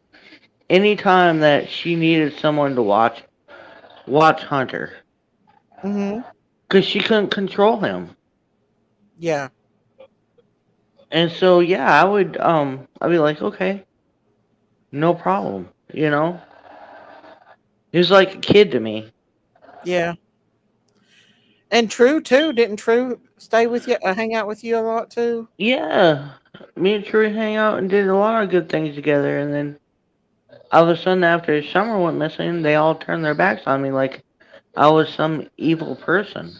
G: anytime that she needed someone to watch Hunter.
B: Mm-hmm.
G: Because she couldn't control him.
B: Yeah.
G: And so, yeah, I'd be like, okay, no problem. He was like a kid to me.
B: Yeah. And True too. Didn't True stay with you, hang out with you a lot too?
G: Yeah. Me and Troy hang out and did a lot of good things together. And then all of a sudden, after Summer went missing, they all turned their backs on me like I was some evil person.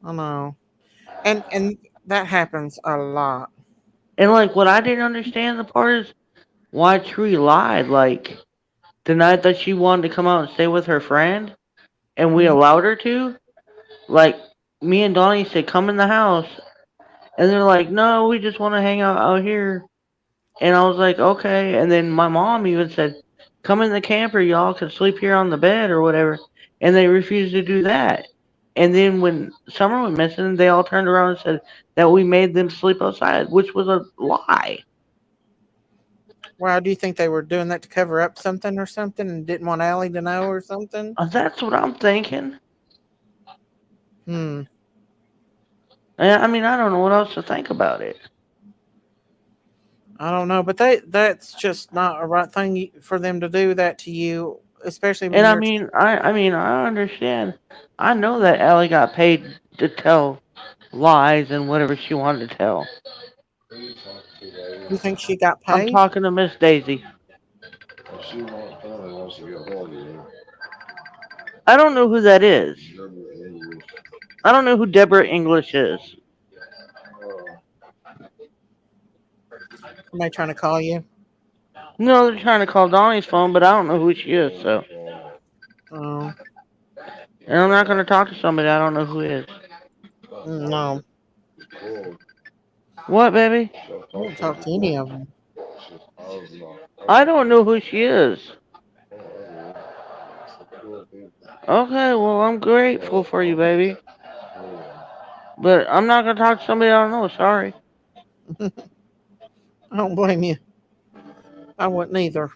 B: I know. And that happens a lot.
G: And like, what I didn't understand the part is why Tree lied. Like, the night that she wanted to come out and stay with her friend, and we
B: Mhm.
G: allowed her to, like, me and Donnie said, come in the house. And they're like, no, we just want to hang out here. And I was like, okay. And then my mom even said, come in the camper, y'all can sleep here on the bed or whatever. And they refused to do that. And then when Summer went missing, they all turned around and said that we made them sleep outside, which was a lie.
B: Wow, do you think they were doing that to cover up something or something and didn't want Allie to know or something?
G: That's what I'm thinking.
B: Hmm.
G: And, I mean, I don't know what else to think about it.
B: I don't know, but that's just not a right thing for them to do that to you, especially when
G: And I
B: you're.
G: mean, I understand. I know that Ellie got paid to tell lies and whatever she wanted to tell.
B: You think she got
G: I'm
B: paid?
G: talking to Miss Daisy. I don't know who that is. I don't know who Deborah English is.
B: Am I trying to call you?
G: No, they're trying to call Donnie's phone, but I don't know who she is, so.
B: Oh,
G: And I'm not going to talk to somebody I don't know who is.
B: no.
G: What, baby?
B: I won't talk to any of them.
G: I don't know who she is. Okay, well, I'm grateful for you, baby. But I'm not going to talk to somebody I don't know, sorry.
B: I don't blame you. I wouldn't either.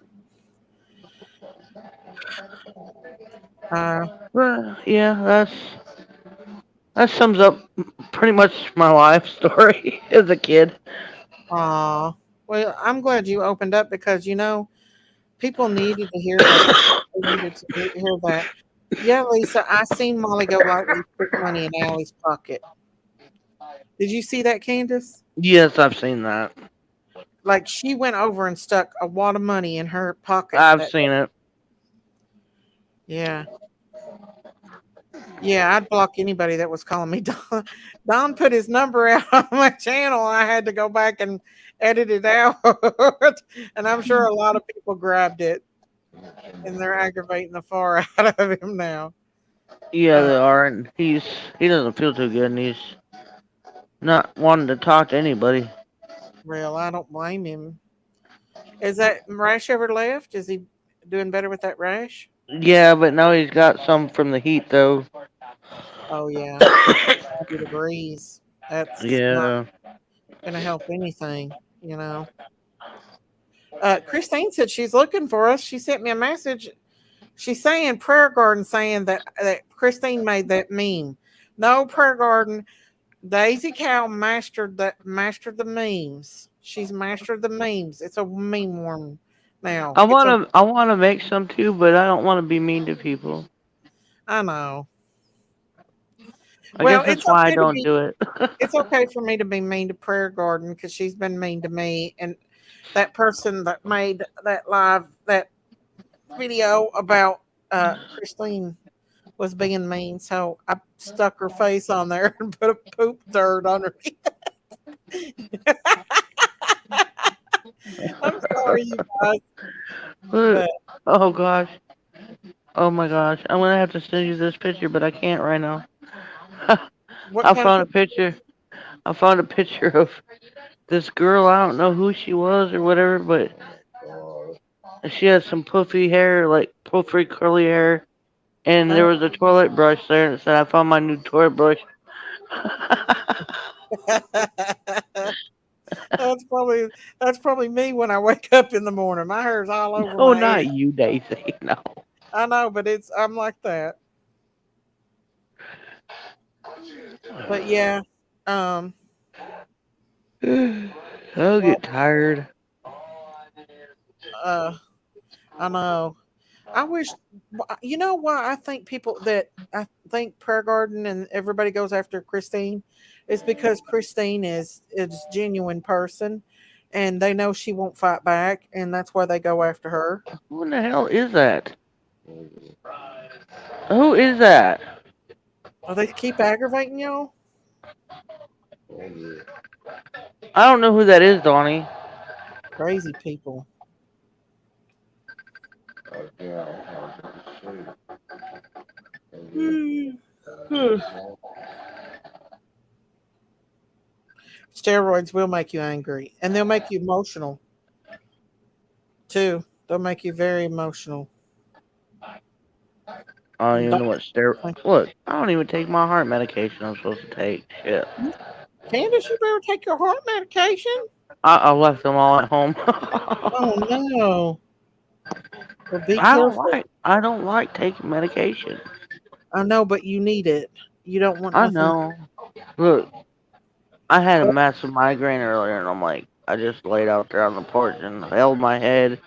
B: Uh,
G: But, yeah, that sums up pretty much my life story as a kid.
B: well, I'm glad you opened up because people needed to hear that. They needed to hear that. Yeah, Lisa, I seen Molly Golightly stick money in Allie's pocket. Did you see that, Candace?
G: Yes, I've seen that.
B: Like she went over and stuck a wad of money in her pocket.
G: I've
B: That
G: seen it.
B: yeah, yeah, I'd block anybody that was calling me Don. Don put his number out on my channel. I had to go back and edit it out, and I'm sure a lot of people grabbed it and they're aggravating the far out of him now.
G: Yeah,
B: Uh,
G: they are, and he doesn't feel too good, and he's not wanting to talk to anybody.
B: Real, I don't blame him. Is that rash ever left? Is he doing better with that rash?
G: Yeah, but now he's got some from the heat, though.
B: Oh yeah, 90 degrees. That's not
G: Yeah.
B: going to help anything, you know. Christine said she's looking for us. She sent me a message. She's saying Prayer Garden saying that Christine made that meme. No, Prayer Garden. Daisy Cow mastered the memes. She's mastered the memes. It's a meme worm now.
G: I wanna make some too, but I don't want to be mean to people.
B: I know.
G: I guess
B: Well,
G: that's why I don't do it.
B: it's okay for me to be mean to Prayer Garden because she's been mean to me, and that person that made that video about Christine was being mean, so I stuck her face on there and put a poop dirt underneath. I'm sorry, you guys. But
G: Oh gosh. Oh my gosh. I'm gonna have to send you this picture, but I can't right now.
B: what
G: I
B: kind of
G: found a
B: picture?
G: picture. I found a picture of this girl. I don't know who she was or whatever, but she had some puffy hair, like puffy curly hair, and there was a toilet brush there, and it said, "I found my new toilet brush."
B: That's probably me when I wake up in the morning. My hair's all over
G: No,
B: my head.
G: not you, Daisy. No.
B: I know, but I'm like that. But yeah, um,
G: I'll
B: well,
G: get tired.
B: uh, I know. I wish, you know why I think people that I think Prayer Garden and everybody goes after Christine is because Christine is a genuine person, and they know she won't fight back, and that's why they go after her.
G: Who in the hell is that? Who is that?
B: Oh, they keep aggravating y'all.
G: I don't know who that is, Donnie.
B: Crazy people. Steroids will make you angry, and they'll make you emotional too. They'll make you very emotional.
G: I don't
B: And
G: even know what Look, I don't even take my heart medication I'm supposed to take. Shit.
B: Candace, you better take your heart medication.
G: I left them all at home.
B: Oh no. Well, be careful.
G: I don't like taking medication.
B: I know, but you need it. You don't want
G: I
B: nothing.
G: know. Look, I had a massive migraine earlier, and I'm like, I just laid out there on the porch and held my head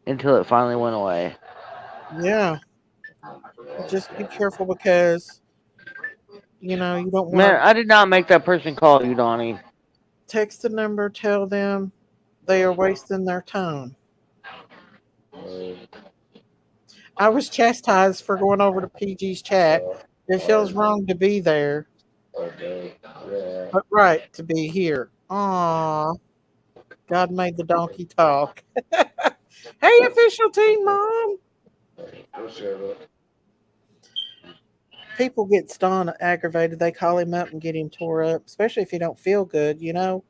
G: until it finally went away.
B: Yeah, just be careful because you don't want
G: Man,
B: to
G: I did not make that person call you, Donnie.
B: text the number, tell them they are wasting their time. I was chastised for going over to PG's chat. It feels wrong to be there, but right to be here. Aw, God made the donkey talk. Hey, official team mom. People get stunned, aggravated. They call him up and get him tore up, especially if he don't feel good. Even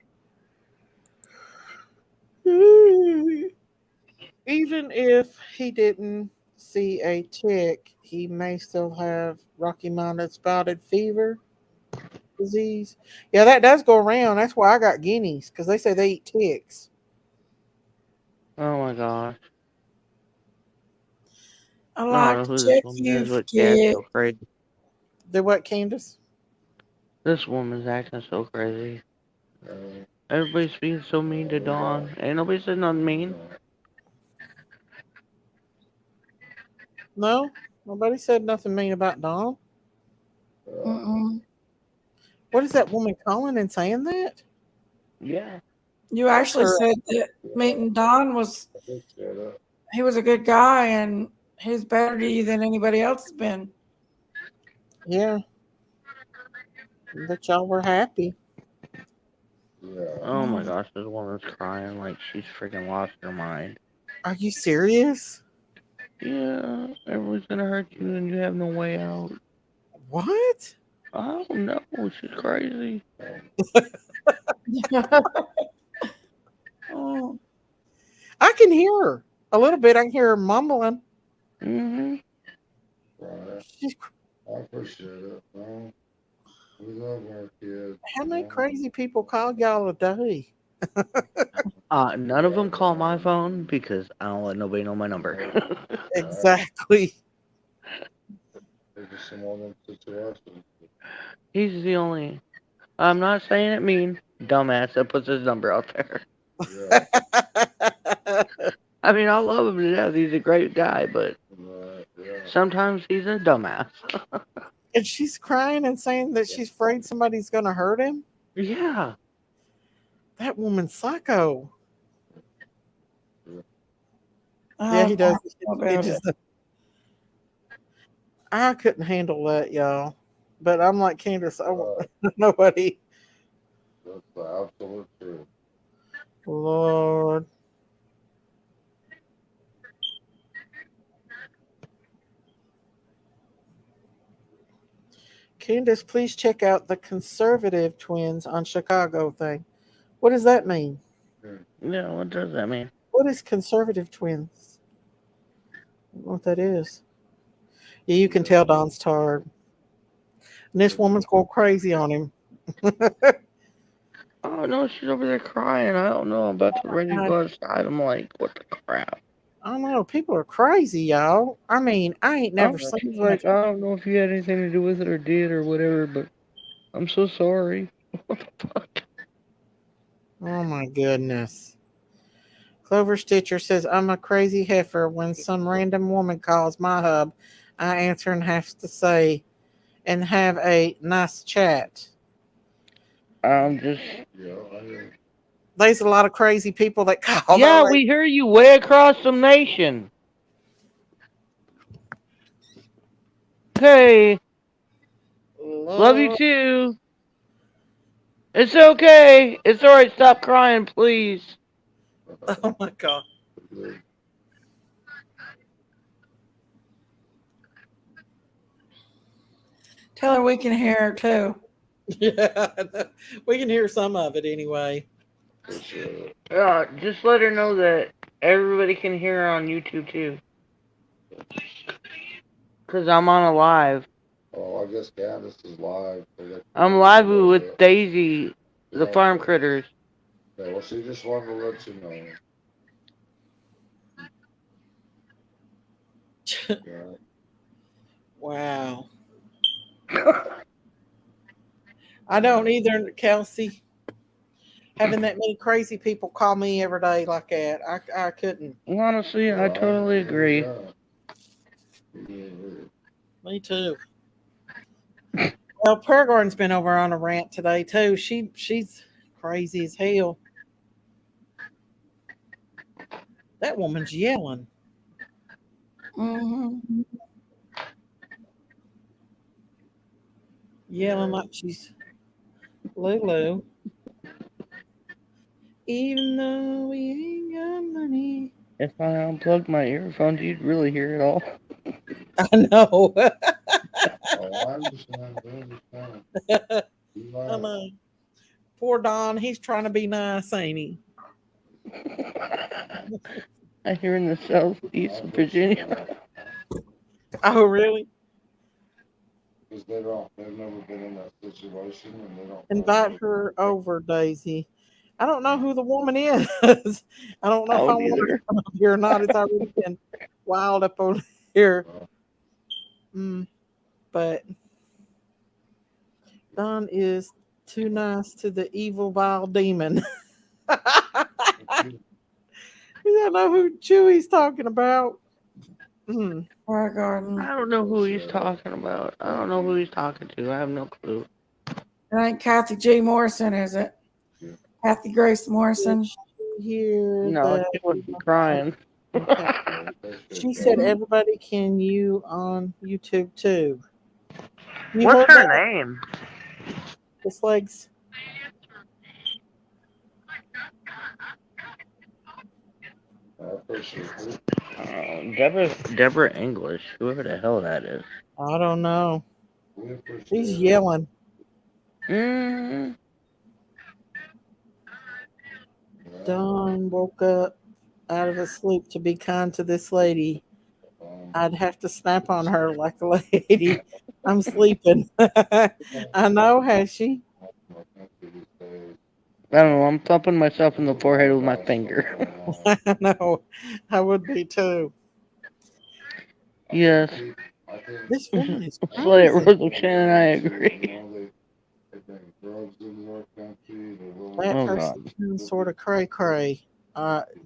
B: if he didn't see a tick, he may still have Rocky Mountain spotted fever disease. Yeah, that does go around. That's why I got guineas because they say they eat ticks.
G: Oh my gosh.
E: I
G: I don't
E: like
G: know
E: to
G: who this
E: check
G: woman
E: you,
G: is, but she acts
E: kid.
G: so crazy.
B: Do what, Candace?
G: This woman's acting so crazy. Everybody's being so mean to Dawn. Ain't nobody said nothing mean.
B: No, nobody said nothing mean about Dawn.
E: Mm-mm.
B: What is that woman calling and saying that?
G: Yeah.
E: You
B: What's
E: actually
B: her?
E: said that meeting Don he was a good guy and he's better to you than anybody else has been.
B: Yeah, that y'all were happy.
G: Oh my gosh, this woman's crying like she's freaking lost her mind.
B: Are you serious?
G: Yeah, everyone's gonna hurt you and you have no way out.
B: What?
G: I don't know, she's crazy.
E: Oh,
B: I can hear her a little bit. I can hear her mumbling.
G: Mm-hmm.
B: She's, how many crazy people call y'all a day?
G: None of them call my phone because I don't let nobody know my number.
B: Exactly.
G: He's the only. I'm not saying it mean dumbass that puts his number out there. I mean, I love him to death. He's a great guy, but sometimes he's a dumbass.
B: And she's crying and saying that she's afraid somebody's going to hurt him.
G: Yeah.
B: That woman's psycho.
E: I
B: Yeah,
E: don't
B: he does.
E: know
B: He
E: about it.
B: just, I couldn't handle that, y'all. But I'm like Candace. I want nobody.
H: That's the absolute truth.
B: Lord. Candace, please check out the conservative twins on Chicago thing. What does that mean?
G: Yeah, what does that mean?
B: What is conservative twins? I don't know what that is. Yeah, you can tell Don's tired. And this woman's going crazy on him.
G: Oh no, she's over there crying. I don't know. I'm about to ready to go outside. I'm like, what the crap?
B: I don't know. People are crazy, y'all. I mean, I ain't never
G: Oh,
B: seen
G: she's
B: such.
G: like, I don't know if you had anything to do with it or did or whatever, but I'm so sorry. What the fuck?
B: Oh my goodness. Clover Stitcher says, I'm a crazy heifer. When some random woman calls my hub, I answer and have to say, and have a nice chat.
G: I'm just.
B: There's a lot of crazy people that call
G: Yeah,
B: their
G: we hear you way across the nation. Okay, love you
B: Lord.
G: too. It's okay. It's alright. Stop crying, please.
B: Oh my God.
E: Tell her we can hear her too.
B: Yeah, we can hear some of it anyway.
G: Just let her know that everybody can hear her on YouTube too. Cause I'm on a live.
H: Oh, I guess Candus is live.
G: I'm live with Daisy, the farm critters.
H: Yeah, well, she just wanted to let you know. Yeah.
B: Wow. I don't either, Kelsey. Having that many crazy people call me every day like that, I couldn't.
G: Honestly, I totally agree.
B: Me too. Well, Peregrine's been over on a rant today too. She's crazy as hell. That woman's yelling.
E: Mm-hmm.
B: Yelling like she's Lulu. Even though we ain't got money.
G: If I unplugged my earphones, you'd really hear it all.
B: I know.
H: Oh, I understand. I understand.
B: I know. Poor Don, he's trying to be nice, ain't he?
G: I hear in the southeast of Virginia.
B: Oh, really?
H: Because they've never been in that situation, and they don't.
B: Invite her over, Daisy. I don't know who the woman is. I don't know if I want her to come up here or not. It's already been wild up on here. But Don is too nice to the evil, vile demon. You don't know who Chewy's talking about.
E: Our garden.
G: I don't know who he's talking about. I don't know who he's talking to. I have no clue.
E: It ain't Kathy G. Morrison, is it? Kathy Grace Morrison.
B: Here,
G: No, she wasn't crying.
B: She said everybody can you on YouTube too. You
G: What's
B: heard
G: her
B: that?
G: name?
B: This legs.
G: Deborah English, whoever the hell that is.
B: I don't know. She's yelling. Dawn woke up out of his sleep to be kind to this lady. I'd have to snap on her like a lady. I'm sleeping. I know, has she?
G: I don't know, I'm thumping myself in the forehead with my finger.
B: I know. I would be too.
G: Yes.
B: This woman is
G: Let it
B: crazy.
G: rose Shannon, I agree.
B: That
G: Oh
B: person
G: god.
B: sounds sort of cray cray.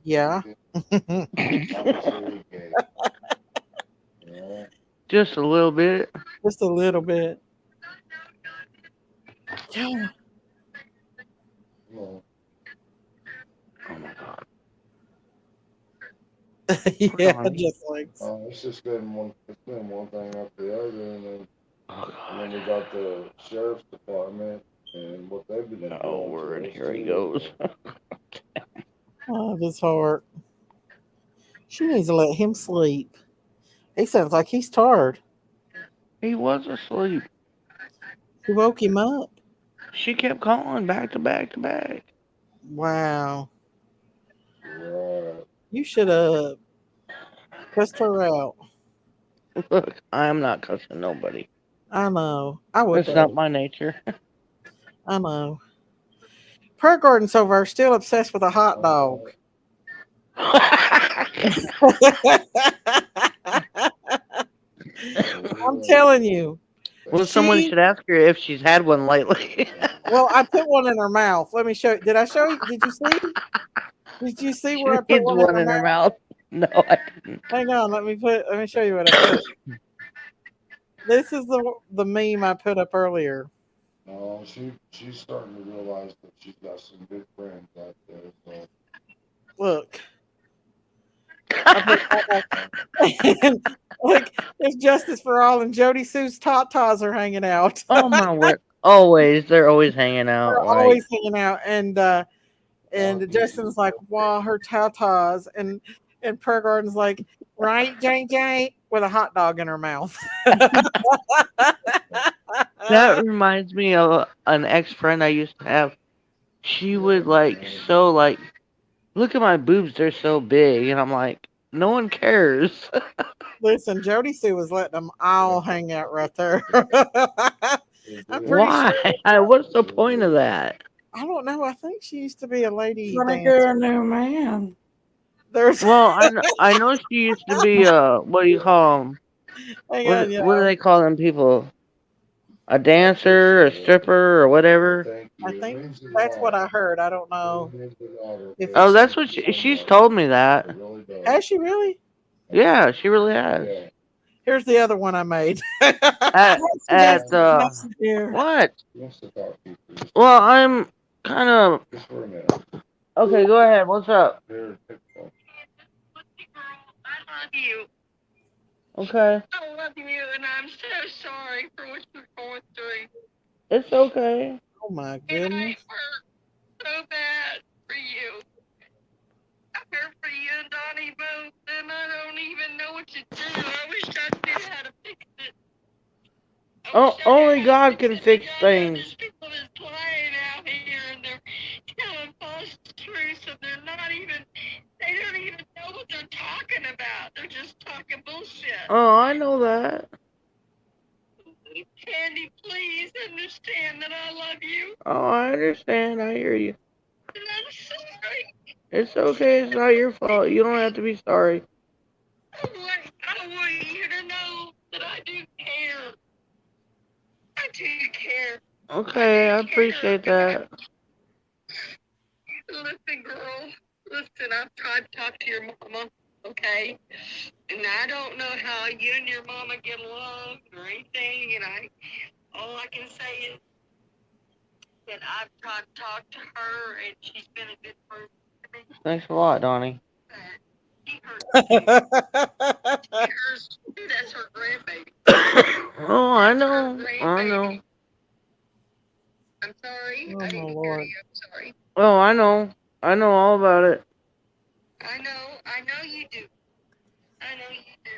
B: Yeah.
G: Just a little bit.
B: Just a little bit. Yeah.
G: Oh my god.
B: Yeah, just like.
H: It's just been one thing after the other, and then we got the sheriff's department. And what they've been
G: Oh,
H: doing
G: word.
H: to us
G: Here he
H: too.
G: goes.
B: Oh, this heart. She needs to let him sleep. He sounds like he's tired.
G: He was asleep.
B: She woke him up.
G: She kept calling back to back to back.
B: Wow.
H: Right.
B: You should have cussed her out.
G: Look, I am not cussing nobody.
B: I know. I would
G: It's not
B: though.
G: my nature.
B: I know. Prayer Garden's over still obsessed with a hot dog. I'm telling you.
G: Well, someone
B: She
G: should ask her if she's had one lately.
B: well, I put one in her mouth. Let me show you. Did I show you? Did you see? Did you see
G: She
B: where I put
G: needs
B: one in
G: one
B: her
G: in her
B: mouth?
G: mouth. No, I didn't.
B: Hang on, let me show you what I put. This is the meme I put up earlier.
H: No, she's starting to realize that she's got some good friends out there. So
B: Look. I put hot dog. And look, there's justice for all and Jody Sue's tatas are hanging out.
G: Oh my word! Always, they're always hanging out.
B: They're
G: Like,
B: always hanging out. And Justin's like, wow, her tatas and Prayer Garden's like, right, JJ, with a hot dog in her mouth.
G: that reminds me of an ex friend I used to have. She would like, look at my boobs, they're so big, and I'm like, no one cares.
B: Listen, Jody Sue was letting them all hang out right there. I'm pretty
G: Why?
B: sure.
G: What's the point of that?
B: I don't know. I think she used to be a lady
E: Trying to get
B: dancer.
E: a new man.
B: There's
G: Well, I know she used to be what do you call them?
B: hang on, yeah.
G: What do they call them people? A dancer, a stripper, or whatever.
H: thank
B: I
H: you. It
B: think
H: means a
B: that's what
H: lot.
B: I heard. I don't
H: It
B: know
H: means a lot.
B: if
H: Okay,
G: Oh, that's
H: thank
G: what
H: you so
G: she's
H: much.
G: told me that.
H: It really does.
B: has she really?
G: Yeah, she really has.
H: Yeah.
B: Here's the other one I made.
G: At
E: She has
G: at
E: to message you.
G: what?
H: He wants to talk to you for just,
G: Well, I'm kind of
H: just for a minute.
G: okay. Go ahead. What's up?
H: Here, take the phone.
I: I love you.
G: Okay,
I: I love you, and I'm so sorry for what you're going through.
G: it's okay.
B: Oh my
I: And
B: goodness.
I: I hurt so bad for you. I hurt for you and Donnie both, and I don't even know what to do. I wish I knew how to fix it. I
G: Oh,
I: wish I knew
G: only
I: how to
G: God
I: fix
G: can
I: it
G: fix
I: because
G: things.
I: there's people that's lying out here and they're telling false truths and they don't even know what they're talking about. They're just talking bullshit.
G: Oh, I know that.
I: Candy, please understand that I love you.
G: Oh, I understand. I hear you.
I: And I'm sorry.
G: It's okay. It's not your fault. You don't have to be sorry.
I: I want you to know that I do care. I do care.
G: Okay, I appreciate that.
I: Listen, girl. Listen, I've tried to talk to your mama, okay? And I don't know how you and your mama get along or anything, and all I can say is that I've tried to talk to her, and she's been a good person to me.
G: Thanks a lot, Donnie.
I: She hurts me. She hurts me. That's her grandbaby.
G: Oh, I
I: That's her
G: know. I know.
I: grandbaby. I'm sorry.
B: Oh
I: I
B: my
I: didn't hear
B: lord.
I: you. I'm sorry.
G: Oh, I know. I know all about it.
I: I know you do. I know you do.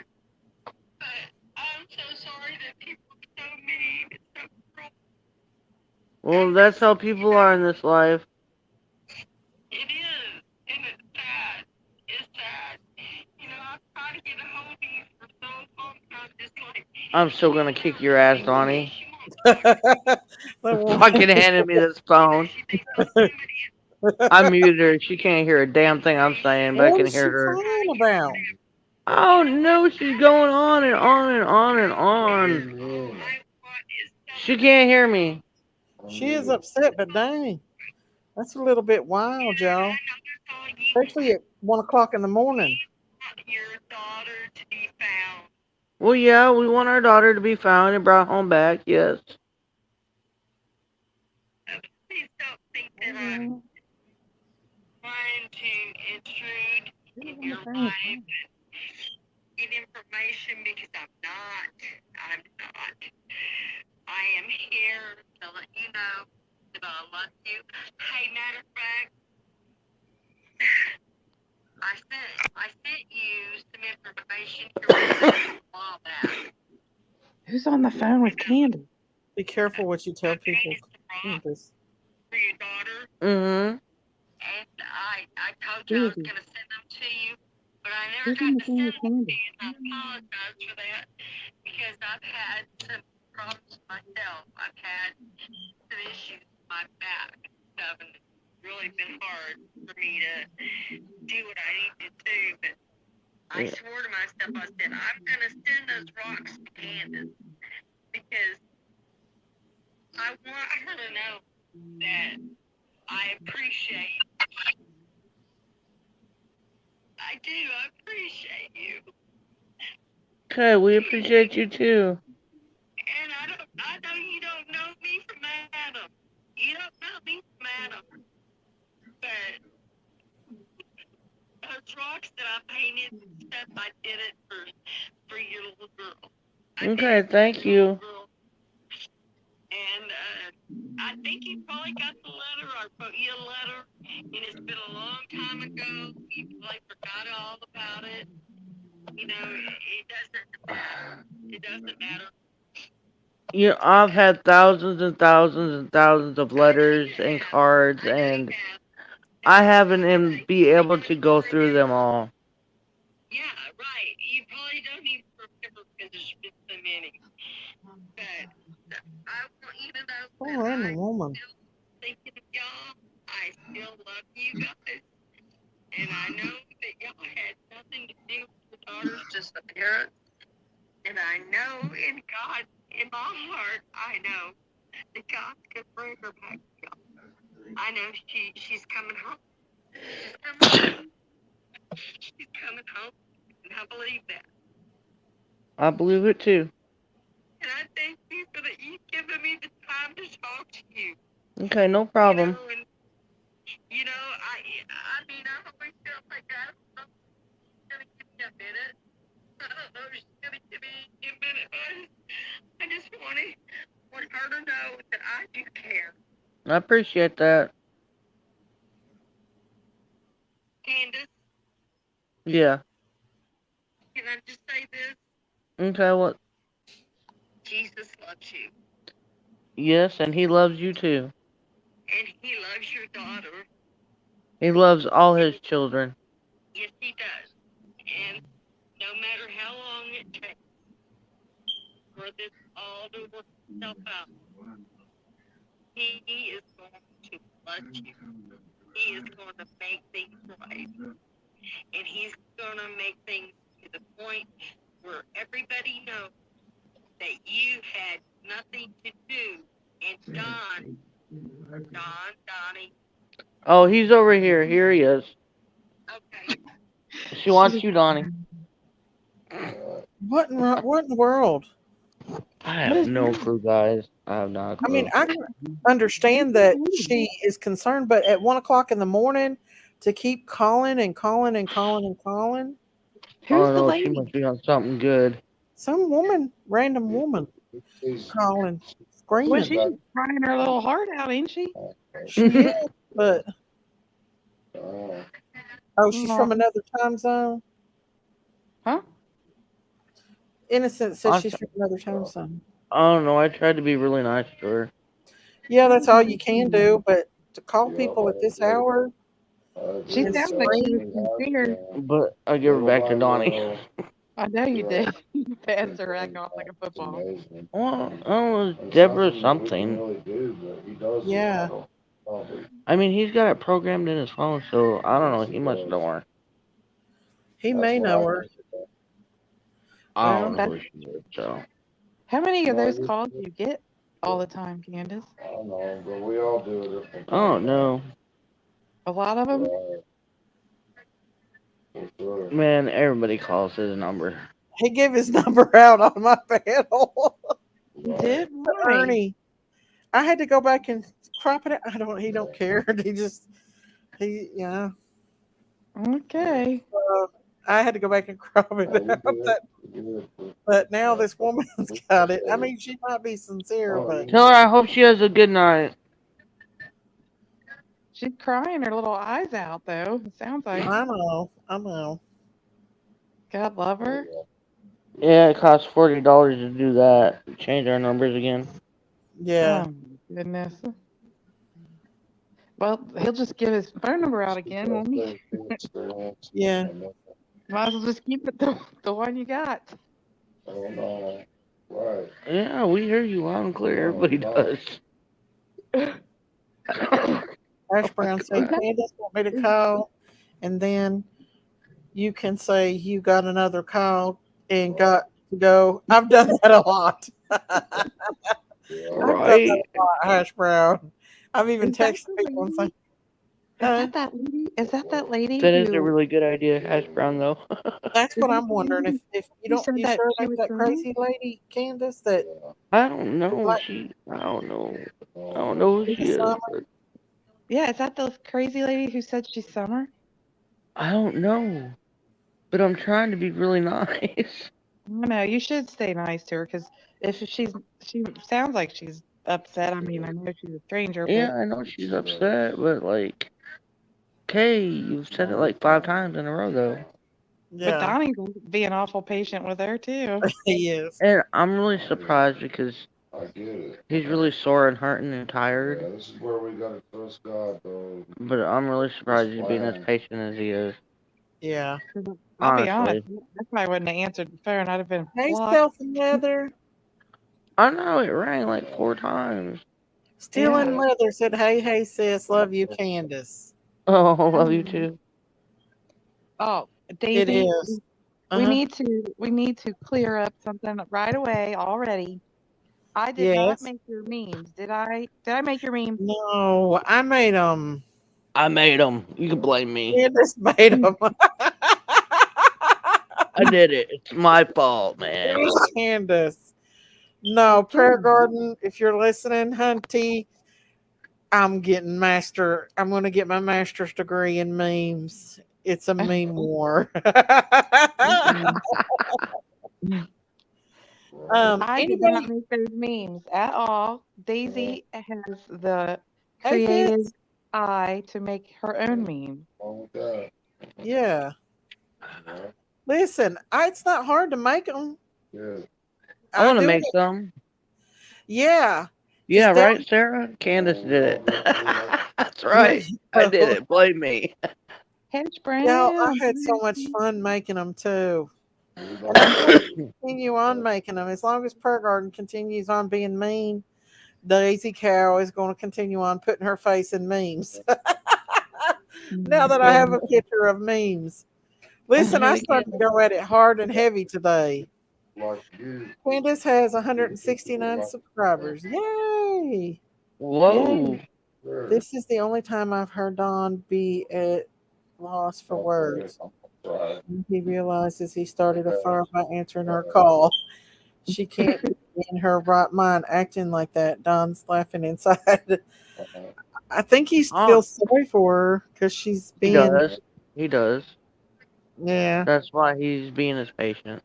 I: But I'm so sorry that people are so mean and so cruel.
G: Well, that's how people are in this life.
I: It is, and it's sad. It's sad. You know, I've tried to get a hold of you for so long. I'm just like,
G: I'm still gonna kick your ass, Donnie.
B: Well,
G: Fucking handed me this phone.
I: she thinks I'm somebody.
G: I muted her. She can't hear a damn thing I'm saying, but I
B: what
G: can
B: is she
G: hear her.
B: crying about?
G: Oh no, she's going on and on and on and on.
I: All I want is
G: She can't hear me.
B: She is upset, but dang, that's a little bit wild, y'all.
I: that's all you
B: Especially at 1 o'clock in the morning.
I: want your daughter to be found.
G: Well, yeah, we want our daughter to be found and brought home back. Yes.
I: Please don't think that I'm trying to intrude in your life and get information because I'm not. I'm not. I am here to let you know that I love you. Hey, matter of fact, I sent you some information to read a while back.
E: Who's on the phone with Candace?
B: Be careful what you tell people, Candace.
I: For your daughter.
G: Mm-hmm.
I: And I told you I was going to send them to you, but I never got to send them to you, and I apologize for that because I've had some problems myself. I've had some issues with my back and stuff, and it's really been hard for me to do what I need to do, but I swore to myself, I said, I'm going to send those rocks to Candace because I want her to know that I appreciate. I do. I appreciate you.
G: Okay, we appreciate you too.
I: And I know you don't know me from Adam. You don't know me from Adam. But those rocks that I painted and stuff, I did it for your little girl.
G: Okay, thank you.
I: And I think you probably got the letter. I wrote you a letter, and it's been a long time ago. You probably forgot all about it. You know, it doesn't matter. It doesn't matter.
G: You know, I've had thousands and thousands and thousands of letters and cards, and I haven't even be able to go through them all.
I: Yeah, right. You probably don't even remember because there's been so many. But I want you to know
B: Poor random woman.
I: still thinking of y'all. I still love you guys. And I know that y'all had nothing to do with your daughter's disappearance. And I know in God, in my heart, I know that God could bring her back to y'all. I know she's coming home. She's coming home. She's coming home. And I believe that.
G: I believe it too.
I: And I thank you for that you giving me the time to talk to you.
G: Okay, no problem.
I: I mean, I always feel like I don't know if she's gonna give me a minute. I don't know if she's gonna give me a minute. I just want her to know that I do care.
G: I appreciate that.
I: Candace,
G: Yeah.
I: can I just say this?
G: Okay, what?
I: Jesus loves you.
G: Yes, and he loves you too.
I: And he loves your daughter.
G: He loves all his children.
I: Yes, he does. And no matter how long it takes for this all to work itself out, he is going to bless you. He is going to make things right. And he's going to make things to the point where everybody knows that you had nothing to do. And Donnie.
G: Oh, he's over here. Here he is.
I: Okay.
G: She wants you, Donnie.
B: What in the world?
G: I have no clue, guys. I have not a clue.
B: I mean, I can understand that she is concerned, but at 1 o'clock in the morning to keep calling and calling and calling and calling.
E: Who's
G: oh
E: the
G: no,
E: lady?
G: she must be on something good.
B: Some woman, random woman, calling,
E: Well,
B: screaming.
E: she's crying her little heart out, ain't she?
B: She is, but she's from another time zone.
E: Huh?
B: Innocent says she's from another time zone.
G: I don't know. I tried to be really nice to her.
B: Yeah, that's all you can do. But to call people at this hour,
E: She
B: and
E: sounds like she was sincere.
G: But I give her back to Donnie.
E: I know you did. You passed her rag off like a football.
G: Well, was Deborah something.
B: Yeah.
G: I mean, he's got it programmed in his phone, so I don't know. He must know her.
B: He may know her.
G: I don't know who she is, so.
E: How many of those calls do you get all the time, Candace?
H: I don't know, but we all do it different.
G: Oh, no.
E: A lot of them?
G: Man, everybody calls his number.
B: He gave his number out on my panel.
E: He did?
B: Ernie. I had to go back and crop it out. He don't care. Yeah.
E: Okay.
B: I had to go back and crop it out. But now this woman's got it. I mean, she might be sincere, but
G: tell her I hope she has a good night.
J: She's crying her little eyes out, though. It sounds like.
B: I know. I know.
J: God love her.
G: Yeah, it costs $40 to do that. Change our numbers again.
B: Yeah.
J: Oh, my goodness. Well, he'll just give his phone number out again, won't he?
B: Yeah.
J: Might as well just keep it the one you got.
H: Oh no. Right.
G: Yeah, we hear you loud and clear. Everybody does.
B: Ash Brown said, Candace want me to call, and then you can say you got another call and got to go. I've done that a lot. I've done that
G: Right?
B: a lot, Hash Brown. I've even
J: Is that
B: texted
J: the
B: people and
J: lady?
B: say,
J: Is that that lady? Is that lady
G: That is a
J: who
G: really good idea, Hash Brown, though.
B: that's
J: is
B: what
J: that
B: I'm
J: the
B: wondering.
J: lady
B: If you
J: who
B: don't,
J: said
B: you
J: that
B: sure it
J: she
B: ain't
J: was
B: that
J: summer?
B: crazy lady, Candace, that
G: I don't know.
B: like
G: I don't know. I don't know who
B: is
G: she is,
B: summer?
G: but
J: Yeah, is that the crazy lady who said she's summer?
G: I don't know. But I'm trying to be really nice.
J: I know you should stay nice to her because if she sounds like she's upset. I mean, I know she's a stranger, but
G: Yeah, I know she's upset, but like, okay, you've said it like 5 times in a row, though.
B: Yeah,
J: Donnie's being awful patient with her too.
B: he is.
G: And I'm really surprised because
H: I get it.
G: he's really sore and hurting and
H: Yeah,
G: tired.
H: this is where we gotta trust God, though.
G: But I'm really surprised
H: His
G: he's being as
H: plan.
G: patient as he is.
B: Yeah.
J: 'Cause I'll be honest,
G: Honestly.
J: that's why I wouldn't have answered the phone. I'd have been
B: Hey,
J: blocked.
B: Stealth and Leather.
G: I know it rang like 4 times.
B: Still in
J: Yeah.
B: Leather said, hey, sis, love you, Candace.
G: Oh, love you
J: Um,
G: too.
J: oh,
B: It
J: Daisy,
B: is.
J: we
B: Uh-huh.
J: need to clear up something right away already. I did not
B: Yes.
J: make your memes. Did I? Did I make your memes?
B: No, I made them.
G: I made him. You can blame me.
B: Candace made them.
G: I did it. It's my fault,
B: It
G: man.
B: was Candace. No, Prayer Garden, if you're listening, Hunty, I'm going to get my master's degree in memes. It's a meme war.
J: Mm-mm. I did not
B: Anybody?
J: make those memes at all. Daisy has the
B: Hey,
J: creative
B: Fitz.
J: eye to make her own memes.
H: Wrong with that.
B: Yeah.
H: Yeah.
B: Listen, it's not hard to make them.
H: Yeah.
G: I
B: I
G: want to
B: do
G: make
B: it.
G: some.
B: Yeah.
G: Yeah,
B: Just
G: right, Sarah? Candace did it. That's right. I did it. Blame me.
J: Hash
B: Y'all, I
J: brown.
B: had so much fun making them too. And I'm going to continue on making them. As long as Prayer Garden continues on being mean, Daisy Cow is going to continue on putting her face in memes. Now that I have a picture of memes. Listen, I started to go at it hard and heavy today.
H: Like you.
B: Candace has 169 subscribers. Yay!
G: Whoa.
H: Sure.
B: This is the only time I've heard Don be at loss for words.
H: Right.
B: He realizes he started a fire by answering her call. She can't be in her right mind acting like that. Don's laughing inside. I think he
G: Oh,
B: feels sorry for her because she's
G: he
B: being,
G: does. He does.
B: yeah.
G: That's why he's being as patient.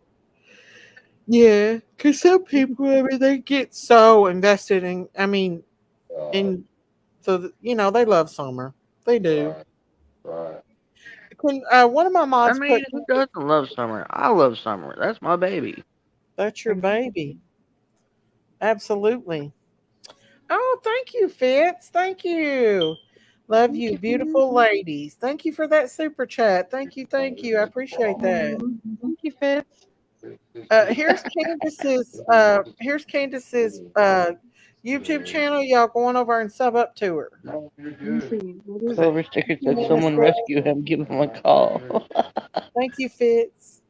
B: Yeah, because some people, I mean, they get so invested in, I mean, in, so, they love Summer. They do.
H: Right.
B: One of my
G: I
B: mods
G: mean,
B: put,
G: who doesn't love summer? I love summer. That's my baby.
B: that's your baby. Absolutely. Oh, thank you, Fitz. Thank you. Love
J: Thank
B: you,
J: you.
B: beautiful ladies. Thank you for that super chat. Thank you. Thank you. I appreciate that.
J: Thank you, Fitz.
B: Here's Candace's YouTube channel. Y'all go on over and sub up to her.
H: No, you're
J: Let me
H: good.
J: see. What is it?
G: Silver sticker said
B: Candace,
G: someone rescue him, give him a call.
B: thank you, Fitz.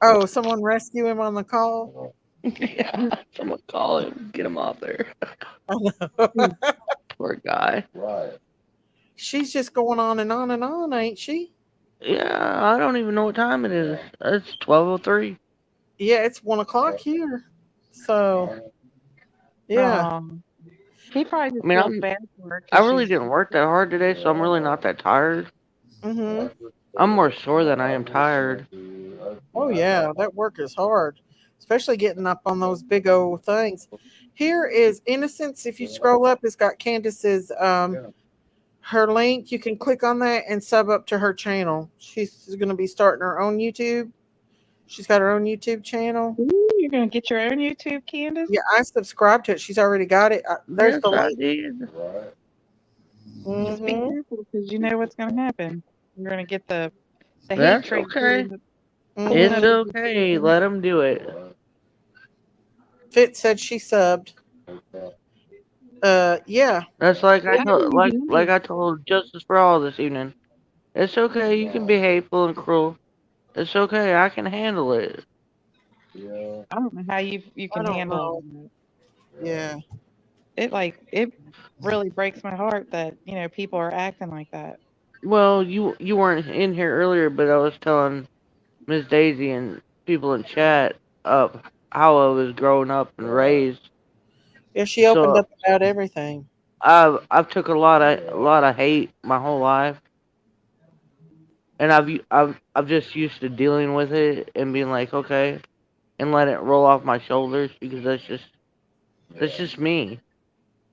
B: Oh, someone rescue him on the call.
G: Yeah, someone call him, get him off there.
B: I know.
G: Poor guy.
H: Right.
B: She's just going on and on and on, ain't she?
G: Yeah, I don't even know what time it is. It's 12:03.
B: Yeah, it's 1 o'clock here. So yeah.
J: He probably
G: I
J: just
G: mean,
J: feels bad for her
G: I
J: because
G: really
J: she's.
G: didn't work that hard today, so I'm really not that tired.
B: Mhm.
G: I'm more sore than I am tired.
B: Oh yeah, that work is hard, especially getting up on those big old things. Here is Innocence. If you scroll up, it's got Candace's her link. You can click on that and sub up to her channel. She's going to be starting her own YouTube. She's got her own YouTube channel.
J: Ooh, you're gonna get your own YouTube, Candace?
B: Yeah, I subscribed to it. She's already got it. There's
G: Yes,
B: the
G: I
B: link.
G: did.
H: Right.
J: Just be
B: Mm-hmm.
J: careful because you know what's gonna happen. You're gonna get the hate
G: That's
J: train
G: okay.
J: pulling
G: It's
J: up
B: Mm-hmm.
J: against
G: okay.
J: you.
G: Let them do it.
H: Right.
B: Fit said she subbed.
H: Okay.
B: Yeah.
G: That's like I
J: I
G: told,
J: didn't
G: like
J: even
G: like
J: know.
G: I told Justice for All this evening. It's okay. You can be hateful and cruel. It's okay. I can handle it.
H: Yeah.
J: I don't know how you
B: I
J: can
B: don't
J: handle
B: know.
J: that.
H: Yeah.
B: Yeah.
J: It really breaks my heart that people are acting like that.
G: Well, you weren't in here earlier, but I was telling Miss Daisy and people in chat of how I was growing up and raised.
B: Yeah, she opened
G: So
B: up about everything.
G: I've took a lot of hate my whole life, and I've just used to dealing with it and being like, okay, and let it roll off my shoulders because that's just me.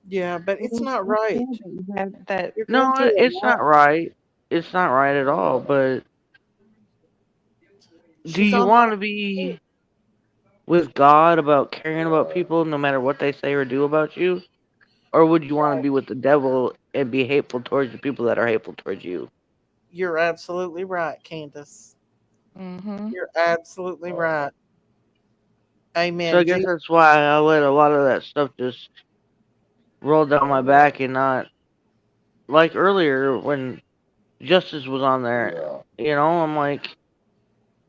B: Yeah, but it's
J: Well,
B: not
J: that's
B: right.
J: sad that you had that.
B: You're going
G: No,
B: through a
G: it's
B: lot.
G: not right. It's not right at all. But do
B: She's
G: you
B: on the
G: want to be with God about caring about people no matter what they say or do about you? Or would you want to
B: right.
G: be with the devil and be hateful towards the people that are hateful towards you?
B: You're absolutely right, Candace.
J: Mm-hmm.
B: You're absolutely right.
G: So I
B: Amen.
G: guess that's why I let a lot of that stuff just roll down my back and not like earlier when Justice was on there.
H: Yeah.
G: I'm like,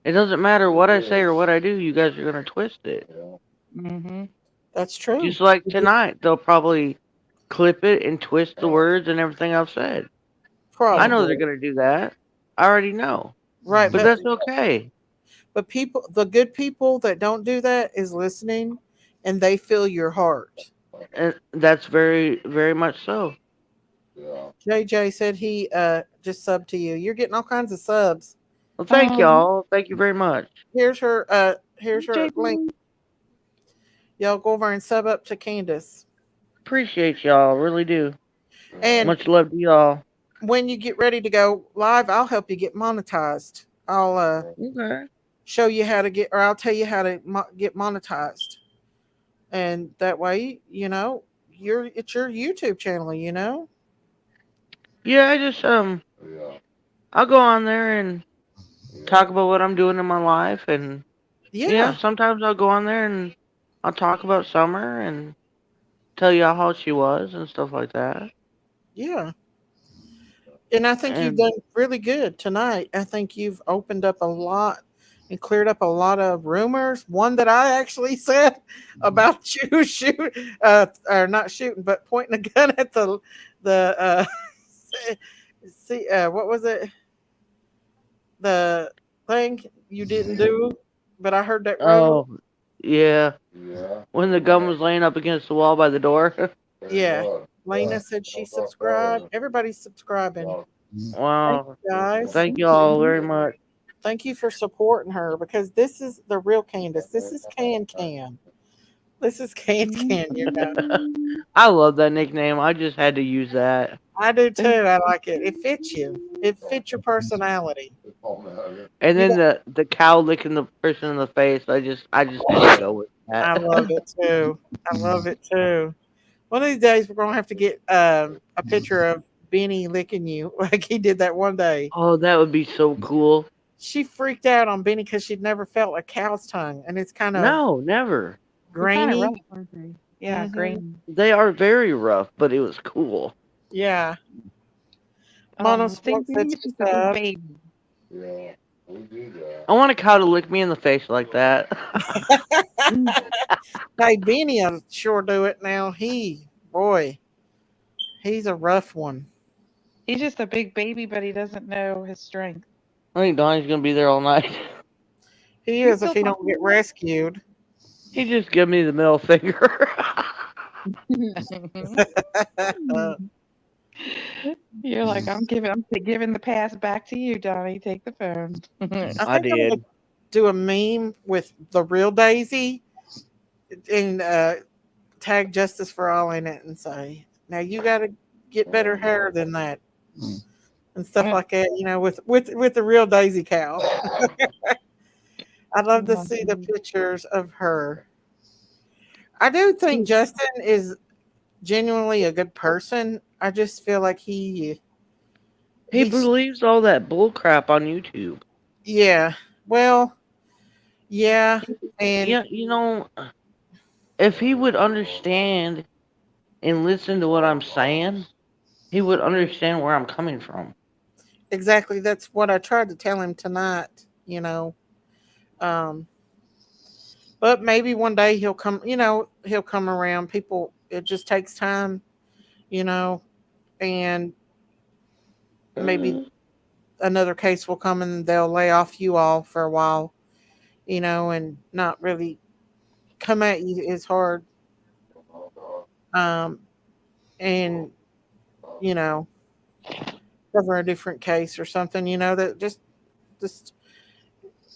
G: it doesn't matter what I say or what I do, you guys are gonna twist it.
H: Yeah.
J: Mm-hmm.
B: That's true.
G: Just like tonight, they'll probably clip it and twist the words and everything I've said. I know they're
B: Probably.
G: gonna do that. I already know.
B: Right,
G: But that's okay.
B: but people, the good people that don't do that is listening, and they feel your heart.
G: And that's very, very much so.
H: Yeah.
B: JJ said he just subbed to you. You're getting all kinds of subs.
G: Well, thank
J: Um,
G: y'all. Thank you very much.
B: Here's her link.
J: JB,
B: Y'all go over and sub up to Candace.
G: Appreciate y'all. Really do.
B: And
G: Much love to y'all.
B: when you get ready to go live, I'll help you get monetized. I'll
G: Okay.
B: show you how to get, or I'll tell you how to get monetized, and that way, it's your YouTube channel.
G: Yeah, I just
H: Yeah.
G: I'll go on there and talk about what I'm doing in my life, and
B: Yeah,
G: sometimes I'll go on there and I'll talk about Summer and tell y'all how she was and stuff like that.
B: yeah. And I think you've
G: And
B: done really good tonight. I think you've opened up a lot and cleared up a lot of rumors. One that I actually said about you or not shooting, but pointing a gun at the see what was it? The thing you didn't do, but I heard that rumor.
G: oh yeah,
H: Yeah.
G: when the gun was laying up against the wall by the door.
B: Yeah,
H: Good.
B: Lena
H: Yeah.
B: said she
H: How about that
B: subscribed.
H: one?
B: Everybody's subscribing.
H: Yeah.
B: Thank
G: Wow.
B: you guys.
G: Thank you all very much.
B: Thank you for supporting her because this is the real Candace. This is Can. This is Can.
G: I love that nickname. I just had to use that.
B: I do too. I like it. It fits you. It fits your personality.
G: And
B: You
G: then
B: got,
G: the cow licking the person in the face. I just had to go with
B: I
G: that.
B: love it too. I love it too. One of these days we're gonna have to get a picture of Benny licking you like he did that one day.
G: Oh, that would be so cool.
B: She freaked out on Benny because she'd never felt a cow's tongue, and it's kind of
G: No, never.
J: they're kind of rough,
B: grainy.
J: aren't they? Yeah,
B: Hmm.
J: grainy.
G: They are very rough, but it was cool.
B: Yeah. Mono
J: Think
B: Smoke said
J: Benny's
B: she
J: just a big
B: subbed.
J: baby.
H: Yeah. We do that.
G: I want a cow to lick me in the face like that.
B: Hey, Benny will sure do it now. Boy, he's a rough one.
J: He's just a big baby, but he doesn't know his strength.
G: I think Donnie's gonna be there all night.
B: He
J: You
B: is if
J: still
B: he
J: talk
B: don't get rescued.
G: He just give me the middle finger.
J: to him? You're like, I'm giving the pass back to you, Donnie. Take the phone.
B: I
G: I
B: think I'm gonna
G: did.
B: do a meme with the real Daisy and tag Justice for All in it and say, "Now you got to get better hair than that, and stuff
J: Uh,
B: like that. With the real Daisy cow. I'd love to see the pictures of her. I do think Justin is genuinely a good person. I just feel like
G: He
B: he's
G: believes all that bull crap on YouTube.
B: yeah. Well, yeah, and
G: Yeah, if he would understand and listen to what I'm saying, he would understand where I'm coming from.
B: exactly that's what I tried to tell him tonight. Um, but maybe one day he'll come. He'll come around. People, it just takes time. You know, and maybe
G: Uh,
B: another case will come and they'll lay off you all for a while. And not really come at you as hard. Um, and you know, cover a different case or something. That just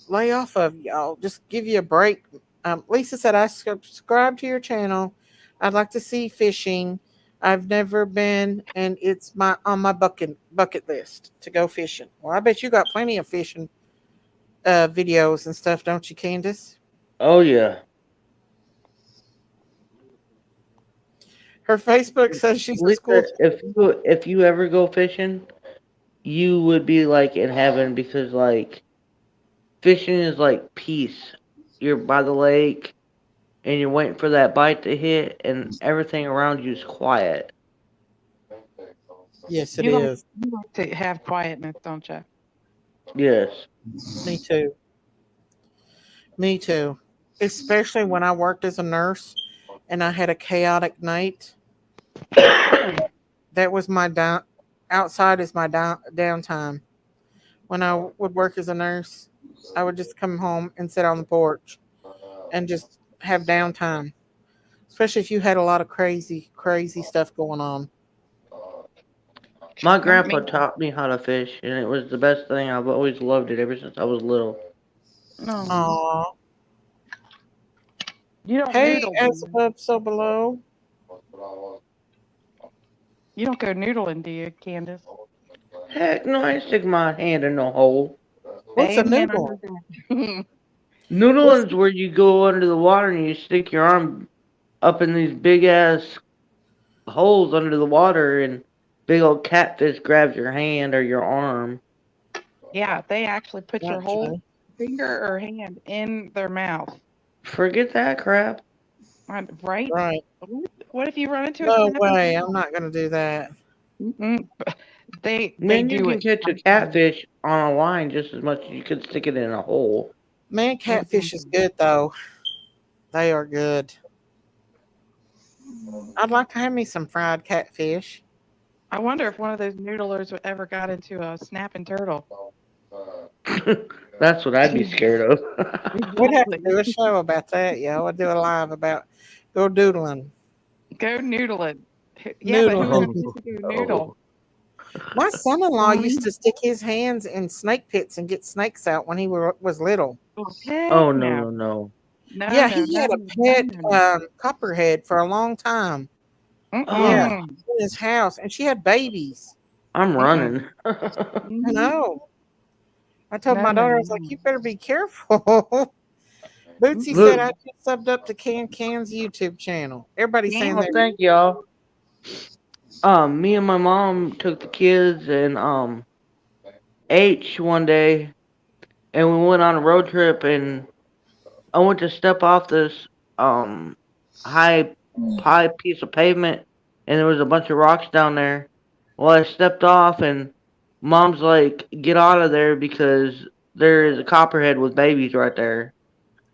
B: lay off of y'all. Just give you a break. Lisa said, I subscribe to your channel. I'd like to see fishing. I've never been, and it's on my bucket list to go fishing. Well, I bet you got plenty of fishing videos and stuff, don't you, Candace?
G: oh yeah.
B: Her Facebook says she's a school
G: Lisa,
B: teacher.
G: if you ever go fishing, you would be like in heaven because like fishing is like peace. You're by the lake and you're waiting for that bite to hit and everything around you is quiet.
B: Yes, it
J: you like
B: is.
J: you like to have quietness, don't you?
G: Yes.
B: Me too. Me too. Especially when I worked as a nurse and I had a chaotic night. That was my down. Outside is my downtime. When I would work as a nurse, I would just come home and sit on the porch and just have downtime. Especially if you had a lot of crazy, crazy stuff going on.
G: My
J: Not
G: grandpa
J: me.
G: taught me how to fish and it was the best thing. I've always loved it ever since I was little.
J: No,
B: Aw.
J: you don't
B: Hey,
J: noodle, do
B: as
J: you?
B: above, so below.
J: You don't go noodling, do you, Candace?
G: Heck no, I ain't stick my hand in no hole.
B: What's a
J: Amen. I
B: noodle?
J: heard that.
B: What's
G: Noodling's where you go under the water and you stick your arm up in these big ass holes under the water and big old catfish grabs your hand or your arm.
J: Yeah, they actually put your whole
B: gotcha?
J: finger or hand in their mouth.
G: Forget that crap.
J: Right?
B: Right.
J: What if you run into a
B: No
J: snapping
B: way. I'm
J: turtle?
B: not gonna do that.
J: Mm-mm. They
G: Man, you
J: do
G: can
J: it.
G: catch a catfish on a line just as much as you could stick it in a hole.
B: Man, catfish is
J: Mm-mm.
B: good though. They are good. I'd like to have me some fried catfish.
J: I wonder if one of those noodlers ever got into a snapping turtle.
G: That's what I'd be scared of.
B: We'd have to
J: Exactly.
B: do a show about that, yo. I'd do a live about go doodling,
J: Go noodling. Yeah, but who
B: noodling.
J: enough to go noodle?
B: My son-in-law used
J: Mommy?
B: to stick his hands in snake pits and get snakes out when he was little.
J: Oh, heck
G: Oh no
J: no.
G: no no.
J: No,
B: Yeah,
J: no,
B: he
J: no,
B: had a
J: no,
B: pet
J: no, no.
B: copperhead for a long time. Yeah,
G: Oh,
J: Mm-mm.
B: in his house, and she had babies.
G: I'm
J: Mm-mm.
G: running.
B: I
J: Mhm.
B: know. I told
J: No,
B: my
J: no,
B: daughter, I
J: no,
B: was like,
J: no.
B: "You better be careful." Bootsy said
J: Mm-mm.
B: I
G: Look,
B: just subbed up to Can's YouTube channel. Everybody's saying
J: Yeah.
G: oh
B: they're
G: thank y'all. Me and my mom took the kids and H one day and we went on a road trip and I went to step off this um high high piece of pavement and there was a bunch of rocks down there. Well, I stepped off and mom's like, "Get out of there because there is a copperhead with babies right there."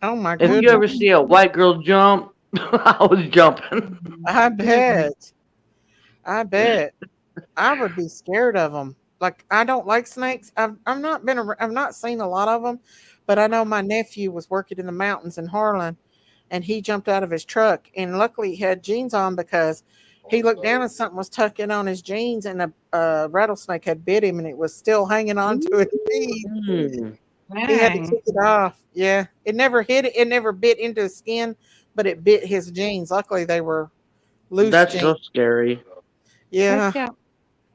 B: Oh my
G: If you
B: goodness.
G: ever see a white girl jump, I was jumping.
B: I
J: Goodness.
B: bet. I bet. I would be scared of them. Like I don't like snakes. I've not seen a lot of them, but I know my nephew was working in the mountains in Harlan, and he jumped out of his truck, and luckily he had jeans on because he looked down and something was tucking on his jeans, and a rattlesnake had bit him, and it was still hanging on to his jeans.
G: Hmm,
B: He had to
J: Dang.
B: take it off. Yeah, it never hit it. It never bit into his skin, but it bit his jeans. Luckily, they were loose
G: that's
B: jeans.
G: so scary.
J: Heck
B: Yeah,
J: yeah.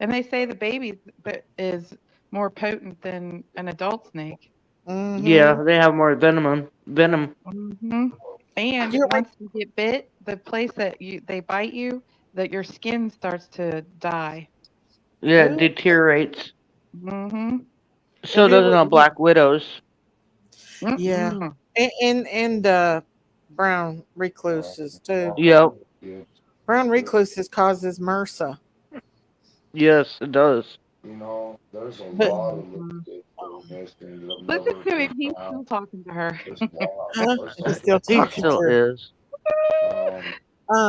J: And they say the baby is more potent than an adult snake.
B: Mm-hmm.
G: Yeah, they have more venom.
J: Hmm. And
B: You're like,
J: once you get bit, the place that they bite you, that your skin starts to die.
G: Yeah, it
B: ooh,
G: deteriorates.
J: Mm-hmm.
G: So
B: have you
G: does
B: ever?
G: Black Widows.
B: Yeah,
J: Mm-mm.
B: and brown recluses too.
G: Yep.
B: Brown recluses causes MRSA,
G: Yes, it does.
H: There's a
B: but
H: lot of little
J: Mhm.
H: kids that are missing that have
J: Listen
H: never
J: to him.
H: been
J: He's
H: found.
J: still talking to her.
H: There's one.
B: he's still
G: He
B: talking to
G: still
B: her.
G: is.
H: Um,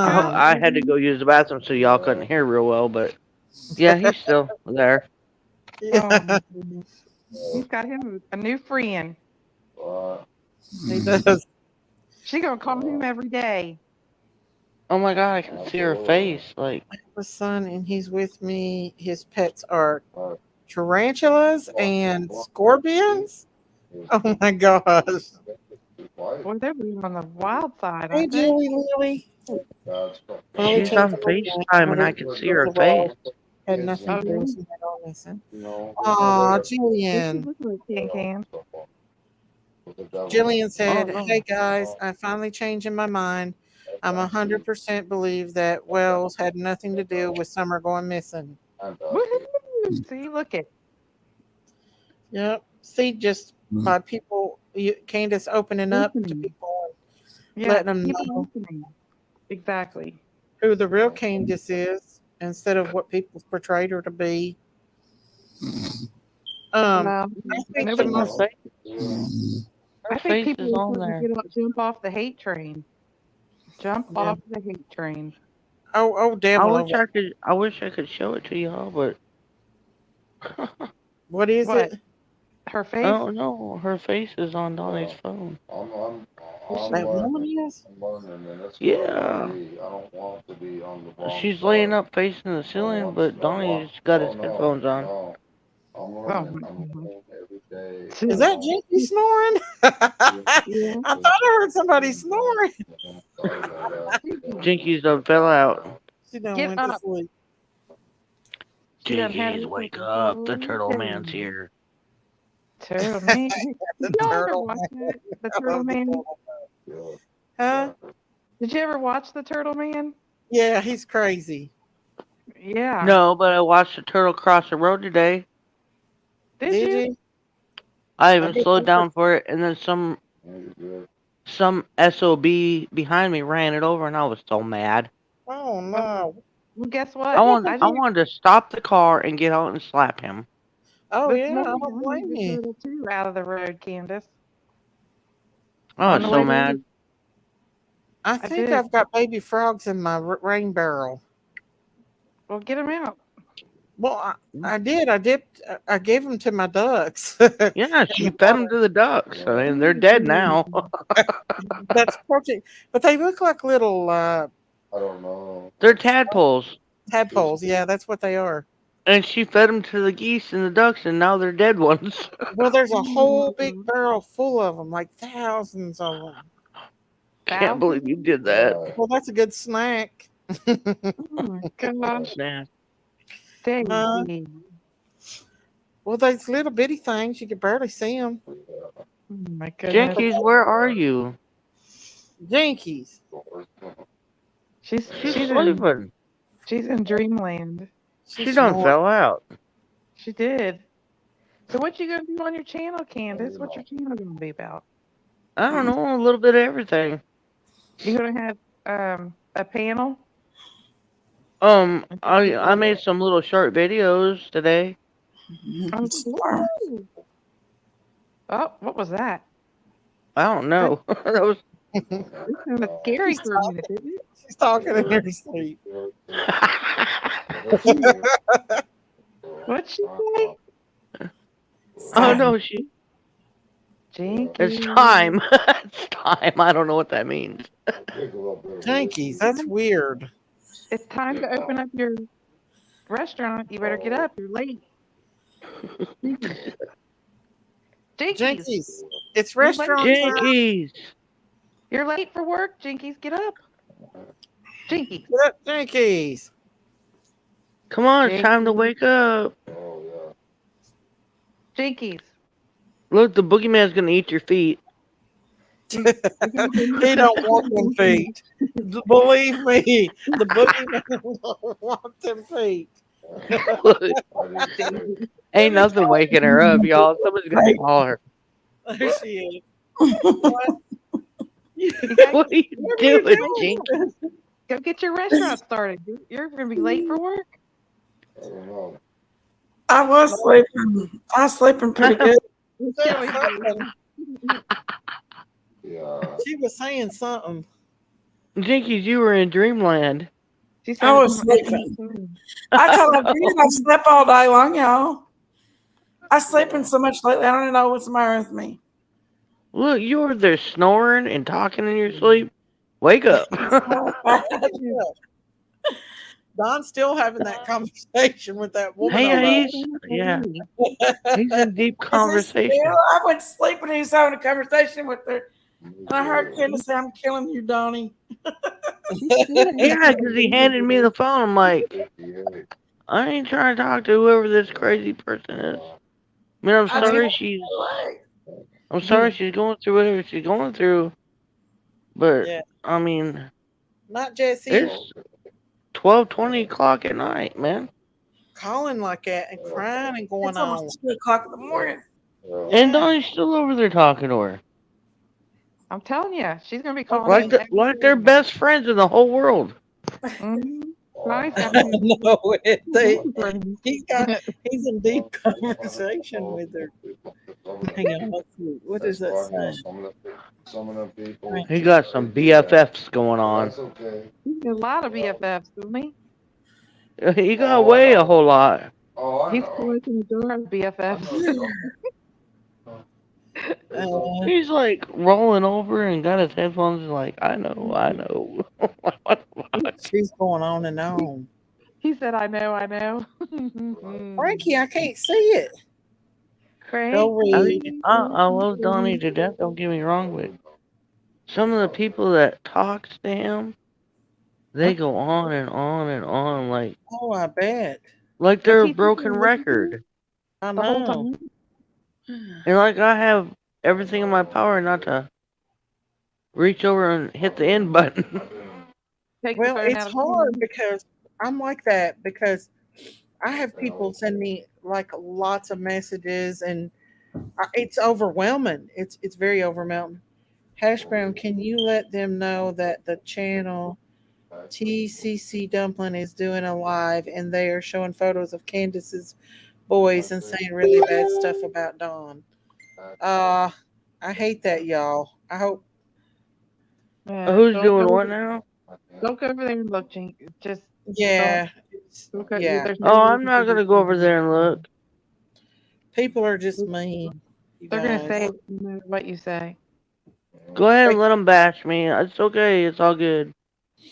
J: Good,
B: Um,
G: I had to
J: baby.
G: go use the bathroom so y'all couldn't hear real well, but yeah, he's still there.
J: Oh
B: yeah,
J: my goodness. He's got him a new friend.
H: but
B: he does.
J: She gonna call him every day.
G: Oh my god, I can see her face. Like,
B: My son, and he's with me. His pets are
H: uh,
B: tarantulas and scorpions. Oh my gosh!
J: Boy, they're being on the wild side,
B: Hey,
J: aren't they?
B: Julie, Lily.
H: that's
B: Finally
G: she's
B: changed
G: on
B: my mind.
G: FaceTime
B: I
G: and I
B: was
G: can see
B: first
G: her
B: of
G: face.
B: all had
H: kids
B: nothing
J: Oh,
B: to do
J: yeah.
B: with it. All listen.
H: they
B: Aw,
H: have
J: This is
B: Jillian.
J: look like Can.
H: with the government.
B: Jillian
G: Oh
B: said, "Hey
G: no.
B: guys, I finally changing my mind. I'm 100% believe that Wells had nothing to do with Summer going missing."
J: Woohoo! See, look at
B: Yep. See, just by people, Candace opening up to
J: listening.
B: people and
J: Yeah,
B: letting them
J: people
B: know
J: listening. Exactly.
B: who the real Candace is instead of what people portrayed her to be.
J: Well,
B: I think the
J: nobody
G: Her
J: wants.
B: most.
G: face, her
J: I think
G: face
J: people
G: is
J: are
G: on
J: starting to
G: there.
J: jump off the hate train. Jump
B: Yeah.
J: off the hate train.
B: Oh,
G: I
B: devil!
G: wish I could. I wish I could show it to y'all, but
B: What is
J: What?
B: it?
J: Her face?
G: oh no, her face is on Donnie's phone.
H: I'm, I'm,
J: Is
H: I'm
J: she?
B: That woman
H: learning.
B: is?
H: I'm learning, and it's what I want
G: Yeah,
H: to be. I don't want to be on the wrong
G: she's laying
H: side.
G: up facing the
H: I
G: ceiling,
H: want,
G: but
H: I want,
G: Donnie's got his
H: oh no,
G: headphones on.
H: no. I'm
J: Oh
H: learning.
J: my
H: I'm
J: God.
H: learning every day.
B: Is
H: I
B: that
H: don't
B: Jinky snoring?
H: feel
B: I
J: Yeah.
B: thought
H: this
B: I heard somebody
H: being wrong.
B: snoring.
H: I'm sorry about that.
G: Jinkies done fell out.
B: She done
J: Get
B: went to
J: up.
B: sleep.
J: She done had
G: Jinkies,
J: herself
G: wake
J: a
G: up! The
J: whole
G: turtle
J: day.
G: man's here.
J: Turtle Man.
B: The
J: Did y'all ever
B: turtle.
J: watch that? The
B: I
J: Turtle
B: love the
J: Man?
B: turtle.
H: Yeah.
B: Huh?
J: Did you ever watch the Turtle Man?
B: Yeah, he's crazy.
J: Yeah.
G: No, but I watched a turtle cross the road today.
J: Did
B: Did
J: you?
B: you?
G: I
B: I
G: even
B: bet
G: slowed
B: you for.
G: down for it, and then some SOB behind me ran it over, and I was so mad.
B: Oh
J: Oh,
B: no.
J: well, guess
B: I
J: what?
B: bet for
J: I
G: I
J: just
B: you.
G: wanted to stop the car and get out and slap him.
B: Oh
J: this
B: yeah, I
J: morning
B: don't
J: I moved
B: blame
J: the
B: you.
J: turtle too out of the road, Candace.
G: I
J: On
G: was
J: the
G: so
J: way
B: Mm,
J: to
G: mad.
B: I
J: I
B: think
J: did.
B: I've got baby frogs in my rain barrel.
J: Well, get him out.
B: Well, I did. I dipped. I gave them to my ducks.
G: Yeah,
B: In
G: she
B: the
G: fed
B: water.
G: them to the ducks. I mean, they're
J: Oh,
G: dead now.
J: good.
B: That's protein, but they look like little
H: I don't know.
G: They're tadpoles.
H: Just
B: tadpoles. Yeah, that's what they are.
G: And she fed them to the geese and the ducks, and now they're dead ones.
B: Well, there's a whole big
J: Mm,
B: barrel full of them, like thousands of them.
G: Can't believe you
J: thousands?
G: did that.
H: right.
B: Well, that's a good snack.
J: Oh my gosh.
G: Nah.
B: uh,
J: Daisy.
B: well, those little bitty things, you can barely see them.
J: Oh my goodness.
G: Jinkies, where are you?
B: Jinkies.
J: She's
G: She's
J: she's in
G: sleeping.
J: she's in dreamland.
G: She
B: She's
G: done
B: snoring.
G: fell out.
J: She did. So what you gonna do on your channel, Candace? What's your channel gonna be about?
G: I don't know, a little bit of everything.
J: You gonna have a panel?
G: I made some little short videos today.
J: Oh, woo! Oh, what was that?
G: I don't
J: That
G: know. That was.
J: was kind of scary for a minute, didn't it?
B: She's talking in her sleep.
J: What'd she say?
G: Oh no, she. It's
J: Jinkies.
G: time. It's time. I don't know what that means.
B: Jinkies. That's weird.
J: It's time to open up your restaurant. You better get up. You're late. Jinkies. Jinkies.
B: Jinkies. It's
J: You're late.
B: restaurant time.
G: Jinkies.
J: You're late for work. Jinkies, get up. Jinkies.
B: Get up, Jinkies.
G: Come on, it's time to wake up.
H: Oh yeah.
J: Jinkies.
G: Look, the boogeyman's gonna eat your feet.
B: He don't want them feet. Believe me, the boogeyman don't want them feet.
G: Look,
H: I didn't say.
G: ain't nothing waking her up, y'all. Somebody's gonna call her.
B: There she is. What?
G: What are you
B: What are you
G: doing,
B: doing?
G: Jinkies?
J: Go get your restaurant started. You're gonna be late for work.
H: I don't know.
E: I was sleeping. I was sleeping pretty good.
B: Saying something.
H: Yeah.
B: She was saying something.
G: Jinkies, you were in dreamland.
J: She
E: I was
J: started
E: sleeping. I told her, I've slept all day long, y'all. I'm sleeping so much lately, I don't even know what's the matter with me.
G: Look, you were there snoring and talking in your sleep. Wake up.
B: Don's still having that conversation with that woman.
G: Hey, he's in deep conversation.
E: I went to sleep and he was having a conversation with her. And I heard Candace say, I'm killing you, Donnie.
G: Yeah, because he handed me the phone. I'm like,
H: 58.
G: I ain't trying to talk to whoever this crazy person is. I mean, I'm sorry she's going through whatever she's going through. But,
B: Yeah.
G: I mean,
B: Not Jesse.
G: it's 12:20 o'clock at night, man.
B: Calling like that and crying and going
E: It's
B: on.
E: almost 2 o'clock in the morning.
G: And Donnie's still over there talking to her.
J: I'm telling you, she's gonna be calling.
G: Like they're best friends in the whole world.
J: Mm-hmm.
B: No, he's in deep conversation with her. Hang on, let's see. What does that say?
H: Some of them people.
G: He got some BFFs going on.
H: That's okay.
J: He's got a lot of BFFs, doesn't he?
G: He got away a whole lot.
H: Oh, I
J: He's
H: know.
J: collecting the door of BFFs.
G: He's like rolling over and got his headphones and like, I know. What the fuck?
B: She's going on and on.
J: He said, I know.
B: Frankie, I can't see it.
J: Craig?
B: Go read.
G: I love Donnie to death, don't get me wrong, but some of the people that talks to him, they go on and on and on like
B: Oh, I bet.
G: like they're a broken record.
B: I
J: The whole
B: know.
J: time.
G: And like I have everything in my power not to reach over and hit the end button.
J: Take the
B: Well,
J: phone
B: it's
J: out of
B: hard
J: the
B: because I'm like that because I have people send me like lots of messages and it's overwhelming. It's very overwhelming. Hash brown, can you let them know that the channel TCC Dumpling is doing a live and they are showing photos of Candace's boys and saying really bad stuff about Dawn. I hate that, y'all. I hope.
G: Who's doing what now?
J: Don't go over there and look, Jink. Just
B: Yeah. Yeah.
J: There's
G: Oh,
J: no
G: I'm not gonna go over there and look.
B: People are just mean.
J: They're gonna
B: guys.
J: say it no matter what you say.
G: Go ahead and let them bash me. It's okay. It's all good.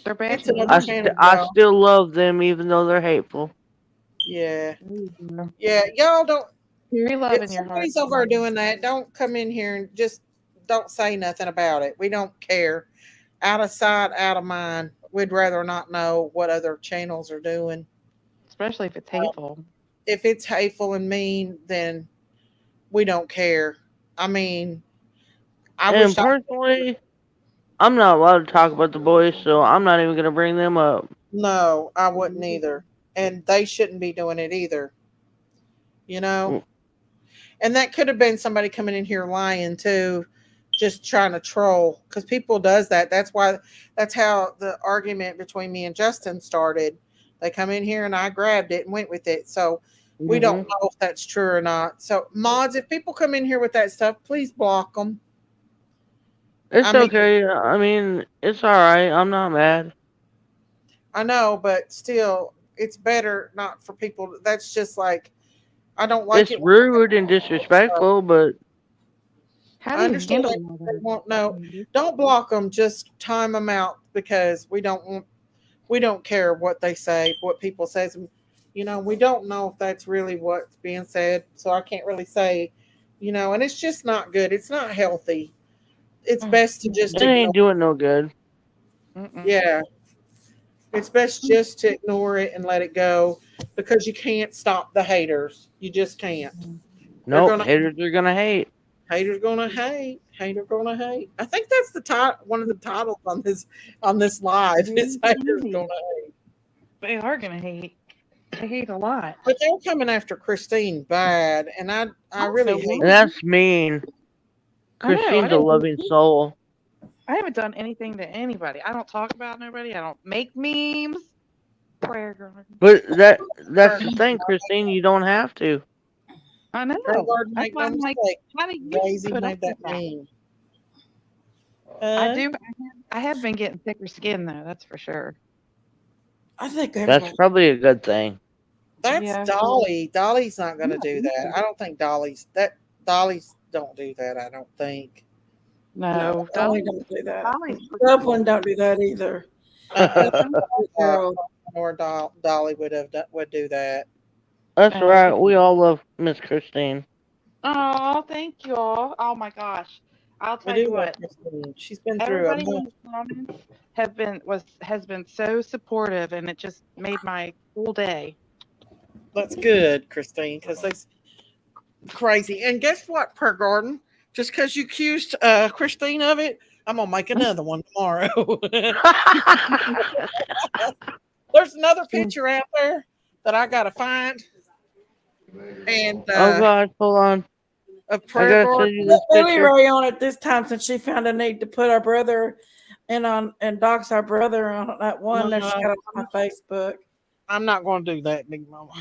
J: They're
B: It's
J: bashing
B: another
J: you.
B: channel,
G: I
B: y'all.
G: still love them even though they're hateful.
B: Yeah.
J: There you go.
B: Yeah. Y'all don't.
J: Pure love
B: If
J: in your heart.
B: somebody's over doing that, don't come in here and just don't say nothing about it. We don't care. Out of sight, out of mind. We'd rather not know what other channels are doing.
J: Especially if it's hateful.
B: If it's hateful and mean, then we don't care. I mean,
G: And personally, I'm not allowed to talk about the boys, so I'm not even gonna bring them up.
B: No, I wouldn't either. And they shouldn't be doing it either. You know? And that could have been somebody coming in here lying too, just trying to troll. Because people does that. That's how the argument between me and Justin started. They come in here and I grabbed it and went with it. So we don't know if that's true or not. So mods, if people come in here with that stuff, please block them.
G: It's okay. I mean, it's all right. I'm not mad.
B: I know, but still, it's better not for people. That's just like, I don't like
G: it's rude and disrespectful, but
B: I understand they won't know. Don't block them. Just time them out because we don't care what they say, what people say. You know, we don't know if that's really what's being said. So I can't really say, you know, and it's just not good. It's not healthy. It's best to just
G: it ain't doing no good.
B: Yeah. It's best just to ignore it and let it go because you can't stop the haters. You just can't. They're
G: Nope,
B: gonna
G: haters are gonna hate.
B: haters gonna hate. Hater gonna hate. I think that's the title. One of the titles on this live is haters gonna hate.
J: They are gonna hate. They hate a lot.
B: But they're coming after Christine bad, and I really hate.
G: And that's mean.
J: I know.
G: Christine's a loving soul.
J: I haven't done anything to anybody. I don't talk about nobody. I don't make memes. Prayer garden.
G: But that's the thing, Christine, you don't have to.
J: I know.
B: Prayer garden,
J: That's
B: make
J: why
B: no
J: I'm like,
B: mistake.
J: how do you
B: Daisy
J: put up
B: made that
J: with that?
B: meme.
J: I do. I have been getting thicker skin though. That's for sure.
B: I think
G: That's probably a good thing.
B: That's
J: Yeah.
B: Dolly. Dolly's not going to do that. I don't think Dolly's don't do that. I don't think.
J: No,
E: Dolly don't do that.
J: Dolly's
E: Dublin don't do that either.
B: Girl. Or Dolly would do that.
G: That's right. We all love Miss Christine.
J: Oh, thank you all. Oh my gosh. I'll
B: I
J: tell
B: do
J: you
B: love
J: what.
B: Christine. She's been through
J: Everybody
B: enough.
J: in the comments has been so supportive, and it just made my whole day.
B: That's good, Christine, because that's crazy. And guess what, Per Garden? Just because you accused Christine of it, I'm gonna make another one tomorrow. There's another picture out there that I gotta find, and
G: oh gosh, hold on.
B: of
G: I
B: Prayer
G: gotta send
B: Garden.
G: you this
E: Billy
G: picture.
E: Ray on it this time since she found a need to put our brother and dox our brother on that one that she got on my Facebook.
B: I'm not going to do that, Big Mama.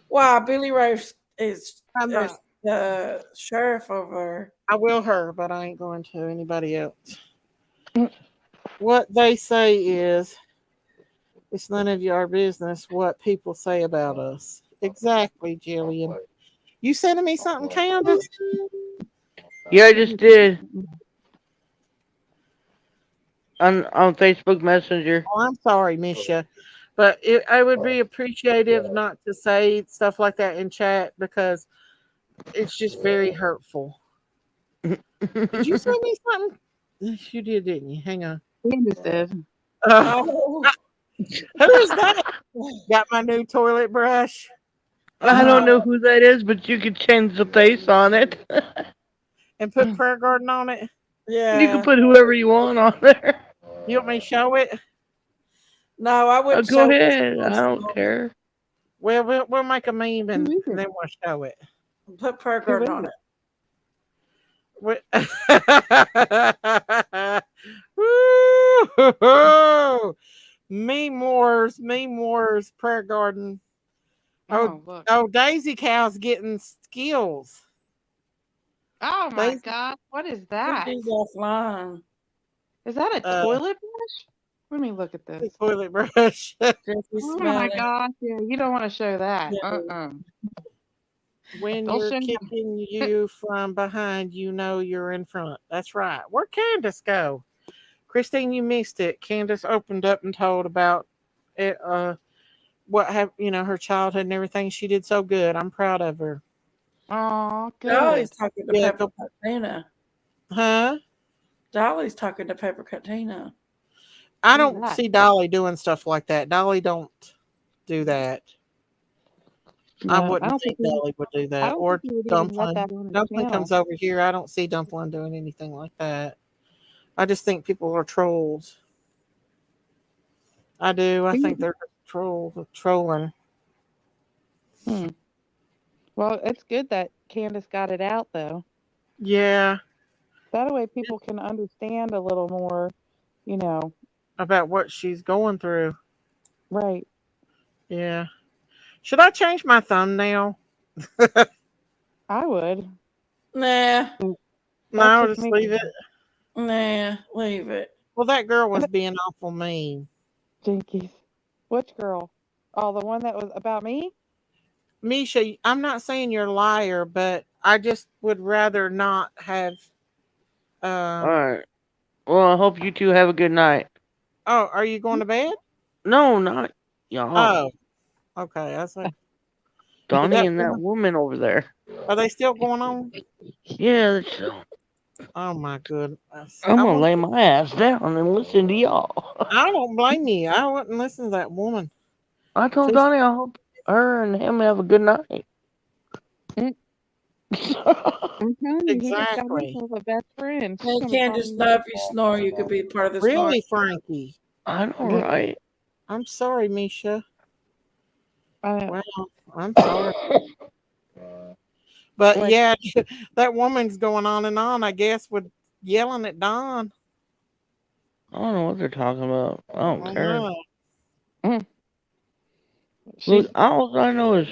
E: Wow, Billy Ray is
B: I'm not.
E: the sheriff over.
B: I will her, but I ain't going to anybody else. What they say is, it's none of your business what people say about us. Exactly, Jillian. You sending me something, Candace?
G: Yeah, I just did. On Facebook Messenger.
B: Oh, I'm sorry, Misha. But I would be appreciative not to say stuff like that in chat because it's just very hurtful. Did you send me something? Yes, you did, didn't you? Hang on.
J: Candace did.
E: Oh,
B: Who is that? Got my new toilet brush.
G: I don't know who that is, but you can change the face on it.
B: And put Prayer Garden on it.
E: yeah.
G: You can put whoever you want on there.
B: You want me to show it?
E: No, I wouldn't.
G: Go
E: show
G: ahead.
E: this.
G: I don't care.
B: Well, we'll make a meme and then we'll show it.
E: Put Prayer Garden on it.
B: Woo! Meme wars, Prayer Garden. Oh, Daisy Cow's getting skills.
J: Oh my
B: Daisy-
J: God! What is that?
E: She's offline.
J: Is that a toilet brush? Let me look at this.
B: Toilet brush.
J: Oh my gosh! Yeah, you don't want to show that.
B: When
J: Don't
B: you're
J: show me.
B: kicking you from behind, you know you're in front. That's right. Where'd Candace go? Christine, you missed it. Candace opened up and told about it, what her childhood and everything. She did so good. I'm proud of her.
J: Oh, good.
E: Dolly's talking to
B: Yeah,
E: Pepper Katina.
B: Huh?
E: Dolly's talking to Pepper Katina.
B: I
J: Who's
B: don't
J: that?
B: see Dolly doing stuff like that. Dolly don't do that. I
J: No,
B: wouldn't
J: don't
B: think
J: think he-
B: Dolly would do
J: I
B: that.
J: don't
B: Or
J: think he would even let
B: Dumpling.
J: that on his
B: Dumpling
J: channel.
B: comes over here. I don't see Dumpling doing anything like that. I just think people are trolls. I do. I think they're trolling.
J: Well, it's good that Candace got it out, though.
B: Yeah.
J: That way people can understand a little more,
B: About what she's going through.
J: Right.
B: Yeah. Should I change my thumbnail?
J: I would.
E: Nah.
B: No, I'll just leave it.
E: Nah, leave it.
B: Well, that girl was being awful mean.
J: Jinkies. Which girl? Oh, the one that was about me?
B: Misha, I'm not saying you're a liar, but I just would rather not have.
G: All right. Well, I hope you two have a good night.
B: Oh, are you going to bed?
G: No, not y'all.
B: Oh, okay. I was like,
G: Donnie and that woman over there.
B: are they still going on?
G: Yeah, that's so.
B: Oh my goodness.
G: I'm gonna lay my ass down and listen to y'all.
B: I don't blame you. I wouldn't listen to that woman.
G: I told Donnie I hope her and him have a good night.
J: I'm telling you, he just got
B: Exactly.
J: himself a best friend.
E: Hey, Candace, know if you snore, you could be part of the snore.
B: Really, Frankie?
G: I know, right?
B: I'm sorry, Misha. Well, I'm sorry. But
J: Like-
B: yeah, that woman's going on and on, I guess, with yelling at Don.
G: I don't know what they're talking about. I don't
B: I
G: care.
B: know.
G: Look, all I know is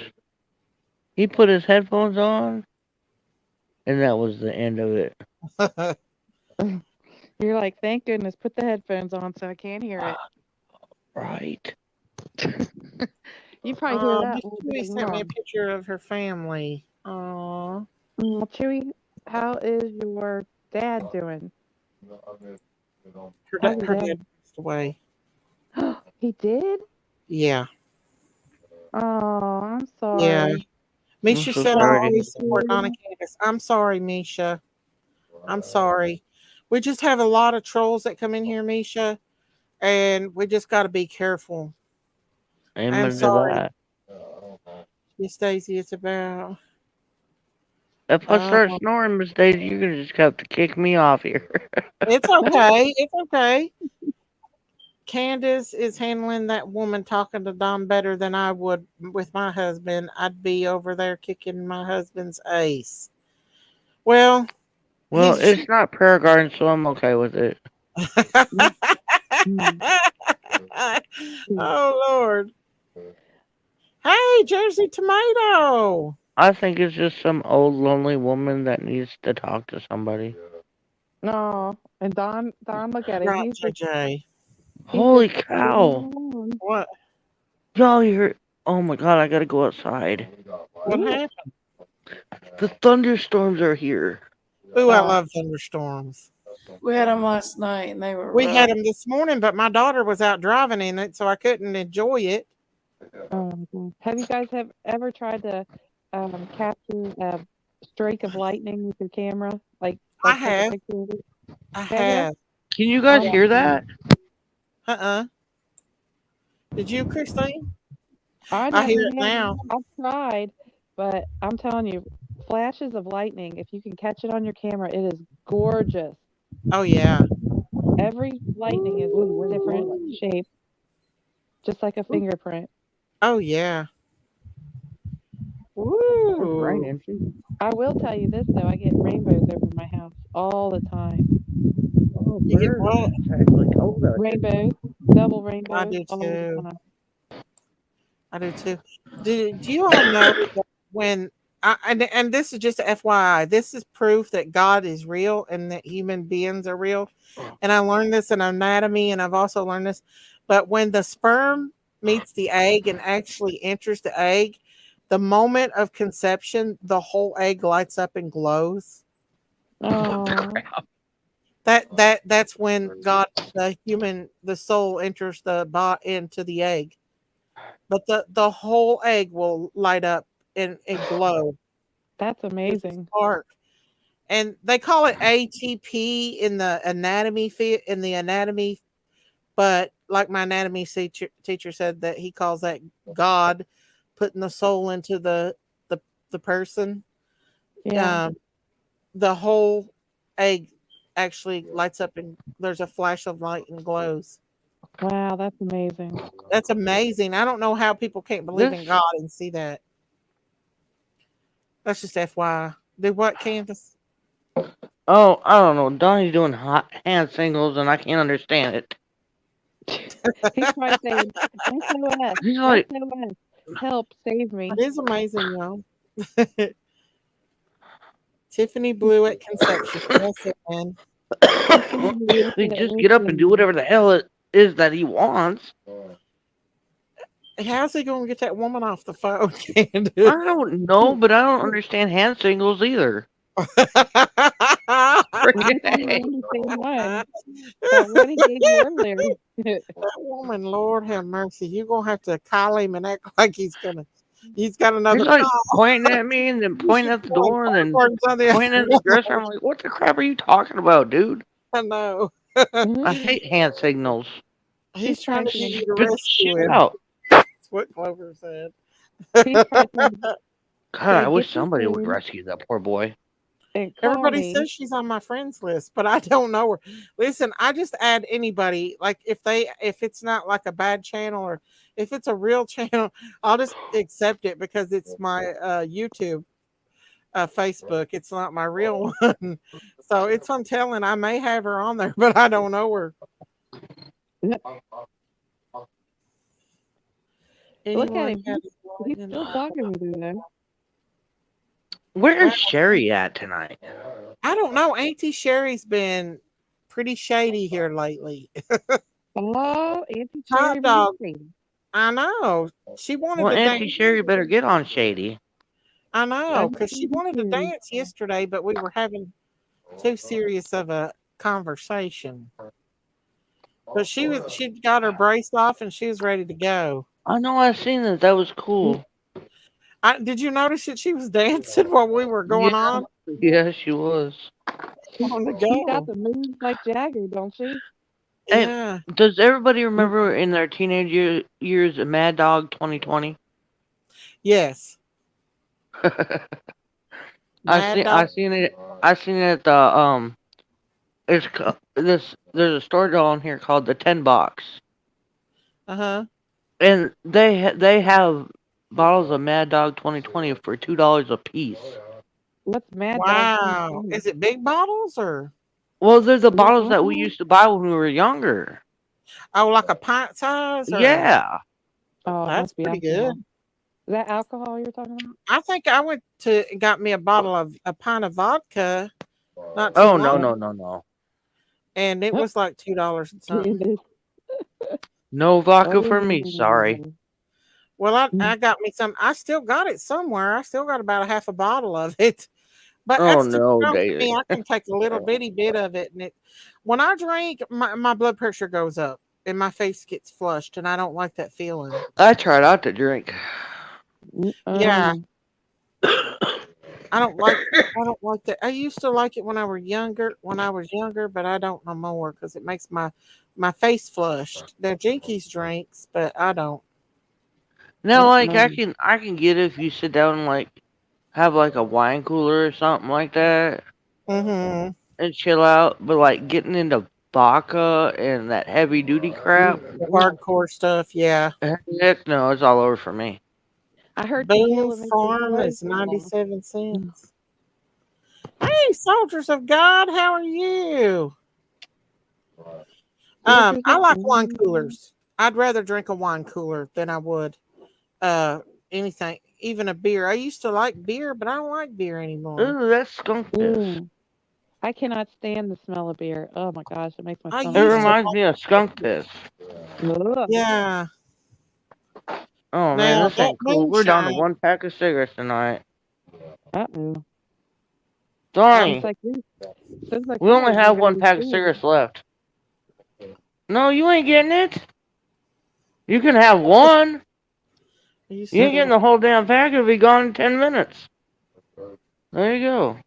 G: he put his headphones on, and that was the end of it.
J: You're like, thank goodness, put the headphones on so I can't hear it.
G: Right.
J: You probably hear that.
B: Chewy sent me a picture of her family. Aww.
J: Chewy, how is your dad doing?
B: Her dad passed away.
J: He did?
B: Yeah.
J: Oh, I'm sorry.
B: Yeah. Misha
G: so
B: said
G: sorry
B: I'll
G: to
B: always
G: hear
B: support Donna Candace. I'm sorry, Misha. I'm sorry. We just have a lot of trolls that come in here, Misha, and we just got to be careful.
G: Amen
B: I'm
G: to
B: sorry.
G: that.
B: Miss Daisy, it's about.
G: If I start snoring, Miss Daisy, you're gonna just have to kick me off here.
B: It's okay. It's okay. Candace is handling that woman talking to Don better than I would with my husband. I'd be over there kicking my husband's ace. Well,
G: it's not prayer garden, so I'm okay with it.
B: Oh Lord. Hey, Jersey Tomato.
G: I think it's just some old lonely woman that needs to talk to somebody.
J: No, and Don, look at him. He's just,
G: Holy cow!
B: What?
G: Y'all hear? Oh my god! I gotta go outside.
B: What happened?
G: The thunderstorms are here.
B: Ooh, I love thunderstorms.
E: We had them last night, and they were.
B: We
E: rough.
B: had them this morning, but my daughter was out driving in it, so I couldn't enjoy it.
J: Have you guys ever tried to capture a streak of lightning with your camera?
B: I
J: take a
B: have.
J: picture of it?
B: I have.
G: Can you guys hear that?
B: Did you, Christine?
J: I
B: hear it now.
J: I've tried, but I'm telling you, flashes of lightning, if you can catch it on your camera, it is gorgeous.
B: Oh, yeah.
J: Every lightning is a different shape, just like a fingerprint.
B: Oh, yeah. Woo.
J: I will tell you this, though. I get rainbows over my house all the time.
B: You get what?
J: Rainbows, double rainbows.
B: I do
J: all the
B: too.
J: time.
B: I do too. Do you all know that when and this is just a FYI, this is proof that God is real and that human beings are real. And I learned this in anatomy, and I've also learned this. But when the sperm meets the egg and actually enters the egg, the moment of conception, the whole egg lights up and glows.
J: Oh.
B: That's when God, the soul enters into the egg. But the whole egg will light up and glow.
J: That's amazing.
B: Spark. And they call it ATP in the anatomy, but like my anatomy teacher said, that he calls that God putting the soul into the person.
J: Yeah.
B: The whole egg actually lights up and there's a flash of light and glows.
J: Wow, that's amazing.
B: That's amazing. I don't know how people can't believe in God and see that. That's just FYI. Do what, Candace?
G: Oh, I don't know. Donnie's doing hot hand singles, and I can't understand it.
J: He's probably saying, SOS,
G: He's like,
J: SOS, help, save me.
B: It is amazing, y'all. Tiffany Blue at conception. Listen.
G: He just get up and do whatever the hell it is that he wants.
B: How's he going to get that woman off the phone, Candace?
G: I don't know, but I don't understand hand singles either.
J: That one he gave you earlier.
B: That woman, Lord have mercy. You're going to have to call him and act like he's going to He's got another
G: He's like
B: call.
G: pointing at me and then pointing at the door and then pointing at the dresser. I'm like, what the crap are you talking about, dude?
B: I know.
G: I hate hand signals.
B: He's trying to get you to
G: Spit
B: rescue
G: shit
B: him.
G: out.
B: That's what Clover said.
J: He's trying to
G: God, I wish
J: get
G: somebody would
J: in
G: rescue that poor boy.
J: and call
B: Everybody
J: me.
B: says she's on my friends list, but I don't know her. Listen, I just add anybody. Like if it's not like a bad channel or if it's a real channel, I'll just accept it because it's my YouTube, Facebook. It's not my real one. So it's on telling. I may have her on there, but I don't know her.
J: Look at him.
B: Anyone
J: He's still talking with you there.
G: Where is Sherry at tonight?
B: I don't know. Auntie Sherry's been pretty shady here lately.
J: Oh, Auntie
B: Hot
J: Cherry.
B: dog. I know. She wanted
G: Well,
B: to
G: Auntie
B: dance.
G: Sherry better get on Shady.
B: I know, because she
J: Auntie
B: wanted to
J: Sherry.
B: dance yesterday, but we were having too serious of a conversation. But she got her brace off and she was ready to go.
G: I know I seen that. That was cool.
B: Did you notice that she was dancing while we were going on?
G: Yeah, she was.
B: On the
J: She got
B: go.
J: the moves like Jagger, don't she?
B: Yeah.
G: And does everybody remember in their teenage years Mad Dog 2020?
B: Yes.
G: I seen it at the there's a store down here called the 10 Box.
B: Uh-huh.
G: And they have bottles of Mad Dog 2020 for $2 a piece.
J: What's Mad Dog?
B: Wow. Is it big bottles or?
G: Well, they're the bottles that we used to buy when we were younger.
B: Oh, like a pint size? Or?
G: Yeah.
J: Oh,
B: that's pretty good.
J: Is that alcohol you're talking about?
B: I think I went to got me a pint of vodka. Not too
G: Oh
B: long.
G: no.
B: And it was like $2 and something.
G: No vodka for me, sorry.
B: Well, I got me some. I still got it somewhere. I still got about a half a bottle of it. But
G: Oh
B: that's too
G: no,
B: strong for
G: David.
B: me. I can take a little bitty bit of it, and when I drink, my blood pressure goes up and my face gets flushed, and I don't like that feeling.
G: I tried out to drink.
B: Yeah. I don't like that. I used to like it when I was younger, but I don't no more because it makes my face flushed. Now Jinkies drinks, but I don't.
G: Now, like I can get it if you sit down and like have like a wine cooler or something like that,
B: and
G: chill out. But like getting into vodka and that heavy duty crap,
B: hardcore stuff, yeah.
G: Heck no, it's all over for me.
J: I heard
B: Boone Farm is 97 cents. Hey, soldiers of God, how are you? I like wine coolers. I'd rather drink a wine cooler than I would anything, even a beer. I used to like beer, but I don't like beer anymore.
G: Ooh, that's skunk piss.
J: I cannot stand the smell of beer. Oh my gosh, it makes my
G: stomach. It reminds me of skunk piss.
B: Yeah.
G: Oh man, this ain't cool. We're down to 1 pack of cigarettes tonight.
J: Uh-oh.
G: Sorry. We only have 1 pack of cigarettes left. No, you ain't getting it. You can have one. You ain't getting the whole damn pack. It'll be gone in 10 minutes. There you go.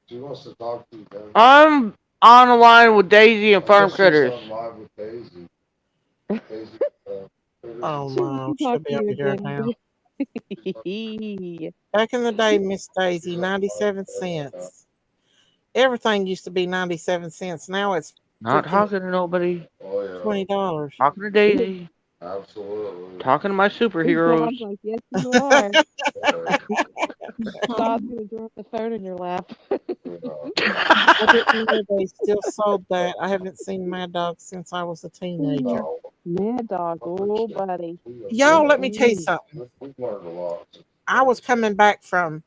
H: She wants to talk to you, Ben.
G: I'm on the line with Daisy and Farm Critters.
H: Live with Daisy.
B: Oh no, she'll be over here now. Back in the day, Miss Daisy, 97 cents. Everything used to be 97 cents. Now it's
G: not talking to nobody.
B: $20.
G: Talking to Daisy.
H: Absolutely.
G: Talking to my superheroes.
J: Like, yes, you are. God's gonna drop the phone in your lap.
B: I didn't know they still sold that. I haven't seen Mad Dog since I was a teenager.
J: Mad Dog, oh buddy.
B: Y'all, let me tell you something. I was coming back from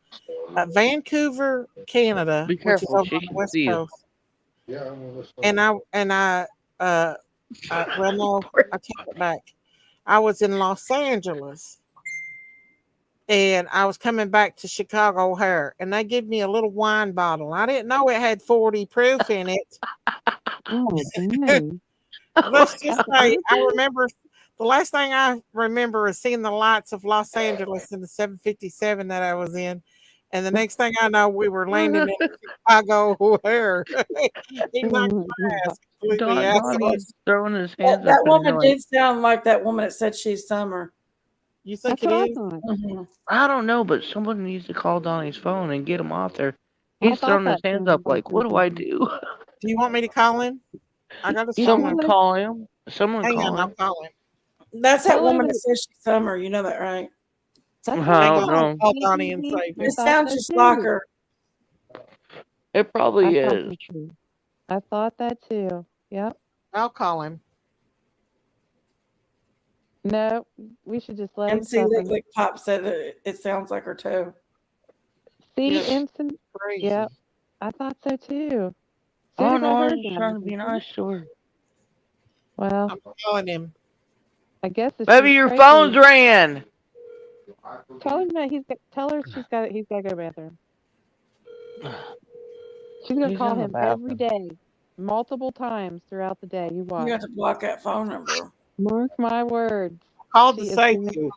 B: Vancouver, Canada, which is over on the West Coast. And I take it back. I was in Los Angeles. And I was coming back to Chicago O'Hare, and they gave me a little wine bottle. I didn't know it had 40 proof in it.
J: Oh,
B: Let's just say I remember The last thing I remember is seeing the lights of Los Angeles in the 757 that I was in. And the next thing I know, we were landing in Chicago. Where he knocked my ass completely out.
G: Donnie's throwing his
E: That,
G: hands up
E: that
G: in the
E: woman
G: air like,
E: did sound like that woman that said she's Summer.
B: You think
J: That's
B: it
J: what I
B: is?
J: thought.
E: Mhm.
G: I don't know, but someone needs to call Donnie's phone and get him off there.
J: I
G: He's
J: thought
G: throwing his
J: that
G: hands
J: sounded
G: up
J: like
G: like, what do I
J: something.
G: do?
B: Do you want me to call him? I got his
J: You
B: phone
G: Someone
B: number.
J: tell her,
G: call him. Someone
B: Hang
G: call
B: on, I'll
G: him.
B: call him.
E: That's that
J: tell her
E: woman that
J: that
E: says she's Summer. You know that, right?
J: that's what
G: I
J: I
B: Hang
G: don't
B: on, I'll
J: thought.
G: know.
B: call Donnie and save
J: I
E: It
B: him.
J: thought
E: sounds
J: so
E: just like
J: too.
E: her.
G: It
J: I
G: probably
J: thought
G: is.
J: so too. I thought that too. Yep.
B: I'll call him.
J: No, we should just let him
E: MC Lick
J: suffer.
E: Lick Pop said it sounds like her too.
J: See,
B: Yes,
J: instant.
B: crazy.
J: Yep. I thought so too. As soon
G: Oh
J: as I
G: no, I was
J: heard
G: just
J: that, I
G: trying
J: was
G: to be
J: like,
G: nice to her.
J: well,
B: I'm calling him.
J: I guess if
G: Baby,
J: she's
G: your
J: crazy,
G: phone's ringing.
J: tell him that tell her he's got to go to the bathroom. She's gonna
G: He's
J: call
G: in the
J: him every
G: bathroom.
J: day, multiple times throughout the day. You
E: You
J: watch.
E: have to block that phone number.
J: Mark my words.
B: Called to
J: She is
B: save
J: gonna.
B: you.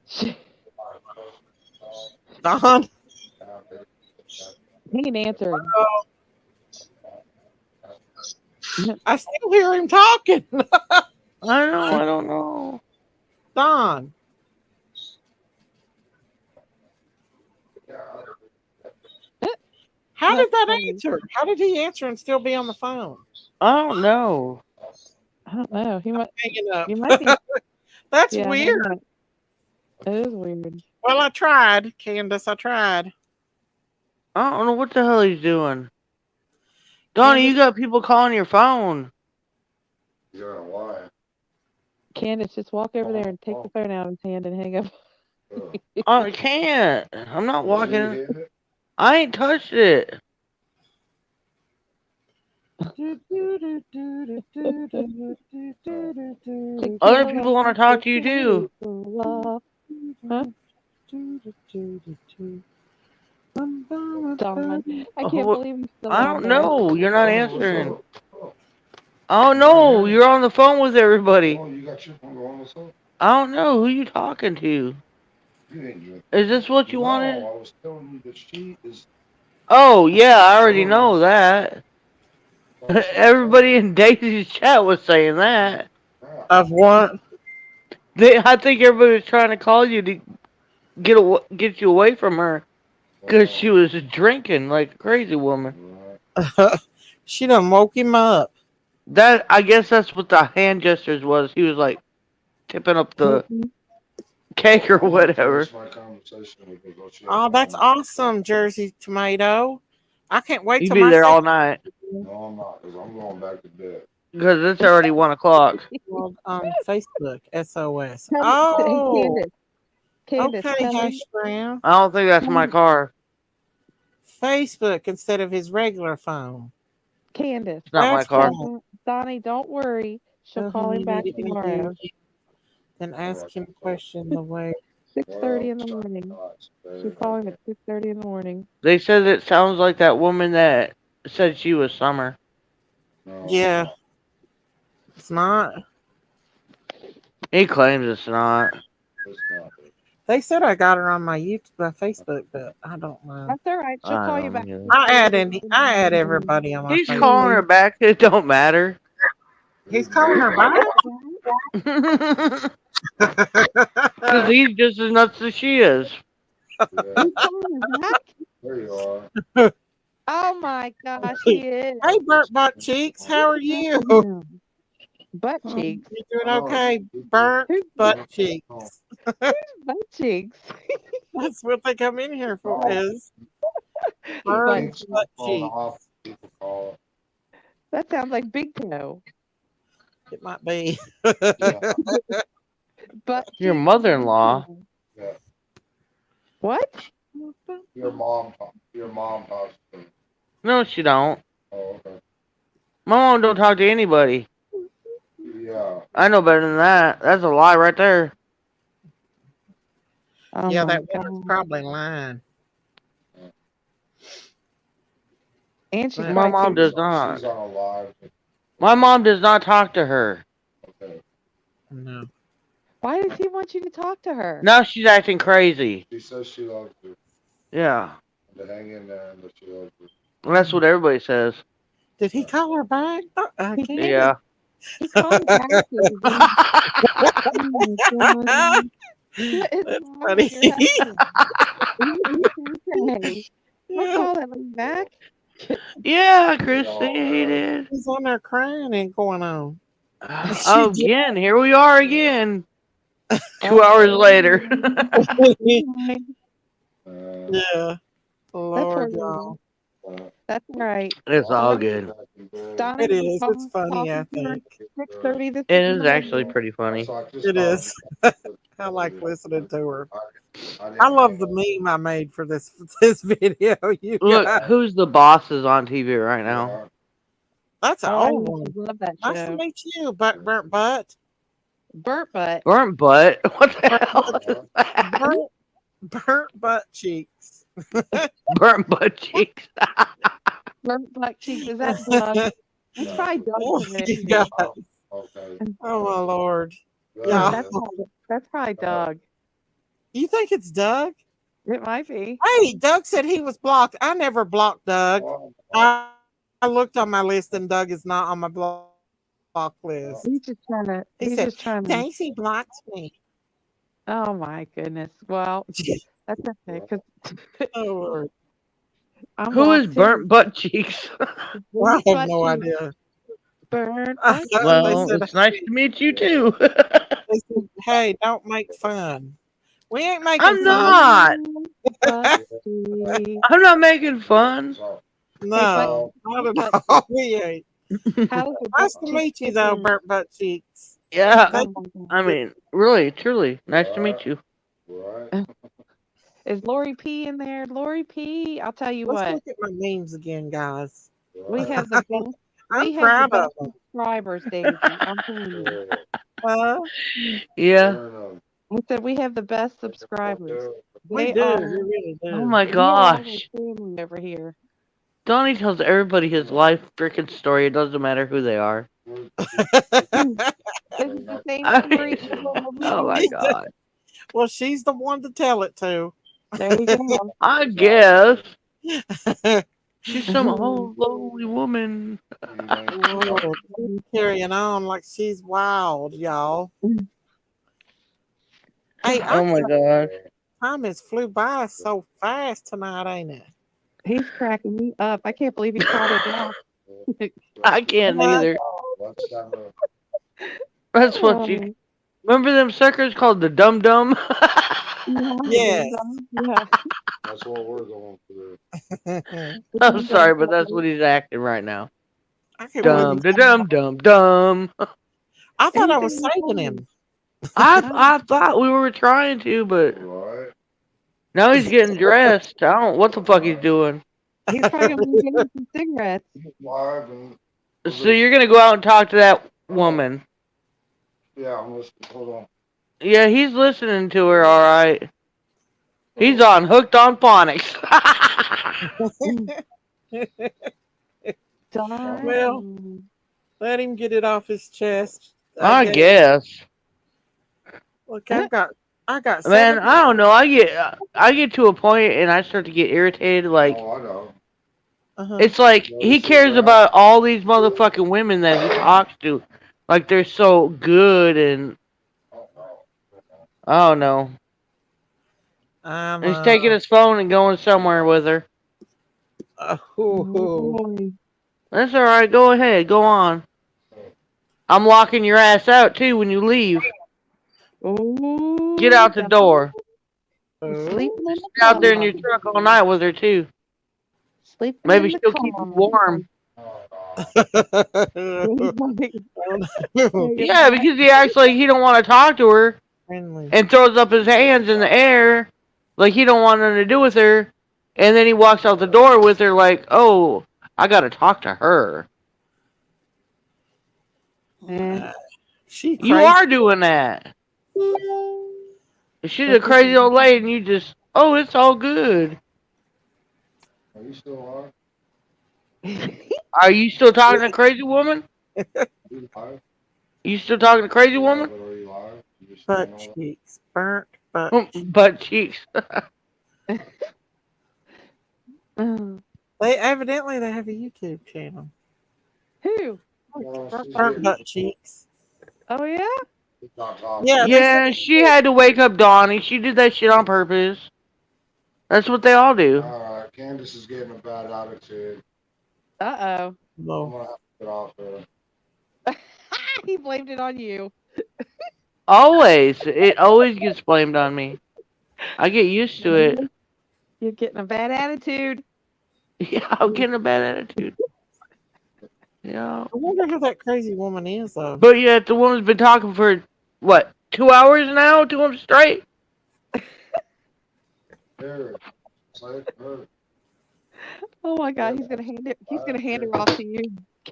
J: She,
B: Don.
J: he ain't answering.
B: I still hear him talking.
G: I know, I don't know.
B: Don. How did
J: That's
B: that
J: funny.
B: answer? How did he answer and still be on the phone?
G: I don't know.
J: I don't know. He might.
B: Hanging up.
J: You might be.
B: That's
J: Yeah,
B: weird.
J: it is weird.
B: Well, I tried, Candace. I tried.
G: I don't know what the hell he's doing. Donnie, you
B: Candace,
G: got people calling your phone.
H: Yeah, why?
J: Candace, just walk over there and take the phone out of his hand and hang up.
G: I can't. I'm not
H: Did you
G: walking.
H: hit it?
G: I ain't touched it. Other people want to talk to you too.
J: Huh? Don, I can't believe he's still
G: I
J: on
G: don't
J: there.
G: know. You're not
H: Oh, what's
G: answering.
H: up? Oh,
G: Oh no, you're on the phone with everybody.
H: oh, you got your phone going, what's up?
G: I don't know who you talking to.
H: You ain't drinking.
G: Is this what you
H: No,
G: wanted?
H: I was telling you that she is.
G: Oh yeah, I already know that. Everybody in Daisy's chat was saying that.
B: of what?
G: I think everybody was trying to call you to get you away from her because she was drinking like a crazy woman.
B: She done woke him up.
G: That I guess that's what the hand gestures was. He was like tipping up the cake or whatever.
B: Oh, that's awesome, Jersey Tomato. I can't wait
G: You
B: till
G: be
B: my
G: there all night
H: No, I'm not, because I'm going back to bed.
G: because it's already 1 o'clock.
B: on Facebook. SOS.
J: Hey,
B: Oh,
J: Candace,
B: okay,
J: tell
B: Hash
J: him,
B: Brown.
G: I don't think that's my car.
B: Facebook instead of his regular phone.
J: Candace,
G: It's not my
B: That's
G: car.
B: fine.
J: Donnie, don't worry. She'll call him back tomorrow.
B: Then ask him a question the way.
J: 6:30 in the morning. She'll call him at 6:30 in the morning.
G: They said it sounds like that woman that said she was Summer.
H: No,
B: Yeah, it's not.
G: He claims it's not.
H: it's not.
B: They said I got her on my YouTube, my Facebook, but I don't know.
J: That's all right. She'll
G: I
J: call you
G: don't
J: back.
G: know.
B: I add everybody on my
G: He's
B: Facebook.
G: calling her back. It don't matter.
B: He's calling her back.
G: Because he's just as nuts as she is.
H: Yeah,
J: He's calling her back?
H: there you are.
J: Oh my gosh, he is.
B: Hey, Burnt Butt Cheeks, how are you?
J: Butt cheeks.
B: You doing okay, Burnt Butt Cheeks?
J: Butt cheeks.
B: That's what they come in here for. Is
J: He's
B: Burnt
J: like,
B: Butt
H: Phone off,
B: Cheeks.
H: people call
J: that sounds like Big Toe.
B: It might be.
H: it. Yeah,
J: But
G: Your mother-in-law.
H: yeah.
J: What?
H: Your mom talks to me.
G: No, she don't.
H: Oh, okay.
G: My mom don't talk to anybody.
H: Yeah.
G: I know better than that. That's a lie right there.
J: Oh
B: Yeah,
J: my
B: that woman's
J: God.
B: probably lying.
J: And she's
B: But
G: My
J: probably
G: mom
J: too.
G: does not.
H: She's on a live.
G: My mom does not talk to her.
H: Okay.
B: No.
J: Why does he want you to talk to her?
G: Now she's acting crazy.
H: She says she loves you.
G: Yeah.
H: To hang in there and that she loves you.
G: That's what everybody says.
B: Did he call her back?
J: He
B: Candace?
J: did.
G: Yeah.
J: He called back. What is
B: That's
J: wrong
B: funny.
J: with your husband? Okay. We'll
B: Yeah.
J: call that lady back.
G: Yeah, Christy, he did.
B: He's on there crying and going on.
G: Oh, again, here we are again. 2 hours later.
B: Yeah. Lord,
J: That's
B: y'all.
J: That's right.
G: It's all good.
J: Donna,
B: It is. It's
J: talking
B: funny, I
J: to her
B: think.
J: 6:30 this
G: It is
J: morning.
G: actually pretty funny.
B: It is. I like listening to her. I love the meme I made for this video. You
G: Look,
B: guys.
G: who's the boss is on TV right now.
B: That's an
J: Oh, I
B: old
J: used
B: one.
J: to love that
B: Nice to
J: show.
B: meet you, Burnt Butt.
J: Burnt Butt.
G: Burnt butt? What the
B: Burnt
G: hell is that?
B: Burnt Butt Cheeks.
G: Burnt butt cheeks.
J: Burnt Butt Cheeks. Is that Doug? It's probably Doug
B: Oh,
J: from it.
B: you guys. Oh my Lord.
J: Yeah,
B: Yeah.
J: that's probably Doug.
B: You think it's Doug?
J: It might be.
B: Hey, Doug said he was blocked. I never blocked Doug. I looked on my list and Doug is not on my block list.
J: He's just trying to.
B: He
J: He's
B: said,
J: just trying to.
B: Daisy blocked me.
J: Oh my goodness. Well, that's okay. Cause
B: Oh, Lord.
J: I'm
G: Who is
J: blocked
G: burnt
J: too.
G: butt cheeks?
B: I
J: Burnt
B: have
J: Butt
B: no
J: Cheeks.
B: idea.
J: Burnt
B: I
J: Butt
B: thought
G: Well,
B: they said,
G: it's nice to meet you too.
B: they said, hey, don't make fun. We ain't making
G: I'm
B: fun.
G: not.
J: Butt Cheeks.
G: I'm not making fun.
B: No, not at all. We ain't.
J: How's the
B: Nice
J: butt
B: to
J: cheeks
B: meet you, though,
J: looking?
B: Burnt Butt Cheeks.
G: Yeah.
B: Thank
J: Oh my
G: I mean, really, truly, nice to meet you.
J: God. Is Lori P in there? Lori P. I'll tell you
B: Let's
J: what.
B: look at my memes again, guys.
J: We have the best.
B: I'm
J: We have the
B: proud of
J: best
B: them.
J: subscribers, Daisy. I'm telling you.
G: Yeah.
J: I said we have the best subscribers.
B: We
J: They
B: do.
J: are.
B: We really do.
G: Oh my
J: We are all like
G: gosh.
J: family over here.
G: Donnie tells everybody his life freaking story. It doesn't matter who they are.
J: This is the same
G: I
J: story.
G: mean, oh my god.
B: Well, she's the one to tell it to.
J: There you go.
G: I guess. She's some old lonely woman.
B: Lord, she's carrying on like she's wild, y'all. Hey,
G: Oh my god.
B: time has flew by so fast tonight, ain't it?
J: He's cracking me up. I can't believe he called her back.
G: I can't
B: What?
G: either. That's what you remember them suckers called the Dum Dum?
B: Yes.
J: Yeah.
H: That's what we're going through.
G: I'm sorry, but that's what he's acting right now.
B: I can't
G: Dum
B: believe
G: dum dum dum.
B: I thought I was saving him.
G: I thought we were trying to, but now he's getting dressed. I don't know what the fuck he's doing.
J: He's probably gonna be getting some cigarettes.
G: So you're gonna go out and talk to that woman.
H: Yeah, I'm listening. Hold on.
G: Yeah, he's listening to her, all right. He's on hooked on phonics.
B: Well, let him get it off his chest.
G: I guess.
B: Look, I got.
G: Man, I don't know. I get to a point and I start to get irritated. Like,
H: Oh, I know.
G: it's like he cares about all these motherfucking women that he talks to, like they're so good and I don't know. And he's taking his phone and going somewhere with her. That's all right. Go ahead. Go on. I'm locking your ass out too when you leave. Get out the door.
J: Sleeping in the
G: Stay out there in
J: car.
G: your truck all night with her too.
J: Sleeping
G: Maybe
J: in the
G: she'll keep you warm. Yeah, because he acts like he don't want to talk to her and throws up his hands in the air like he don't want nothing to do with her. And then he walks out the door with her like, oh, I got to talk to her. You are doing that. She's a crazy old lady and you just, oh, it's all good.
H: Are you still on?
G: Are you still talking to crazy woman? You still talking to crazy woman?
H: cheeks.
B: Butt cheeks. Burnt butt cheeks.
G: Butt cheeks.
B: They evidently they have a YouTube channel.
J: Who?
B: Burnt butt cheeks.
J: Oh yeah.
B: Yeah,
G: Yeah, she had to wake up Donnie. She did that shit on purpose. That's what they all do.
H: Candace is getting a bad attitude.
J: Uh
H: I'm gonna have to get off her.
J: oh. He blamed it on you.
G: Always. It always gets blamed on me. I get used to it.
J: You're getting a bad attitude.
G: Yeah, I'm getting a bad attitude. Yeah.
B: I wonder who that crazy woman is, though.
G: But yet the woman's been talking for what, 2 hours now to him straight?
H: Here, say her.
J: Oh my God, he's gonna hand it. He's gonna hand her off to you,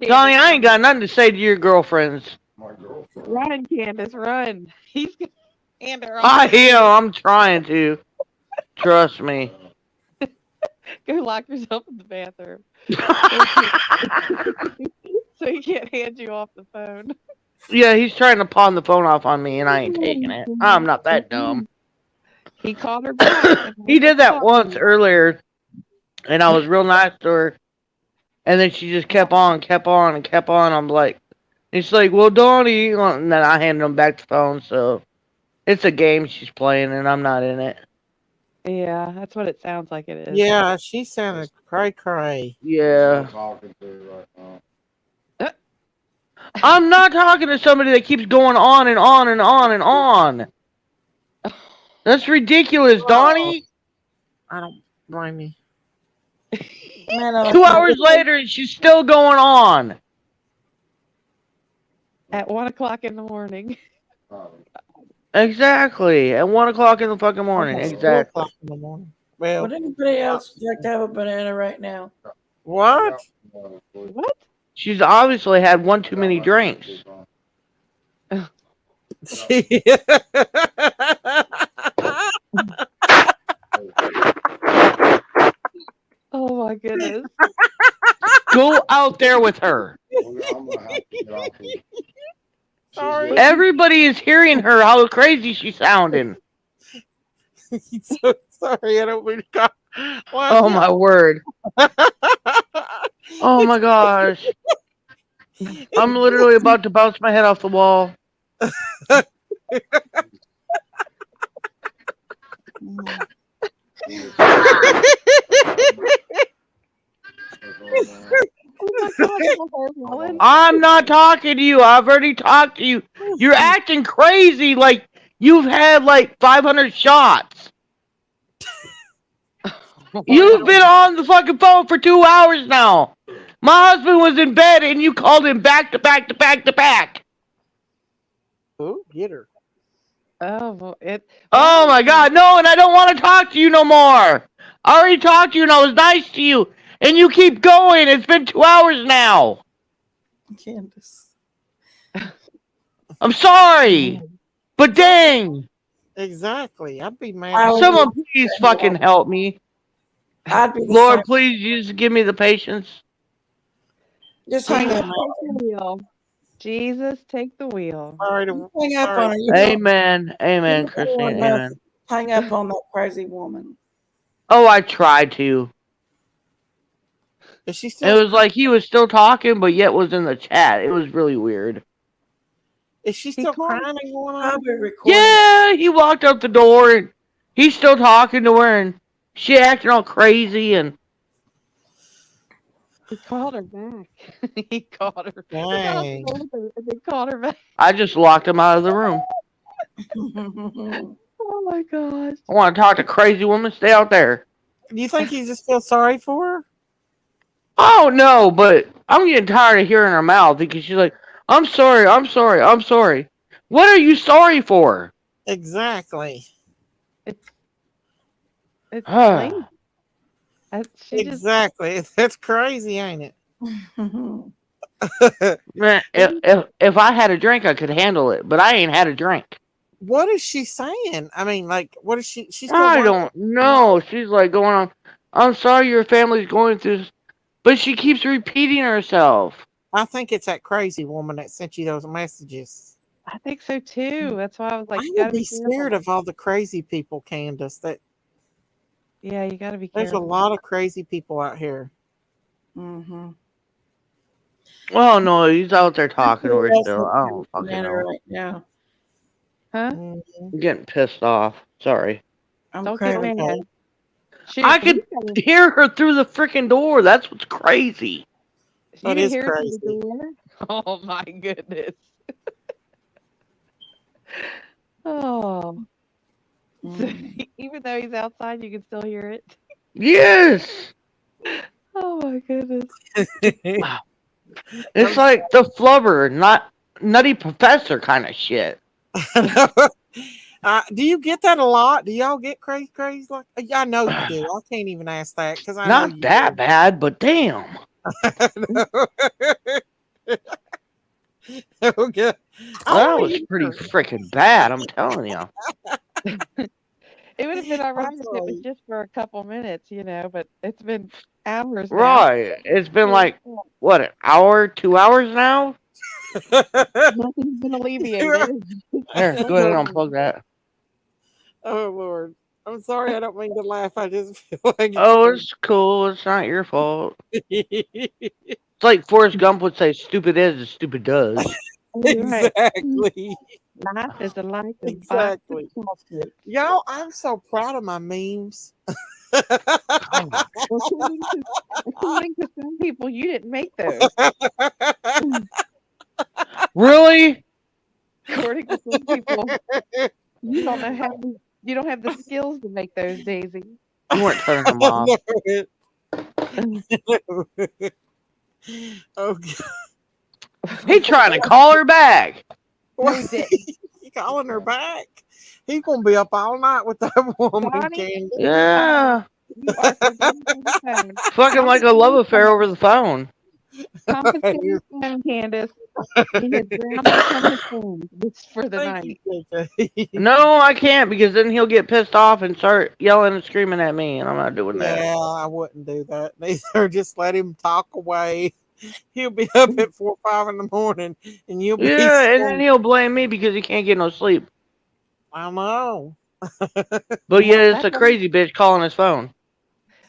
G: Johnny,
J: Candace.
G: I ain't got nothing to say to your girlfriends.
H: My girlfriend.
J: Run, Candace, run. He's gonna hand her off.
G: I am. I'm trying to. Trust me.
J: Go lock yourself in the bathroom. So he can't hand you off the phone.
G: Yeah, he's trying to pawn the phone off on me, and I ain't taking it. I'm not that dumb.
J: He called her back.
G: He did that once earlier, and I was real nice to her. And then she just kept on, and kept on. I'm like, it's like, well, Donnie, and then I handed him back the phone. So it's a game she's playing, and I'm not in it.
J: Yeah, that's what it sounds like it is.
B: Yeah, she sounded cray.
G: Yeah.
H: I'm talking to her right now.
G: I'm not talking to somebody that keeps going on and on and on and on. That's ridiculous, Donnie.
B: I don't blame you.
E: Man,
G: 2 hours later, and she's still going on.
J: At 1 o'clock in the morning.
G: Exactly. At 1 o'clock in the fucking morning.
B: Almost
G: Exactly.
B: 2 o'clock in the morning. Well,
E: would anybody else like to have a banana right now?
B: what?
J: What?
G: She's obviously had one too many drinks.
J: Oh my goodness.
G: Go out there with her.
H: I'm gonna have to get off her.
B: Sorry.
G: Everybody is hearing her, how crazy she's sounding.
B: So sorry, I don't mean to call.
G: Oh my word. Oh my gosh. I'm literally about to bounce my head off the wall. I'm not talking to you. I've already talked to you. You're acting crazy like you've had like 500 shots. You've been on the fucking phone for 2 hours now. My husband was in bed and you called him back to back to back to back.
B: Oh, get her.
J: Oh, well,
G: Oh my God, no, and I don't want to talk to you no more. I already talked to you and I was nice to you. And you keep going. It's been 2 hours now.
E: Candace.
G: I'm sorry. But dang.
B: Exactly. I'd be mad.
G: Someone please fucking help me.
E: I'd be the
G: Lord,
E: same.
G: please just give me the patience.
E: Just hang up.
J: take the wheel. Jesus, take the wheel.
B: Sorry to
E: Hang up
B: sorry.
E: on her. You
G: Amen. Amen,
E: don't
G: Christine.
E: want to
G: Amen.
E: hang up on that crazy woman.
G: Oh, I tried to.
B: Is she
G: It
B: still?
G: was like he was still talking, but yet was in the chat. It was really weird.
B: Is she still crying and going on?
E: Probably recording.
G: Yeah, he walked out the door and he's still talking to her and she acting all crazy and
J: He called her back. He called her.
B: Dang.
J: They called her back.
G: I just locked him out of the room.
J: Oh my gosh.
G: I want to talk to crazy woman. Stay out there.
B: Do you think you just feel sorry for her?
G: Oh no, but I'm getting tired of hearing her mouth because she's like, I'm sorry, I'm sorry, I'm sorry. What are you sorry for?
B: Exactly.
J: It's lame.
B: Exactly. That's crazy, ain't it?
G: Man, if I had a drink, I could handle it, but I ain't had a drink.
B: What is she saying? I mean, like, what is she? She's still
G: I don't know. She's like going on, I'm sorry your family's going through this, but she keeps repeating herself.
B: I think it's that crazy woman that sent you those messages.
J: I think so too. That's why I was like,
B: I
J: you
B: would
J: gotta
B: be
J: be
B: scared
J: careful.
B: of all the crazy people, Candace. That
J: Yeah, you gotta be
B: there's a
J: careful.
B: lot of crazy people out here.
E: Mm-hmm.
G: Well, no, he's out there
E: I'm
G: talking
E: sure
G: over
E: that's
G: still.
E: the
G: I don't fucking
E: matter
G: know.
E: right now.
J: Huh?
B: Mhm.
G: I'm getting pissed off. Sorry.
E: I'm
J: Don't get
E: crazy.
B: Okay.
J: mad.
G: I
J: Shoot,
G: could hear her through the freaking door. That's what's crazy.
J: you
B: That
J: can
B: is
J: hear it through the
B: crazy.
J: door. Oh my goodness. Oh. So,
E: Mm.
J: even though he's outside, you can still hear it.
G: Yes.
J: Oh my goodness.
G: It's
B: I'm
G: like the flubber, not nutty professor kind of shit.
B: do you get that a lot? Do y'all get crazy like? Yeah, I know you do. I can't even ask that because I know
G: Not
B: you
G: that
B: do.
G: bad, but damn.
B: Okay. I
G: That
B: want to
G: was pretty
B: hear.
G: freaking bad, I'm telling you.
J: It would have been all right
B: I'm
J: if it was
B: sorry.
J: just for a couple minutes, but it's been hours now.
G: Right. It's been like, what, an hour, 2 hours now?
J: Nothing's been alleviated. It's
G: Here,
J: still
G: go ahead
B: Oh,
G: and
J: going.
G: unplug that.
B: oh Lord. I'm sorry. I don't mean to laugh. I just feel like it's
G: Oh,
B: funny.
G: it's cool. It's not your fault. It's like Forrest Gump would say, stupid is as stupid does.
J: Right.
B: Exactly.
J: Life is a life of box of
B: Exactly.
J: chocolates.
B: Y'all, I'm so proud of my memes.
G: God.
J: Well, according to some people, you didn't make those.
G: Really?
J: According to some people, you don't know how you don't have the skills to make those, Daisy.
G: You weren't turning him
B: I
G: off.
B: know it. Oh, God.
G: He trying to call her back.
J: No, he didn't.
B: You calling her back? He's gonna be up all night with that woman,
J: Donnie,
B: Candace.
G: Yeah.
J: you are forgetting on the phone.
G: Fucking like a love affair over the phone.
J: Confiscate his phone, Candace. He has grounded from his phone just for the
B: Thank you,
J: night.
B: JJ.
G: No, I can't because then he'll get pissed off and start yelling and screaming at me, and I'm not doing that.
B: Yeah, I wouldn't do that. Neither. Just let him talk away. He'll be up at 4 or 5 in the morning, and you'll be
G: Yeah, and then
B: asleep.
G: he'll blame me because he can't get no sleep.
B: I know.
G: But yet it's
J: That's
G: a
J: what,
G: crazy bitch calling his phone.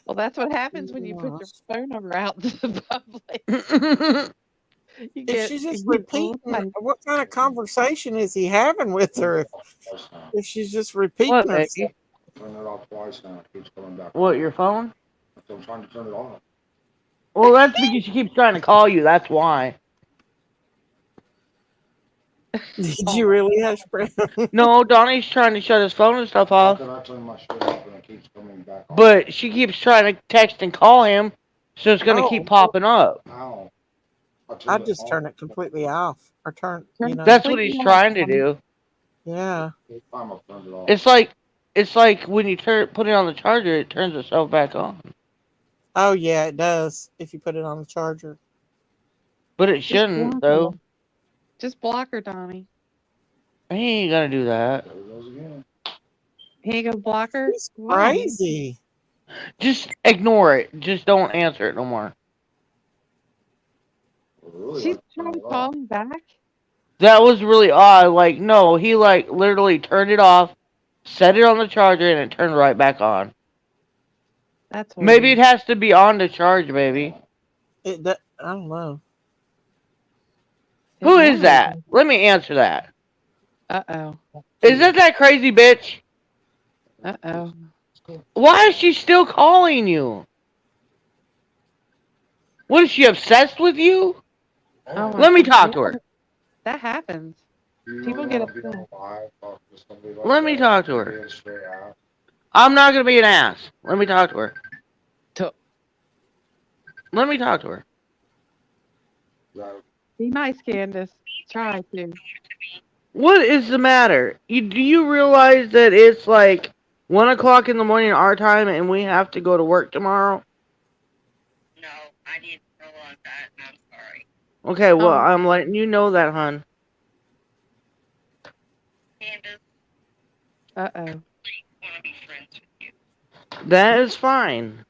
J: well, that's what happens when you put your
B: Gosh.
J: phone number out to the public. You
B: If
J: get
B: she's
J: you
B: just
J: get full
B: repeating,
J: life.
B: what kind of conversation is he having with her? If she's just repeating
G: What,
B: herself.
G: baby?
H: Turn it off twice now. It keeps coming back
G: What,
H: on.
G: your phone?
H: So I'm trying to turn it off.
G: Well, that's because she keeps trying to call you. That's why.
B: Did
J: Oh
B: you
J: my
B: really, Hash Brown?
G: No, Donnie's trying to shut his phone and stuff
H: How
G: off.
H: can I turn my shit off and it keeps coming back on?
G: But she keeps trying to text and call him, so it's going to keep
B: Oh,
G: popping up.
H: How? I
B: I'd
H: turned it
B: just
H: off.
B: turn it completely off. Or turn,
J: turn it
G: That's what
J: completely
G: he's
J: off,
G: trying to
J: Donnie.
G: do.
B: yeah.
H: Each time I've turned it off.
G: It's like when you put it on the charger, it turns itself back on.
B: Oh, yeah, it does if you put it on the charger.
G: But it
J: Just
G: shouldn't,
J: block her.
G: though.
J: Just block her, Donnie.
G: He ain't gonna do that.
H: There it goes again.
J: He ain't gonna block her.
B: He's
J: Why?
B: crazy.
G: Just ignore it. Just don't answer it no more.
H: I would really
J: She's
H: like to turn
J: trying to
H: it
J: call
H: off.
J: him back.
G: That was really odd. Like, no, he like literally turned it off, set it on the charger, and it turned right back on.
J: That's
G: Maybe it
J: weird.
G: has to be on to charge, baby.
B: I don't know.
J: It
G: Who is
J: normally
G: that?
J: does.
G: Let me answer that.
J: Uh-oh.
G: Is that crazy bitch?
J: Uh-oh.
G: Why is she still calling you? What is she obsessed with you?
J: Oh my
G: Let me
J: God.
G: talk to her.
J: That happens.
H: Do you
J: People
H: really
J: get
H: want to be
J: upset.
H: on live talking to somebody like
G: Let me
H: that?
G: talk to
H: You're
G: her.
H: being straight out.
G: I'm not gonna be an ass. Let me talk to her.
J: To
G: Let me talk to her.
H: That-
J: be nice, Candace. Try to.
G: What is the matter? Do you realize that it's like 1 o'clock in the morning our time and we have to go to work tomorrow?
I: No, I didn't realize that, and I'm sorry.
G: Okay, well,
J: Oh,
G: I'm letting you know that, hon.
I: Candace,
J: uh-oh.
I: I want to be friends with you.
G: That is fine.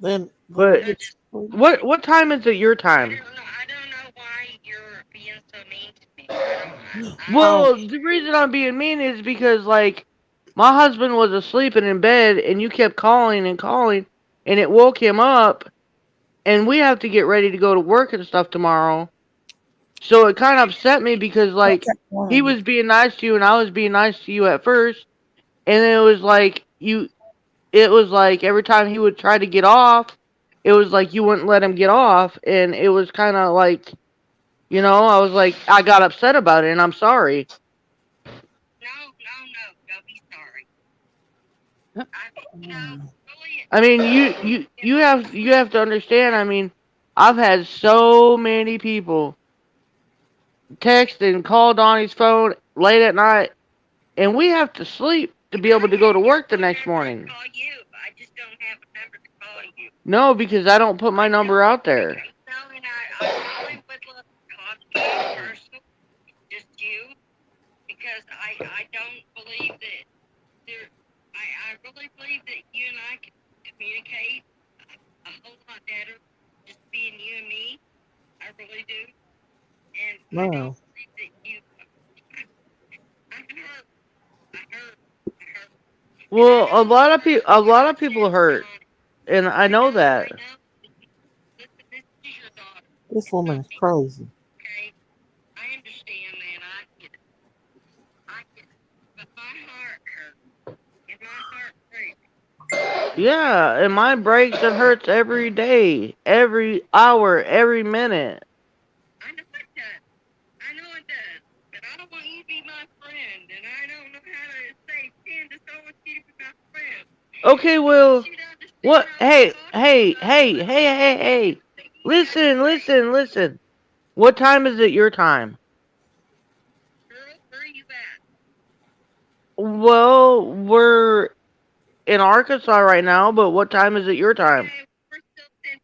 B: Then let me
G: But
B: get you.
G: what time is it your time?
I: I don't know why you're being
G: Well, the reason I'm being mean is because, like, my husband was asleep and in bed, and you kept calling and calling, and it woke him up, and we have to get ready to go to work and stuff tomorrow. So it kind of upset me because, like, he was being nice to you, and I was being nice to you at first, and it was like every time he would try to get off, it was like you wouldn't let him get off, and it was kind of like, I was like, I got upset about it, and I'm sorry.
I: No, don't be sorry. Really,
G: I mean, you have to understand. I mean, I've had so many people text and call Donnie's phone late at night, and we have to sleep to be able to go to work the next morning.
I: call you. I just don't have a number to call you.
G: No, because I don't put my number out there.
I: No, and I really would love to talk to you personally, just you, because I don't believe that there. I really believe that you and I can communicate a whole lot better, just being you and me. I really do, and I don't believe that you. I hurt.
G: Well, a lot of people hurt, and I know that.
I: Listen, this is your daughter.
B: This woman is crazy.
I: Okay, I understand, man. I get it. But my heart hurts, and my heart breaks.
G: Yeah, and mine breaks and hurts every day, every hour, every minute.
I: I know it does. But I don't want you to be my friend, and I don't know how to say, Candace, I want you to be my friend.
G: Okay, well, what? Hey. Listen. What time is it your time?
I: Girl, where are you at?
G: Well, we're in Arkansas right now, but what time is it your time?
I: Okay, we're still Central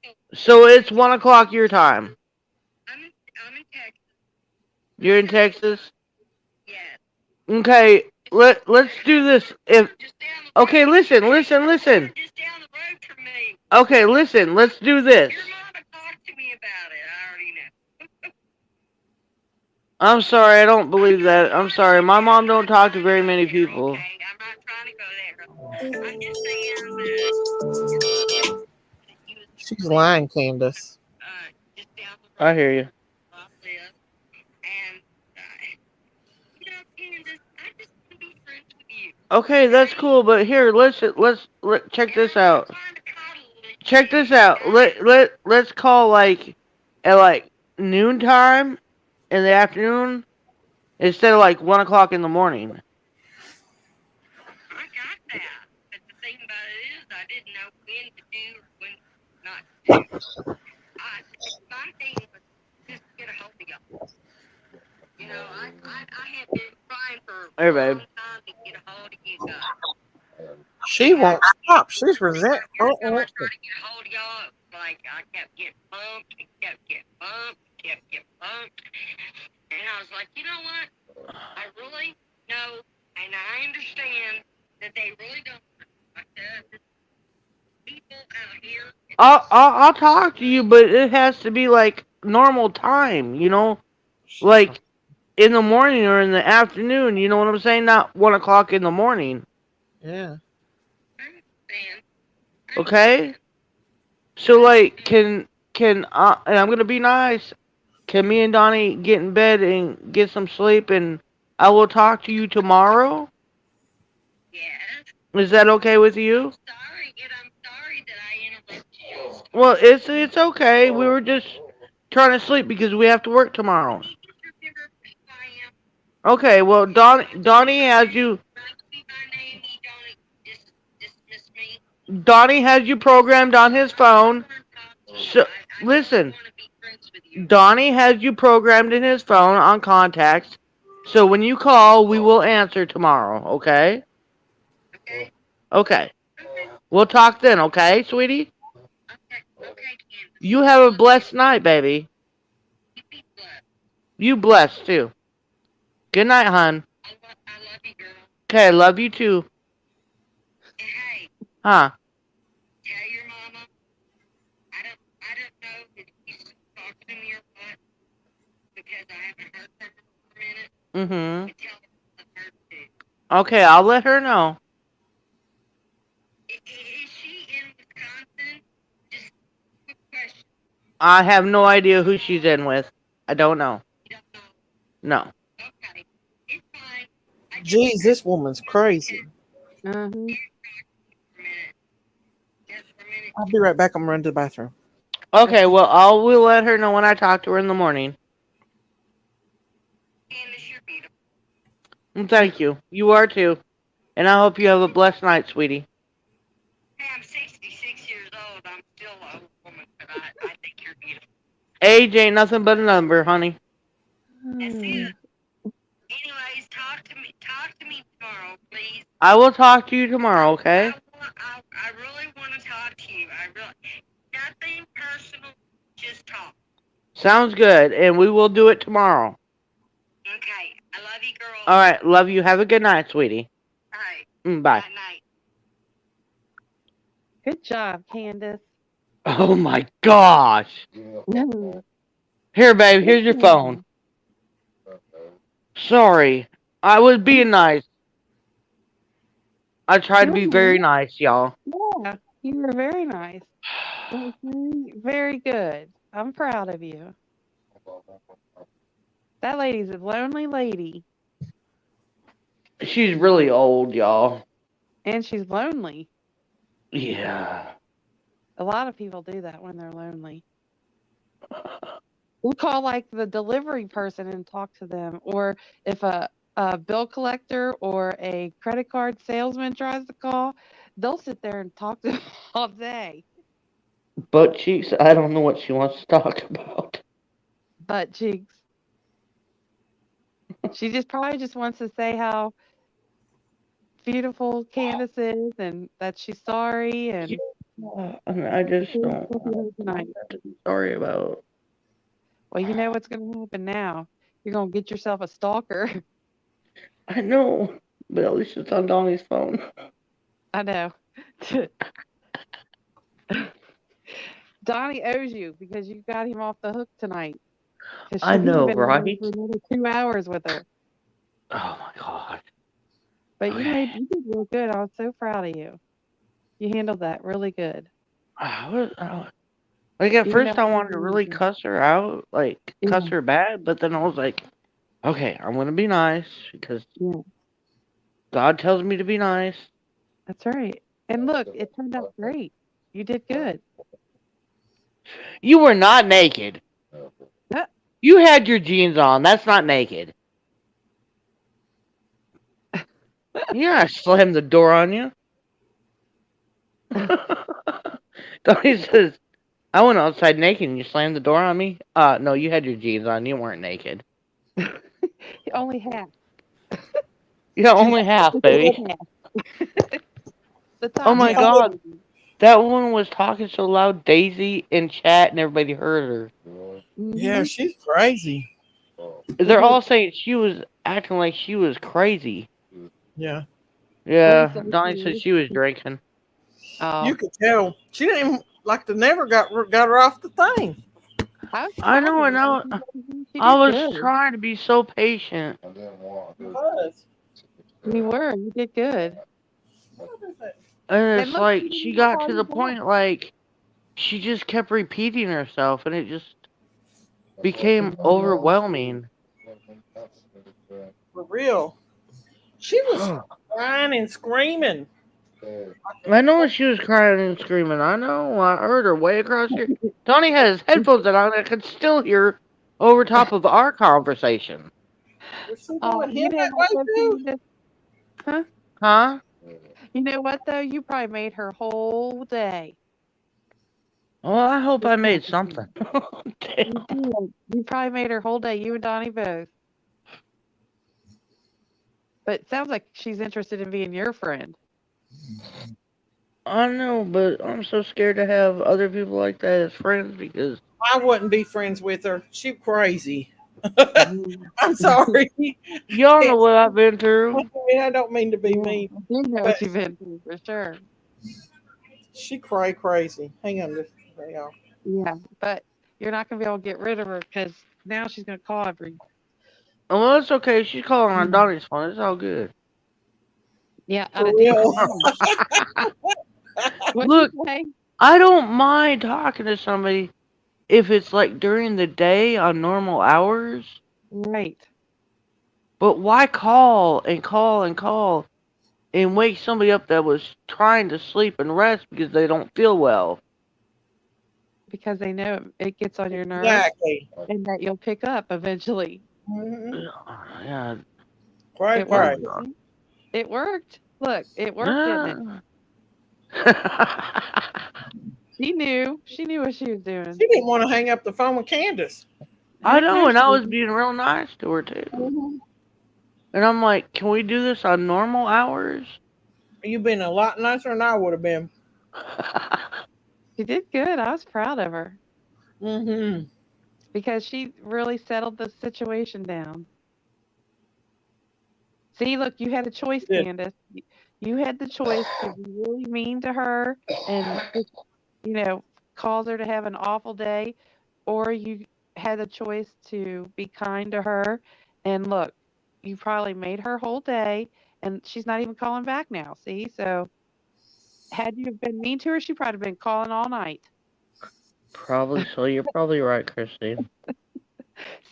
I: Time.
G: So it's 1 o'clock your time.
I: I'm in Texas.
G: You're in Texas?
I: Yes.
G: Okay, let's do this. Okay, listen.
I: You're just down the road from me.
G: Okay, listen, let's do this.
I: Your mama talked to me about it. I already know.
G: I'm sorry, I don't believe that. I'm sorry, my mom don't talk to very many people.
I: Okay, I'm not trying to go there. I'm just saying that
B: She's lying, Candace.
I: just down the road.
G: I hear you.
I: And Candace, I just want to be friends with you.
G: Okay, that's cool, but here, let's check this out. Check this out. Let's call like at like noontime in the afternoon instead of like 1 o'clock in the morning.
I: I got that, but the thing about it is, I didn't know when to do or when not to do. My thing was just get a hold of y'all. You know, I had been trying for a long time to get a hold of you guys.
B: She won't stop. She's resentful.
I: Every time I tried to get a hold of y'all, it was like I kept getting bumped, kept getting bumped. And I was like, you know what? I really know, and I understand that they really don't like that. People out here.
G: I'll talk to you, but it has to be like normal time, like in the morning or in the afternoon. You know what I'm saying? Not 1 o'clock in the morning.
B: Yeah.
G: Okay. So like, can and I'm gonna be nice. Can me and Donnie get in bed and get some sleep, and I will talk to you tomorrow?
I: Yes.
G: Is that okay with you?
I: I'm sorry that I interrupted you.
G: Well, it's okay. We were just trying to sleep because we have to work tomorrow. Okay, well, Donnie has you. Donnie has you programmed on his phone. So listen, Donnie has you programmed in his phone on contacts. So when you call, we will answer tomorrow. Okay? Okay. We'll talk then. Okay, sweetie? You have a blessed night, baby. You blessed too. Good night, hon.
I: I love you, girl.
G: Okay, love you too.
I: And hey,
G: Huh?
I: tell your mama. I don't know if she's talking to me or what, because I haven't heard from her for a minute.
G: Mm-hmm.
I: And tell her to let her too.
G: Okay, I'll let her know.
I: Is she in Wisconsin? Just a quick question.
G: I have no idea who she's in with. I don't know.
I: You don't know?
G: No.
I: Okay. It's fine. I just
B: Jeez, this woman's crazy.
E: Uh-huh.
I: for a minute. Just for a minute.
B: I'll be right back. I'm running to the bathroom.
G: Okay, well, we'll let her know when I talk to her in the morning.
I: Candace, you're beautiful.
G: Thank you. You are too. And I hope you have a blessed night, sweetie.
I: Hey, I'm 66 years old. I'm still an old woman, but I think you're beautiful.
G: Age ain't nothing but a number, honey.
I: That's it. Anyways, talk to me tomorrow, please.
G: I will talk to you tomorrow, okay?
I: I really want to talk to you. Nothing personal, just talk.
G: Sounds good, and we will do it tomorrow.
I: Okay, I love you, girl.
G: All right, love you. Have a good night, sweetie.
I: All right.
G: Bye.
I: Night.
J: Good job, Candace.
G: Oh my gosh.
J: No.
G: Here, babe, here's your phone. Sorry. I was being nice. I tried to be very nice, y'all.
J: Yeah, you were very nice. That was very, very good. I'm proud of you. That lady's a lonely lady.
G: She's really old, y'all.
J: And she's lonely.
G: Yeah.
J: A lot of people do that when they're lonely. We'll call like the delivery person and talk to them. Or if a bill collector or a credit card salesman tries to call, they'll sit there and talk to them all day.
G: Butt cheeks, I don't know what she wants to talk about.
J: Butt cheeks. She just probably just wants to say how beautiful Candace is and that she's sorry and
G: I just don't.
J: tonight.
G: Sorry about.
J: Well, you know what's going to happen now. You're going to get yourself a stalker.
G: I know, but at least it's on Donnie's phone.
J: I know. Donnie owes you because you got him off the hook tonight.
G: I know,
J: been
G: right?
J: For another 2 hours with her.
G: Oh my god.
J: But
G: Okay.
J: you did real good. I was so proud of you. You handled that really good.
G: Like at first I wanted to really cuss her out, like cuss her bad, but then I was like, okay, I'm gonna be nice because God tells me to be nice.
J: That's right. And look, it turned out great. You did good.
G: You were not naked. You had your jeans on. That's not naked. Yeah, I slammed the door on you. Donnie says, I went outside naked and you slammed the door on me? No, you had your jeans on. You weren't naked.
J: Only half.
G: Yeah, only half, baby. Oh my god. That woman was talking so loud, Daisy in chat, and everybody heard her.
B: Yeah, she's crazy.
G: They're all saying she was acting like she was crazy.
B: Yeah.
G: Yeah, Donnie said she was drinking.
B: You could tell. She didn't even, like, the never got her off the thing.
G: I know. I was trying to be so patient.
J: You were. You did good.
G: And it's like, she got to the point, like, she just kept repeating herself, and it just became overwhelming.
B: For real. She was crying and screaming.
G: I know she was crying and screaming. I know. I heard her way across here. Donnie had his headphones on. I could still hear over top of our conversation.
J: You know what, though, huh?
G: Huh?
J: You know what, though? You probably made her whole day.
G: Well, I hope I made something.
J: You probably made her whole day. You and Donnie both. But it sounds like she's interested in being your friend.
G: I know, but I'm so scared to have other people like that as friends because
B: I wouldn't be friends with her. She's crazy. I'm sorry.
G: Y'all know what I've been through.
B: I don't mean to be mean.
J: You know what you've been through for sure.
B: She crazy. Hang on, hang on.
J: Yeah, but you're not gonna be able to get rid of her because now she's gonna call every.
G: Oh, well, it's okay. She's calling on Donnie's phone. It's all good.
J: Yeah,
B: For
J: on a
B: real.
J: different phone. What'd
G: Look,
J: you say?
G: I don't mind talking to somebody if it's like during the day on normal hours.
J: Right.
G: But why call and call and call and wake somebody up that was trying to sleep and rest because they don't feel well?
J: Because they know it gets on your nerves
B: Exactly.
J: and that you'll pick up eventually.
B: Mhm.
G: Yeah.
B: Right,
J: It worked.
B: right.
J: It worked. Look, it worked, didn't it? She knew. She knew what she was doing.
B: She didn't want to hang up the phone with Candace.
G: I know, and I was
J: She
G: being real nice to her too.
B: Mm-hmm.
G: And I'm like, can we do this on normal hours?
B: You've been a lot nicer than I would have been.
J: did good. I was proud of her
B: Mm-hmm.
J: because she really settled the situation down. See, look, you had a choice,
B: Yeah.
J: Candace. You had the choice to be really mean to her and just, you know, cause her to have an awful day, or you had the choice to be kind to her. And look, you probably made her whole day, and she's not even calling back now. See, so had you been mean to her, she probably been calling all night.
G: Probably so. You're probably right, Christine.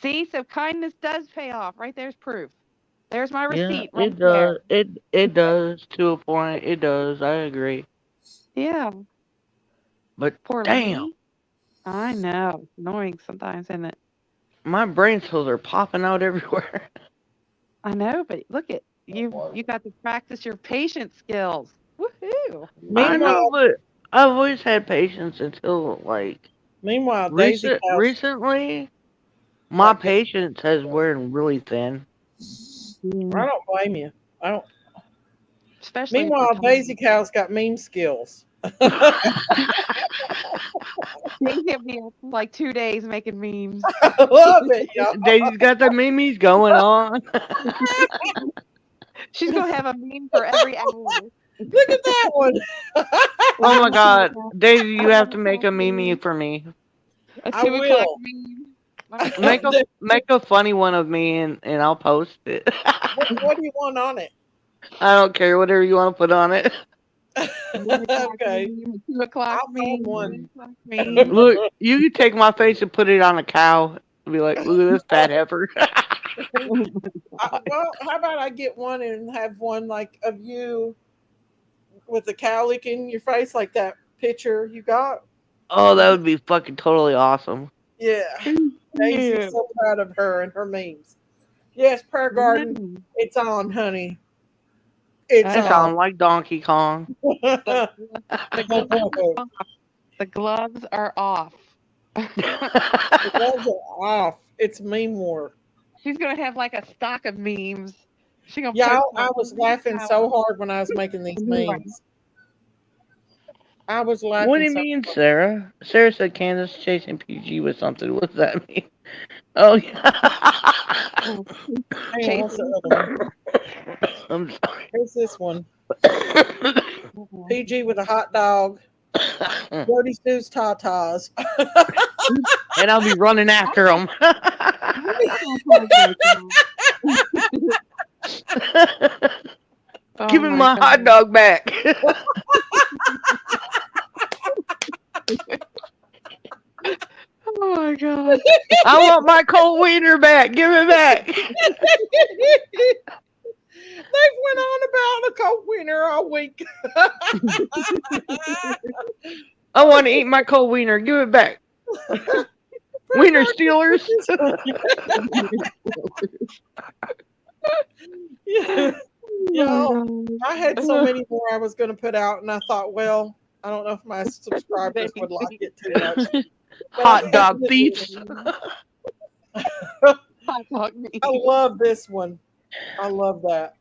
J: See, so kindness does pay off. Right there's proof. There's my
G: Yeah,
J: receipt right
G: it
J: there.
G: does. It does to a point. It does. I agree.
J: Yeah,
G: But
J: poor
G: damn,
J: lady. I know. It's annoying sometimes, isn't it?
G: my brain cells are popping out everywhere.
J: I know, but look at you got to practice your patient skills. Woohoo.
G: I know,
B: Meanwhile,
G: but I've always had patience until like
B: Daisy House.
G: recently. My
B: Got,
G: patience has wearing really thin.
B: I don't blame you. I don't.
J: Especially if you're
B: Meanwhile, Daisy
J: tired.
B: Cow's got meme skills.
J: They give me like 2 days making memes.
B: I love it, y'all.
G: Daisy's got the memes going on.
J: She's gonna have a meme for every hour.
B: Look at that one.
G: Oh my god, Daisy, you have to make
J: 1 o'clock
G: a meme
J: meme,
G: for me.
J: a
B: I
J: 2 o'clock
B: will.
J: meme.
G: Make a funny one of me and I'll post it.
B: What do you want on it?
G: I don't care, whatever you want to put on it.
J: 1 o'clock
B: Okay,
J: meme, a 2 o'clock
B: I'll
J: meme,
B: find one.
J: 3 o'clock meme.
G: Look, you can take my face and put it on a cow and be like, look at this fat heifer.
B: Well, how about I get one and have one like of you with the cow licking your face, like that picture you got?
G: Oh, that would be fucking totally awesome.
B: Yeah. Daisy's so proud of her and her memes. Yes, Prayer Garden, it's on, honey. It's
G: It's
B: on.
G: on like Donkey Kong.
J: The gloves are off.
B: The gloves are off. It's meme war.
J: She's gonna have like a stock of memes. She gonna
B: Yeah,
J: post
B: I was laughing so hard when I was making these memes. I was laughing.
G: What do you mean, Sarah? Sarah said Candace chasing PG with something. What does that mean? Oh, yeah.
B: Hang on, what's the other one?
G: I'm sorry.
B: Here's this one. PG with a hot dog. Jody Stu's tatas.
G: And I'll be running after them. Give me my hot dog back.
J: Oh my god.
G: I want my cold wiener back. Give it back.
B: They went on about a cold winter all week.
G: I want to eat my cold wiener. Give it back. Wiener Steelers.
B: Yeah. Yo, I had so many more I was going to put out, and I thought, well, I don't know if my subscribers would like it too much.
G: Hot dog thieves.
B: I love this one. I love that.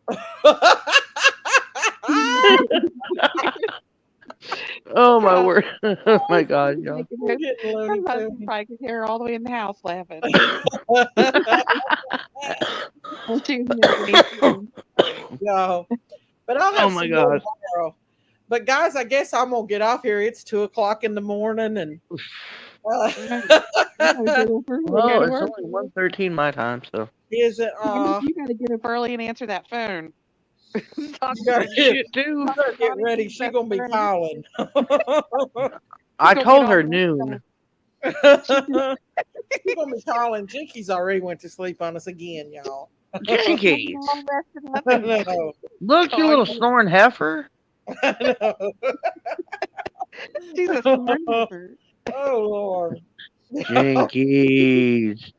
G: Oh my word! Oh my god, y'all.
J: My husband probably could hear her all the way in the house laughing.
B: No, but I'll have
G: Oh my
B: some more
G: god.
B: tomorrow. But guys, I guess I'm gonna get off here. It's 2:00 in the morning, and
J: You gotta get up early and go
G: Well,
J: to
G: it's
J: work.
G: only 1:13 my time, so.
B: Is it?
J: Candace, you gotta get up early and answer that phone. Talk
B: You
J: to
B: better,
G: And
B: you
G: shit, too.
J: talk
B: better
J: to
B: get
J: Donnie
B: ready.
J: B's
B: She
J: best
B: gonna be
J: friend.
B: calling.
J: She's
G: I
J: gonna get
G: told
J: all
G: her
J: messed
G: noon.
J: up.
B: She's
J: She just
B: gonna be calling. Jinkies already went to sleep on us again, y'all.
J: she's gonna get
G: Jinkies!
J: all messed up
B: I
J: and
B: know.
G: Look, you
J: calling
G: little
J: you.
G: snoring heifer.
B: I
J: She's a smart
B: know.
J: heifer.
B: Oh Lord.
G: Jinkies!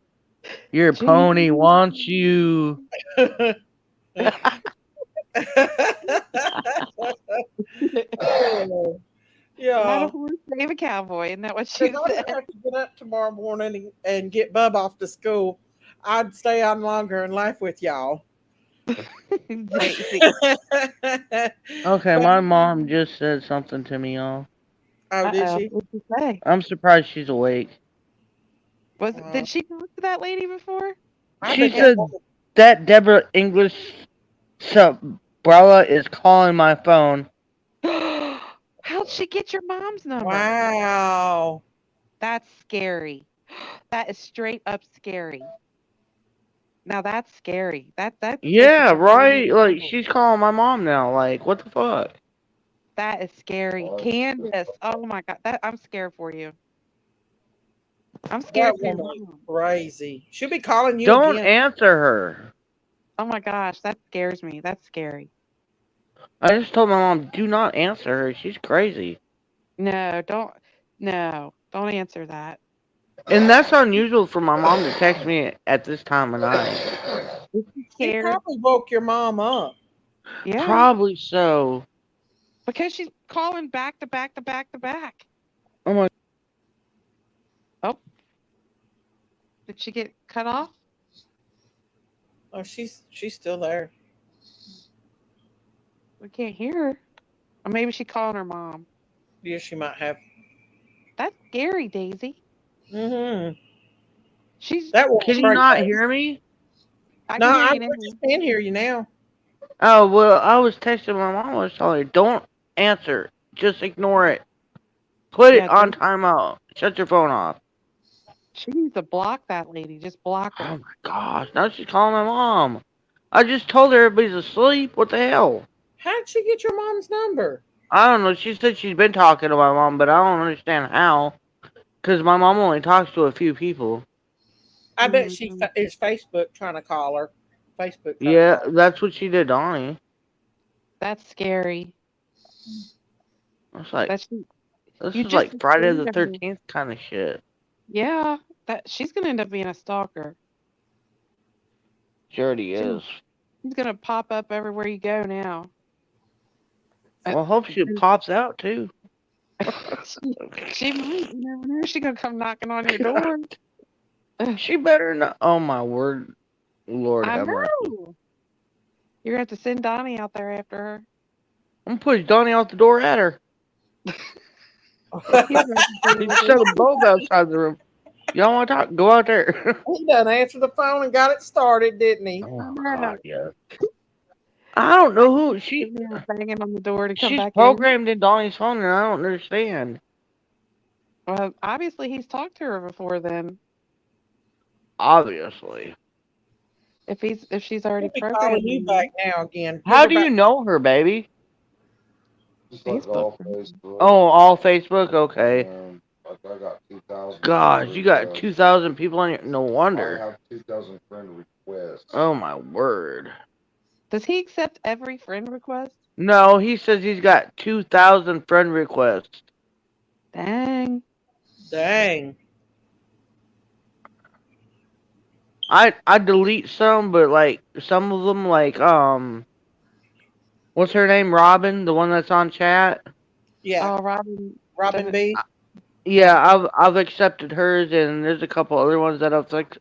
G: Your pony
J: Jinkies.
G: wants you.
B: Oh,
J: Ride a
B: yeah.
J: horse, save a cowboy. Isn't that what
B: If
J: she
B: I didn't
J: said?
B: have to get up tomorrow morning and get Bub off to school, I'd stay on longer and laugh with y'all.
J: Daisy.
G: Okay,
B: But
G: my mom just said something to me, y'all.
B: oh, did
J: Uh-oh.
B: she?
J: What'd she say?
G: I'm surprised she's awake.
B: Uh,
J: Did she talk to that lady before?
B: I
G: She
B: bet that
G: said
B: woman.
G: that Deborah English Brella is calling my phone.
J: How'd she get your mom's number?
B: Wow.
J: That's scary. That is straight up scary. Now that's scary. That puts you
G: Yeah,
J: in serious
G: right? Like,
J: trouble.
G: she's calling my mom now. Like, what the fuck?
J: That is scary. Candace. Oh my God. I'm scared for you. I'm
B: That
J: scared for your
B: woman is
J: mom.
B: crazy. She'll be calling you
G: Don't
B: again.
G: answer her.
J: Oh my gosh. That scares me. That's scary.
G: I just told my mom, do not answer her. She's crazy.
J: No, don't. No, don't answer that.
G: And that's unusual for my mom to text me at this time of night.
J: Is she
B: She
J: scared?
B: probably woke your mom up.
J: Yeah,
G: Probably so.
J: because she's calling back to back to back to back.
G: Oh my.
J: Oh, did she get cut off?
B: Oh, she's still there.
J: We can't hear her. Or maybe she calling her mom.
B: Yeah, she might have.
J: That's scary, Daisy.
B: Mm-hmm.
J: She's
B: That woman's
G: Can you
J: she.
G: not
B: crazy.
G: hear me?
J: I
B: No,
J: can hear you
B: I
J: now.
B: just can't hear you now.
G: Oh, well, I was texting my mom. I was telling her, don't answer. Just ignore it. Put it
J: Yeah,
G: on
J: Daisy.
G: timeout. Shut your phone off.
J: She needs to block that lady. Just block
G: Oh
J: her.
G: my gosh. Now she's calling my mom. I just told her everybody's asleep. What the hell?
B: How did she get your mom's number?
G: I don't know. She said she's been talking to my mom, but I don't understand how. Because my mom only talks to a few people.
B: I bet
J: Mhm.
B: it's Facebook trying to call her. Facebook trying to
G: Yeah,
B: call her.
G: that's what she did, Donnie.
J: That's scary.
G: It's like,
J: That she.
G: this
J: You
G: is
J: just
G: like Friday
J: explained
G: the
J: to her.
G: 13th kind of shit.
J: Yeah, that she's gonna end up being a stalker.
G: She already
J: She,
G: is.
J: she's gonna pop up everywhere you go now. Uh,
G: Well, I hope she
J: and
G: pops out, too.
J: she might. You never know. She gonna come knocking on your door.
G: She better not. Oh, my word. Lord
J: I
G: have mercy.
J: know. You're gonna have to send Donnie out there after her.
G: I'm gonna push Donnie out the door at her.
J: He's gonna have to deal
G: He
J: with
G: set
J: her.
G: them both outside the room. Y'all want to talk? Go out there.
B: He done answered the phone and got it started, didn't he?
G: Oh
J: I
G: my
J: know.
G: God, yeah. I don't
J: I
G: know
J: can
G: who
J: see him banging on the door to come
G: she's
J: back in.
G: programmed in Donnie's phone, and I don't understand.
J: Well, obviously he's talked to her before then.
G: Obviously,
J: If she's already
B: He'll be calling
J: programmed
B: you
J: him,
B: back now again. Give
G: how
B: her
G: do
B: back.
G: you know her, baby?
H: Just like
J: Facebook.
H: all Facebook.
G: Oh, all Facebook. Okay.
H: And like I got 2,000
G: Gosh,
H: friend
G: you got
H: requests.
G: 2,000 people on your. No
H: I
G: wonder.
H: have 2,000 friend requests.
G: Oh my word.
J: Does he accept every friend request?
G: No, he says he's got 2,000 friend requests.
J: Dang.
B: Dang.
G: I delete some, but like some of them, like what's her name? Robin, the one that's on chat.
B: Yeah.
J: Oh, Robin
B: Robin
J: doesn't.
B: B.
G: Yeah, I've accepted hers, and there's a couple other ones that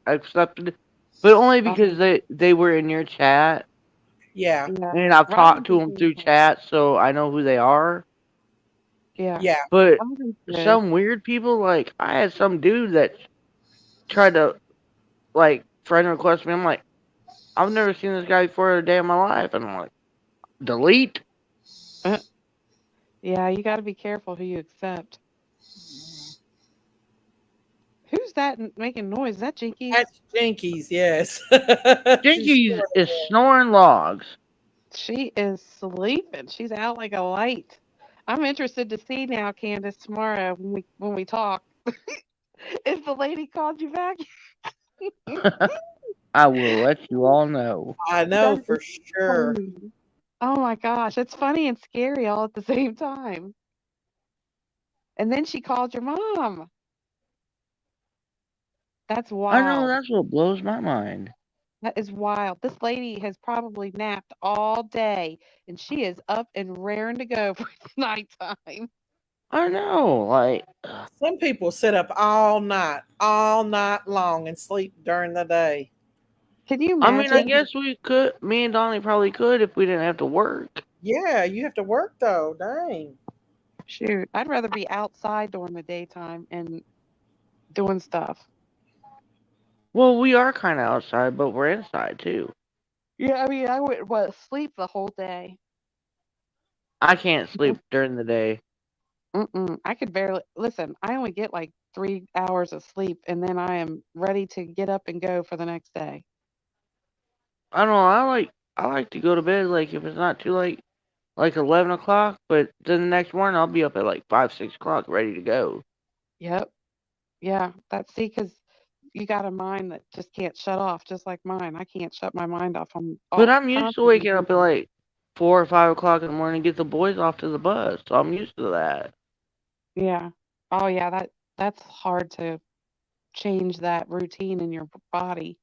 G: accepted, but only because
J: Um,
G: they were in your chat,
B: Yeah.
J: yeah.
G: and I've
J: Robin
G: talked to
J: doesn't
G: them through
J: accept.
G: chat, so I know who they are.
J: Yeah.
B: Yeah.
G: But
J: Robin's good.
G: some weird people, like I had some dude that tried to like friend request me. I'm like, I've never seen this guy before a day in my life, and I'm like, delete.
J: Yeah, you got to be careful who you accept. that making noise? Is that Jinkies?
B: That's Jinkies, yes. She's
G: Jinkies is snoring logs.
J: She is sleeping. She's out like a light. I'm interested to see now, Candace, tomorrow when we talk. If the lady called you back,
G: I will let you all know.
B: I know
J: that
B: for
J: is
B: sure.
J: funny. Oh my gosh, it's funny and scary all at the same time. And then she called your mom. That's
G: I know,
J: wild.
G: that's what blows my mind.
J: That is wild. This lady has probably napped all day and she is up and raring to go for nighttime.
G: I know, like,
B: Some people sit up all night long, and sleep during the day.
J: Can you
G: I mean, I
J: imagine?
G: guess we could, me and Donnie probably could if we didn't have to work.
B: Yeah, you have to work though. Dang.
J: Shoot, I'd rather be outside during the daytime and doing stuff.
G: Well, we are kind of outside, but we're inside too.
J: Yeah, I mean, I would sleep the whole day.
G: I can't sleep during the day.
J: I could barely listen. I only get like 3 hours of sleep, and then I am ready to get up and go for the next day.
G: I don't know. I like to go to bed like if it's not too late, like 11 o'clock. But then the next morning I'll be up at like 5, 6 o'clock, ready to go.
J: Yep. Yeah. That's see, because you got a mind that just can't shut off, just like mine. I can't shut my mind off. I'm
G: But
J: all
G: I'm used to
J: constantly
G: waking up at
J: thinking.
G: like 4 or 5 o'clock in the morning to get the boys off to the bus, so I'm used to that.
J: Yeah. Oh yeah. That's hard to change that routine in your body.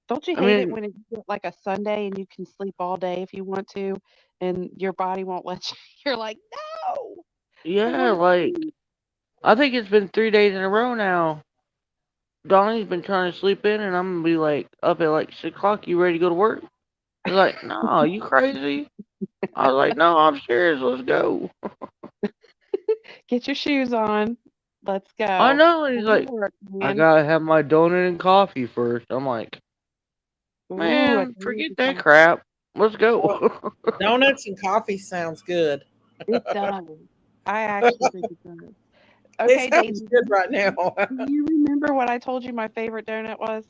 J: Don't you
G: I
J: hate it
G: mean,
J: when it's like a Sunday and you can sleep all day if you want to, and your body won't let you? You're like, no, I
G: yeah,
J: want to
G: like
J: sleep.
G: I think it's been 3 days in a row now. Donnie's been trying to sleep in, and I'm gonna be like up at like 6 o'clock. You ready to go to work? He's like, no, you crazy? I was like, no, I'm serious. Let's go.
J: Get your shoes on. Let's
G: I
J: go.
G: know. And he's
J: Time to
G: like,
J: work,
G: I
J: man.
G: gotta have my donut and coffee first. I'm like,
J: Ooh, I
G: man,
J: tell you
G: forget that
J: what,
G: crap. Let's go.
B: Oh, donuts and coffee sounds good.
J: it does. I actually think it does.
B: It
J: Okay,
B: sounds
J: Daisy,
B: good right now.
J: do you remember what I told you my favorite donut was?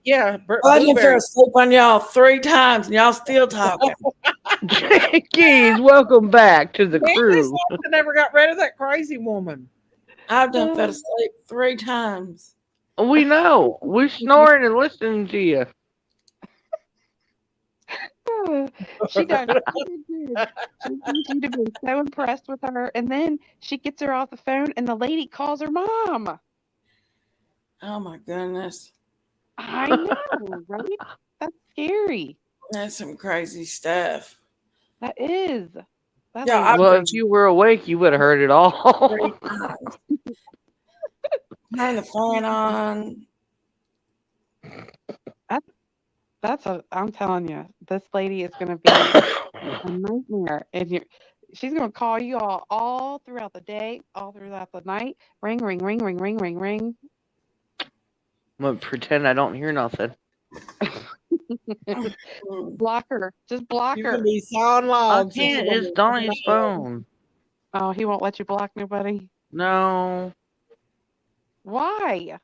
B: Yeah,
E: I done fell
B: blueberry.
E: asleep on y'all 3 times and y'all still talking.
G: Jinkies, welcome back to the
B: Candace
G: crew.
B: never got rid of that crazy woman.
E: I've done fell asleep 3 times.
G: We know. We're snoring and listening to you.
J: She done she did good. You'd have been so impressed with her. And then she gets her off the phone and the lady calls her mom.
E: Oh my goodness.
J: I know, right? That's scary.
E: That's some crazy stuff.
J: That is. That
E: Yeah,
J: lady's
E: I've
G: Well,
E: done
G: if you were awake, you would have heard it all.
E: 3 times. Turn the fan on.
J: I'm telling you, this lady is gonna be a nightmare. And she's gonna call you all throughout the day, all throughout the night. Ring, ring, ring, ring, ring, ring, ring.
G: I'm gonna pretend I don't hear nothing.
J: Block her. Just block
B: You can
J: her.
B: be sawing
G: I
B: logs.
G: can't. It's Donnie's phone.
J: Oh, he won't let you block nobody?
G: No.
J: Why?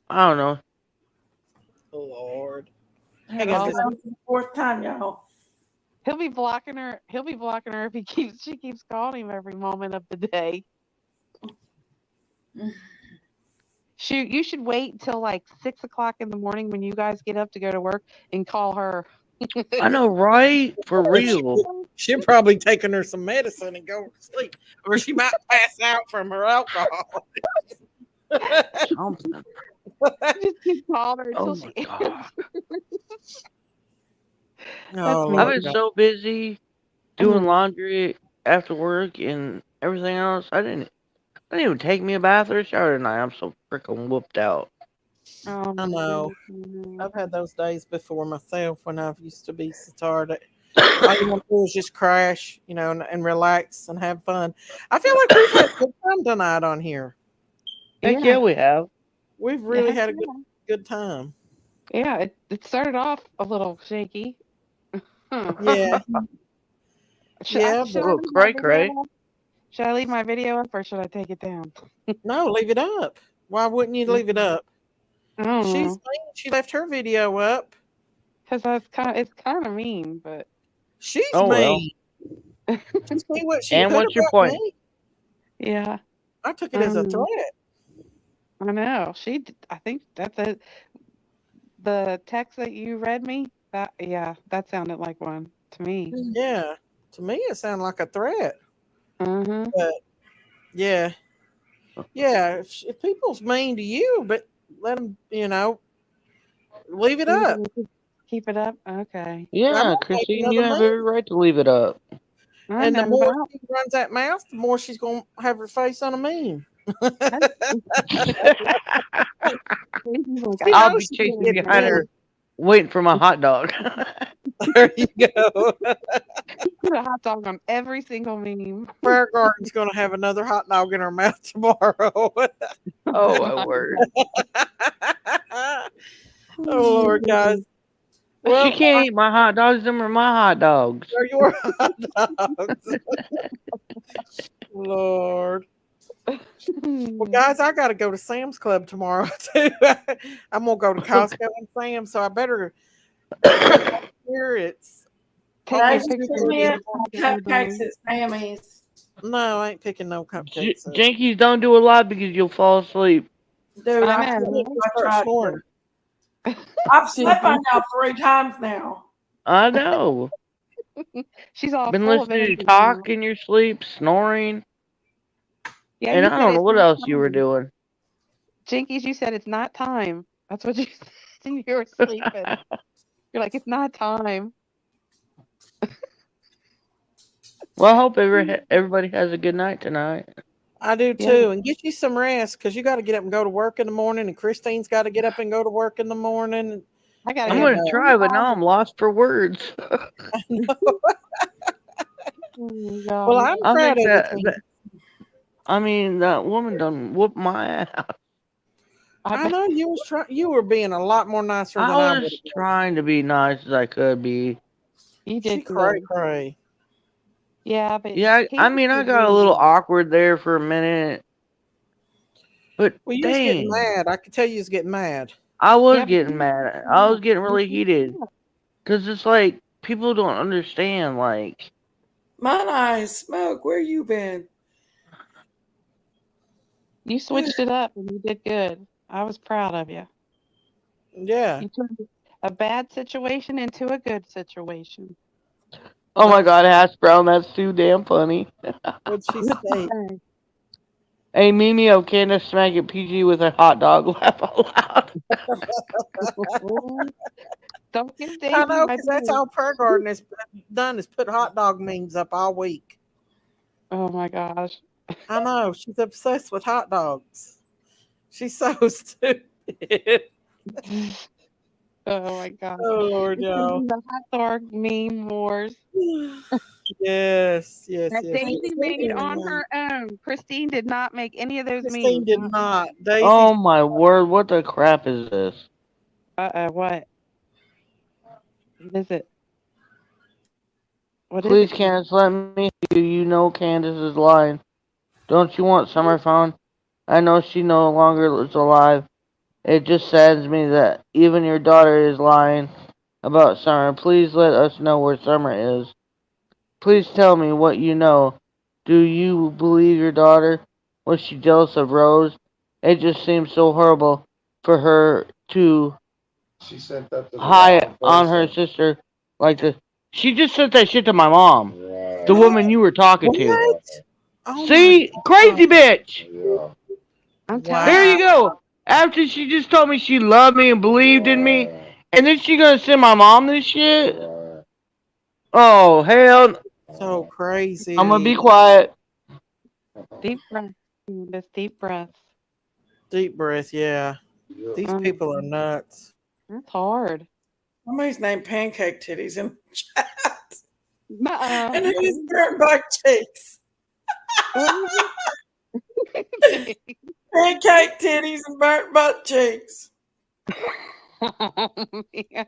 G: I don't know.
B: Oh, Lord.
E: Hang
B: got
E: on,
B: this-
E: that was the 4th time, y'all.
J: He'll be blocking her. He'll be blocking her if she keeps calling him every moment of the day. Shoot, you should wait until like 6 o'clock in the morning when you guys get up to go to work and call her.
G: I know, right? For real.
B: She'll probably taking her some medicine and go to sleep, or she might pass out from her alcohol.
G: Something.
J: Just keep calling her until
G: Oh
J: she
G: my god.
B: Oh,
J: me.
G: I've
B: Lord.
G: been so busy doing laundry after work and everything else. I didn't even take me a bath or a shower tonight. I'm so freaking whooped out.
J: Oh,
B: I
J: my
B: know.
J: goodness.
B: I've had those days before myself when I used to be so tired. All you want to do is just crash, and relax and have fun. I feel like we've had a good time tonight on here.
G: Heck yeah, we have.
B: We've really
J: Yeah,
B: had a good time.
J: yeah, it started off a little shaky.
B: Yeah. Yeah,
J: I
B: but
G: Oh, cray cray.
J: Should I leave my video up or should I take it down?
B: No, leave it up. Why wouldn't you leave it up?
J: I don't
B: She's
J: know.
B: mean. She left her video up.
J: Because it's kind of mean, but
B: She's
G: Oh well.
B: mean. Just see what she
G: And
B: put
G: what's your
B: about
G: point?
B: me.
J: yeah,
B: I took it as a threat.
J: I know. I think that's it. The text that you read me, that sounded like one to me.
B: Yeah. To me, it sounded like a threat.
J: Mm-hmm.
B: But yeah. Yeah. If people's mean to you, but let them, leave it up.
J: Keep it up? Okay.
B: I'm
G: Yeah,
B: gonna make
G: Christine, you
B: another
G: have
B: meme.
G: every right to leave it up.
J: I
B: And the
J: know,
B: more
J: but
B: she runs that mouth, the more she's going to have her face on a meme. She
G: I'll
B: knows
G: be
B: she can
G: chasing
B: get
G: behind
B: mean.
G: her, waiting for my hot dog.
B: There you go.
J: put a hot dog on every single meme.
B: Prayer Garden's going to have another hot dog in her mouth tomorrow.
G: Oh my word!
B: Oh, Lord, guys. Well,
G: She can't eat my hot dogs. Them are my hot dogs.
B: they're your hot dogs. Lord. Well, guys, I got to go to Sam's Club tomorrow, too. I'm going to go to Costco and Sam's, so I better here. It's
E: Guys,
J: picture
E: give
J: of
E: me
J: your
E: a
J: hot
E: cupcakes
J: dog.
E: at Sammy's.
B: no, I ain't picking no cupcakes.
G: Jinkies, don't do a lot because you'll fall asleep.
E: Dude,
J: I
E: I
J: know.
E: can't if I
B: Start
E: tried
B: snoring.
E: to. I've slept on y'all 3 times now.
G: I know.
J: She's all
G: Been
J: full of
G: listening to you
J: energy.
G: talk in your sleep, snoring,
J: Yeah,
G: and
J: you
G: I
J: said
G: don't know
J: it's
G: what
J: not
G: else you were
J: time.
G: doing.
J: Jinkies, you said it's not time. That's what you said when you were sleeping. You're like, it's not time.
G: Well, I hope everybody has a good night tonight.
B: I do
J: Yeah.
B: too. And get you some rest because you got to get up and go to work in the morning. And Christine's got to get up and go to work in the morning.
J: I gotta
G: I'm
J: get
B: And
G: going to try, but now I'm lost for words.
J: Oh
B: well,
J: my
B: I'm
G: I
B: proud
G: think
B: of you.
G: that,
B: Tina.
G: that I mean, that woman done whooped my ass.
B: I know you was trying. You were being a lot more nicer than I
G: I
B: would
G: was
B: have been.
G: trying to be nice as I could be.
J: You
B: She
J: did
B: cray
J: good.
B: cray.
J: Yeah, but
G: Yeah, I
J: Candace
G: mean, I
J: was
G: got a
J: really
G: little
J: good.
G: awkward there for a minute, but
B: Well, you was getting
G: dang,
B: mad. I could tell you was getting mad.
G: I was
J: Yeah, but
G: getting mad. I was getting really heated because it's like people don't understand. Like,
E: Mine eyes, Smoke, where you been?
J: you switched it up and you did good. I was proud of you.
B: Yeah.
J: You turned a bad situation into a good situation.
G: oh my God, Hash Brown, that's too damn funny.
B: What'd she say?
G: Hey, Mimi, oh, Candace, smack it PG with a hot dog. Laugh out loud.
J: Don't give
B: I
J: Daisy
B: know
J: my
B: because that's
J: boo.
B: all Prayer Garden has done is put hot dog memes up all week.
J: Oh my gosh.
B: I know she's obsessed with hot dogs. She's so stupid.
J: Oh my gosh.
B: Oh Lord,
J: It's gonna
B: y'all.
J: be the hot dog meme wars
B: Yes, yes,
J: that
B: yes.
J: Daisy made on her own. Christine did not make any of those
B: Christine
J: memes.
B: did not. Daisy's
G: Oh my word, what the crap is this?
J: What? What is it? What is
G: Please,
J: it?
G: Candace, let me hear you. You know Candace is lying. Don't you want Summer found? I know she no longer is alive. It just saddens me that even your daughter is lying about Summer. Please let us know where Summer is. Please tell me what you know. Do you believe your daughter? Was she jealous of Rose? It just seems so horrible for her to
H: She sent that to the
G: high
H: wrong
G: on her
H: person.
G: sister like this. She just sent that shit to my mom,
H: Right.
G: the woman you were talking to.
B: what?
H: Right.
B: Oh my
G: See? Crazy bitch!
H: Yeah.
J: I'm telling
G: There
B: wow.
G: you go. After she just told me she loved me and believed in me,
H: Right.
G: and then she gonna send my mom this shit?
H: Right.
G: Oh, hell.
B: So
G: I'm gonna be
B: crazy.
G: quiet.
J: deep breath. Just deep breaths.
B: Deep breath, yeah.
H: Yeah.
B: These people are nuts.
J: That's hard.
E: Somebody's named Pancake Titties in the chat.
J: Nuh-uh.
E: And who's burnt buck cheeks?
J: What is it?
E: Pancake Titties and burnt butt cheeks.
J: Oh, man.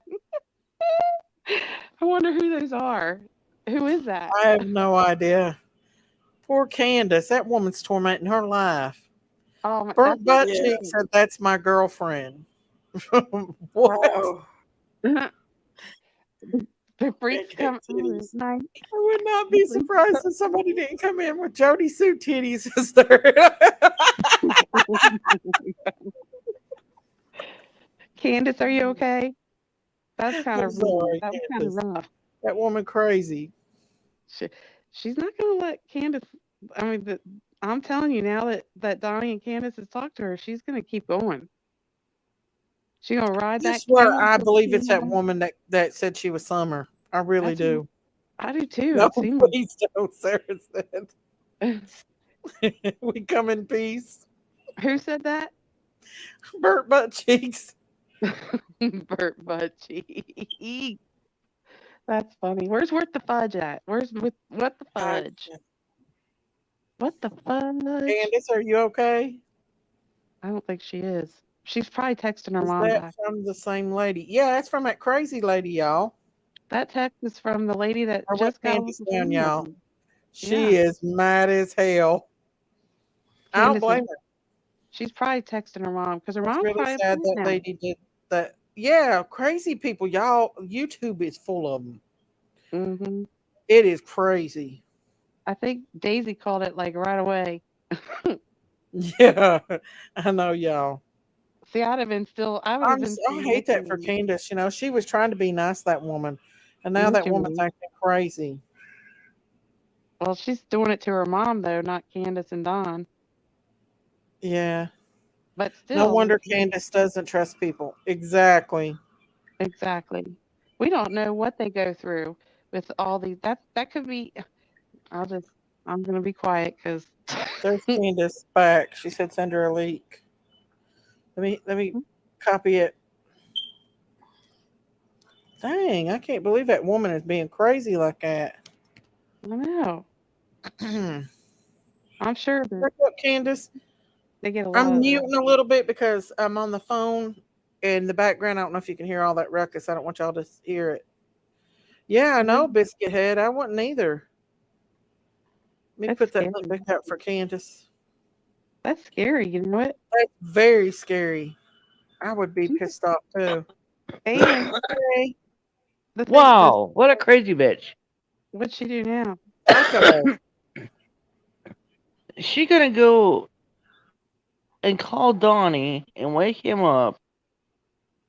J: I wonder who those are. Who is that?
B: I have no idea. Poor Candace. That woman's tormenting her life.
J: Oh,
B: Burnt Butt
E: Yeah.
B: Cheek said, "That's my girlfriend." What?
E: Wow.
J: the freaks come. Oh,
B: Titties.
J: nice.
B: I would not
J: The
B: be
J: freaks
B: surprised if somebody didn't come in with Jody Sue titties as their.
J: Candace, are you okay? That's kind
B: I'm
J: of rude.
B: sorry,
J: That was kind of
B: Candace.
J: rough.
B: That woman crazy.
J: She, she's not going to let Candace. I mean, I'm telling you now that Donnie and Candace has talked to her, she's going to keep going. She's going to ride
B: I
J: that
B: swear,
J: camel.
B: I
J: till
B: believe
J: she
B: it's that
J: knows.
B: woman that said she was Summer. I
J: I
B: really
J: do.
B: do.
J: I do too.
B: No,
J: It seems.
B: please don't, Sarah said. We come in peace.
J: Who said that?
B: Burnt butt cheeks.
J: Burt Budgie. That's funny. Where's Worth the Fudge at? Where's with what the
B: I,
J: fudge? What the fudge?
B: Candace, are you okay?
J: I don't think she is. She's probably texting her
B: Is
J: mom
B: that
J: back.
B: from the same lady? Yeah, that's from that crazy lady, y'all.
J: That text is from the lady that
B: I wrote
J: just got off
B: Candace
J: the
B: down,
J: phone with
B: y'all.
J: me.
B: She
J: Yeah.
B: is mad as hell. I don't
J: Candace is
B: blame her.
J: she's probably texting her mom because her
B: It's
J: mom's
B: really
J: probably
B: sad
J: upset
B: that
J: now.
B: lady did that. Yeah, crazy people, y'all. YouTube is full of them.
J: Hmm.
B: It is crazy.
J: I think Daisy called it like right away.
B: Yeah, I know, y'all.
J: See, I would have been
B: I
J: still
B: hate that for
J: listening.
B: Candace. You know, she was trying to be nice, that woman, and now
J: Me
B: that
J: too,
B: woman's
J: man.
B: acting crazy.
J: Well, she's doing it to her mom though, not Candace and Don.
B: Yeah,
J: But
B: no
J: still,
B: wonder Candace doesn't trust people. Exactly.
J: exactly. We don't know what they go through with all these. That could be. I'll just. I'm gonna be quiet because.
B: There's Candace back. She said send her a leak. Let me copy it. Dang, I can't believe that woman is being crazy like that.
J: I know.
B: Look
J: I'm sure that
B: up, Candace.
J: they get a lot
B: I'm
J: of.
B: muting a little bit because I'm on the phone in the background. I don't know if you can hear all that ruckus. I don't want y'all to hear it. Yeah, I know, Biscuit Head. I wouldn't either. Let me
J: That's
B: put that
J: scary.
B: link back up for Candace.
J: That's scary. You know what?
B: That's very scary. I would be pissed off too.
J: And
B: Hey,
J: the thing,
G: Wow, what a crazy bitch.
J: what'd she do now?
B: psycho.
G: She gonna go and call Donnie and wake him up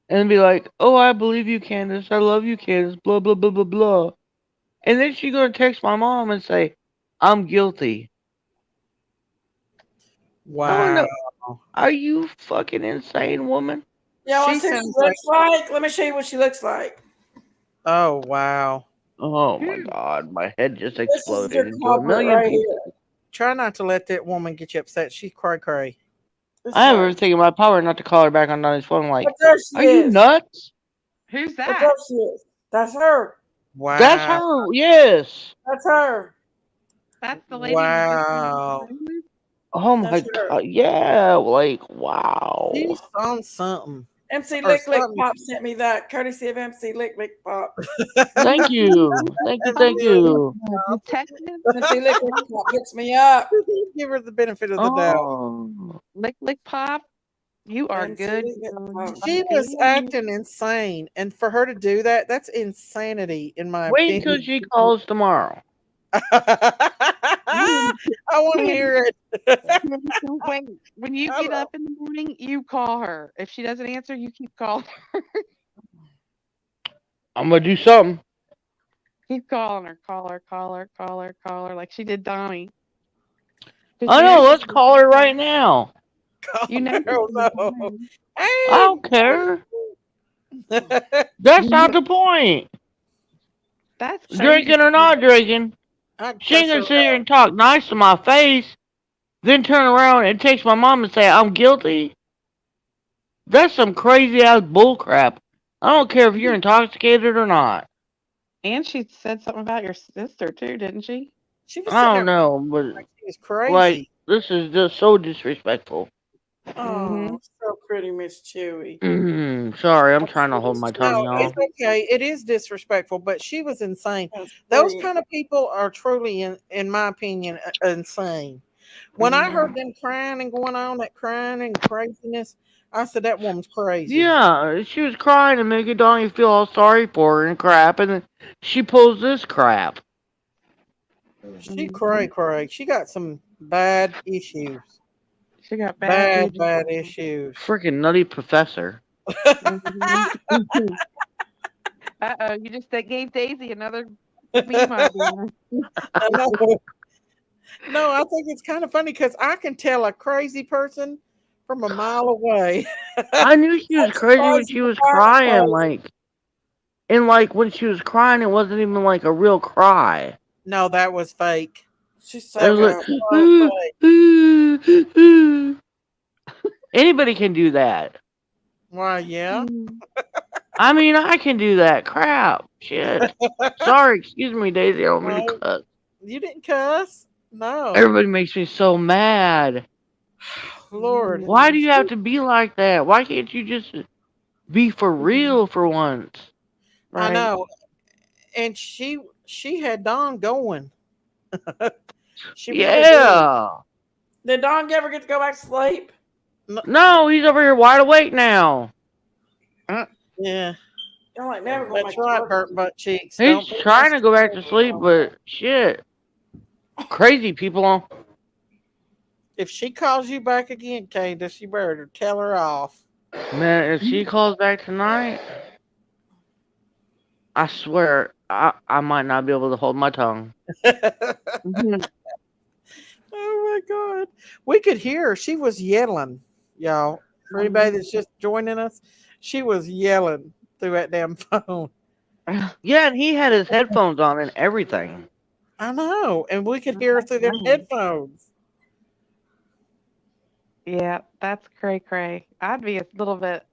G: and be like, "Oh, I believe you, Candace. I love you, Candace. Blah blah blah blah blah." And then she gonna text my mom and say, "I'm guilty." I don't
B: Wow.
G: know. Are you fucking insane, woman?
E: Yeah,
B: She
E: let's see what she
B: sounds like.
E: looks like. Let me show you what she looks like.
B: Oh wow.
G: Oh my god, my head just
E: This is
G: exploded
E: your
G: into a
E: culprit
G: million
E: right
G: pieces.
E: here.
B: Try not to let that woman get you upset. She's cray cray.
E: This
G: I have
E: her.
G: everything in my power not to call her back on Donnie's phone.
E: But
G: Like,
E: there she
G: are you
E: is.
G: nuts?
J: Who's
E: But there
J: that?
E: she is. That's her.
G: That's
B: Wow.
G: her. Yes.
E: That's her.
J: That's the lady you just got off the
B: Wow.
J: phone with?
G: Oh my
E: That's her.
G: god. Yeah. Like, wow.
B: She's on something.
E: MC
B: Or
E: Lick Lick
B: something.
E: Pop sent me that, courtesy of MC Lick Lick Pop.
G: Thank you. Thank you. Thank you.
J: Detective?
E: MC Lick Lick Pop hits me up.
B: Give her the benefit of the doubt.
G: Oh.
J: Lick Lick Pop, you are
E: MC
J: good.
E: Lick Lick Pop.
B: She
J: I'm
B: was
J: feeling you.
B: acting insane. And for her to do that, that's insanity, in my
G: Wait till
B: opinion.
G: she calls tomorrow.
B: I want to
J: Candace,
B: hear it.
J: Candace, don't wait. When you get
B: Hello.
J: up in the morning, you call her. If she doesn't answer, you keep calling.
G: I'm gonna do something.
J: Keep calling her. Call her. Call her. Call her. Call her. Like she did Donnie. Because
G: I
J: you know
G: know.
J: she's
G: Let's
J: gonna
G: call her
J: call.
G: right now.
J: You know she's
B: Oh
J: gonna
B: no.
J: call.
G: I
B: Hey.
G: don't care.
J: You
G: That's not
J: know
G: the point.
J: that's crazy.
G: Drinking or not drinking,
B: I'd
G: she ain't
B: cuss her
G: gonna sit here
B: out.
G: and talk nice to my face, then turn around and text my mom and say I'm guilty. That's some crazy ass bullcrap. I don't care if you're intoxicated or not.
J: And she said something about your sister too, didn't she?
B: She was
G: I
B: sitting
G: don't
B: there
G: know, but
B: like she was
G: like
B: crazy.
G: this is just so disrespectful.
E: Oh, so pretty, Miss Chewy.
G: Sorry, I'm
E: That's
G: trying to hold
E: really
G: my
B: No,
G: tongue,
E: sweet.
B: it's
G: y'all.
B: okay. It is disrespectful, but she was insane.
E: That's
B: Those
E: sweet.
B: kind of people are truly, in my opinion, insane. When I
E: Mhm.
B: heard them crying and going on that crying and craziness, I said that woman's crazy.
G: Yeah, she was crying and making Donnie feel all sorry for her and crap, and then she pulls this crap.
B: She cray cray. She got some bad issues.
J: She got bad
B: Bad,
J: juju.
B: bad issues.
G: Freaking nutty professor.
J: Uh-oh, you just that gave Daisy another meme idea.
B: I know. No, I think it's kind of funny because I can tell a crazy person from a mile away.
G: I knew she was
B: That's
G: crazy when
B: crazy
G: she
B: to
G: was
B: find
G: crying,
B: crazy.
G: and when she was crying, it wasn't even like a real cry.
B: No, that was fake.
E: She's
G: It
E: so
G: was like,
E: good.
B: So fake.
G: anybody can do that.
B: Why, yeah.
J: Mm.
G: I mean, I can do that. Crap. Shit. Sorry, excuse me, Daisy. I don't mean to
B: No,
G: cuss.
B: you didn't cuss. No.
G: Everybody makes me so mad.
B: Lord.
G: Why do you have to be like that? Why can't you just be for real for once?
B: I
J: Right.
B: know. And she had Don going. She really did.
G: Yeah.
E: Did Don ever get to go back to sleep?
B: No,
G: No, he's over here wide awake now.
B: yeah,
E: I'm like never going
B: that's
E: back to
B: right,
E: work.
B: hurt butt cheeks.
G: He's
B: Don't be
G: trying to
B: nasty.
G: go back to sleep, but shit. Crazy people.
B: If she calls you back again, Candace, you better tell her off.
G: Man, if she calls back tonight, I swear I might not be able to hold my tongue.
J: Mhm.
B: Oh my god. We could hear her. She was yelling, y'all. For anybody that's just joining us, she was yelling through that damn phone.
G: Yeah, and he had his headphones on and everything.
B: I know. And we could hear her through them headphones.
J: Yeah, that's cray cray. I'd be a little bit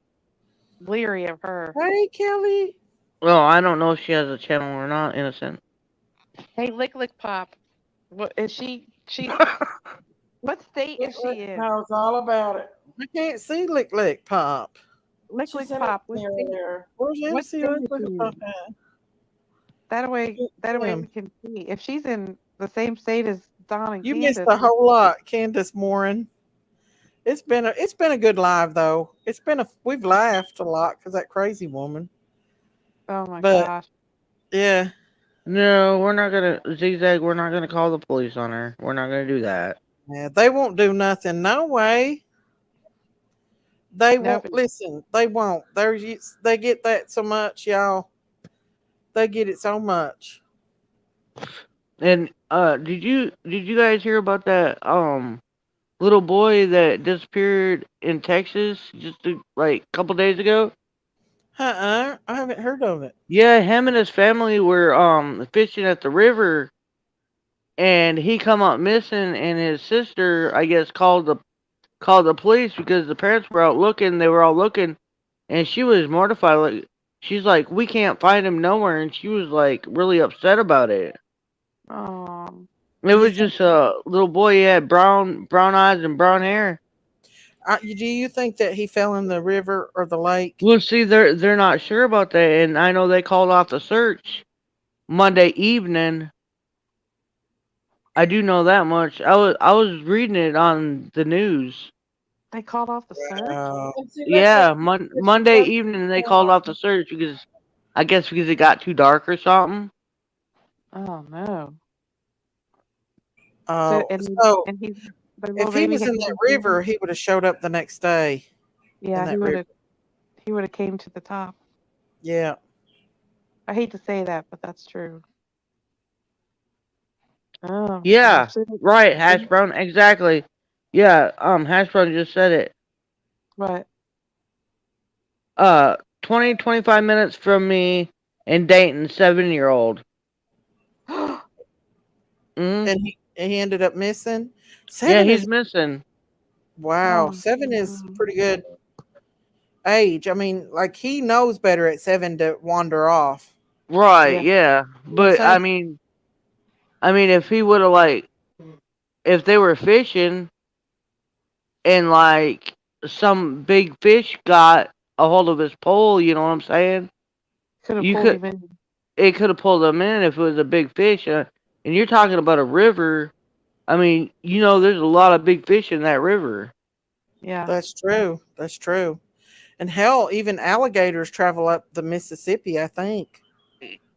J: leery of her.
B: Hey, Kelly.
G: Well, I don't know if she has a channel or not, innocent.
J: Hey, Lick Lick Pop. What is she? What state is she in?
E: Knows all about it.
B: I can't see Lick Lick Pop.
J: Lick
E: She
J: Lick
E: sent it
J: Pop.
E: to me earlier.
B: Where's
J: What
B: MC
J: state
B: Lick
J: is
B: Lick
J: she
B: Pop
J: in?
B: at?
J: That way we
B: Him.
J: can see. If she's in the same state as Don and
B: You missed
J: Candace,
B: a whole lot, Candace Morin. It's been a good live though. We've laughed a lot because that crazy woman.
J: oh my
B: But
J: gosh.
B: yeah,
G: No, we're not gonna zigzag. We're not gonna call the police on her. We're not gonna do that.
B: yeah, they won't do nothing. No way. They
J: Nope.
B: won't listen. They won't. They get that so much, y'all. They get it so much.
G: And did you guys hear about that little boy that disappeared in Texas just like a couple days ago?
B: I haven't heard of it.
G: Yeah, him and his family were fishing at the river, and he come up missing, and his sister I guess called the police because the parents were out looking. They were all looking, and she was mortified. Like she's like, we can't find him nowhere, and she was like really upset about it.
J: Oh.
G: It
B: You
G: was
B: think?
G: just a little boy. He had brown eyes and brown hair.
B: Do you think that he fell in the river or the lake?
G: Well, see, they're not sure about that, and I know they called off the search Monday evening. I do know that much. I was reading it on the news.
J: They called off the search?
E: And see,
G: Yeah,
E: she
G: Monday
E: does
G: evening they called off the search because I guess because it got too dark or something.
J: Oh no. So
B: Oh,
J: and
B: so
J: and he's the little
B: if he
J: baby
B: was
J: had
B: in that
J: been
B: river, he would have showed up the next day in
J: yeah,
B: that river.
J: he would have came to the top.
B: Yeah.
J: I hate to say that, but that's true. Oh, well,
G: Yeah, right, Hash
J: soon-
G: Brown, exactly. Yeah, Hash Brown just said it.
J: what?
G: Uh, 25 minutes from me in Dayton, 7-year-old. Mm-hmm.
B: And he ended up missing.
G: Yeah,
B: Seven
G: he's
B: is
G: missing.
B: wow.
J: Oh,
B: 7 is pretty good age. I mean, like he knows better at 7 to wander off.
G: Right,
J: yeah.
G: yeah.
B: You know what I'm
G: But
B: saying?
G: if he would have if they were fishing and some big fish got a hold of his pole. You know what I'm saying?
J: Could have
G: You
J: pulled
G: could
J: him in.
G: it could have pulled him in if it was a big fish. And you're talking about a river. I mean, there's a lot of big fish in that river.
J: Yeah.
B: That's true. That's true. And hell, even alligators travel up the Mississippi, I think.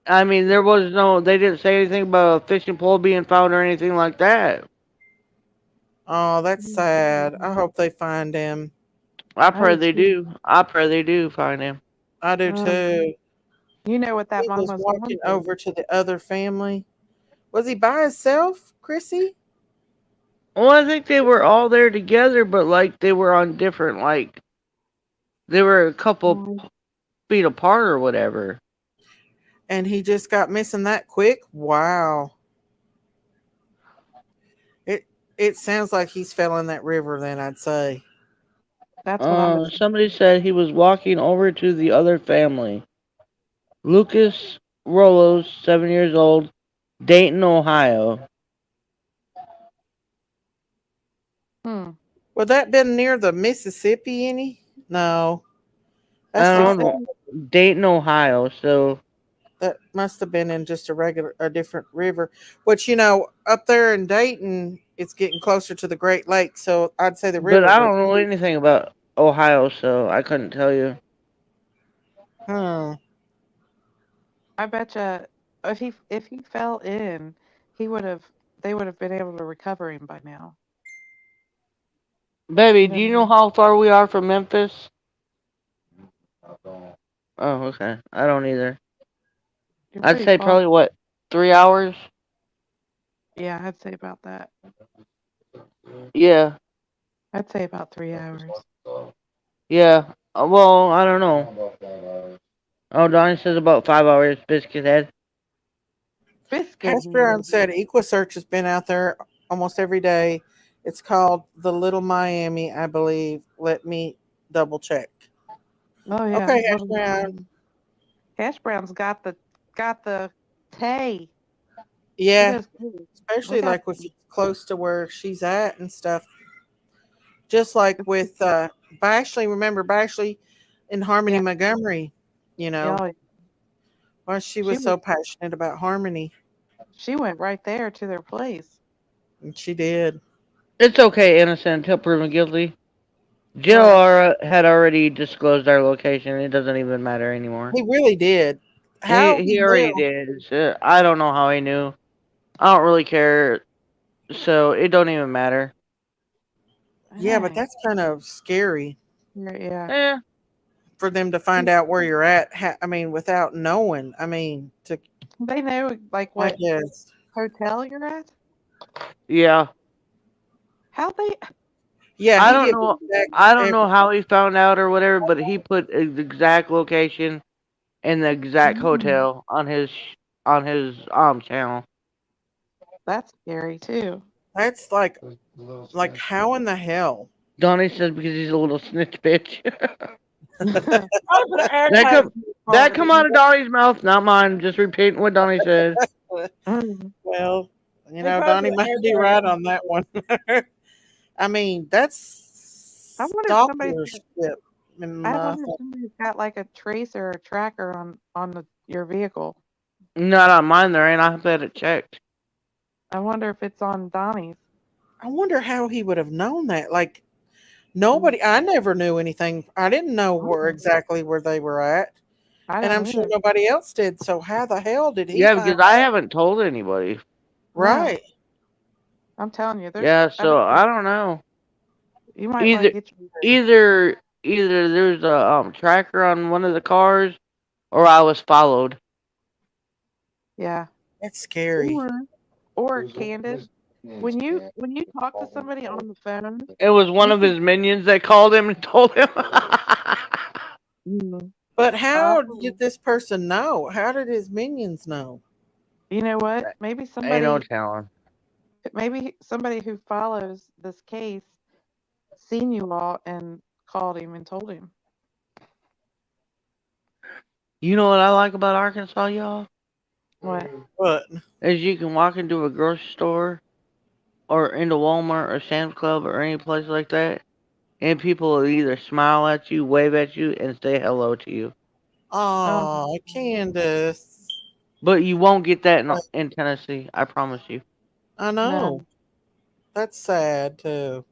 G: I mean, they didn't say anything about a fishing pole being found or anything like that.
B: Oh, that's sad. I hope they find him.
G: I
J: I
G: pray
J: did
G: they
J: too.
G: do. I pray they do find him.
B: I do
J: Oh,
B: too.
J: you know what that
B: He
J: mom
B: was
J: was
B: walking
J: going through.
B: over to the other family. Was he by himself, Chrissy?
G: Well, I think they were all there together, but like they were on different, like they were a couple
J: Mm,
G: feet apart or whatever.
B: And he just got missing that quick? Wow. It it sounds like he's fell in that river then, I'd say.
J: that's what I'm assuming.
G: Somebody said he was walking over to the other family. Lucas Rolos, 7 years old, Dayton, Ohio.
J: Hmm.
B: Would that been near the Mississippi any? No.
G: I
B: That's too
G: don't
B: far.
G: know. Dayton, Ohio. So,
B: That must have been in just a different river. Which, up there in Dayton, it's getting closer to the Great Lakes, so I'd say the
G: but
B: river
G: I
B: was.
G: don't know anything about Ohio, so I couldn't tell you.
B: Hmm.
J: I bet you if he fell in, he would have they would have been able to recover him by now.
G: Baby,
J: You
G: do
J: know,
G: you know how far we are from Memphis?
H: I don't.
G: Oh, okay. I don't either.
J: you're
G: I'd
J: pretty
G: say
J: far.
G: probably what, 3 hours?
J: Yeah, I'd say about that.
G: Yeah,
J: I'd say about 3 hours.
G: yeah. Well, I don't know.
H: About 5 hours.
G: Oh, Donnie says about 5 hours, Biscuit Head.
J: Biscuit
B: Hash Brown
J: head.
B: said EquiSearch has been out there almost every day. It's called the Little Miami, I believe. Let me double check.
J: Oh yeah,
B: Okay, Hash
J: little
B: Brown.
J: Hash Brown's got the tay. She
B: Yeah,
J: does too. We
B: especially
J: got
B: like if it's close to where she's at and stuff. Just like with Bashley, remember Bashley in Harmony
J: yeah,
B: Montgomery,
J: yeah. Oh, yeah.
B: why she
J: She
B: was
J: was
B: so passionate about Harmony.
J: she went right there to their place.
B: And she did.
G: It's okay, innocent until proven guilty.
J: Right.
G: Had already disclosed our location. It doesn't even matter anymore.
B: He really did.
G: He
B: How he
G: he already
B: knew.
G: did. So I don't know how he knew. I don't really care. So it don't even matter.
B: Yeah, but
J: Dang.
B: that's kind of scary
J: Yeah, yeah.
G: Eh,
B: for them to find out where you're at. I mean, without knowing. I mean, to
J: They know like
B: I
J: what
B: guess.
J: hotel you're at?
G: yeah.
J: How they
B: Yeah,
G: I
B: he
G: don't
B: gives
G: know.
B: exact
G: I don't know
B: everything.
G: how he found out or whatever, but he put the exact location and the exact
J: Mm,
G: hotel on his channel.
J: that's scary too.
B: That's
H: The little
B: like
H: snitch.
B: how in the hell?
G: Donnie says because he's a little snitch bitch.
B: I better act
G: that
B: like
G: come
B: you're part
G: that
B: of it.
G: come out of Donnie's mouth, not mine. Just repeating what Donnie said.
J: Mm.
B: Well,
C: They
B: Donnie
C: probably
B: might
C: act
B: be
C: like
B: right on that one. I mean,
J: I
B: that's
J: wonder if somebody's
B: stalkership. And
J: I wonder if somebody's got like a tracer or a tracker on your vehicle.
G: Not on mine. There ain't. I have had it checked.
J: I wonder if it's on Donnie's.
B: I wonder how he would have known that. Like
J: Mm.
B: nobody, I never knew anything. I didn't know where exactly where they were at,
J: I
B: and
J: don't
B: I'm sure
J: either.
B: nobody else did. So how the hell did he
G: Yeah,
B: find
G: because I
B: out?
G: haven't told anybody.
J: No,
B: Right?
J: I'm telling you, there's.
G: Yeah,
J: I bet
G: so I don't know.
J: you might want to
G: Either
J: get your.
G: either there's a tracker on one of the cars, or I was followed.
J: Yeah.
B: That's scary.
J: Or
H: Who's
J: Candace,
H: his name's
J: when you talk to somebody on the phone,
G: It was one
J: you
G: of
J: can.
G: his minions that called him and told him.
J: Mm,
B: But
J: uh,
B: how did this person know? How did his minions know?
J: you know what?
G: Ain't no telling.
J: Maybe somebody who follows this case seen you all and called him and told him.
G: You know what I like about Arkansas, y'all?
J: What?
B: But
G: Is you can walk into a grocery store or into Walmart or Sam's Club or any place like that, and people will either smile at you, wave at you, and say hello to you.
E: Oh,
B: Oh, Candace.
G: But you won't get that in Tennessee. I promise you.
B: I
E: no.
B: know. That's sad too.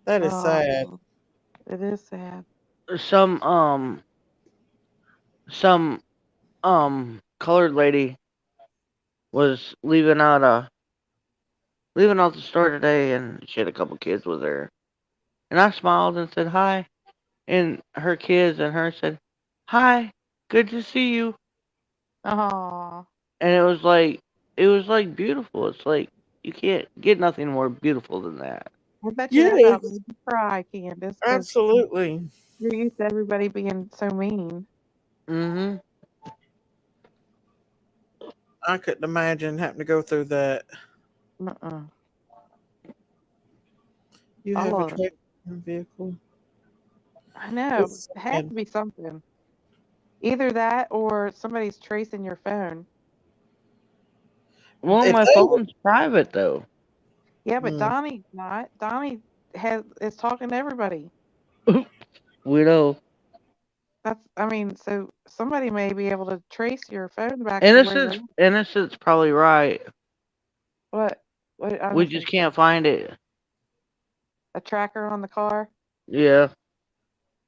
B: That is sad.
J: Oh, it is sad.
G: Some some colored lady was leaving out the store today, and she had a couple kids with her. And I smiled and said hi, and her kids and her said, "Hi, good to see you."
J: Oh,
G: And it was like beautiful. It's like you can't get nothing more beautiful than that.
J: I bet you that about
B: Yes,
J: made you cry, Candace, because
B: absolutely.
J: you're used to everybody being so mean.
G: Mhm.
B: I couldn't imagine having to go through that.
J: Uh-uh.
B: You
J: I
B: have a
J: love it.
B: tractor vehicle.
J: I know.
B: It's
J: It has
B: sad.
J: to be something. Either that or somebody's tracing your phone.
G: Well,
B: If
G: my
B: they would,
G: phone's private though.
J: Yeah, but
B: mm,
J: Donnie's not. Donnie is talking to everybody.
G: Widow.
J: I mean, so somebody may be able to trace your phone back to where you're
G: Innocence,
J: at.
G: innocence, probably right.
J: What? What? I don't
G: We just
J: understand.
G: can't find it.
J: A tracker on the car?
G: Yeah.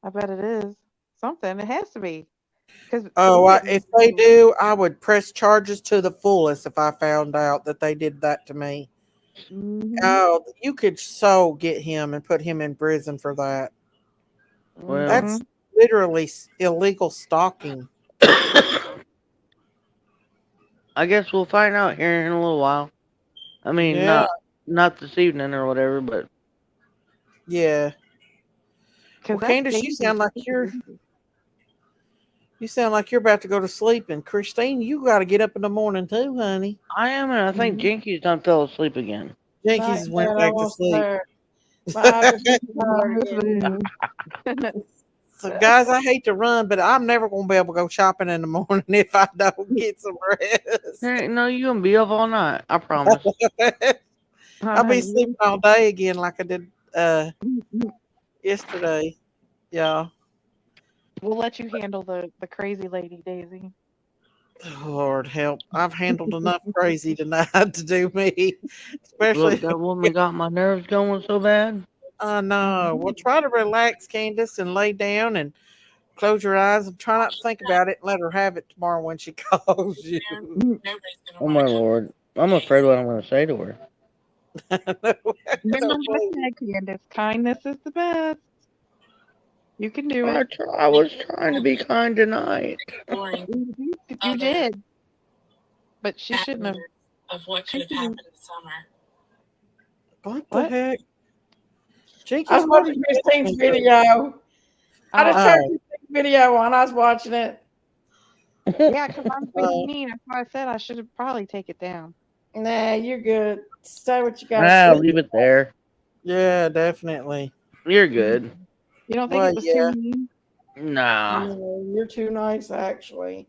J: I bet it is. Something. It has to be. Because
B: oh,
J: we get
B: if they do, I would press charges to the fullest if I found out that they did that to me.
J: hmm
B: Oh, you could so get him and put him in prison for that.
G: Well,
J: hmm
B: That's literally illegal stalking.
G: I guess we'll find out here in a little while. I mean,
B: Yeah,
G: not this evening or whatever, but
B: yeah. Well,
J: Because that's
B: Candace,
J: dangerous too.
B: you sound like you're about to go to sleep, and Christine, you got to get up in the morning too, honey.
G: I am, and I think
J: Mhm.
G: Jinkies done fell asleep again.
E: Not
B: Jinkies went
E: yet.
B: back to
E: Almost
B: sleep.
E: there. My eyes are getting tired
C: Almost
E: again.
C: there.
B: So, guys, I hate to run, but I'm never going to be able to go shopping in the morning if I don't get some rest.
G: Hey, no, you gonna be up all night. I promise.
J: I
B: I'll
J: know
B: be
J: you.
B: sleeping all day again like I did yesterday. Yeah.
J: We'll let you handle the crazy lady, Daisy.
B: Lord help. I've handled enough crazy tonight to do me.
G: Look,
B: Especially,
G: that woman got my nerves going so bad.
B: I know.
J: Mhm.
B: Well, try to relax, Candace, and lay down and close your eyes and try not to think about it and let her have it tomorrow when she calls you.
G: Oh my lord, I'm afraid what I'm gonna say to her.
J: Remember
B: So
J: what I
B: please.
J: said, Candace. Kindness is the best. You can do it.
G: I was trying to be kind tonight.
J: You did, but she shouldn't have. She shouldn't.
B: What the
J: What?
B: heck?
E: I
B: Jinkies,
E: was
B: what are
E: watching
B: you
E: Christine's
B: listening to?
E: video. I just turned
B: Oh,
E: Christine's video on. I was watching it.
J: Yeah, because I'm being
B: uh,
J: mean. That's why I said I should have probably take it down.
E: Nah, you're good. Say what you got to
G: Ah,
E: say.
G: leave it there.
B: yeah, definitely.
G: You're
J: Mhm.
G: good.
J: You don't think
B: Well,
J: it was too
B: yeah.
J: mean?
G: Nah.
E: No, you're too nice, actually.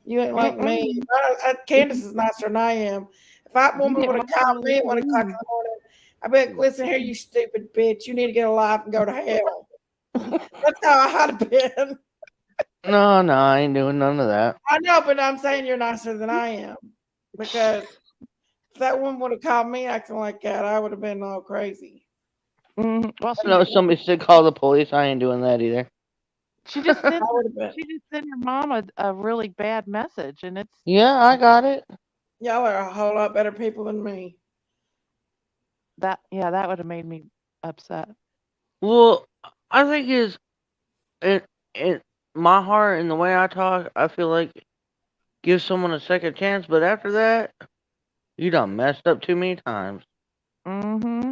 E: You ain't like me.
J: Mm-mm.
E: Candace is nicer than I am. If that
J: You
E: woman
J: get
E: would
J: my
E: have called me at 1 o'clock in
J: rude.
E: the morning, I'd be like, listen here, you stupid bitch. You need to get a life and go to hell. That's how I'd have been.
G: No, no, I ain't doing none of that.
E: I know, but I'm saying you're nicer than I am. Because if that woman would have called me acting like that, I would have been all crazy.
J: Well,
G: I know somebody should call the police. I ain't doing that either.
J: she just
E: I
J: sent
E: would have been.
J: she just sent her mom a really bad message, and it's
G: Yeah, I got it.
E: Y'all are a whole lot better people than me.
J: that yeah that would have made me upset.
G: Well, I think is it it my heart and the way I talk. I feel like give someone a second chance, but after that, you done messed up too many times.
J: Mm-hmm.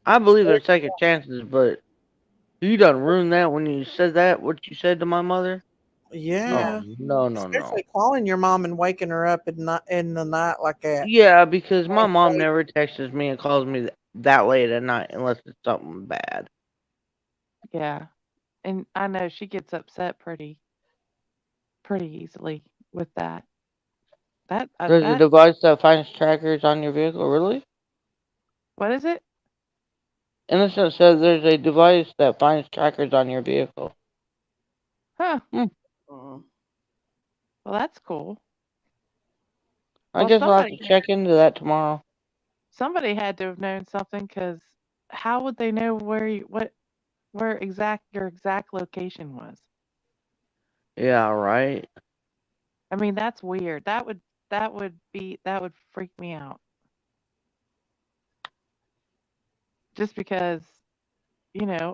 G: I believe in second chances, but you done ruined that when you said that. What you said to my mother?
E: Yeah.
G: Oh
B: Yeah.
G: no, no, no.
B: Especially calling your mom and waking her up in the night like that.
G: Yeah, because my
B: Like,
G: mom never texts me and calls me that late at night unless it's something bad.
J: Yeah, and I know she gets upset pretty easily with that.
G: There's a
J: That
G: device that finds trackers on your vehicle, really?
J: what is it?
G: Innocent says there's a device that finds trackers on your vehicle.
J: Huh.
G: Hmm.
E: Mm.
J: Well, that's cool.
G: I
J: Well,
G: guess I'll have to check into that tomorrow.
J: somebody had to have known something, because how would they know where your exact location was?
G: Yeah, right.
J: I mean, that's weird. That would freak me out. Just because,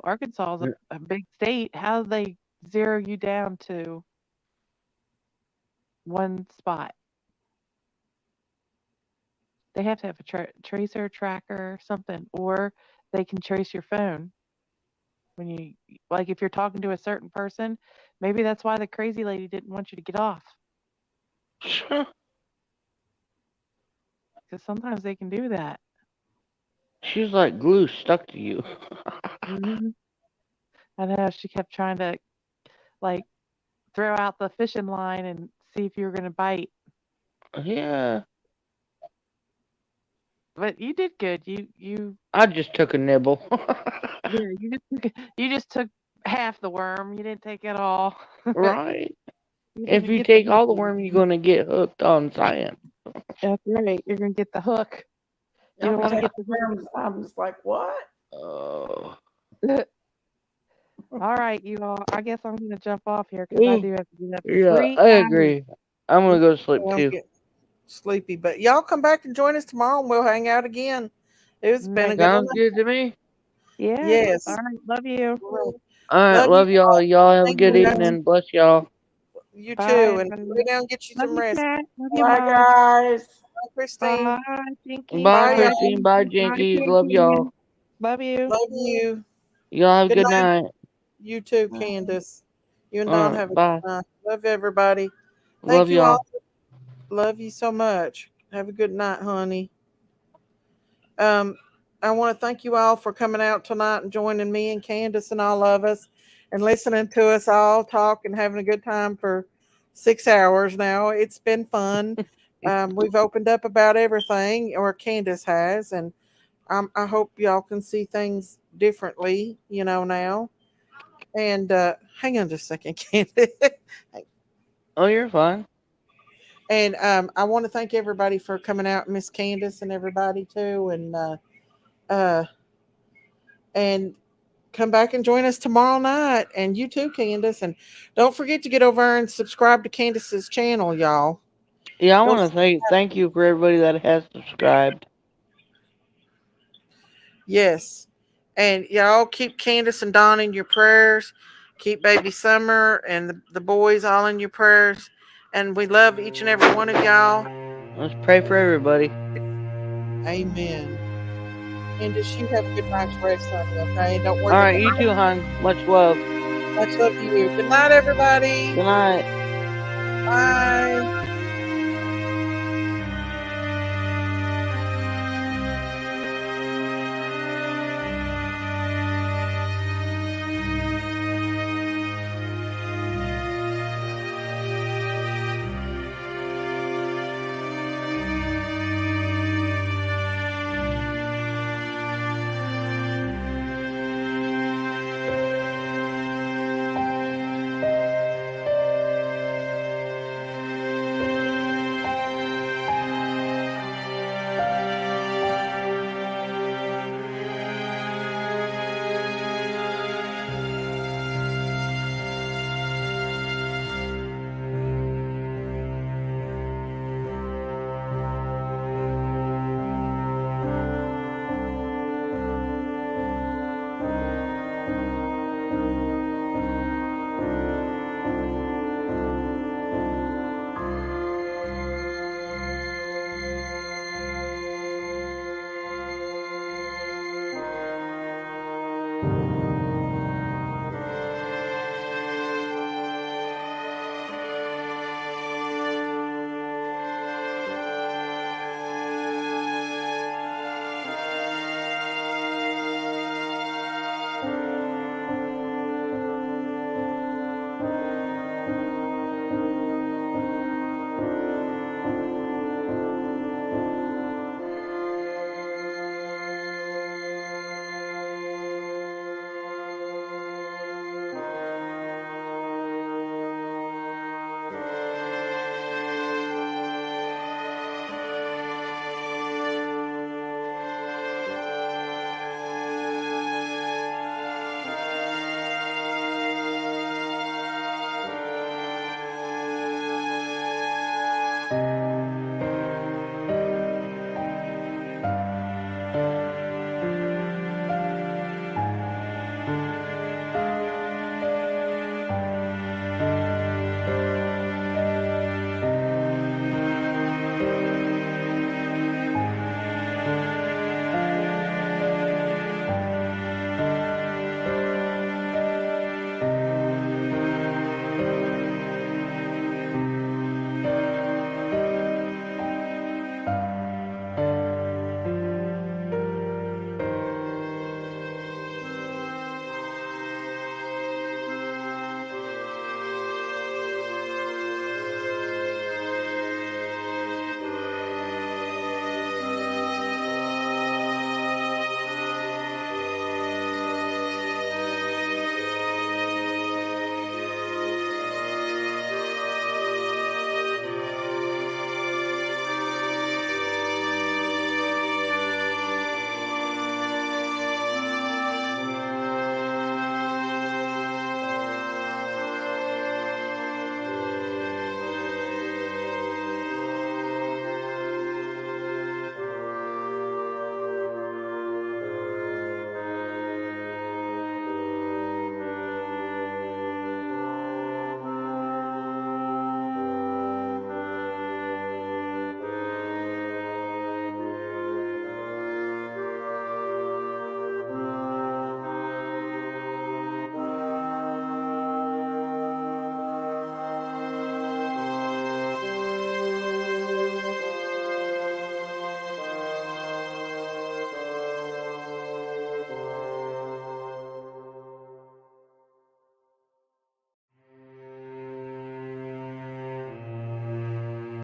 J: Arkansas is a big state. How do they zero you down to one spot? They have to have a tracer tracker or something, or they can trace your phone when you, like, if you're talking to a certain person. Maybe that's why the crazy lady didn't want you to get off, because sometimes they can do that.
G: She's like glue stuck to you.
J: hmm I know, she kept trying to, like, throw out the fishing line and see if you were going to bite.
G: Yeah.
J: But you did good. You
G: I just took a nibble.
J: Yeah, you just took half the worm. You didn't take it all.
G: Right.
J: You
G: If
J: didn't
G: you
J: get the
G: take
J: hook.
G: all the worm, you're gonna get hooked on science.
J: That's right. You're gonna get the hook. You
E: Y'all
J: don't
E: be
J: want to
E: taking
J: get the
E: worms. I'm just like, what?
G: Oh.
J: hook. All right, you all. I guess I'm gonna jump off here because I do have to get up in
G: Yeah,
J: 3
G: I
J: hours.
G: agree. I'm gonna go to sleep
B: I'm
G: too.
B: getting sleepy, but y'all come back and join us tomorrow and we'll hang out again. It's been a good one.
G: Sounds good to me.
J: Yeah. All
B: Yes.
J: right. Love you.
G: Alright,
B: Love you
G: love y'all.
B: all.
G: Y'all have a
B: Thank
G: good
B: you.
G: evening. Bless y'all.
B: You
J: Bye,
B: too. And lay
J: everybody.
B: down and get you
J: Love
B: some
J: you,
B: rest.
J: Kat. Love you,
E: Bye,
J: Mom.
E: guys.
B: Bye, Christine.
J: Bye, Jinkies.
G: Bye,
B: Bye,
J: Bye,
B: y'all.
G: Christine. Bye,
J: Daisy. Bye,
G: Jinkies. Love y'all.
J: Champion. Love you.
B: Love you.
G: Y'all have a
B: Good
G: good
B: night.
G: night.
B: You too, Candace. You and Don have a
G: Bye.
B: good night. Love everybody. Thank
G: Love
B: you all.
G: y'all.
B: Love you so much. Have a good night, honey. Um, I want to thank you all for coming out tonight and joining me and Candace and all of us and listening to us all talk and having a good time for 6 hours now. It's been fun. We've opened up about everything, or Candace has, and I hope y'all can see things differently, now. And hang on just a second, Candace.
G: Oh, you're fine.
B: And I want to thank everybody for coming out, Miss Candace and everybody too, uh, and come back and join us tomorrow night. And you too, Candace. And don't forget to get over and subscribe to Candace's channel, y'all.
G: Yeah, I
B: Don't
G: want to say thank you for everybody that has subscribed.
B: Yes. And y'all keep Candace and Don in your prayers. Keep baby Summer and the boys all in your prayers. And we love each and every one of y'all.
G: Let's pray for everybody.
B: Amen. Candace, you have a good night's rest, honey, okay? Don't worry
G: All
B: about
G: right, you too, hon. Much love.
B: much love to you. Good night, everybody.
G: Good night.
B: Bye.